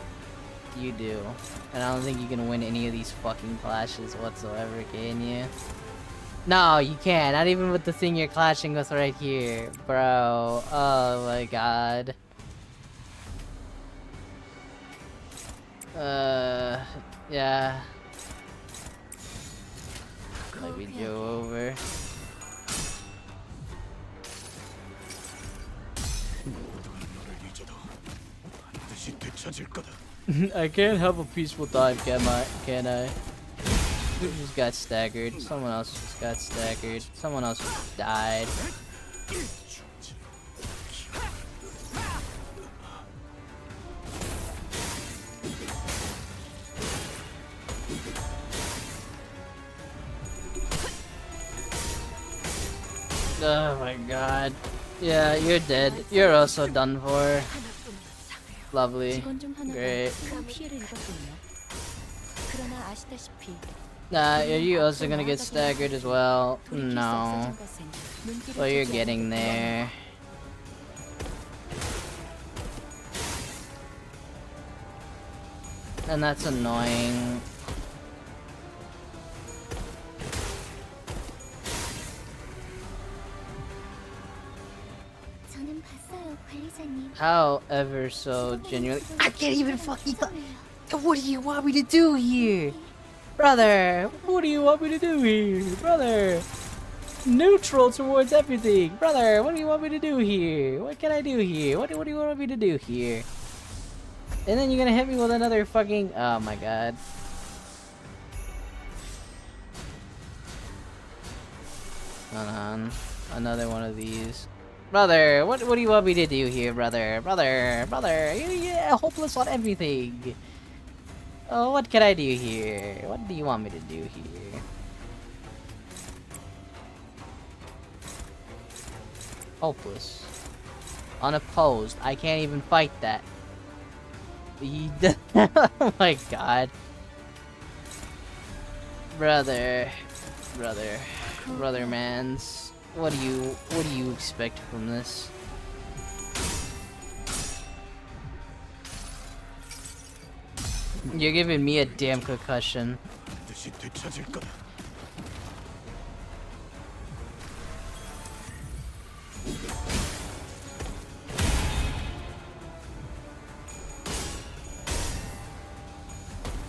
You do. And I don't think you can win any of these fucking clashes whatsoever, can you? No, you can't. Not even with the thing you're clashing with right here. Bro. Oh my god. Yeah. Maybe Joe over. I can't have a peaceful time, can I? Who just got staggered? Someone else just got staggered. Someone else just died. Oh my god. Yeah, you're dead. You're also done for. Lovely. Great. Nah, are you also gonna get staggered as well? No. Well, you're getting there. And that's annoying. However, so genuinely, I can't even fucking. What do you want me to do here, brother? What do you want me to do here, brother? Neutral towards everything, brother. What do you want me to do here? What can I do here? What do you want me to do here? And then you're gonna hit me with another fucking. Oh my god. Hold on. Another one of these. Brother, what do you want me to do here, brother? Brother, yeah, hopeless on everything. Oh, what can I do here? What do you want me to do here? Hopeless. Unopposed. I can't even fight that. Oh my god. Brother mans. What do you expect from this? You're giving me a damn concussion.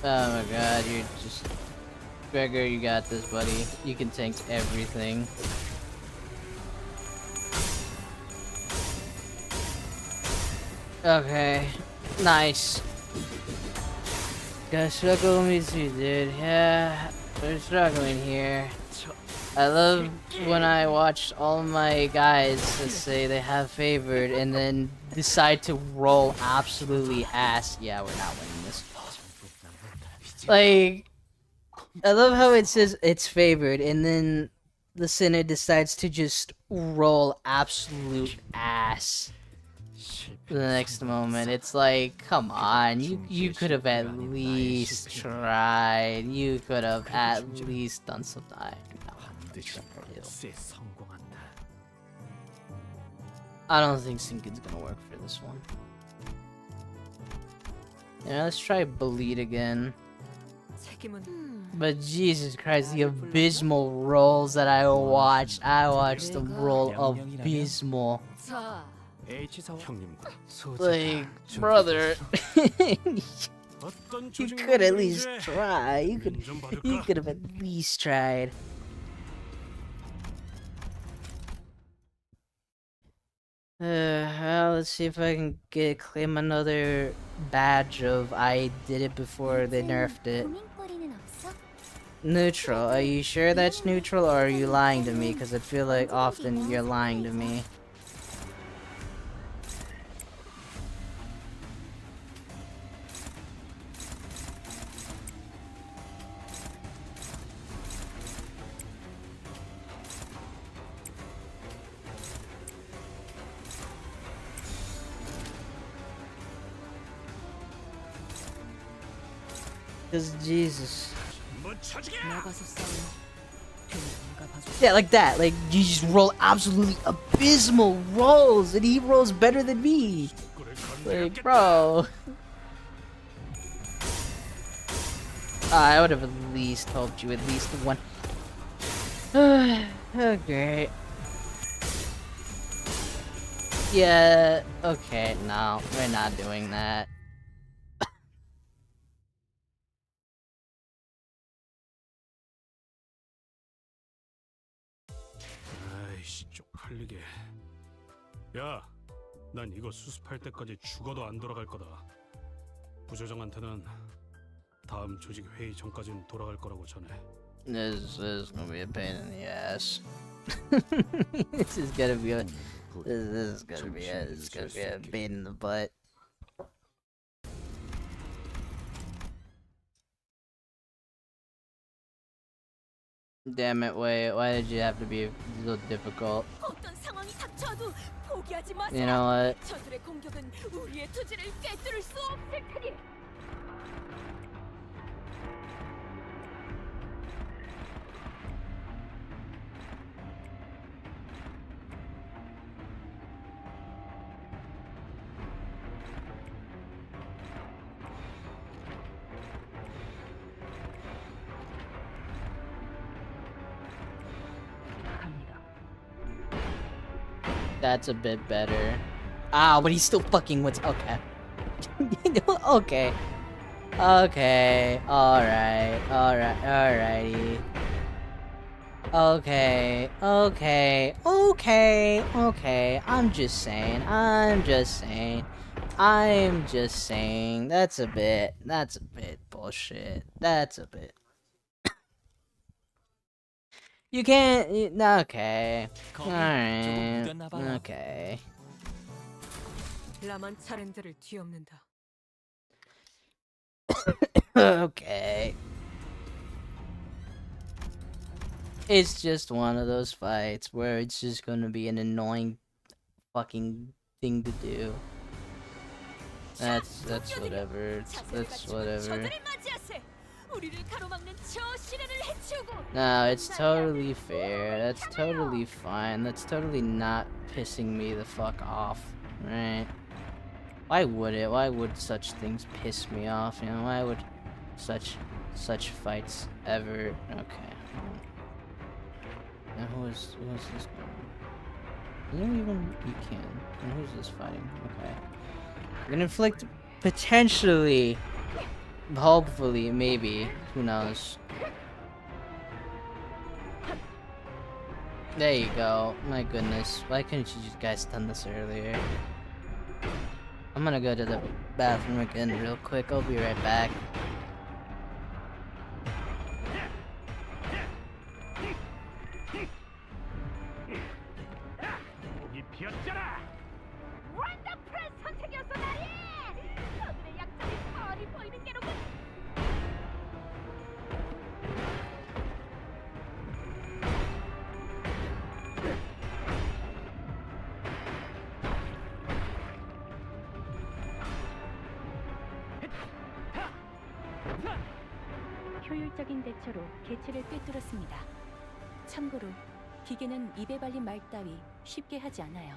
Oh my god, you're just... Gregor, you got this, buddy. You can tank everything. Okay. Nice. Gotta struggle with me too, dude. Yeah, we're struggling here. I love when I watch all my guys that say they have favored and then decide to roll absolutely ass. Yeah, we're not winning this. Like, I love how it says it's favored and then the sinner decides to just roll absolute ass. The next moment, it's like, come on, you could have at least tried. You could have at least done something. I don't think Sinkin's gonna work for this one. Yeah, let's try Bleed again. But Jesus Christ, the abysmal rolls that I watched them roll abysmal. Like, brother, you could at least try. You could have at least tried. Well, let's see if I can claim another badge of I did it before they nerfed it. Neutral. Are you sure that's neutral, or are you lying to me? Because I feel like often you're lying to me. Because Jesus. Yeah, like that. Like, you just roll absolutely abysmal rolls, and he rolls better than me. Like, bro. I would have at least helped you at least one. Okay. Yeah, okay, no, we're not doing that. 아이씨, 쪽팔리게. 야, 난 이거 수습할 때까지 죽어도 안 돌아갈 거다. 부조장한테는 다음 조직 회의 전까지는 돌아갈 거라고 전해. This is gonna be a pain in the ass. This is gonna be a pain in the butt. Damn it, wait, why did you have to be so difficult? You know what? That's a bit better. Ah, but he's still fucking with. Okay. Okay. Okay. Alright. Alright. Alrighty. Okay. Okay. Okay. Okay. I'm just saying. I'm just saying. I'm just saying. That's a bit bullshit. That's a bit. You can't. Okay. Alright. Okay. Okay. It's just one of those fights where it's just gonna be an annoying fucking thing to do. That's whatever. That's whatever. No, it's totally fair. That's totally fine. That's totally not pissing me the fuck off. Right? Why would it? Why would such things piss me off? You know, why would such fights ever? Okay. And who is this guy? You can. And who's this fighting? Okay. You can inflict potentially, hopefully, maybe, who knows. There you go. My goodness. Why couldn't you guys done this earlier? I'm gonna go to the bathroom again real quick. I'll be right back. 이 비었잖아. 원더풀한 선택이었어 나리! 저들의 약점이 뻔히 보이는 게로군. 효율적인 대처로 개체를 꿰뚫었습니다. 참고로 기계는 입에 발린 말 따위 쉽게 하지 않아요.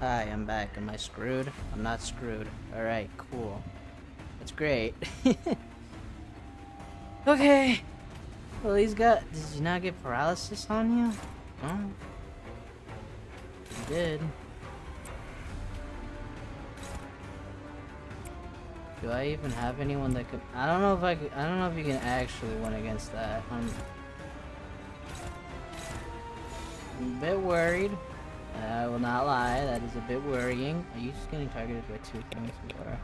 Hi, I'm back. Am I screwed? I'm not screwed. Alright, cool. That's great. Okay. Well, he's got... Did you not get paralysis on you? Oh. You did. Do I even have anyone that could... I don't know if I could... I don't know if you can actually win against that. I'm a bit worried. I will not lie, that is a bit worrying. Are you just getting targeted by two things? You are.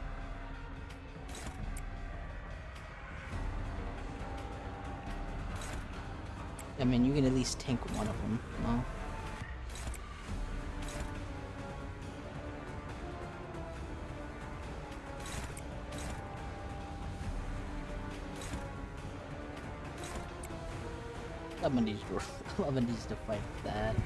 I mean, you can at least tank one of them, no? Someone needs to fight that.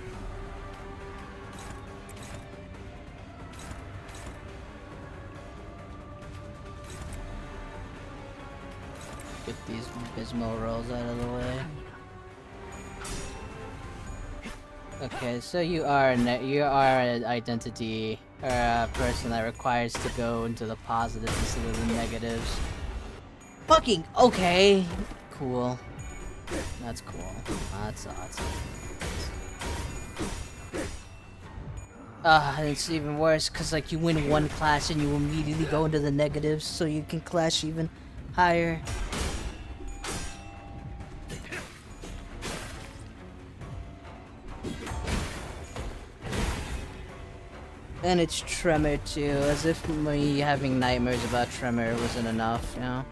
Get these abysmal rolls out of the way. Okay, so you are an identity or a person that requires to go into the positives instead of the negatives. Fucking okay, cool. That's cool. That's awesome. It's even worse because like you win one clash and you immediately go into the negatives, so you can clash even higher. And it's Tremor too, as if me having nightmares about Tremor wasn't enough, you know?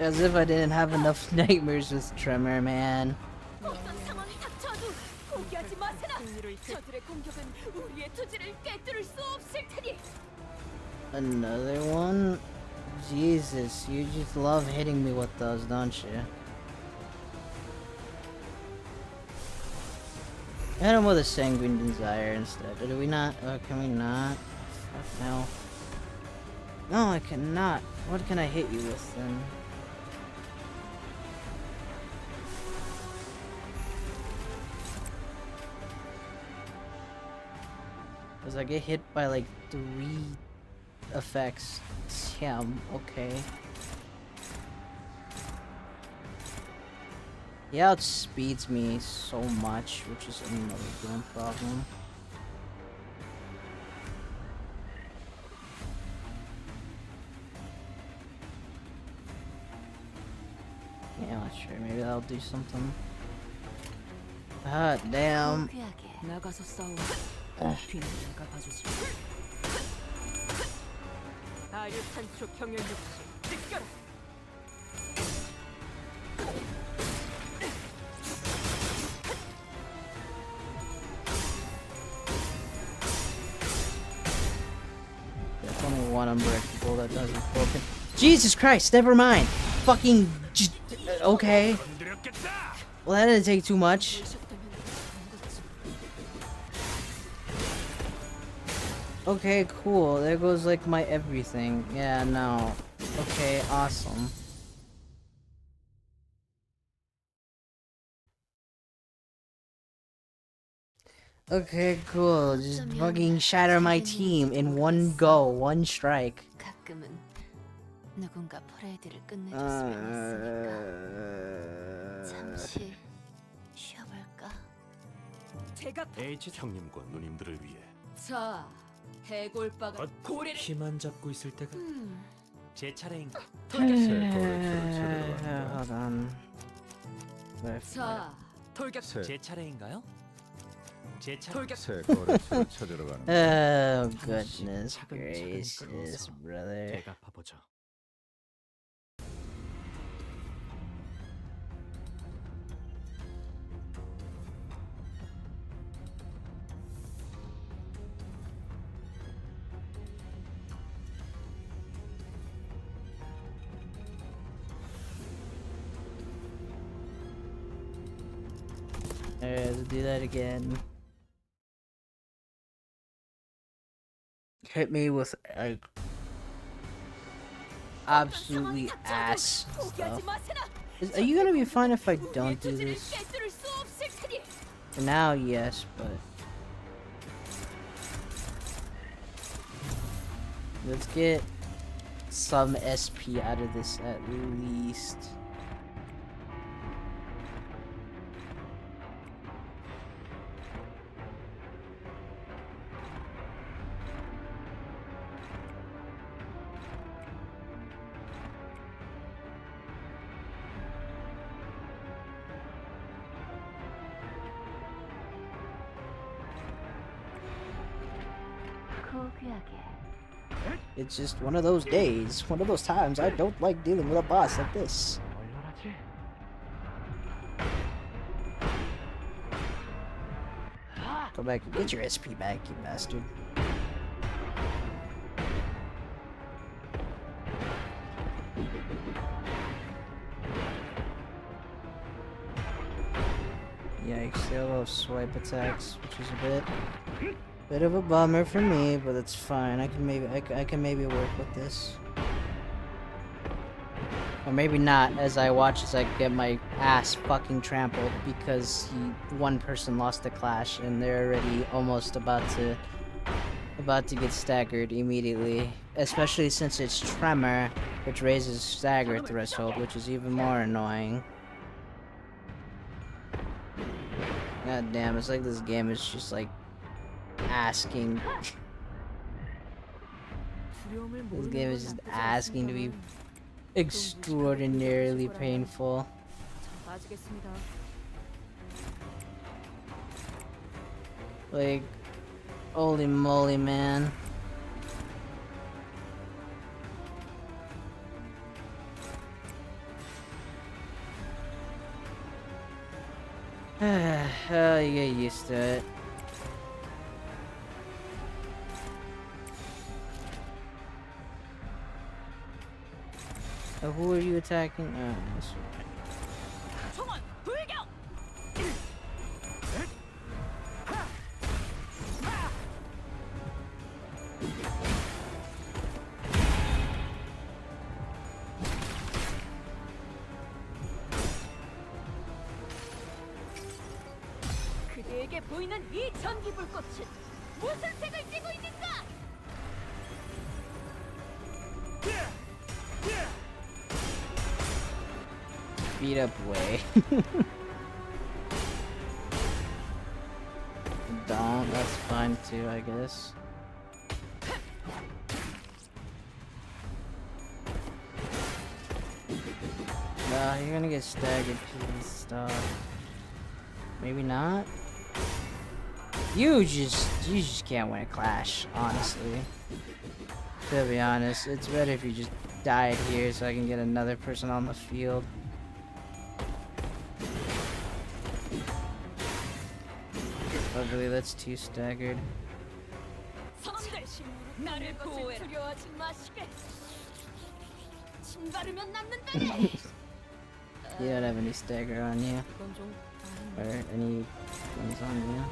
As if I didn't have enough nightmares with Tremor, man. 어떤 상황이 닥쳐도 포기하지 마세라. 저들의 공격은 우리의 투지를 꿰뚫을 수 없을 테니. Another one? Jesus, you just love hitting me with those, don't you? Hit him with a Sanguine Desire instead. Do we not? Can we not? Fuck no. No, I cannot. What can I hit you with then? Cause I get hit by like 3 effects. Damn, okay. He outspeeds me so much, which is another damn problem. Yeah, not sure. Maybe that'll do something. Ah, damn. 포기하게 나가서 싸워. 뒤는 내가 봐주지. 아유탄초 경연 육시 느껴라. There's only one unbreakable that doesn't broken. Jesus Christ, never mind. Fucking. Okay. Well, that didn't take too much. Okay, cool. There goes like my everything. Yeah, no. Okay, awesome. Okay, cool. Just fucking shatter my team in one go, one strike. 가끔은 누군가 퍼레이드를 끝내줬으면 했으니까 잠시 쉬어볼까? 제가 H 형님과 누님들을 위해 자, 해골바가 고래를 키만 잡고 있을 때가 제 차례인가? Hold on. 자, 돌격 제 차례인가요? 제 차례. 돌격 새 거래처를 찾으러 가는 Oh, goodness gracious, brother. 대갚아 보죠. Alright, let's do that again. Hit me with like absolutely ass stuff. Are you gonna be fine if I don't do this? For now, yes, but let's get some SP out of this at least. It's just one of those days, one of those times I don't like dealing with a boss like this. 얼얼하지? Go back and get your SP back, you bastard. Yikes, they all have swipe attacks, which is a bit of a bummer for me, but it's fine. I can maybe work with this. Or maybe not, as I get my ass fucking trampled because one person lost the clash and they're already almost about to get staggered immediately. Especially since it's Tremor, which raises stagger threshold, which is even more annoying. God damn, it's like this game is just like asking. This game is just asking to be extraordinarily painful. 빠지겠습니다. Like, holy moly, man. Oh, you get used to it. Who are you attacking? Oh, that's right. 총원 불격! 보이는 이 전기 불꽃은 무슨 색을 띠고 있는가? Beat up way. Don't, that's fine too, I guess. Nah, you're gonna get staggered, please stop. Maybe not? You just can't win a clash, honestly. To be honest, it's better if you just died here so I can get another person on the field. Hopefully that's 2 staggered. 사람들 나를 보호해라. 두려워하지 마시게. 침 바르면 낫는다네. You don't have any stagger on you. 이건 좀 Or any ones on you.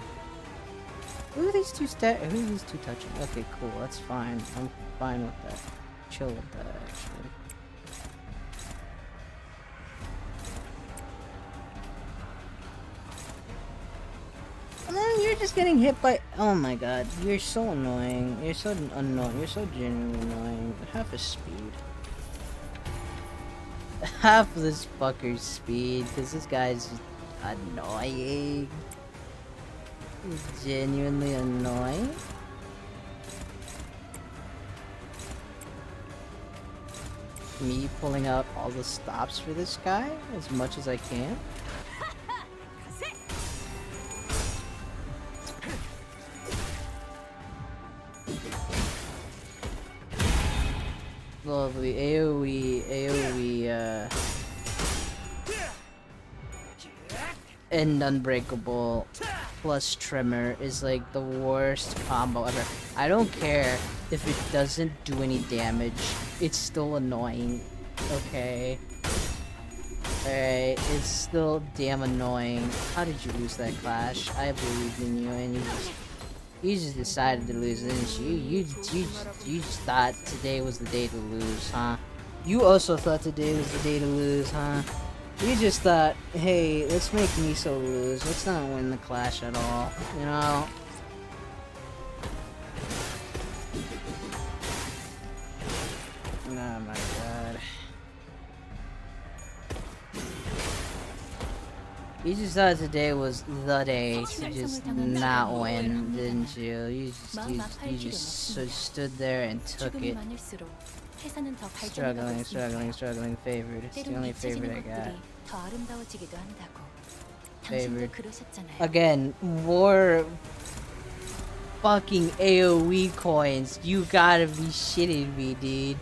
Who are these 2 touching? Okay, cool, that's fine. I'm fine with that. Chill with that, actually. And then you're just getting hit by. Oh my god, you're so annoying. You're so annoying. You're so genuinely annoying. Half his speed. Half of this fucker's speed, because this guy's annoying. He's genuinely annoying. Me pulling out all the stops for this guy as much as I can. Lovely AoE, and Unbreakable plus Tremor is like the worst combo ever. I don't care if it doesn't do any damage, it's still annoying. Okay. Alright, it's still damn annoying. How did you lose that clash? I believed in you and you just decided to lose, didn't you? You just thought today was the day to lose, huh? You also thought today was the day to lose, huh? You just thought, hey, let's make Miso lose. Let's not win the clash at all, you know? Oh my god. You just thought today was the day to just not win, didn't you? You just stood there and took 죽음이 it. 많을수록 회사는 더 발전하고 있습니다. Struggling, favored. It's the 때론 only favorite 잊혀지는 I got. 것들이 더 아름다워지기도 한다고. Favored. 당신도 그러셨잖아요. Again, more fucking AoE coins. You gotta be shitting me, dude.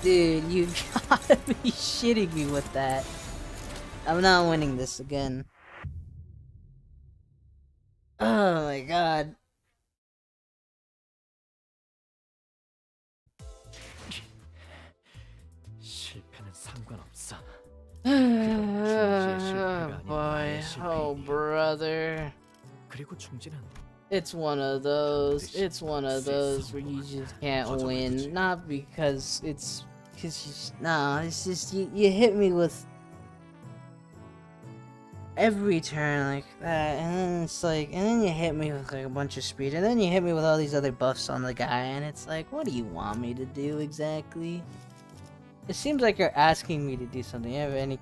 Dude, you gotta be shitting me with that. I'm not winning this again. Oh my god. 실패는 상관없어. Oh boy. Oh brother. 그리고 중지는 It's one of those. It's one of those where you just can't win. Not because it's it's just you hit me with every turn like that, and then it's like, and then you hit me with like a bunch of speed, and then you hit me with all these other buffs on the guy, and it's like, what do you want me to do exactly? It seems like you're asking me to do something. You have any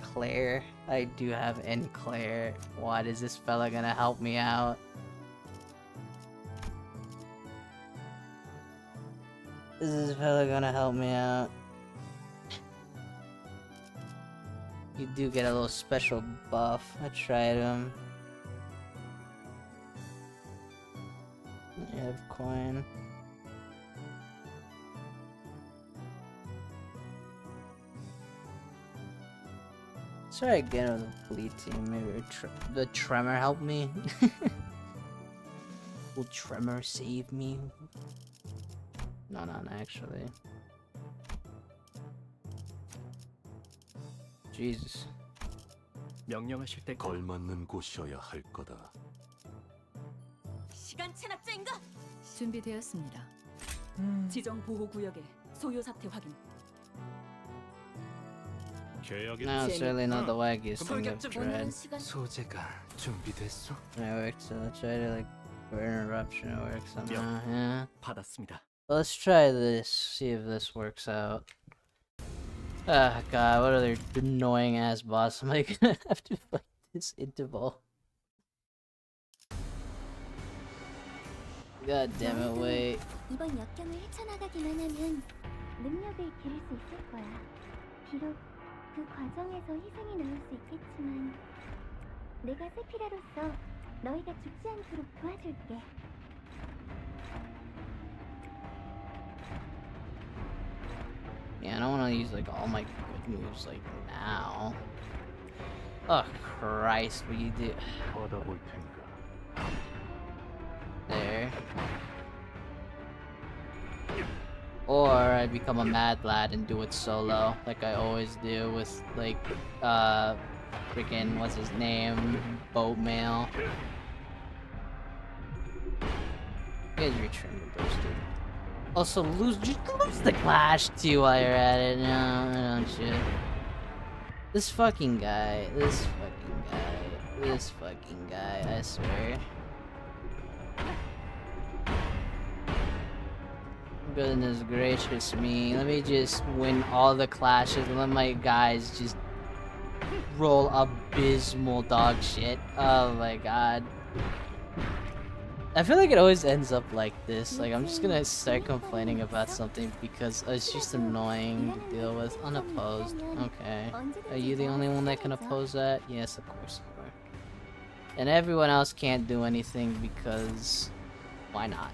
Claire? I do have Claire. What is this fella gonna help me out? Is this fella gonna help me out? You do get a little special buff. I tried him. I have coin. Let's try again with the fleet team. Maybe the Tremor help me. Will Tremor save me? No, not actually. Jesus. 명령하실 때 걸맞는 곳이어야 할 거다. 시간 체납자인가? 준비되었습니다. 지정 보호 구역의 소요 사태 확인. 계약이 No, certainly not the wackiest thing I've 오늘은 tried. 시간 소재가 준비됐어? It works, so let's try to like for interruption it works somehow, yeah. 받았습니다. Let's try this, see if this works out. Ah, god, what other annoying ass boss am I gonna have to fight this interval? God damn it, wait. 이번 역경을 헤쳐나가기만 하면 능력을 기를 수 있을 거야. 비록 그 과정에서 희생이 나올 수 있겠지만 내가 세피라로서 너희가 죽지 않도록 도와줄게. Yeah, I don't want to use like all my good moves like now. Oh Christ, what you do? 받아볼 테니까. There. Or I become a mad lad and do it solo, like I always do with like freaking what's his name? Boat mail. You guys return to those dude. Also just lose the clash too while you're at it. No, don't you? This fucking guy, this fucking guy, I swear. Goodness gracious me, let me just win all the clashes and let my guys just roll abysmal dog shit. Oh my god. I feel like it always ends up like this, like I'm just gonna start complaining about something because it's just annoying to deal with. Unopposed, okay. Are you the only one that can oppose that? Yes, of course you are. And everyone else can't do anything because why not?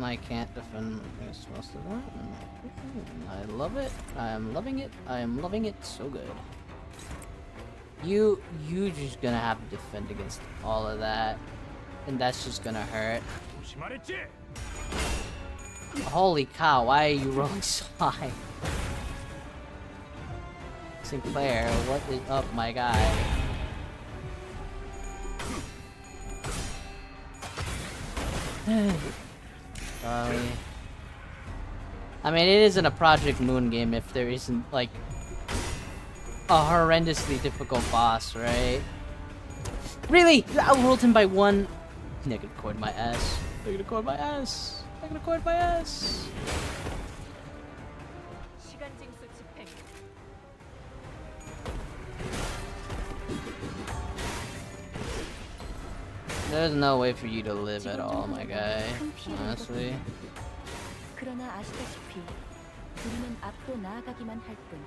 I can't defend against most of them. I love it. I am loving it. I am loving it so good. You just gonna have to defend against all of that, and that's just gonna hurt. 조심하랬지? Holy cow! Why are you rolling so high? Sinclair, what is up, my guy? I mean, it isn't a Project Moon game if there isn't, like, a horrendously difficult boss, right? Really? You outrolled him by one? Negative chord my ass. Negative chord my ass. Negative chord my ass. 시간 징수 집행. There's no way for you to live at all, my guy. Honestly. 그러나 아시다시피 우리는 앞으로 나아가기만 할 뿐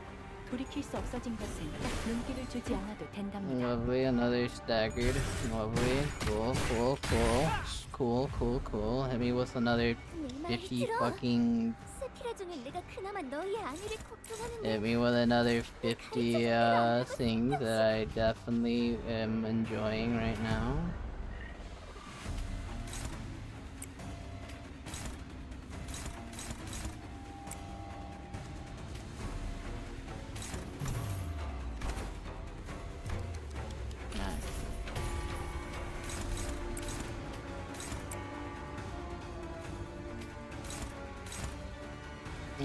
돌이킬 수 없어진 것은 눈길을 주지 않아도 된답니다. Lovely, another staggered. Lovely. Cool, cool, cool. Cool, cool, cool. Hit me with another 50 fucking... 세피라 중에 내가 그나마 너희의 안위를 걱정하는데 Hit me with another 50 things that I definitely am enjoying right now.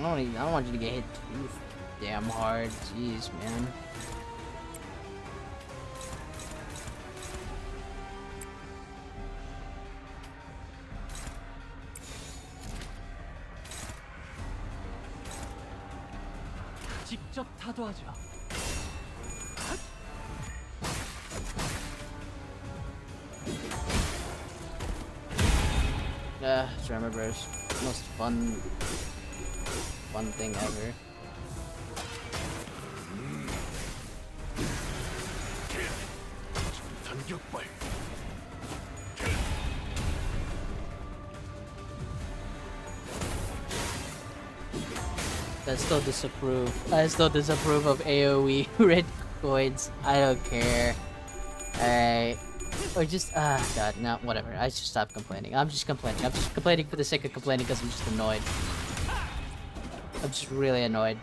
I don't want you to get hit too damn hard. Jeez, man. 직접 타도하죠. Tremor Burst. Most fun thing ever. 단격발. I still disapprove of AoE red coins. I don't care. Alright. Or just, god, no, whatever. I should stop complaining. I'm just complaining. I'm just complaining for the sake of complaining because I'm just annoyed. I'm just really annoyed.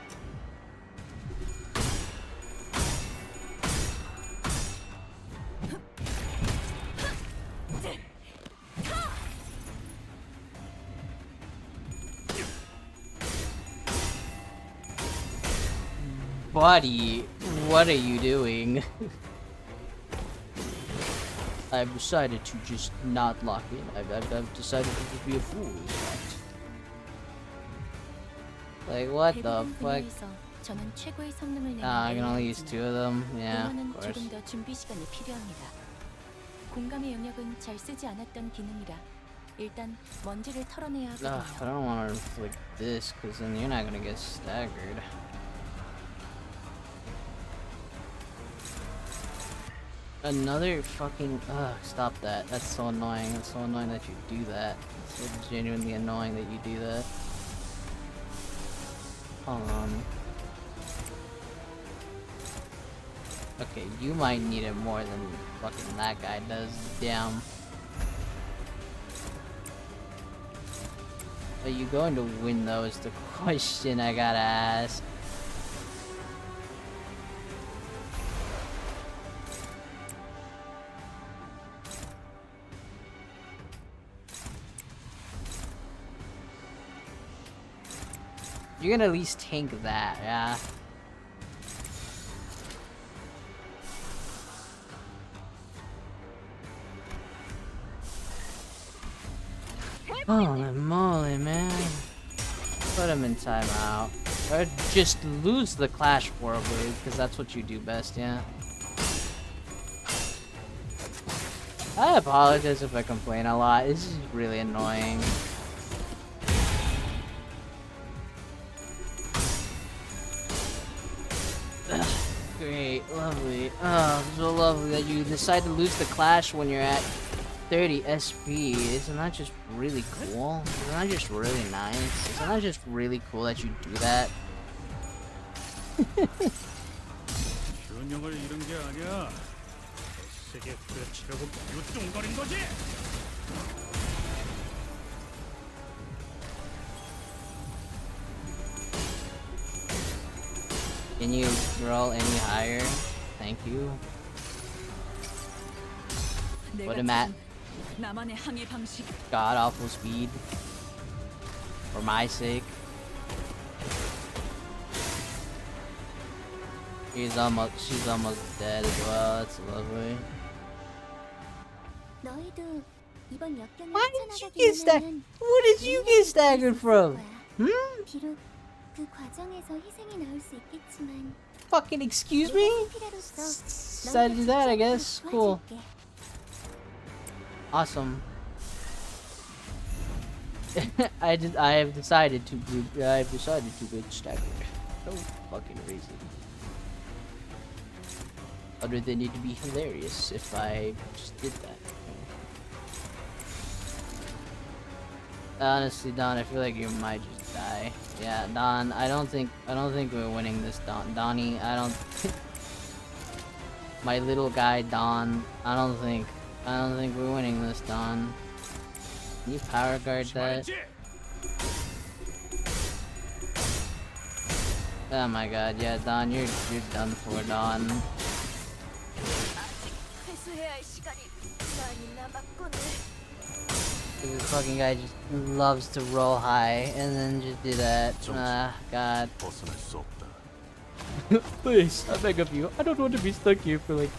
Buddy, what are you doing? I've decided to just not lock in. I've decided to just be a fool. In fact. Like, what the 대부분 fuck? 분야에서 저는 최고의 성능을 내는 I can only use AI이지만 2 of them. Yeah, of 응원은 course. 조금 더 준비 시간이 필요합니다. 공감의 영역은 잘 쓰지 않았던 기능이라 일단 먼지를 털어내야 Ugh, I 하거든요. don't want to inflict this, because then you're not gonna get staggered. Another fucking... Ugh, stop that. That's so annoying. It's so annoying that you do that. It's so genuinely annoying that you do that. Hold on. Okay, you might need it more than fucking that guy does. Damn. Are you going to win though is the question I gotta ask. You're gonna at least tank that, yeah? Holy moly, man. Put him in timeout. Or just lose the Clash horribly, because that's what you do best, yeah? I apologize if I complain a lot. This is really annoying. Ugh, great, lovely. Oh, so lovely that you decide to lose the Clash when you're at 30 SP. Isn't that just really cool? Isn't that just really nice? Isn't that just really cool that you do that? 균형을 잃은 게 아니야. 세게 부딪히려고 유뚱거린 거지. Can you roll any higher? Thank you. Put him at 나만의 항해 방식. god awful speed. For my sake. She's almost dead as well. That's lovely. 너희도 이번 역경을 Why did you 헤쳐나가기만 get staggered? 하면 What did you get staggered from? Hmm? 비록 그 과정에서 희생이 나올 수 있겠지만 Fucking excuse me? 세피라로서 Decided to do that, I guess. Cool. 도와줄게. Awesome. I have decided to get staggered. No fucking reason. Other than it'd be hilarious if I just did that. Honestly, Don, I feel like you might just die. Yeah, Don, I don't think we're winning this, Don. Donnie, I don't. My little guy, Don. I don't think we're winning this, Don. Can you power guard that? Oh my god, yeah, Don, you're done for, Don. 회수해야 할 시간이 많이 남았거든. This fucking guy just loves to roll high and then just do that. Ah, god. 벗어날 수 없다. Please, I beg of you. I don't want to be stuck here for like.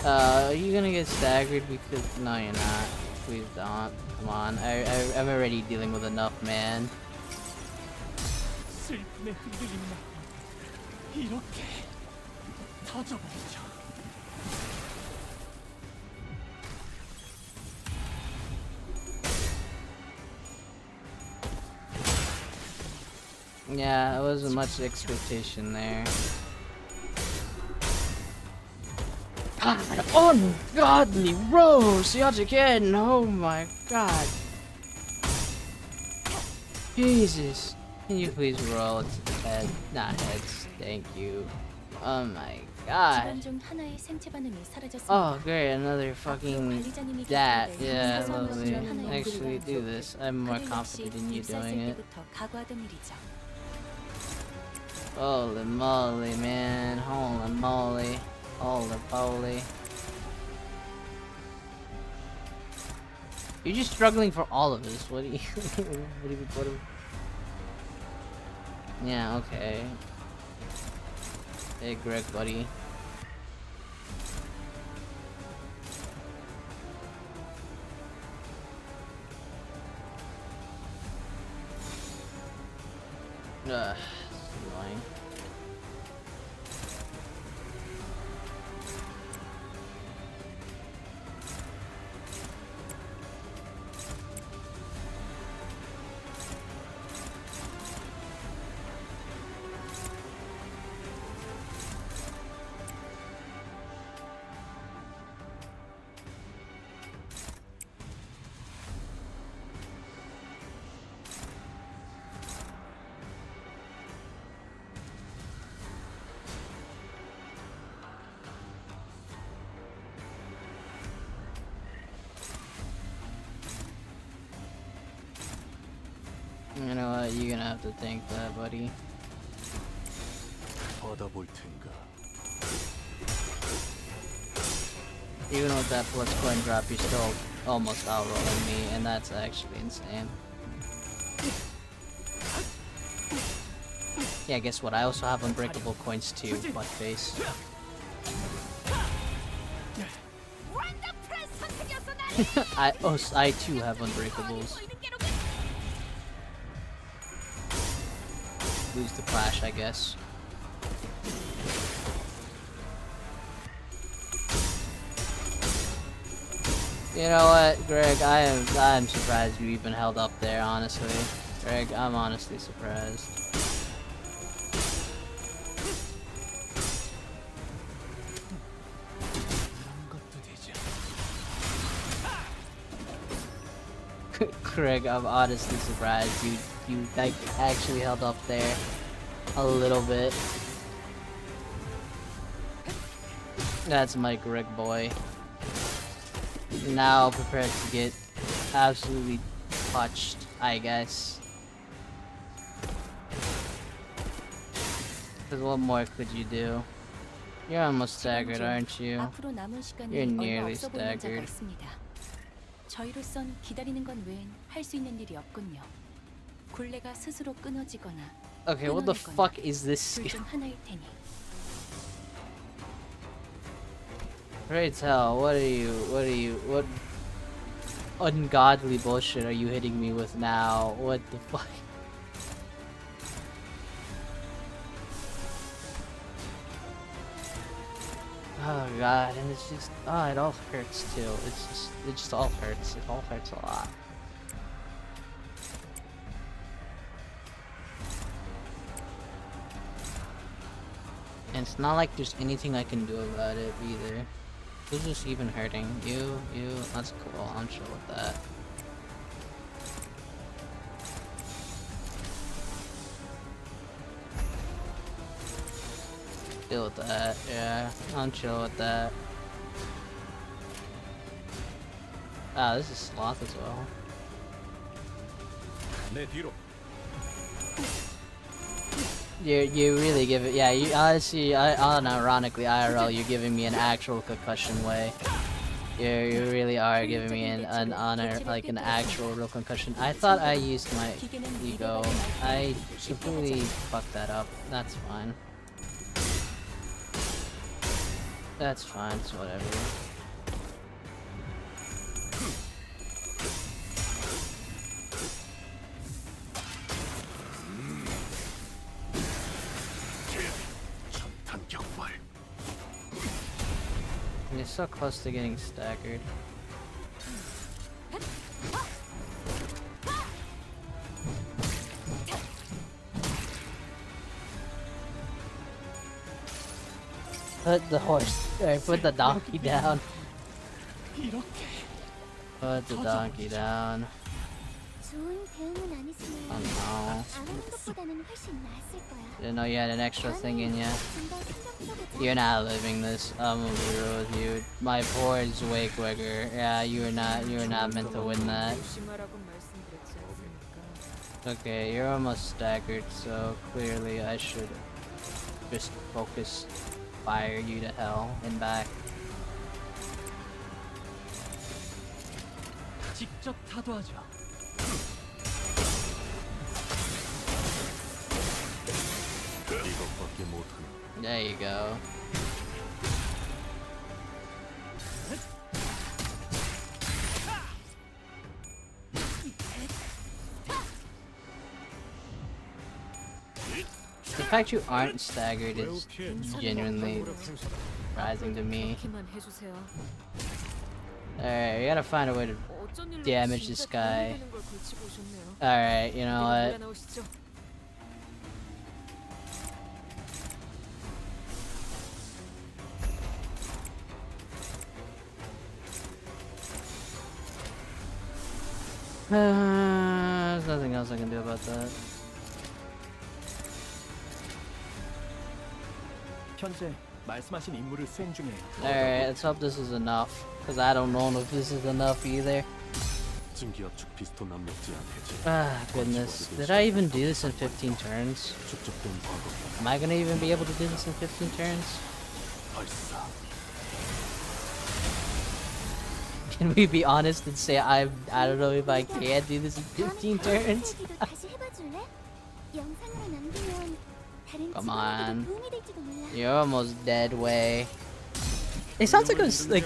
Are you gonna get staggered because no, you're not. Please don't. Come on. I'm already dealing with enough, man. 슬픔에 흔들리는 마음 이렇게 터져버리죠. Yeah, it wasn't much expectation there. God, ungodly rose yet again. Oh my god. Jesus. Can you please roll its head? Not heads. Thank you. Oh my god. 집안 중 하나의 생체 반응이 사라졌습니다. Oh great, another fucking 관리자님이 that. 곁에 Yeah, 사소한 lovely. 것들 하나의 Actually do this. I'm more 그들 역시 confident in you 입사했을 doing it. 때부터 각오하던 일이죠. Holy moly, man. Holy moly. Holy moly. You're just struggling for all of this. What do you what do you Yeah, okay. Hey, Greg, buddy. Ugh, it's annoying. You know what? You're gonna have to think that, buddy. 받아볼 텐가. Even with that plus coin drop, you're still almost outrolling me, and that's actually insane. Yeah, guess what? I also have unbreakable coins too, buttface. I too have unbreakables. Lose the clash, I guess. You know what, Greg? I'm surprised you even held up there, honestly. Greg, I'm honestly surprised. Craig, I'm honestly surprised you like actually held up there a little bit. That's my Greg boy. Now prepared to get absolutely touched, I guess. Cause what more could you do? You're almost staggered, aren't you? 앞으로 남은 시간이 You're 얼마 nearly 없어 보이는 자가 staggered. 있습니다. 저희로선 기다리는 건 외엔 할 수 있는 일이 없군요. 굴레가 스스로 끊어지거나 Okay, what the fuck is this 둘 skill? 중 하나일 테니. Pray tell, what ungodly bullshit are you hitting me with now? What the fuck? Oh god, and it's just, oh, it all hurts too. It just all hurts. It all hurts a lot. And it's not like there's anything I can do about it either. Who's just even hurting? You, that's cool. I'm chill with that. Deal with that, yeah. I'm chill with that. Ah, this is Sloth as well. 내 뒤로. You really give it, yeah. You honestly, unironically, IRL, you're giving me an actual concussion way. You really are giving me an honor, like an actual real concussion. I thought I used my ego. I completely fucked that up. That's fine. That's fine. It's whatever. You're so close to getting staggered. Put the horse, or put the donkey down. Put the donkey down. 좋은 대응은 아니지만 Oh no. 안 하는 것보다는 훨씬 나았을 거야. Didn't know you had an extra thing in ya. 좀더 신경 써보자. You're not living this. I'm gonna be real with you. My poor is way quicker. Yeah, you were not meant to win that. 조심하라고 말씀드렸지 않습니까? Okay, you're almost staggered, so clearly I should just focus fire you to hell and back. 직접 타도하죠. There you go. The fact you aren't staggered is genuinely surprising to me. 그렇게만 해주세요. Alright, we gotta find a way to 어쩐 일로 damage 진짜 this guy. 도움이 되는 걸 걸치고 오셨네요. Alright, you know 이대로 what? 물러나오시죠. There's nothing else I can do about that. 현재 말씀하신 임무를 수행 중이에요. Alright, let's hope this is enough. Because I don't know if this is enough either. 증기압축 피스톤 압력제 해제. Ah, goodness. Did I even do this in 15 turns? 축적된 과거 Am I gonna even be able to do this in 15 turns? 발사. Can we be honest and say I don't know if I can do this in 15 turns? 얘기도 다시 해봐줄래? 영상으로 남기면 다른 Come 직원에게도 on. 도움이 될지도 몰라. You're almost dead, way. It sounds like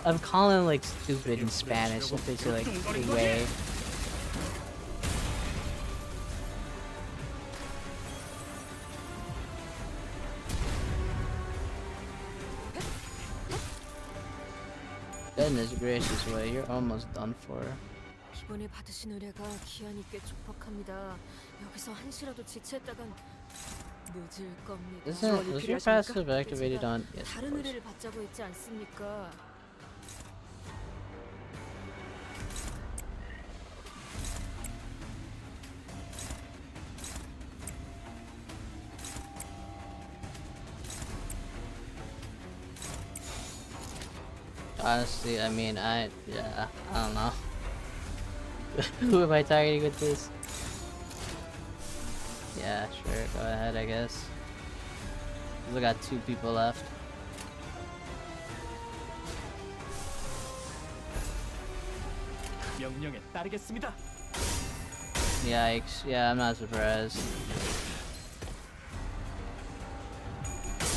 I'm calling like stupid in Spanish. It's basically like way. Goodness gracious, way, you're almost done for. 이번에 받으신 의뢰가 기한이 꽤 촉박합니다. 여기서 한시라도 지체했다간 늦을 겁니다. Was your passive activated on? Yes, of 다른 course. 의뢰를 받자고 했지 않습니까? Honestly, I mean, I don't know. Who am I targeting with this? Yeah, sure, go ahead, I guess. 'Cause I got 2 people left. 명령에 따르겠습니다. Yikes, yeah, I'm not surprised.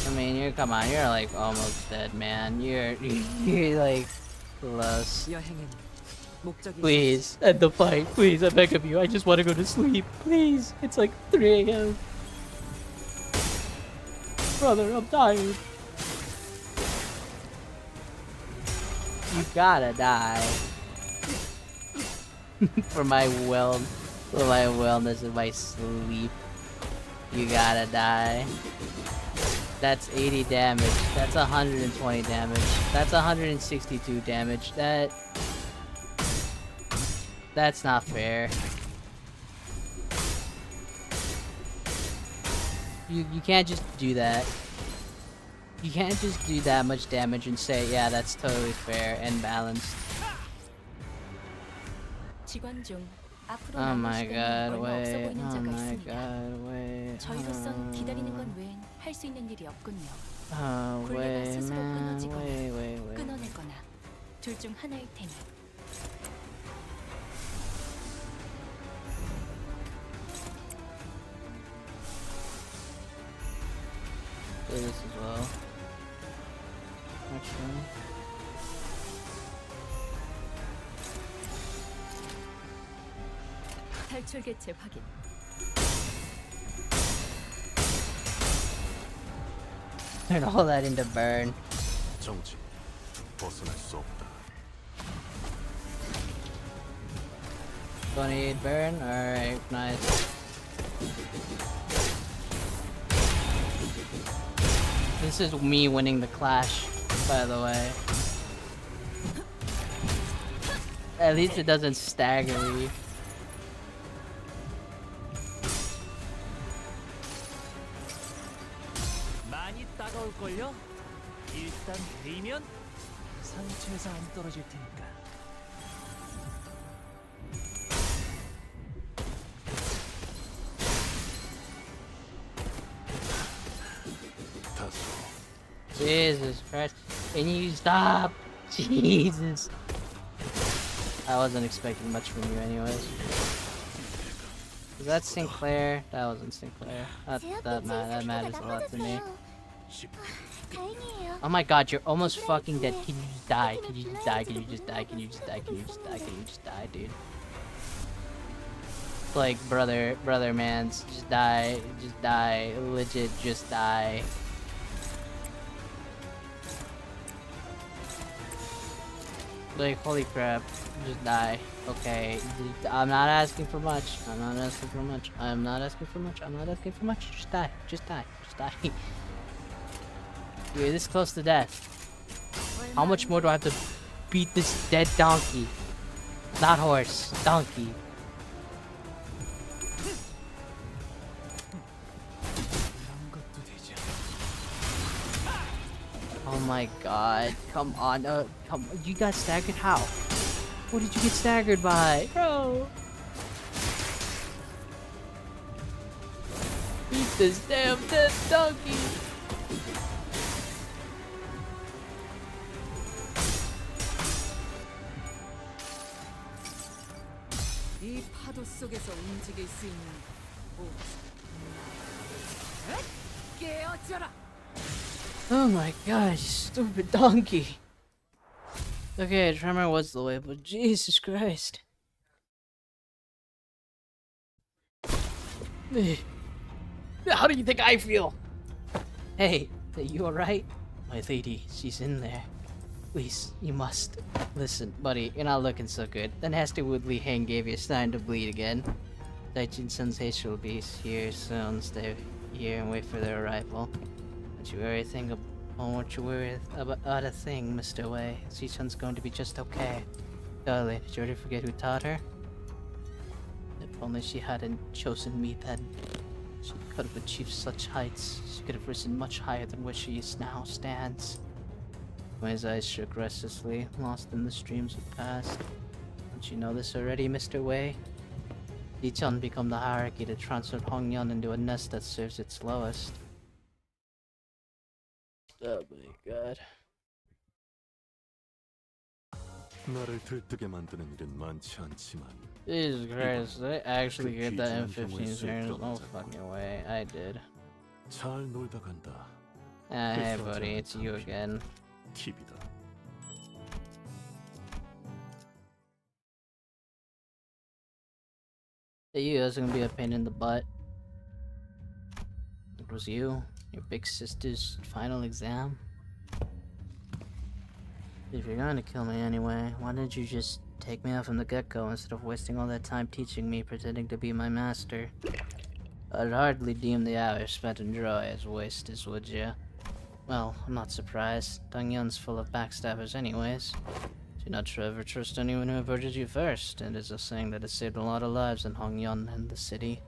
I mean, come on, you're like almost dead, man. You're like close. 여행은 목적이 Please, end the fight. Please, I beg of you. I just want to go to sleep. Please. It's like 3 a.m. Brother, I'm tired. You gotta die. For my wellness and my sleep. You gotta die. That's 80 damage. That's 120 damage. That's 162 damage. That's not fair. You can't just do that. You can't just do that much damage and say, yeah, that's totally fair and balanced. 직원 중 앞으로 Oh 남은 my 시간이 god, 얼마 없어 wait. 보이는 Oh 자가 my 있습니다. god, wait. 저희로선 기다리는 건 외엔 할 수 있는 일이 없군요. Oh, 굴레가 wait, 스스로 man. 끊어지거나 Wait. 끊어내거나 둘 중 하나일 테니. Do this as well. Actually. 탈출 개체 확인. Turn all that into burn. 정지. 벗어날 수 없다. 28 burn? Alright, nice. This is me winning the clash, by the way. At least it doesn't stagger me. 많이 따가울걸요? 일단 데이면 상처에서 안 떨어질 테니까. 다소. Jesus Christ. Can you stop? Jesus. I wasn't expecting much from you anyways. Was that Sinclair? That wasn't Sinclair. That matters a lot to me. 다행이에요. Oh my god, you're almost fucking dead. Can you just die? Can you just die? Can you just die? Can you just die? Can you just die? Can you just die, dude? Like, brother, man, just die. Just die. Legit, just die. Like, holy crap. Just die. Okay. I'm not asking for much. I'm not asking for much. I'm not asking for much. I'm not asking for much. Just die. Just die. Just die. You're this close to death. How much more do I have to beat this dead donkey? Not horse. Donkey. Oh my god. Come on. Come on. You got staggered? How? What did you get staggered by? Bro. Eat this damn dead donkey. 이 파도 속에서 움직일 수 있는 곳. 깨어져라. Oh my god, you stupid donkey. Okay, Tremor was the way, but Jesus Christ. How do you think I feel? Hey, are you alright? My lady, she's in there. Please, you must. Listen, buddy, you're not looking so good. The nasty Woodley Hang gave you a sign to bleed again. Xichun Sensation will be here soon. Stay here and wait for their arrival. Don't you worry about a thing, Mr. Wei. Xichun's going to be just okay. Darling, did you already forget who taught her? If only she hadn't chosen me then. She could have achieved such heights. She could have risen much higher than where she now stands. Wei's eyes shook restlessly, lost in the streams of past. Don't you know this already, Mr. Wei? Xichun become the hierarchy that transferred Hongyan into a nest that serves its lowest. Oh my god. 나를 들뜨게 만드는 일은 많지 않지만 Jesus Christ, did I actually get that in 15 seconds? No fucking way, I did. 잘 놀다 간다. Ah, hey buddy, it's you again. 팁이다. Hey, you, that's gonna be a pain in the butt. It was you, your big sister's final exam. If you're gonna kill me anyway, why didn't you just take me out from the get-go instead of wasting all that time teaching me, pretending to be my master? I'd hardly deem the hours spent in joy as wasted, would you? Well, I'm not surprised. Dongyun's full of backstabbers anyways. Do not ever trust anyone who averted you first, and it's a saying that has saved a lot of lives in Hongyan and the city.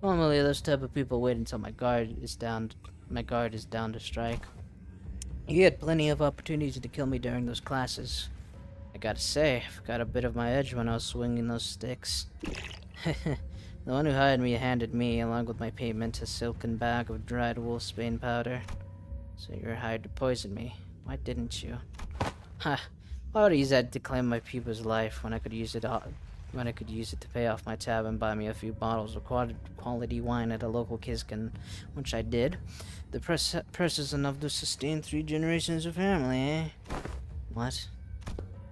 Normally, those type of people wait until my guard is down to strike. You had plenty of opportunities to kill me during those classes. I gotta say, I forgot a bit of my edge when I was swinging those sticks. The one who hired me handed me, along with my payment, a silken bag of dried wolfsbane powder. So you were hired to poison me. Why didn't you? Ha! Why would I use that to claim my people's life when I could use it to pay off my tab and buy me a few bottles of quality wine at a local Kiskin, which I did. The purse is enough to sustain 3 generations of family, eh? What?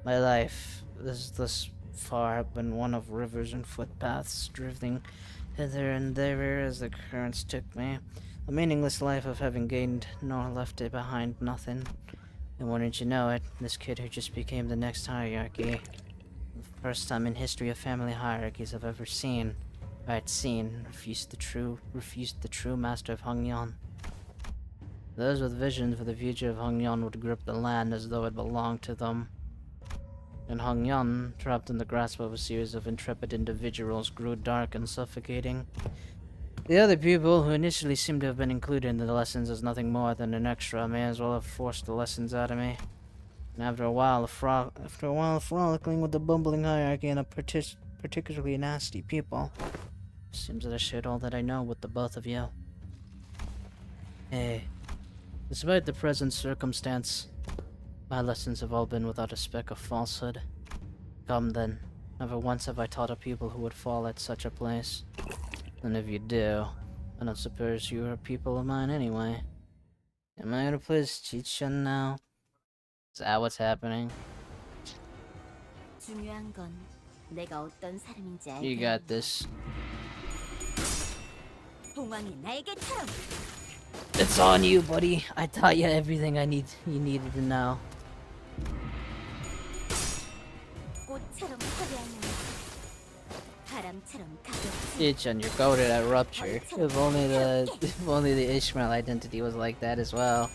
My life thus far have been one of rivers and footpaths, drifting hither and thither as the currents took me. A meaningless life of having gained nor left it behind nothing. And wouldn't you know it, this kid who just became the next hierarchy. The first time in history of family hierarchies I've ever seen. Refused the true master of Hongyan. Those with visions for the future of Hongyan would grip the land as though it belonged to them. And Hongyan, trapped in the grasp of a series of intrepid individuals, grew dark and suffocating. The other people, who initially seemed to have been included in the lessons as nothing more than an extra, may as well have forced the lessons out of me. And after a while of frolicking with the bumbling hierarchy and a particularly nasty people, seems that I shared all that I know with the both of you. Hey, despite the present circumstance, my lessons have all been without a speck of falsehood. Come then, never once have I taught a people who would fall at such a place. And if you do, I don't suppose you are people of mine anyway. Am I gonna play as Xichun now? Is that what's happening? 중요한 건 내가 어떤 사람인지 알게. You got this. 봉황이 날개처럼 It's on you, buddy. I taught you everything you needed to know. 꽃처럼 화려한 바람처럼 가볍지. Xichun, you're goated at Rupture. If only the Ishmael identity was like that as well.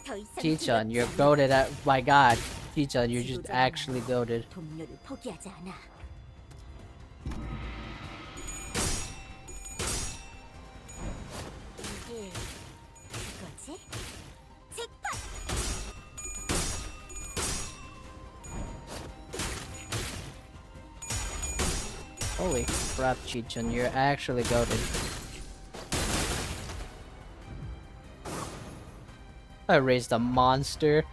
더 이상 Xichun, you're goated at. My God, Xichun, you're just actually goated. 동료를 포기하지 않아. 이게 그거지? 잭팟! Holy crap, Xichun, you're actually goated. I raised a monster.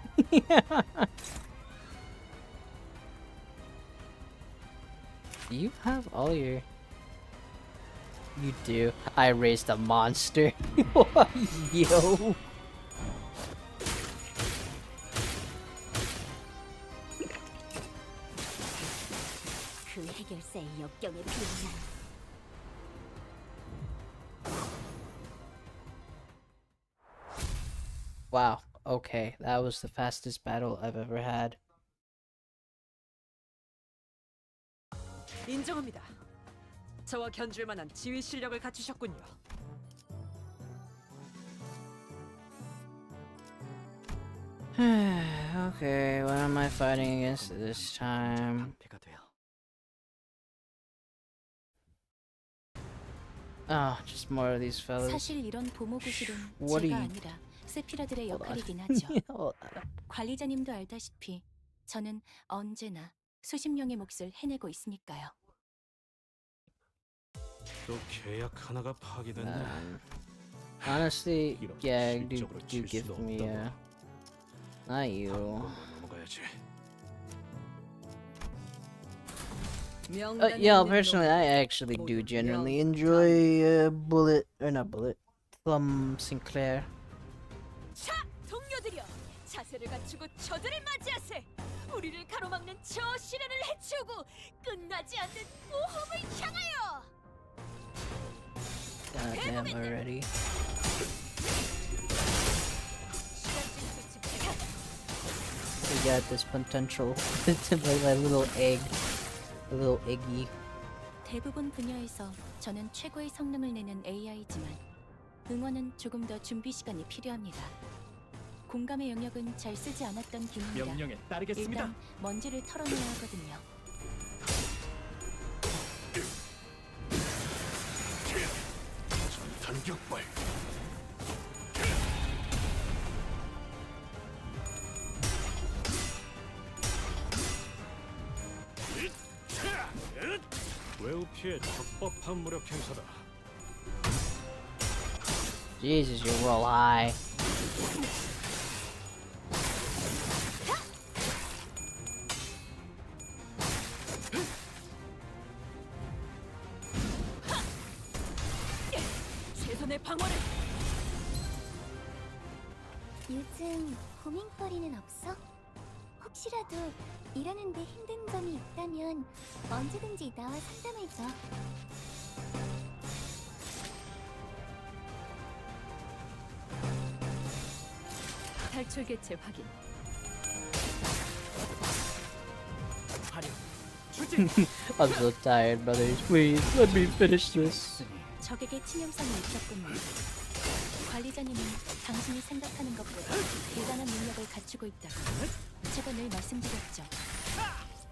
You have all your... You do. I raised a monster. Yo. 그 해결사의 역경에 비하면 Wow. Okay, that was the fastest battle I've ever had. 인정합니다. 저와 견줄 만한 지휘 실력을 갖추셨군요. Okay, what am I fighting against this time? 방패가 돼요. Oh, just more of these fellas. 사실 이런 보모구실은 What do 제가 you- 아니라 세피라들의 Hold on. 역할이긴 하죠. Hold on. 관리자님도 알다시피 저는 언제나 수십 명의 몫을 해내고 있으니까요. 또 계약 하나가 파기됐네. Honestly, 이렇게 yeah, do 실적으로 질 give 수도 me 없다고. not you. 다음으로 넘어가야지. Yeah, personally, I actually do generally enjoy Bullet, or not Bullet, Sinclair. 자, 동료들이여, 자세를 갖추고 저들을 맞이하세. 우리를 가로막는 저 시련을 해치우고 끝나지 않는 모험을 향하여. Goddamn already. We got this potential to play my little egg. A little eggy. 대부분 분야에서 저는 최고의 성능을 내는 AI지만 응원은 조금 더 준비 시간이 필요합니다. 공감의 영역은 잘 쓰지 않았던 기능이라 명령에 따르겠습니다. 일단 먼지를 털어내야 하거든요. 단격발. 웨우피의 적법한 무력 행사다. Jesus, you roll high. 최선의 방어를. 요즘 고민거리는 없어? 혹시라도 일하는데 힘든 점이 있다면 언제든지 나와 상담해줘. 탈출 개체 확인. 화력, 추진. I'm so tired, brothers. Please, let me finish this. 적에게 치명성이 있었군요. 관리자님은 당신이 생각하는 것보다 대단한 능력을 갖추고 있다고 제가 늘 말씀드렸죠.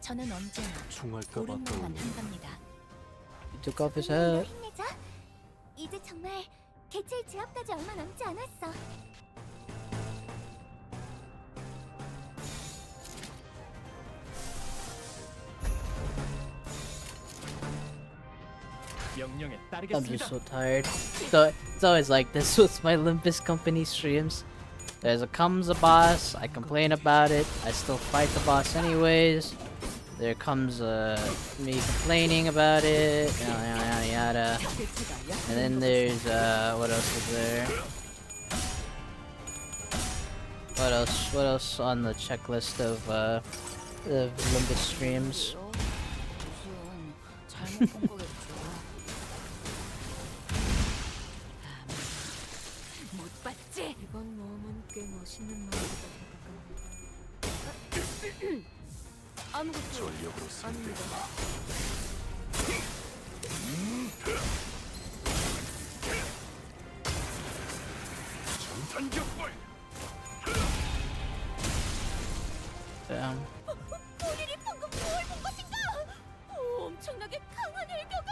저는 언제나 총알가 옳은 말만 아까우니 한답니다. He took off his 우리는 hat. 힘내자. 이제 정말 개체의 제압까지 얼마 남지 않았어. 명령에 I'm 따르겠습니다. just so tired. So it's always like this with my Limbus Company streams. Comes a boss, I complain about it, I still fight the boss anyways. There comes me complaining about it, yada yada yada. 개체가 약. And then there's what else is there? What else? What else on the checklist of Limbus streams? 무슨 잘못 본 거겠죠. 못 봤지? 이번 모험은 꽤 멋있는 모험이다 생각합니다. 아무것도 전력으로 아닙니다. 정탄격발. Damn. 본인이 방금 뭘 본 것인가? 엄청나게 강한 일격을.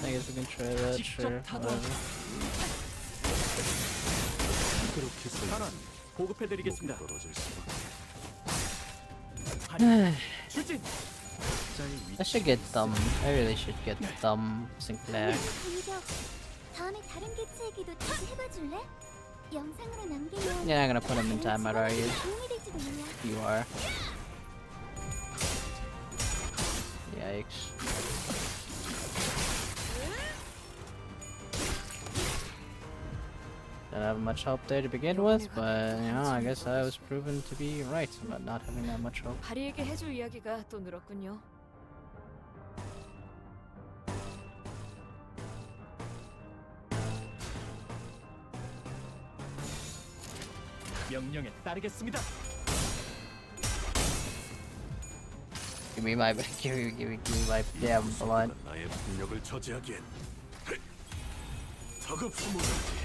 I guess we can try that. Sure. Whatever. 그렇게 서 전원 있으니 보급해드리겠습니다. 목이 떨어질 수밖에. 화력 추진. I should get them. I really should get them. Sinclair. 공격. 다음에 다른 개체에게도 다시 해봐줄래? 영상으로 남기면 You're not gonna put them in timeout, are you? 도움이 될지도 몰라. You are. Yikes. Didn't have much hope there to begin with, but you know, I guess I was proven to be right about not having that much hope. 바리에게 해줄 이야기가 또 늘었군요. 명령에 따르겠습니다. Give me my, give me my damn blood. 나의 폭력을 저지하기엔 다급수모자지.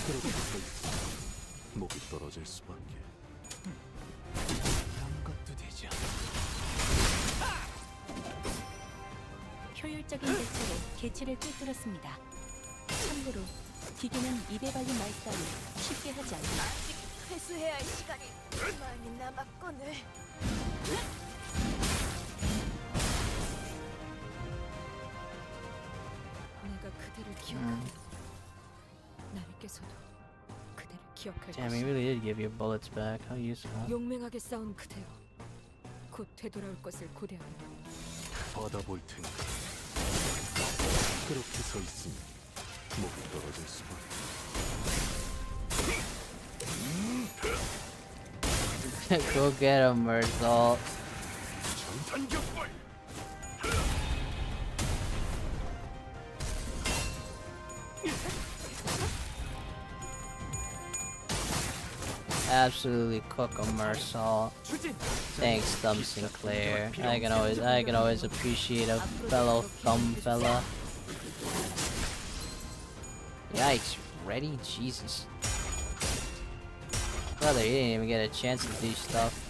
그렇게 서 있으니 목이 떨어질 수밖에. 아무것도 되지 않아. 효율적인 대처로 개체를 꿰뚫었습니다. 참고로 기계는 입에 발린 말 따위 쉽게 하지 않는다. 회수해야 할 시간이 많이 남았거늘. 내가 그대를 기억한다. 나님께서도 그대를 기억할 Damn, he 것이다. really did give you bullets back. How useful. 용맹하게 싸운 그대여. 곧 되돌아올 것을 고대하겠다. 받아볼 테니. 그렇게 서 있으니 목이 떨어질 수밖에. Go get him, Merzal. 정탄격발. Absolutely cook him, Merzal. 추진. Thanks, Thumb Sinclair. I can always appreciate a fellow thumb fella. Yikes! Ready? Jesus. Brother, you didn't even get a chance to do stuff.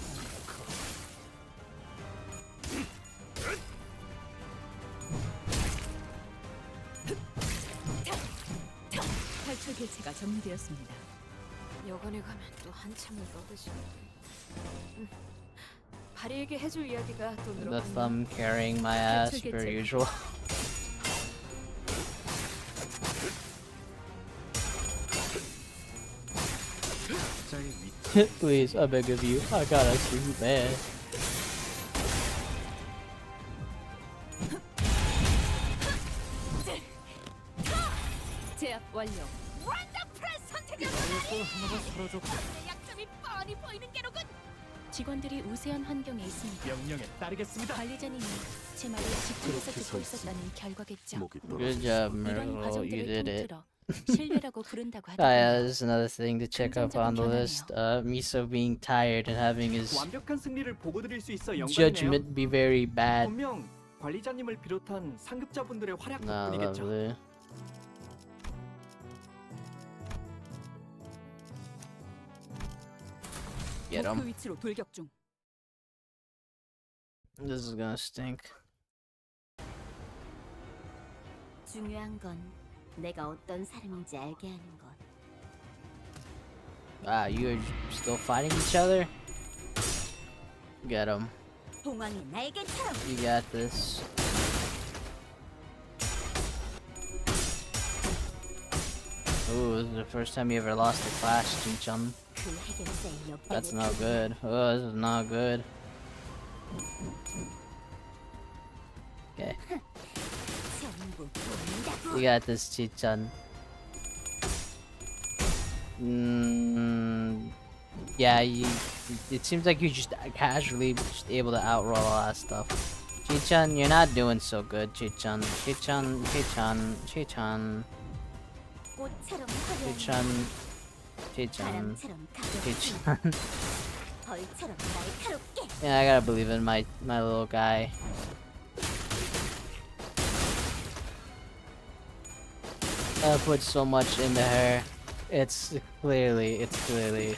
탈출 개체가 정리되었습니다. 여관에 가면 또 한참을 떠드시는데. 바리에게 해줄 이야기가 또 The 늘었군요. thumb carrying my ass per usual. 자의 위. Please, I beg of you. I gotta see you bad. 제압 완료. 하나가 사라졌고. 약점이 뻔히 보이는 게로군. 직원들이 우세한 환경에 있습니다. 명령에 따르겠습니다. 관리자님이 제 말을 집중해서 그렇게 듣고 서 있었다는 결과겠죠. 목이 Good 떨어질 job, 이런 Miracle. You 과정들을 did it. 통틀어 신뢰라고 부른다고 Ah, yeah, 하더군요. this is another thing to check up on the list. Miso being tired and having his 완벽한 승리를 보고드릴 수 있어 영광이네요. judgment be very bad. 분명 관리자님을 비롯한 상급자분들의 활약 Nah, 덕분이겠죠. lovely. Get 목표 him. 위치로 돌격 중. This is gonna stink. 중요한 건 내가 어떤 사람인지 알게 하는 것. Ah, you are still fighting each other? Get him. 봉황이 날개처럼 You got this. Ooh, this is the first time you ever lost a clash, Xichun. 그 해결사의 역경에 That's not good. Oh, this is not good. Okay. 전부 보인다고. You got this, Xichun. Yeah, it seems like you're just casually just able to outroll a lot of stuff. Xichun, you're not doing so good, Xichun. Xichun. 꽃처럼 화려한 Xichun. 바람처럼 가볍게 Xichun. 벌처럼 날카롭게. Yeah, I gotta believe in my little guy. I put so much into her. It's clearly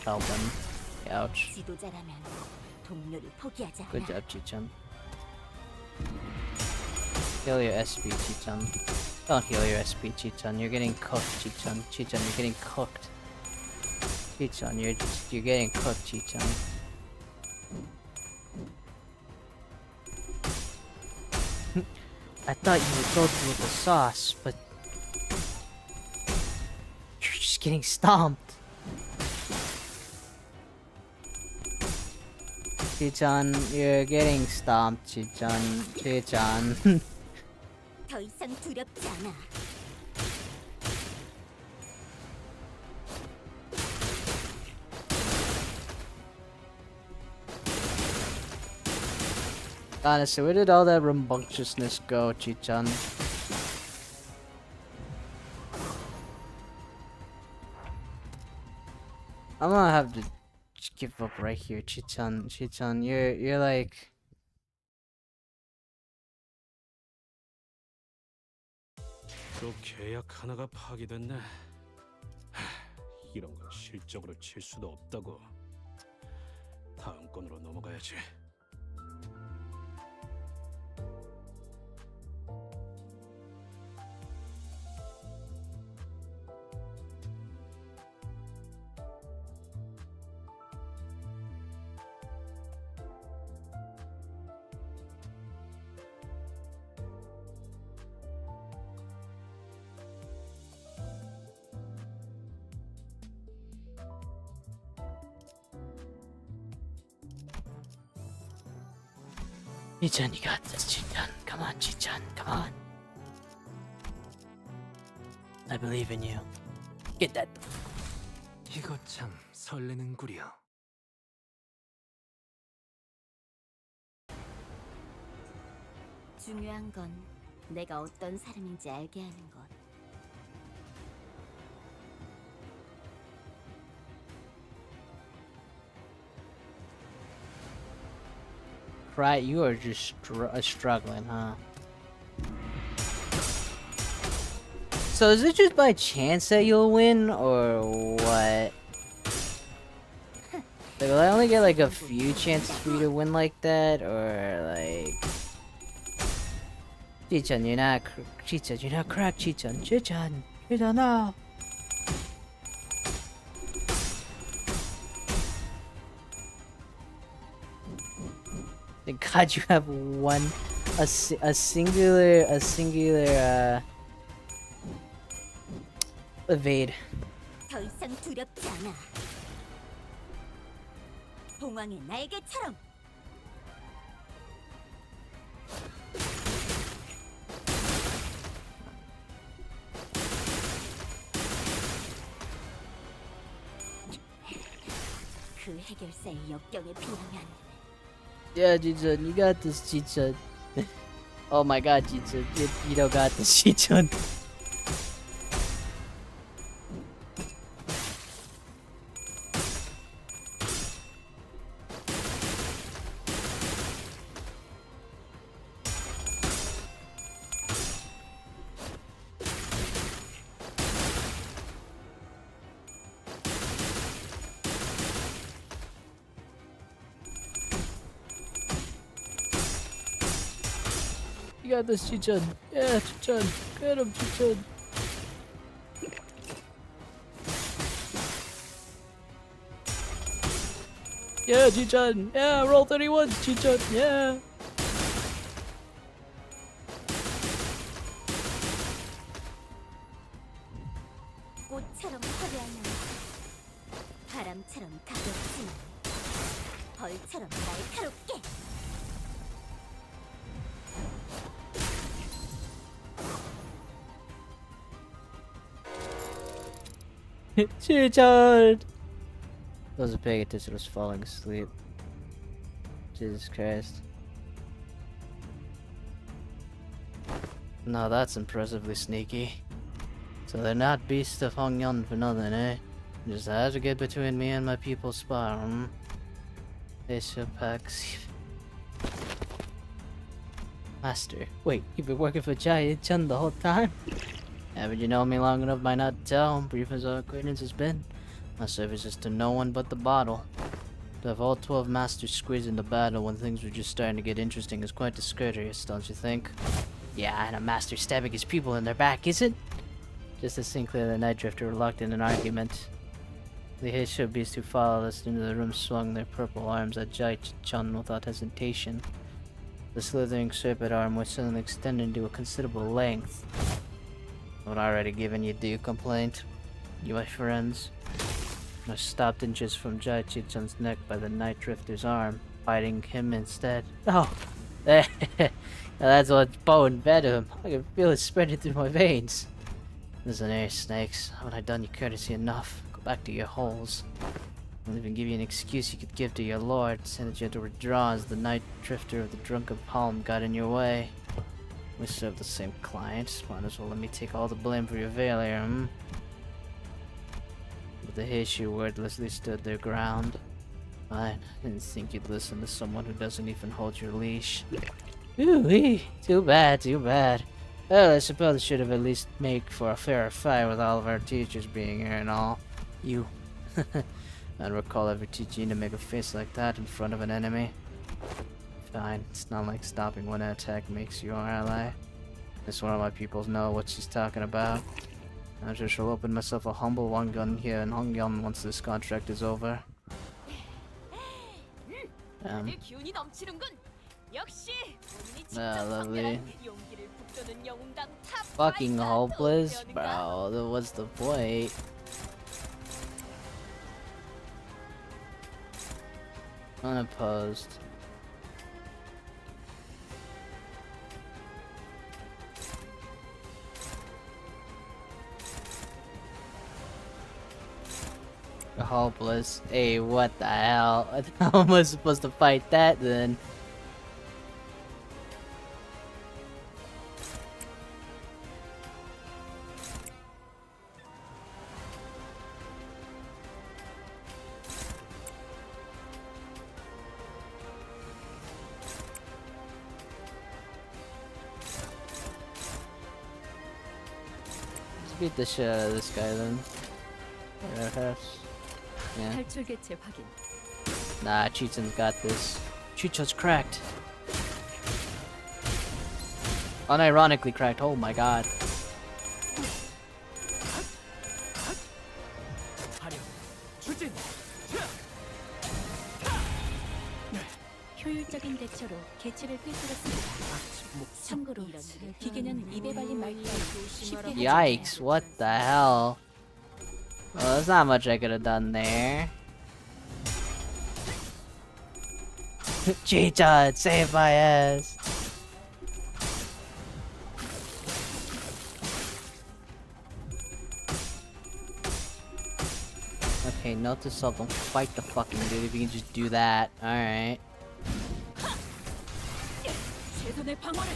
helping. Ouch. 지도자라면 동료를 포기하지 않아. Good job, Xichun. Heal your SP, Xichun. Don't heal your SP, Xichun. You're getting cooked, Xichun. Xichun, you're getting cooked. Xichun, you're getting cooked, Xichun. I thought you would go through with the sauce, but you're just getting stomped. Xichun, you're getting stomped, Xichun. Xichun. 더 이상 두렵지 않아. Honestly, where did all that rambunctiousness go, Xichun? I'm gonna have to just give up right here, Xichun. Xichun, you're like 또 계약 하나가 파기됐네. 하, 이런 건 실적으로 칠 수도 없다고. 다음 건으로 넘어가야지. Xichun, you got this, Xichun. Come on, Xichun, come on. I believe in you. Get that. 이거 참 설레는구려. 중요한 건 내가 어떤 사람인지 알게 하는 것. Right, you are just struggling, huh? So is it just by chance that you'll win, or what? Like, will I only get like a few chances for you to win like that, or like? Xichun, you're not cracked, Xichun. Xichun, no. Thank God you have a singular evade. 더 이상 두렵지 않아. 봉황의 날개처럼. 그 해결사의 역경에 비하면. Yeah, Xichun, you got this, Xichun. Oh my God, Xichun, you don't got this, Xichun. You got this, Xichun. Yeah, Xichun. Get him, Xichun. Yeah, Xichun. Yeah, roll 31, Xichun. Yeah. 꽃처럼 바람처럼 가볍지만 벌처럼 날카롭게. Xichun! Wasn't paying attention, was falling asleep. Jesus Christ. Now that's impressively sneaky. So they're not beasts of Hongyan for nothing, eh? Just had to get between me and my people's spot, hmm? They should pack. Master, wait, you've been working for Xichun the whole time? Haven't you known me long enough by not to tell? Brief as our acquaintance has been, my service is to no one but the bottle. To have all 12 masters squeezed into battle when things were just starting to get interesting is quite discourteous, don't you think? Yeah, and a master stabbing his people in their back, is it? Just as Sinclair the Night Drifter were locked in an argument. The Hierarch beasts who followed us into the room swung their purple arms at Xichun without hesitation. The slithering serpent arm was suddenly extended to a considerable length. I've already given you due complaint, you my friends. I was stopped inches from Xichun's neck by the Night Drifter's arm, biting him instead. Oh, there. That's what's bone fed him. I can feel it spreading through my veins. Listen here, snakes. Haven't I done you courtesy enough? Go back to your holes. I'll even give you an excuse you could give to your lord, saying that you had to withdraw as the Night Drifter of the Drunken Palm got in your way. We serve the same client. Might as well let me take all the blame for your failure, hmm? But the Hierarch wordlessly stood their ground. Fine. Didn't think you'd listen to someone who doesn't even hold your leash. Ooh-wee. Too bad, too bad. Well, I suppose I should have at least make for a fairer fight with all of our teachers being here and all. You. I'd recall ever teaching you to make a face like that in front of an enemy. Fine. It's not like stopping when an attack makes you our ally. This one of my peoples know what she's talking about. I just shall open myself a humble one gun here in Hongyan once this contract is over. 기운이 넘치는군. 역시 본인이 Ah, 직접 lovely. 선별한 용기를 북돋은 영웅당 탑 Fucking 파이터 hopeless? 도전인가? Bro, what's the point? Unopposed. Hopeless. Hey, what the hell? How am I supposed to fight that then? Let's beat the shit out of this guy then. Yeah. 탈출 개체 확인. Nah, Xichun's got this. Xichun's cracked. Unironically cracked, oh my god. 화력, 추진. 효율적인 대처로 개체를 꿰뚫었습니다. 참고로 기계는 입에 발린 말투 쉽게 하지 Yikes, what the hell? Well, there's not much I could have done there. Xichun, save my ass! Okay, note to self, don't fight the fucking dude if you can just do that. Alright. 최선의 방어를.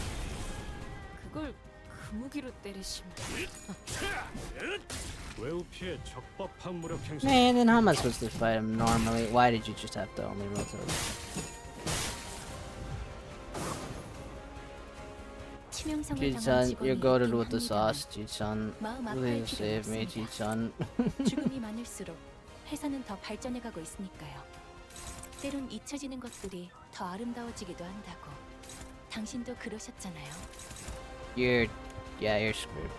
그걸 그 무기로 때리시면. 외우 피해 적법한 무력 행사. Man, then how am I supposed to fight him normally? Why did you just have to only rotate? 치명상을 당한 Xichun, 직원이 you're goated 있긴 with the 합니다만 sauce, Xichun. 마음 아파할 Please 필요는 save me, 없습니다. Xichun. 죽음이 많을수록 회사는 더 발전해가고 있으니까요. 때론 잊혀지는 것들이 더 아름다워지기도 한다고. 당신도 그러셨잖아요. You're screwed.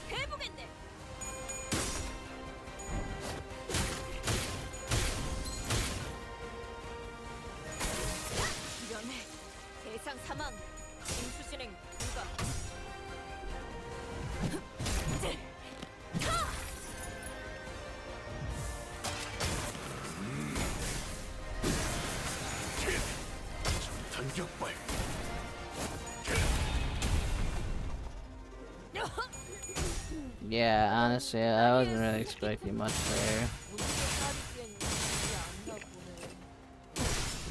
해보겠네. 이런 대상 사망. 진수 진행 불가. Yeah, honestly, I wasn't really expecting much there.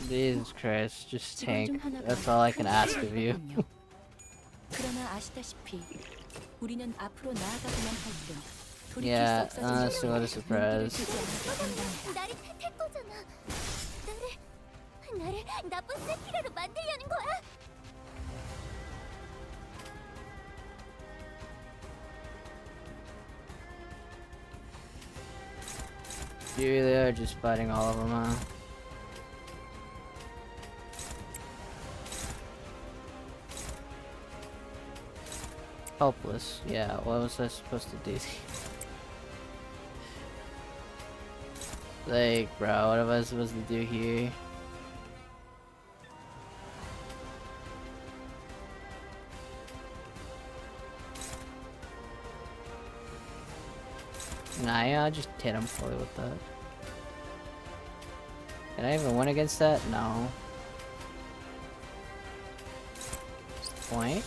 Jesus Christ, just 직원 중 tank. 하나가 That's all I can 큰 ask 실수를 of you. 했군요. 그러나 아시다시피 우리는 앞으로 나아가고만 할 뿐 돌이킬 Yeah, 수 honestly, what a 없어서 surprise. 눈길을 주지 않게 된답니다. 나를 택할 거잖아. 나를 나쁜 세피라로 만들려는 거야? You really are just fighting all of them, huh? Helpless. Yeah, what was I supposed to do? Like, bro, what am I supposed to do here? Nah, yeah, I'll just hit him fully with that. Can I even win against that? No. What's the point?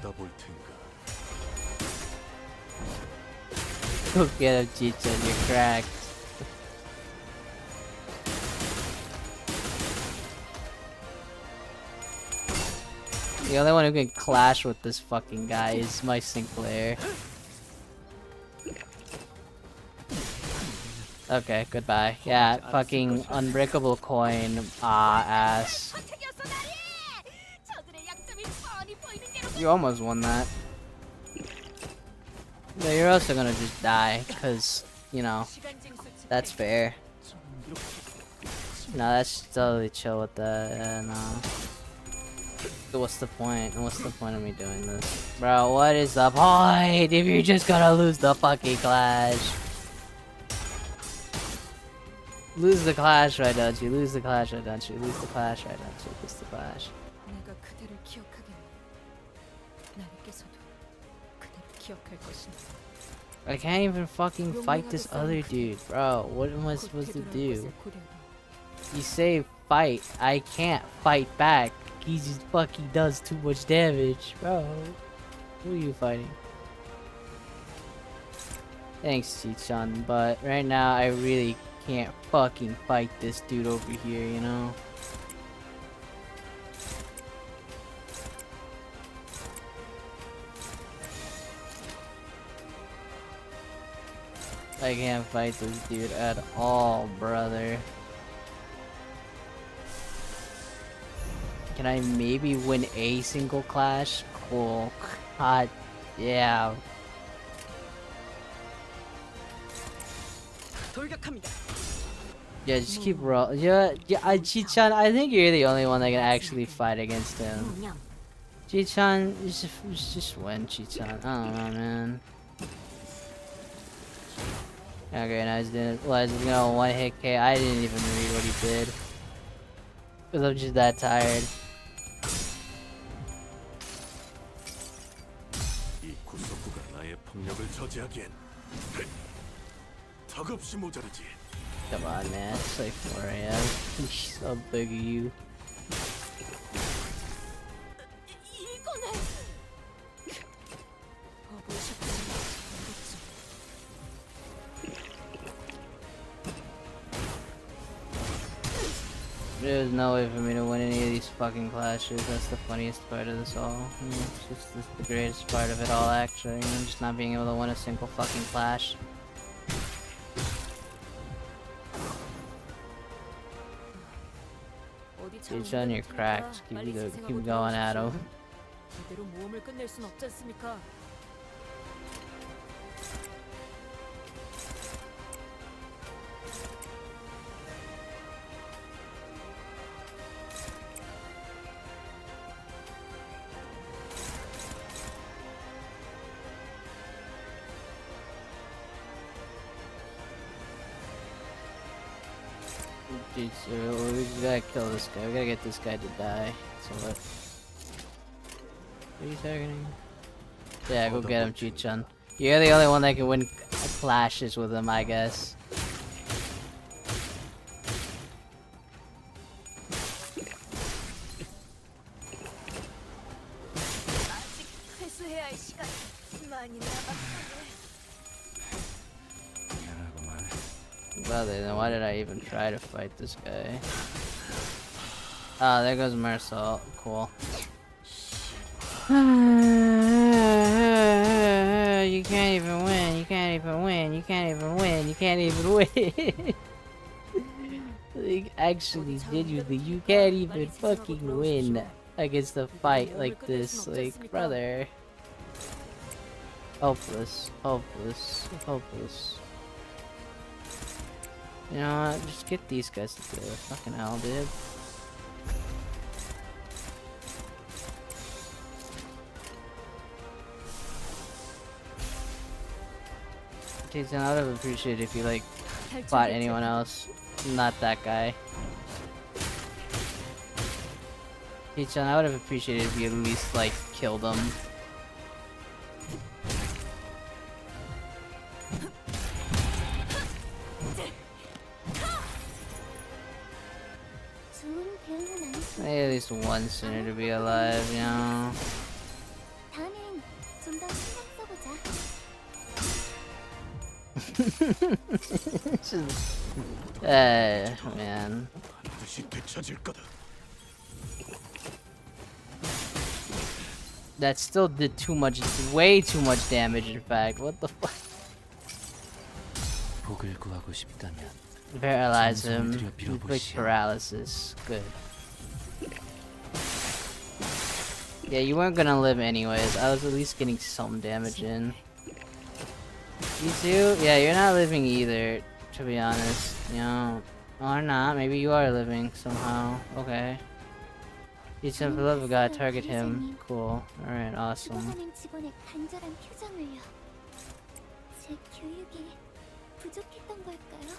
받아볼 텐가. Go get him, Xichun, you're cracked. The only one who can clash with this fucking guy is my Sinclair. Okay, goodbye. Yeah, fucking unbreakable coin, ass. You almost won that. No, you're also gonna just die, cause, you know, that's fair. No, that's totally chill with that, yeah, no. So what's the point? What's the point of me doing this? Bro, what is the point if you're just gonna lose the fucking clash? Lose the clash, right, don't you? Lose the clash, right, don't you? Lose the clash, right, don't you? Lose the clash. 내가 그대를 기억하겠네. 나에게서도 그대를 기억할 것이니. I can't even fucking fight this other dude, bro. What am I supposed to do? You say fight, I can't fight back. He just fucking does too much damage, bro. Who are you fighting? Thanks, Xichun, but right now I really can't fucking fight this dude over here, you know? I can't fight this dude at all, brother. Can I maybe win a single clash? Cool. God, yeah. Yeah, just keep roll. Yeah, Xichun, I think you're the only one that can actually fight against him. Xichun, just win, Xichun. I don't know, man. Okay, now he's doing it. Well, he's gonna one hit K. I didn't even read what he did. Because I'm just that tired. 이 구석구가 나의 폭력을 저지하기엔 턱없이 모자르지. Come on, man. It's like 4 AM. Please, I'll beg you. There's no way for me to win any of these fucking clashes. That's the funniest part of this all. It's just the greatest part of it all, actually. Just not being able to win a single fucking clash. Xichun, you're cracked. Keep going at him. 이대로 모험을 끝낼 순 없지 않습니까? Jeez, we gotta kill this guy. We gotta get this guy to die. So what? Are you targeting? Yeah, go get him, Xichun. You're the only one that can win clashes with him, I guess. Well, then why did I even try to fight this guy? Ah, there goes Marisol. Cool. You can't even win. You can't even win. You can't even win. You can't even win. Like, actually, genuinely, you can't even fucking win against a fight like this. Like, brother. Hopeless. Hopeless. Hopeless. You know what? Just get these guys together. Fucking hell, dude. Jason, I would have appreciated if you, like, fought anyone else. Not that guy. Xichun, I would have appreciated if you at least, like, killed him. 좋은 대응은 아니지만 Maybe at least one sooner to be alive, you know? 다음엔 좀 더 신경 써보자. Man. 반드시 되찾을 거다. That still did too much, way too much damage, in fact. What the fuck? 복을 구하고 싶다면 Paralyze him. Inflict paralysis. Good. Yeah, you weren't gonna live anyways. I was at least getting some damage in. You too? Yeah, you're not living either, to be honest. You know, or not. Maybe you are living somehow. Okay. Xichun, for the love of God, target him. Cool. Alright, awesome. 죽어가는 직원의 간절한 표정을요. 제 교육이 부족했던 걸까요?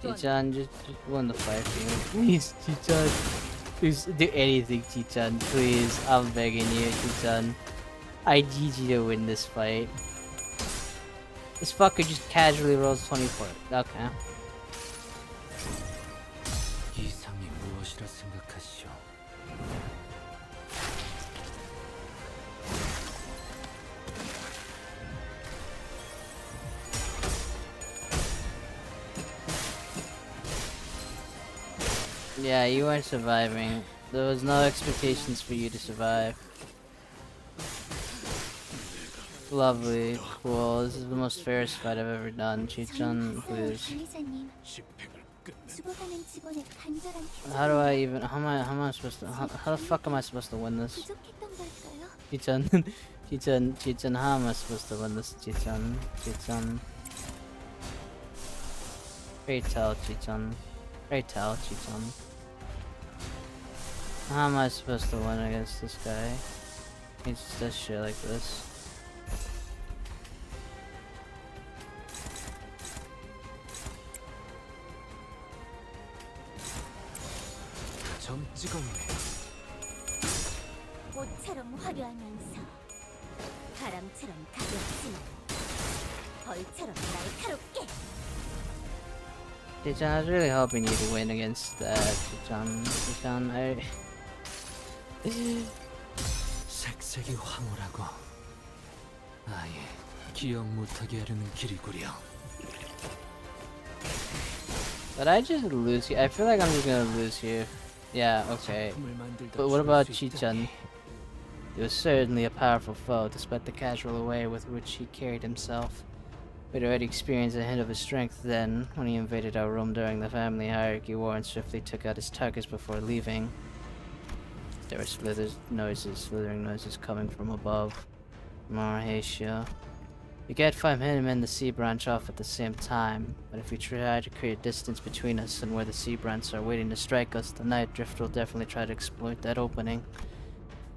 Xichun, just win the fight for me. Please, Xichun. Please do anything, Xichun. Please. I'm begging you, Xichun. I need you to win this fight. This fucker just casually rolls 24. Okay. 이상이 무엇이라 생각하시오? Yeah, you weren't surviving. There was no expectations for you to survive. Lovely. Cool. This is the most fairest fight I've ever done. Xichun, please. 관리자님, 집행을 끝내. 죽어가는 직원의 간절한 How do I even? How am I supposed to? How the fuck am I supposed to win this? 부족했던 걸까요? Xichun, Xichun, how am I supposed to win this? Xichun. Pray tell, Xichun. Pray tell, Xichun. How am I supposed to win against this guy? He just does shit like this. 점 찍었네. 꽃처럼 화려하면서 바람처럼 가볍지만 벌처럼 날카롭게. Xichun, I was really hoping you to win against that. Xichun, I. 색색이 황홀하고 아예 기억 못하게 하려는 길이구려. But I just lose here. I feel like I'm just gonna lose here. Yeah, okay. But what about Xichun? He was certainly a powerful foe, despite the casual way with which he carried himself. We'd already experienced a hint of his strength then, when he invaded our room during the family hierarchy war and swiftly took out his targets before leaving. There were slithering noises coming from above. RAHHH. We can't find him and the sea branch off at the same time, but if we try to create distance between us and where the sea branches are waiting to strike us, the night drift will definitely try to exploit that opening.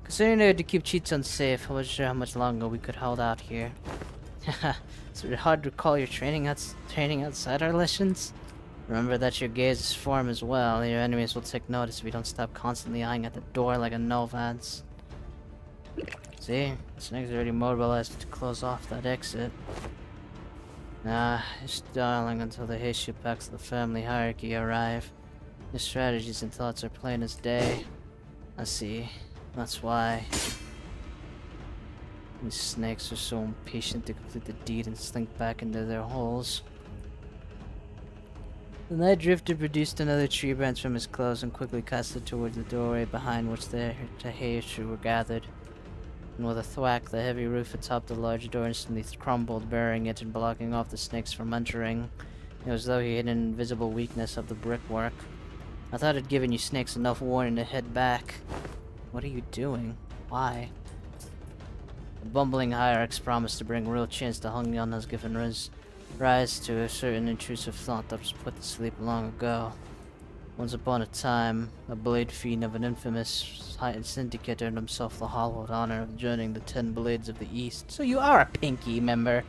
Considering they had to keep Xichun safe, I wasn't sure how much longer we could hold out here. It's really hard to recall your training outside our lessons. Remember that your gaze is form as well. Your enemies will take notice if you don't stop constantly eyeing at the door like a Novans. See? Snake's already mobilized to close off that exit. Stalling until the Heishu packs of the family hierarchy arrive. Your strategies and thoughts are plain as day. I see. That's why. These snakes are so impatient to complete the deed and slink back into their holes. The Night Drifter produced another tree branch from his clothes and quickly cast it towards the doorway behind which the Heishu were gathered. And with a thwack, the heavy roof atop the large door instantly crumbled, burying it and blocking off the snakes from entering. It was as though he hid an invisible weakness of the brickwork. I thought I'd given you snakes enough warning to head back. What are you doing? Why? The bumbling hierarchs promised to bring real chance to Hongyan has given rise to a certain intrusive thought that was put to sleep long ago. Once upon a time, a blade fiend of an infamous syndicate earned himself the hallowed honor of joining the 10 Blades of the East. So you are a Pinky member.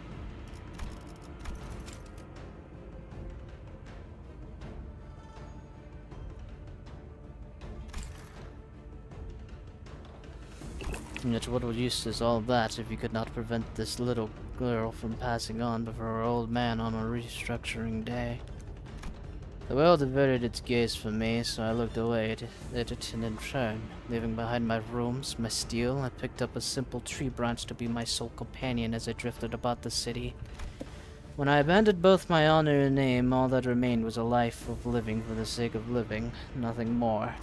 Yet what use is all that if you could not prevent this little girl from passing on before her old man on a restructuring day? The world averted its gaze from me, so I looked away at it in turn. Leaving behind my rooms, my steel, I picked up a simple tree branch to be my sole companion as I drifted about the city. When I abandoned both my honor and name, all that remained was a life of living for the sake of living, nothing more.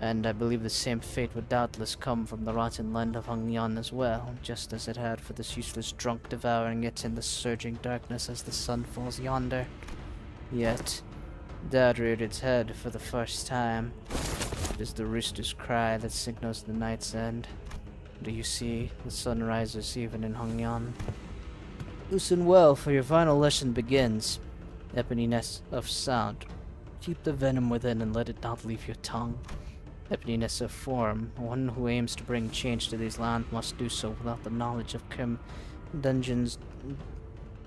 And I believe the same fate would doubtless come from the rotten land of Hongyan as well, just as it had for this useless drunk devouring it in the surging darkness as the sun falls yonder. Yet, doubt reared its head for the first time. It is the rooster's cry that signals the night's end. Do you see? The sun rises even in Hongyan. Listen well, for your final lesson begins. Eponiness of sound. Keep the venom within and let it not leave your tongue. Eponiness of form. One who aims to bring change to these lands must do so without the knowledge of dungeons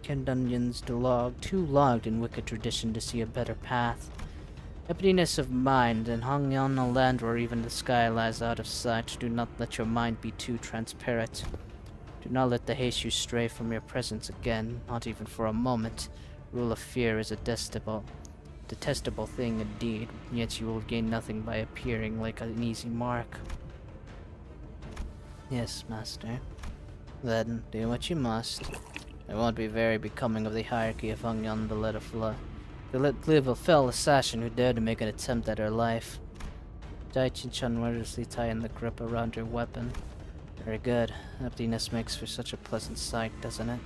too logged in wicked tradition to see a better path. Eponiness of mind. In Hongyan, a land where even the sky lies out of sight, do not let your mind be too transparent. Do not let the Heishu stray from your presence again, not even for a moment. Rule of fear is a detestable thing indeed, yet you will gain nothing by appearing like an easy mark. Yes, master. Then, do what you must. It won't be very becoming of the hierarchy of Hongyan to let live a fell assassin who dared to make an attempt at her life. Xichun nervously tightened the grip around her weapon. Very good. Emptiness makes for such a pleasant sight, doesn't it?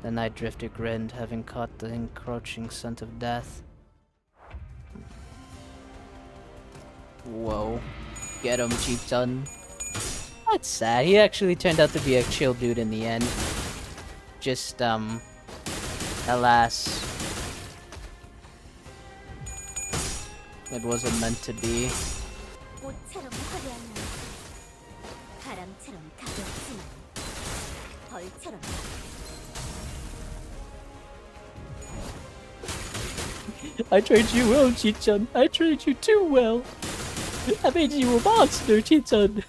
The Night Drifter grinned, having caught the encroaching scent of death. Whoa. Get him, Xichun. That's sad. He actually turned out to be a chill dude in the end. Just, alas. It wasn't meant to be. 꽃처럼 화려한 날, 바람처럼 가볍지만 벌처럼. I trained you well, Xichun. I trained you too well. I made you a monster, Xichun.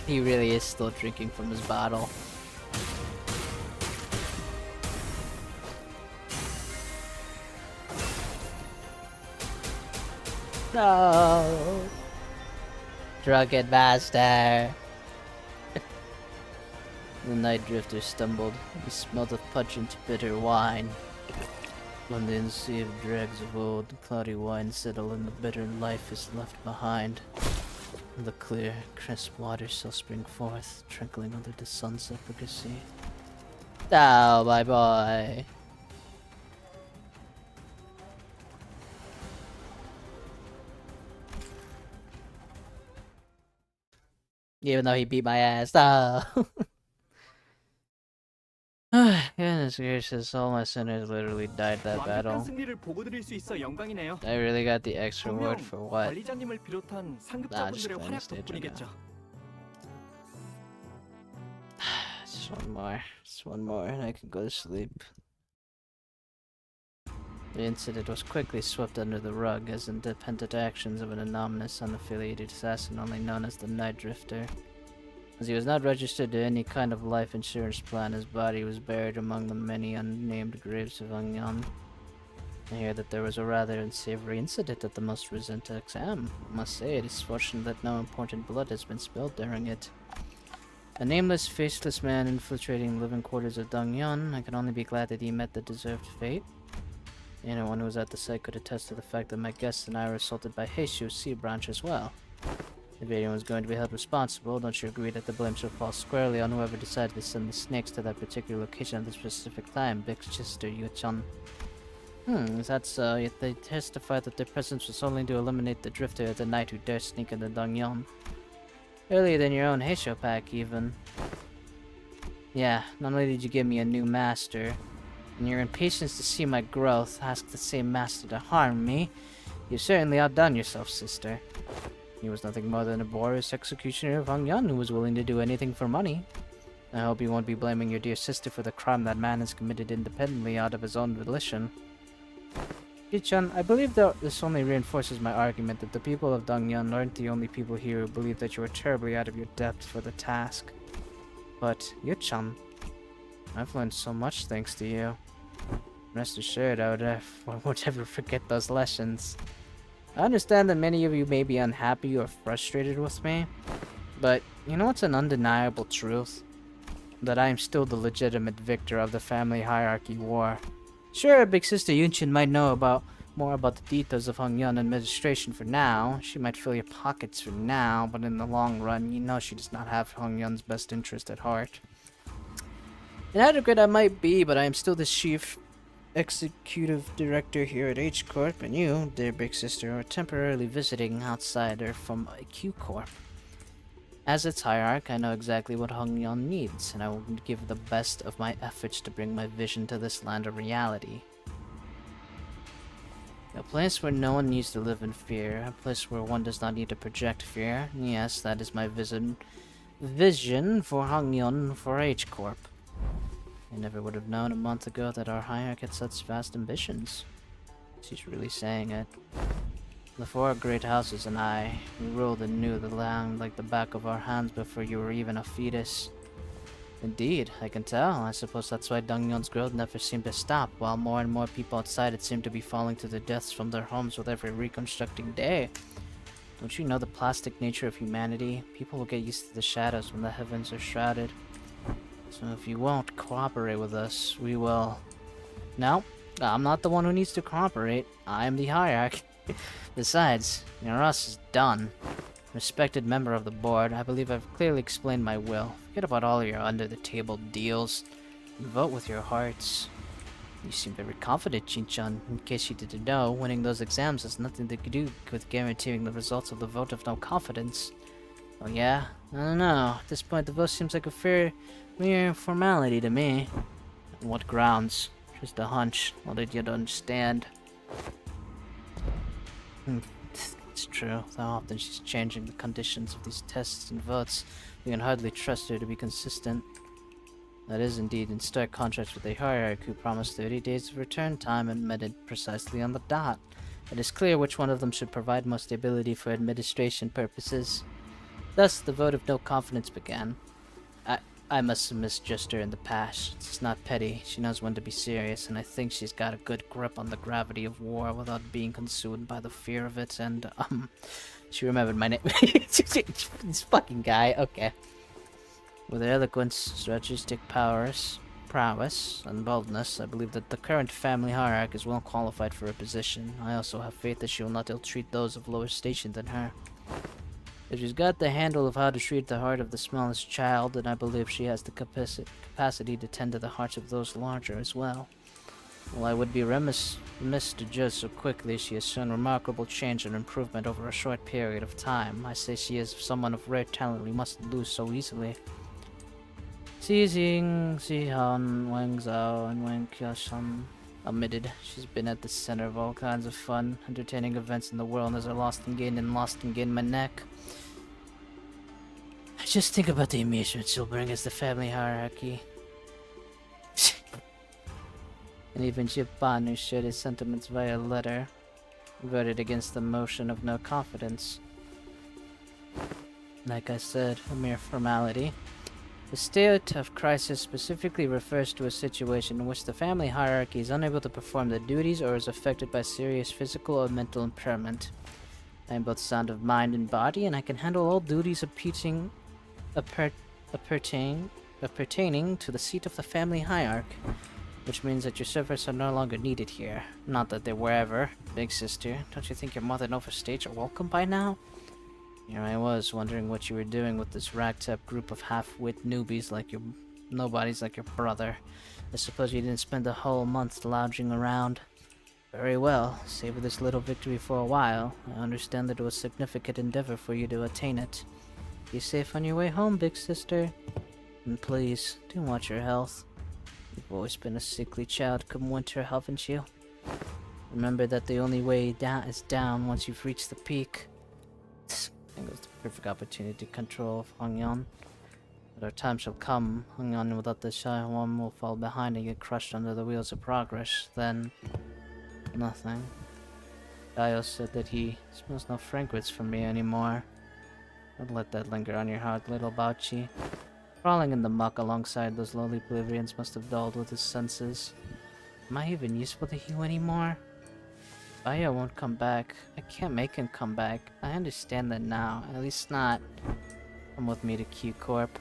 He really is still drinking from his bottle. No! Drunken master! The Night Drifter stumbled. He smelled of pungent, bitter wine. When the ensued dregs of old, cloudy wine settle and the bitter life is left behind, the clear, crisp water shall spring forth, trickling under the sun's efficacy. Oh, my boy! Even though he beat my ass. Oh. Goodness gracious, all my sinners literally died that battle. I really got the extra reward for what? Nah, just playing this stage, I know. Just one more. Just one more, and I can go to sleep. The incident was quickly swept under the rug as independent actions of an anonymous, unaffiliated assassin only known as the Night Drifter. As he was not registered to any kind of life insurance plan, his body was buried among the many unnamed graves of Angyan. I hear that there was a rather unsavory incident at the most recent exam. I must say, it is fortunate that no important blood has been spilled during it. A nameless, faceless man infiltrating the living quarters of Dongyeon. I can only be glad that he met the deserved fate. Anyone who was at the site could attest to the fact that my guests and I were assaulted by Heishu's C branch as well. If anyone was going to be held responsible, don't you agree that the blame should fall squarely on whoever decided to send the snakes to that particular location at the specific time, Big Sister Xichun? That's so. Yet they testified that their presence was only to eliminate the drifter at the night who dared sneak into Dongyeon. Earlier than your own Heisho pack, even. Yeah, not only did you give me a new master, in your impatience to see my growth, ask the same master to harm me, you've certainly outdone yourself, sister. He was nothing more than a boorish executioner of Hongyan who was willing to do anything for money. I hope you won't be blaming your dear sister for the crime that man has committed independently out of his own volition. Xichun, I believe that this only reinforces my argument that the people of Dongyeon aren't the only people here who believe that you are terribly out of your depth for the task. But, Xichun, I've learned so much thanks to you. Rest assured, I won't ever forget those lessons. I understand that many of you may be unhappy or frustrated with me, but you know what's an undeniable truth? That I am still the legitimate victor of the family hierarchy war. Sure, Big Sister Yunchin might know more about the details of Hongyan administration for now. She might fill your pockets for now, but in the long run, you know she does not have Hongyan's best interest at heart. Inadequate I might be, but I am still the chief executive director here at H Corp, and you, dear Big Sister, are temporarily visiting outsider from Q Corp. As its hierarch, I know exactly what Hongyan needs, and I will give the best of my efforts to bring my vision to this land a reality. A place where no one needs to live in fear, a place where one does not need to project fear. Yes, that is my vision for Hongyan for H Corp. I never would have known a month ago that our hierarch had such vast ambitions. She's really saying it. The four great houses and I, we ruled and knew the land like the back of our hands before you were even a fetus. Indeed, I can tell. I suppose that's why Dongyon's growth never seemed to stop, while more and more people outside it seem to be falling to their deaths from their homes with every reconstructing day. Don't you know the plastic nature of humanity? People will get used to the shadows when the heavens are shrouded. So if you won't cooperate with us, we will... No, I'm not the one who needs to cooperate. I am the hierarch. Besides, your us is done. Respected member of the board, I believe I've clearly explained my will. Forget about all your under-the-table deals and vote with your hearts. You seem very confident, Xichun. In case you didn't know, winning those exams has nothing to do with guaranteeing the results of the vote of no confidence. Oh yeah? I don't know. At this point, the vote seems like a mere formality to me. On what grounds? Just a hunch. Well, that you'd understand. It's true. How often she's changing the conditions of these tests and votes. We can hardly trust her to be consistent. That is indeed in stark contrast with the hierarch who promised 30 days of return time and met it precisely on the dot. It is clear which one of them should provide most stability for administration purposes. Thus, the vote of no confidence began. I must have misjudged her in the past. It's not petty. She knows when to be serious, and I think she's got a good grip on the gravity of war without being consumed by the fear of it, and, she remembered my name. This fucking guy, okay. With her eloquence, strategistic prowess, and boldness, I believe that the current family hierarch is well qualified for her position. I also have faith that she will not ill-treat those of lower station than her. If she's got the handle of how to treat the heart of the smallest child, then I believe she has the capacity to tend to the hearts of those larger as well. While I would be remiss to judge so quickly, she has shown remarkable change and improvement over a short period of time. I say she is someone of rare talent we mustn't lose so easily. Xijing, Xihan, Wang Zhao, and Wang Qiaoshan admitted. She's been at the center of all kinds of fun, entertaining events in the world as I lost and gained my neck. Just think about the amusements you'll bring as the family hierarchy. And even Jiban, who shared his sentiments via letter, voted against the motion of no confidence. Like I said, a mere formality. The state of crisis specifically refers to a situation in which the family hierarchy is unable to perform their duties or is affected by serious physical or mental impairment. I am both sound of mind and body, and I can handle all duties pertaining to the seat of the family hierarch, which means that your services are no longer needed here. Not that they were ever. Big sister, don't you think your mother and overstates are welcome by now? Here I was, wondering what you were doing with this ragtag group of half-wit newbies like your nobodies like your brother. I suppose you didn't spend the whole month lounging around. Very well, savor this little victory for a while. I understand that it was a significant endeavor for you to attain it. Be safe on your way home, big sister. And please, do watch your health. You've always been a sickly child come winter, haven't you? Remember that the only way down is down once you've reached the peak. I think it was the perfect opportunity to control Hongyan. But our time shall come. Hongyan without the shy one will fall behind and get crushed under the wheels of progress. Then, nothing. Dio said that he smells no fragrance from me anymore. Don't let that linger on your heart, little Bauchi. Crawling in the muck alongside those lowly Bolivians must have dulled with his senses. Am I even useful to you anymore? Aya won't come back. I can't make him come back. I understand that now. At least not. Come with me to Q Corp.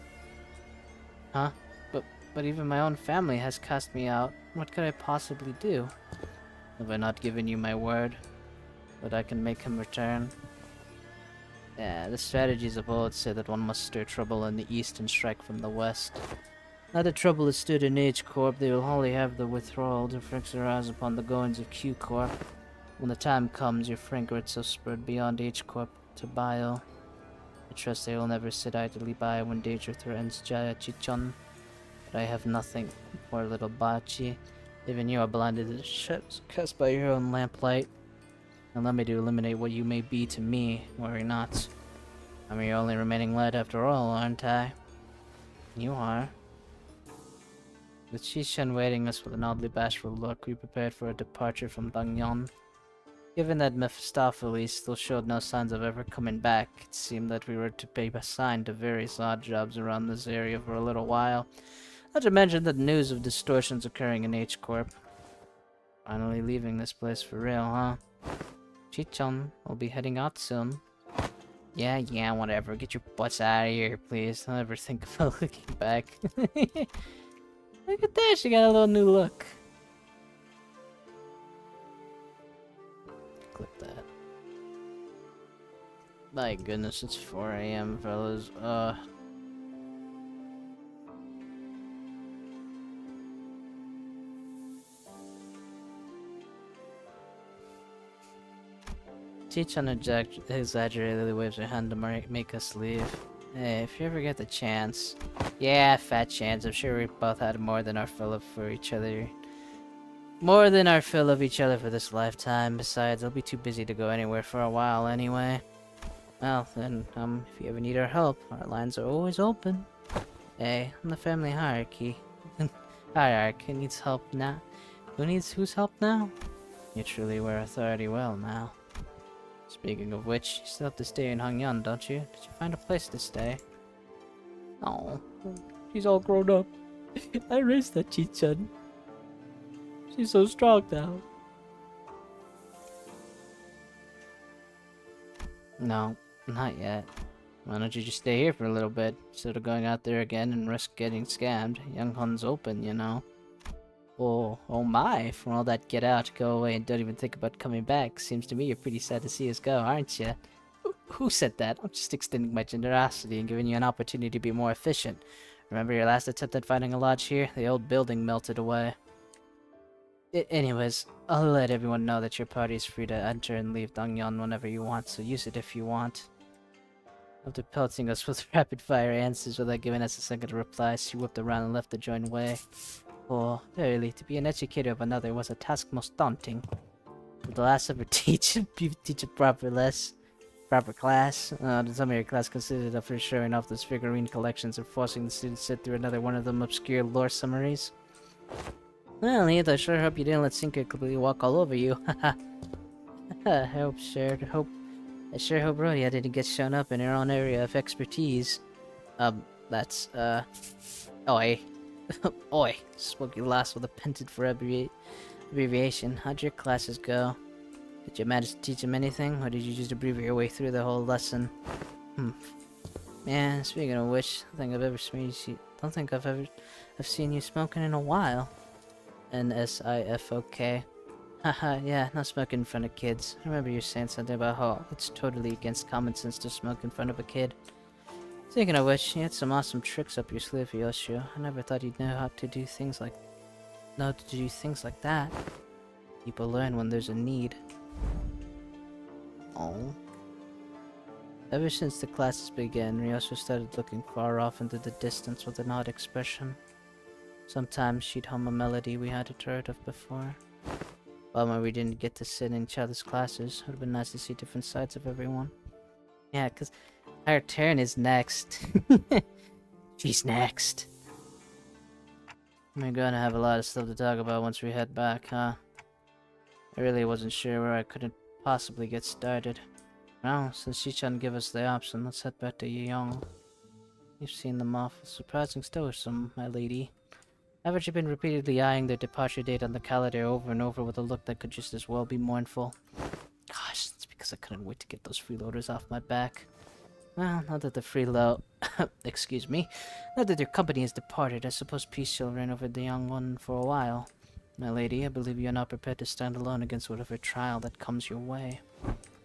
Huh? But even my own family has cast me out. What could I possibly do? Have I not given you my word? That I can make him return? Yeah, the strategies of old say that one must stir trouble in the east and strike from the west. Now that trouble is stirred in H Corp, they will wholly have the withdrawal to fix their eyes upon the goings of Q Corp. When the time comes, your fragrance will spread beyond H Corp to Bio. I trust they will never sit idly by when danger threatens Jaya Xichun. But I have nothing, poor little Bachi. Even you are blinded to the shadows cast by your own lamplight. Allow me to eliminate what you may be to me, worry not. I'm your only remaining light after all, aren't I? You are. With Xichun waiting us with an oddly bashful look, we prepared for a departure from Dangyan. Given that Mephistopheles still showed no signs of ever coming back, it seemed that we were to be assigned to various odd jobs around this area for a little while. Not to mention the news of distortions occurring in H Corp. Finally leaving this place for real, huh? Xichun will be heading out soon. Yeah, whatever. Get your butts out of here, please. Don't ever think about looking back. Look at that, she got a little new look. Click that. My goodness, it's 4 AM, fellas. Xichun exaggeratedly waves her hand to make us leave. Hey, if you ever get the chance. Yeah, fat chance. I'm sure we both had more than our fill of for each other. More than our fill of each other for this lifetime. Besides, I'll be too busy to go anywhere for a while anyway. Well, then, if you ever need our help, our lines are always open. Hey, I'm the family hierarchy. Hierarchy needs help now. Whose help now? You truly wear authority well now. Speaking of which, you still have to stay in Hongyan, don't you? Did you find a place to stay? Oh, she's all grown up. I raised that Xichun. She's so strong now. No, not yet. Why don't you just stay here for a little bit, instead of going out there again and risk getting scammed? Young Hun's open, you know. Oh my, from all that get out, go away and don't even think about coming back. Seems to me you're pretty sad to see us go, aren't you? Who said that? I'm just extending my generosity and giving you an opportunity to be more efficient. Remember your last attempt at finding a lodge here? The old building melted away. Anyways, I'll let everyone know that your party is free to enter and leave Dongyeon whenever you want, so use it if you want. After pelting us with rapid-fire answers without giving us a second to reply, she whipped around and left the joint way. Oh, verily, to be an educator of another was a task most daunting. Will the last ever teach a proper lesson? Proper class. Some of your class consisted of showing off those figurine collections and forcing the students to sit through another one of them obscure lore summaries. Well, Heath, I sure hope you didn't let Sinker completely walk all over you. Haha. I sure hope Rhodia didn't get shown up in her own area of expertise. That's, Oi. Oi. Spoke you last with a penchant for abbreviation. How'd your classes go? Did you manage to teach him anything, or did you just abbreviate your way through the whole lesson? Man, speaking of which, I don't think I've seen you smoking in a while. NSIFOK. Haha, yeah, not smoking in front of kids. I remember you saying something about how it's totally against common sense to smoke in front of a kid. Speaking of which, you had some awesome tricks up your sleeve, Yoshio. I never thought you'd know how to do things like that. People learn when there's a need. Oh. Ever since the classes began, Ryosho started looking far off into the distance with an odd expression. Sometimes she'd hum a melody we hadn't heard of before. Bummer we didn't get to sit in each other's classes. Would've been nice to see different sides of everyone. Yeah, cause our turn is next. She's next. We're gonna have a lot of stuff to talk about once we head back, huh? I really wasn't sure where I couldn't possibly get started. Well, since Xichun gave us the option, let's head back to Yiyong. You've seen them off with surprising stoicism, my lady. Haven't you been repeatedly eyeing their departure date on the calendar over and over with a look that could just as well be mournful? Gosh, it's because I couldn't wait to get those freeloaders off my back. Well, now that the excuse me. Now that their company has departed, I suppose peace shall reign over the young one for a while. My lady, I believe you are not prepared to stand alone against whatever trial that comes your way.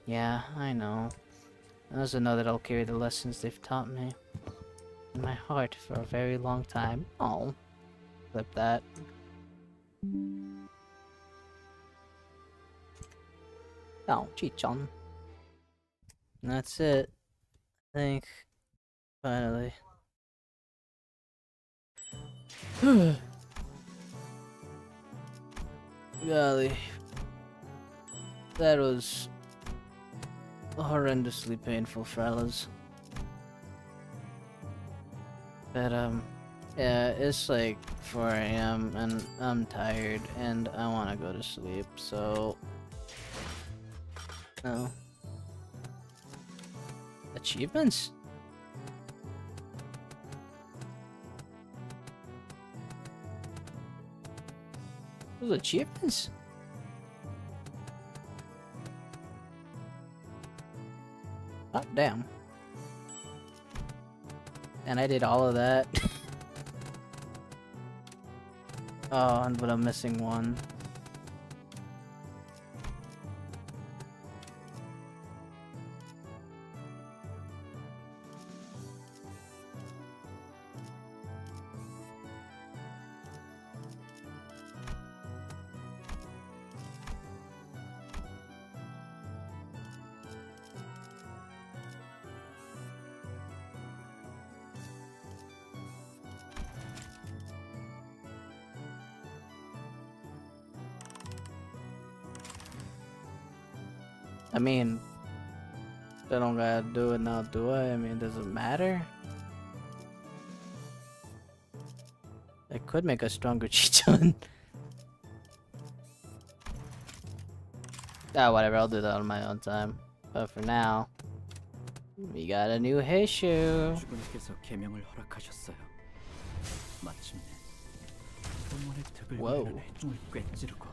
Yeah, I know. I also know that I'll carry the lessons they've taught me in my heart for a very long time. Oh, flip that. Oh, Xichun. That's it. I think. Finally. Golly. That was horrendously painful, fellas. But, yeah, it's like 4 AM and I'm tired and I wanna go to sleep, so... No. Achievements? Those achievements? Oh, damn. And I did all of that. Oh, but I'm missing one. I mean, I don't gotta do it now, do I? I mean, does it matter? I could make a stronger Xichun. Ah, whatever, I'll do that on my own time. But for now, we got a new issue. 주군께서 계명을 허락하셨어요. 마침내 동물의 득을 Whoa. 위한 해중을 꿰찌르고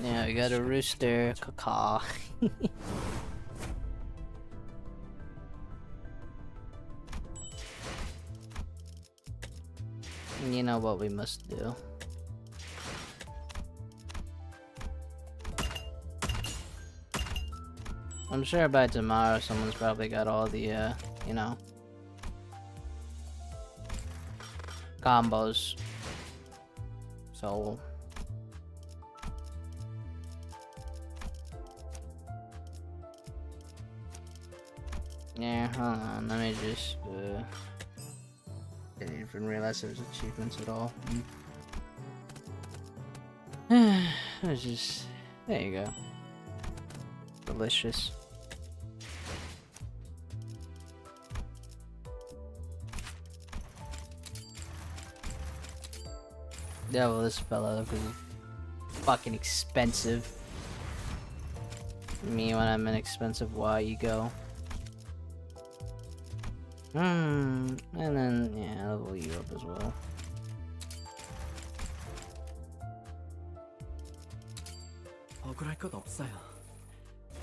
Yeah, we got a rooster. Caw. You know what we must do. I'm sure by tomorrow someone's probably got all the, you know, combos. So... Yeah, hold on, let me just, didn't even realize there was achievements at all. It's just, there you go. Delicious. Yeah, well, this fella, because he's fucking expensive. Me when I'm inexpensive, why you go? And then, yeah, level you up as well. 억울할 것 없어요.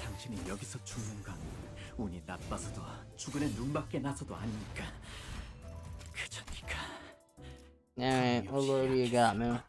당신이 여기서 죽는 건 운이 나빠서도 죽은의 눈밖에 나서도 아니니까. 그저 네가 Alright, what load do you got, man?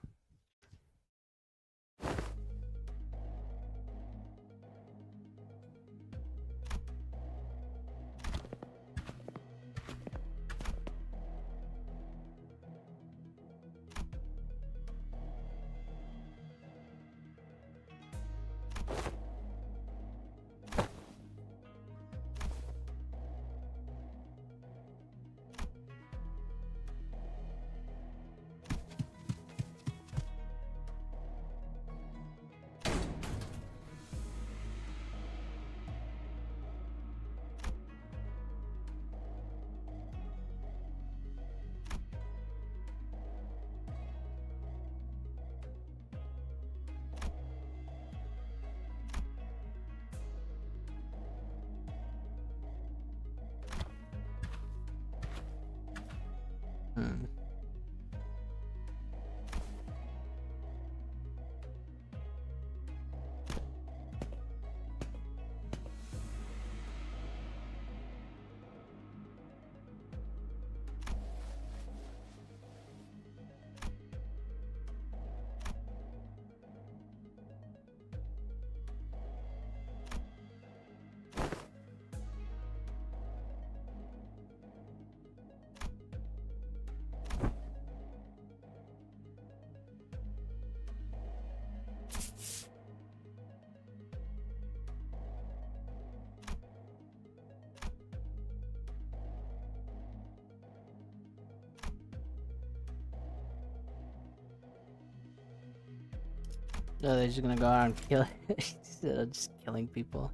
No, they're just gonna go out and kill instead of just killing people.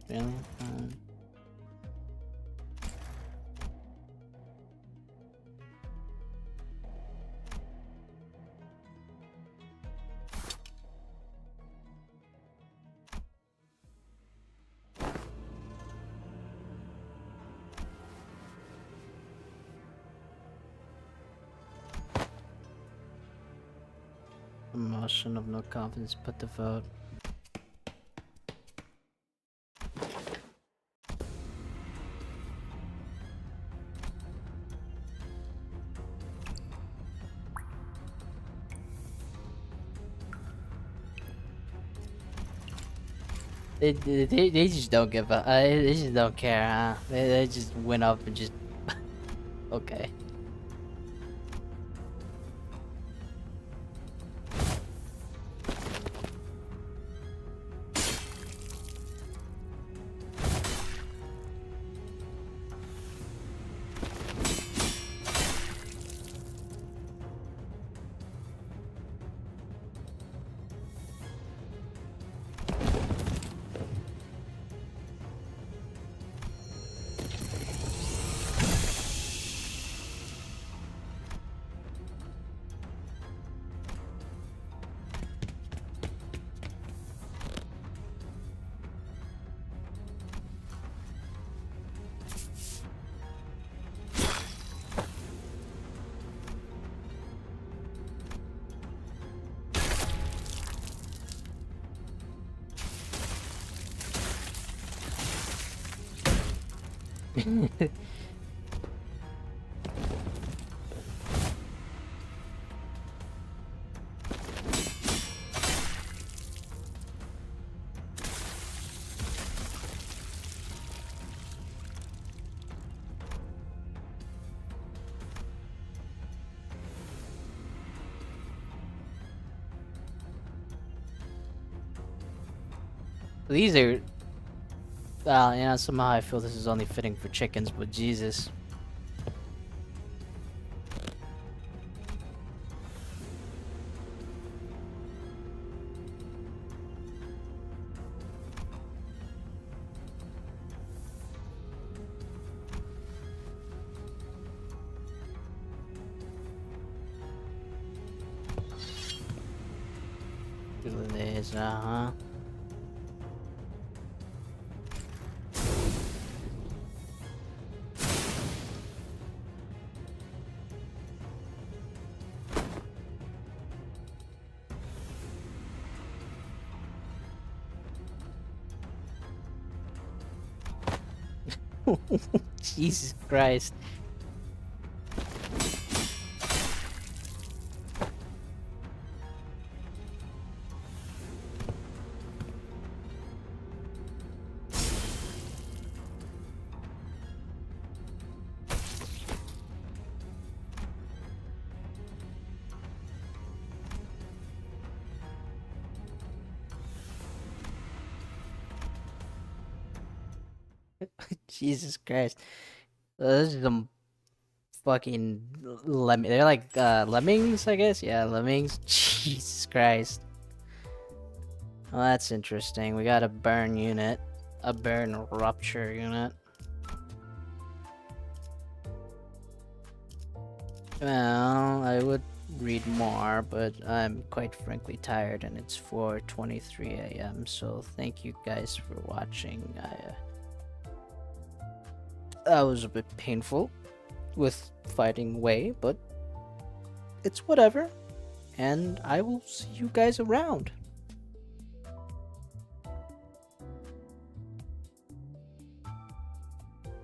Really? Emotion of no confidence, put the vote. They just don't give a they just don't care, huh? They just went up and just okay. These are, well, you know, somehow I feel this is only fitting for chickens, but Jesus. Beleza. Jesus Christ. Jesus Christ. Those are some fucking they're like lemmings, I guess. Yeah, lemmings. Jesus Christ. Well, that's interesting. We got a burn unit, a burn rupture unit. Well, I would read more, but I'm quite frankly tired, and it's 4:23 a.m. So thank you guys for watching. That was a bit painful with fighting Wei, but it's whatever. And I will see you guys around.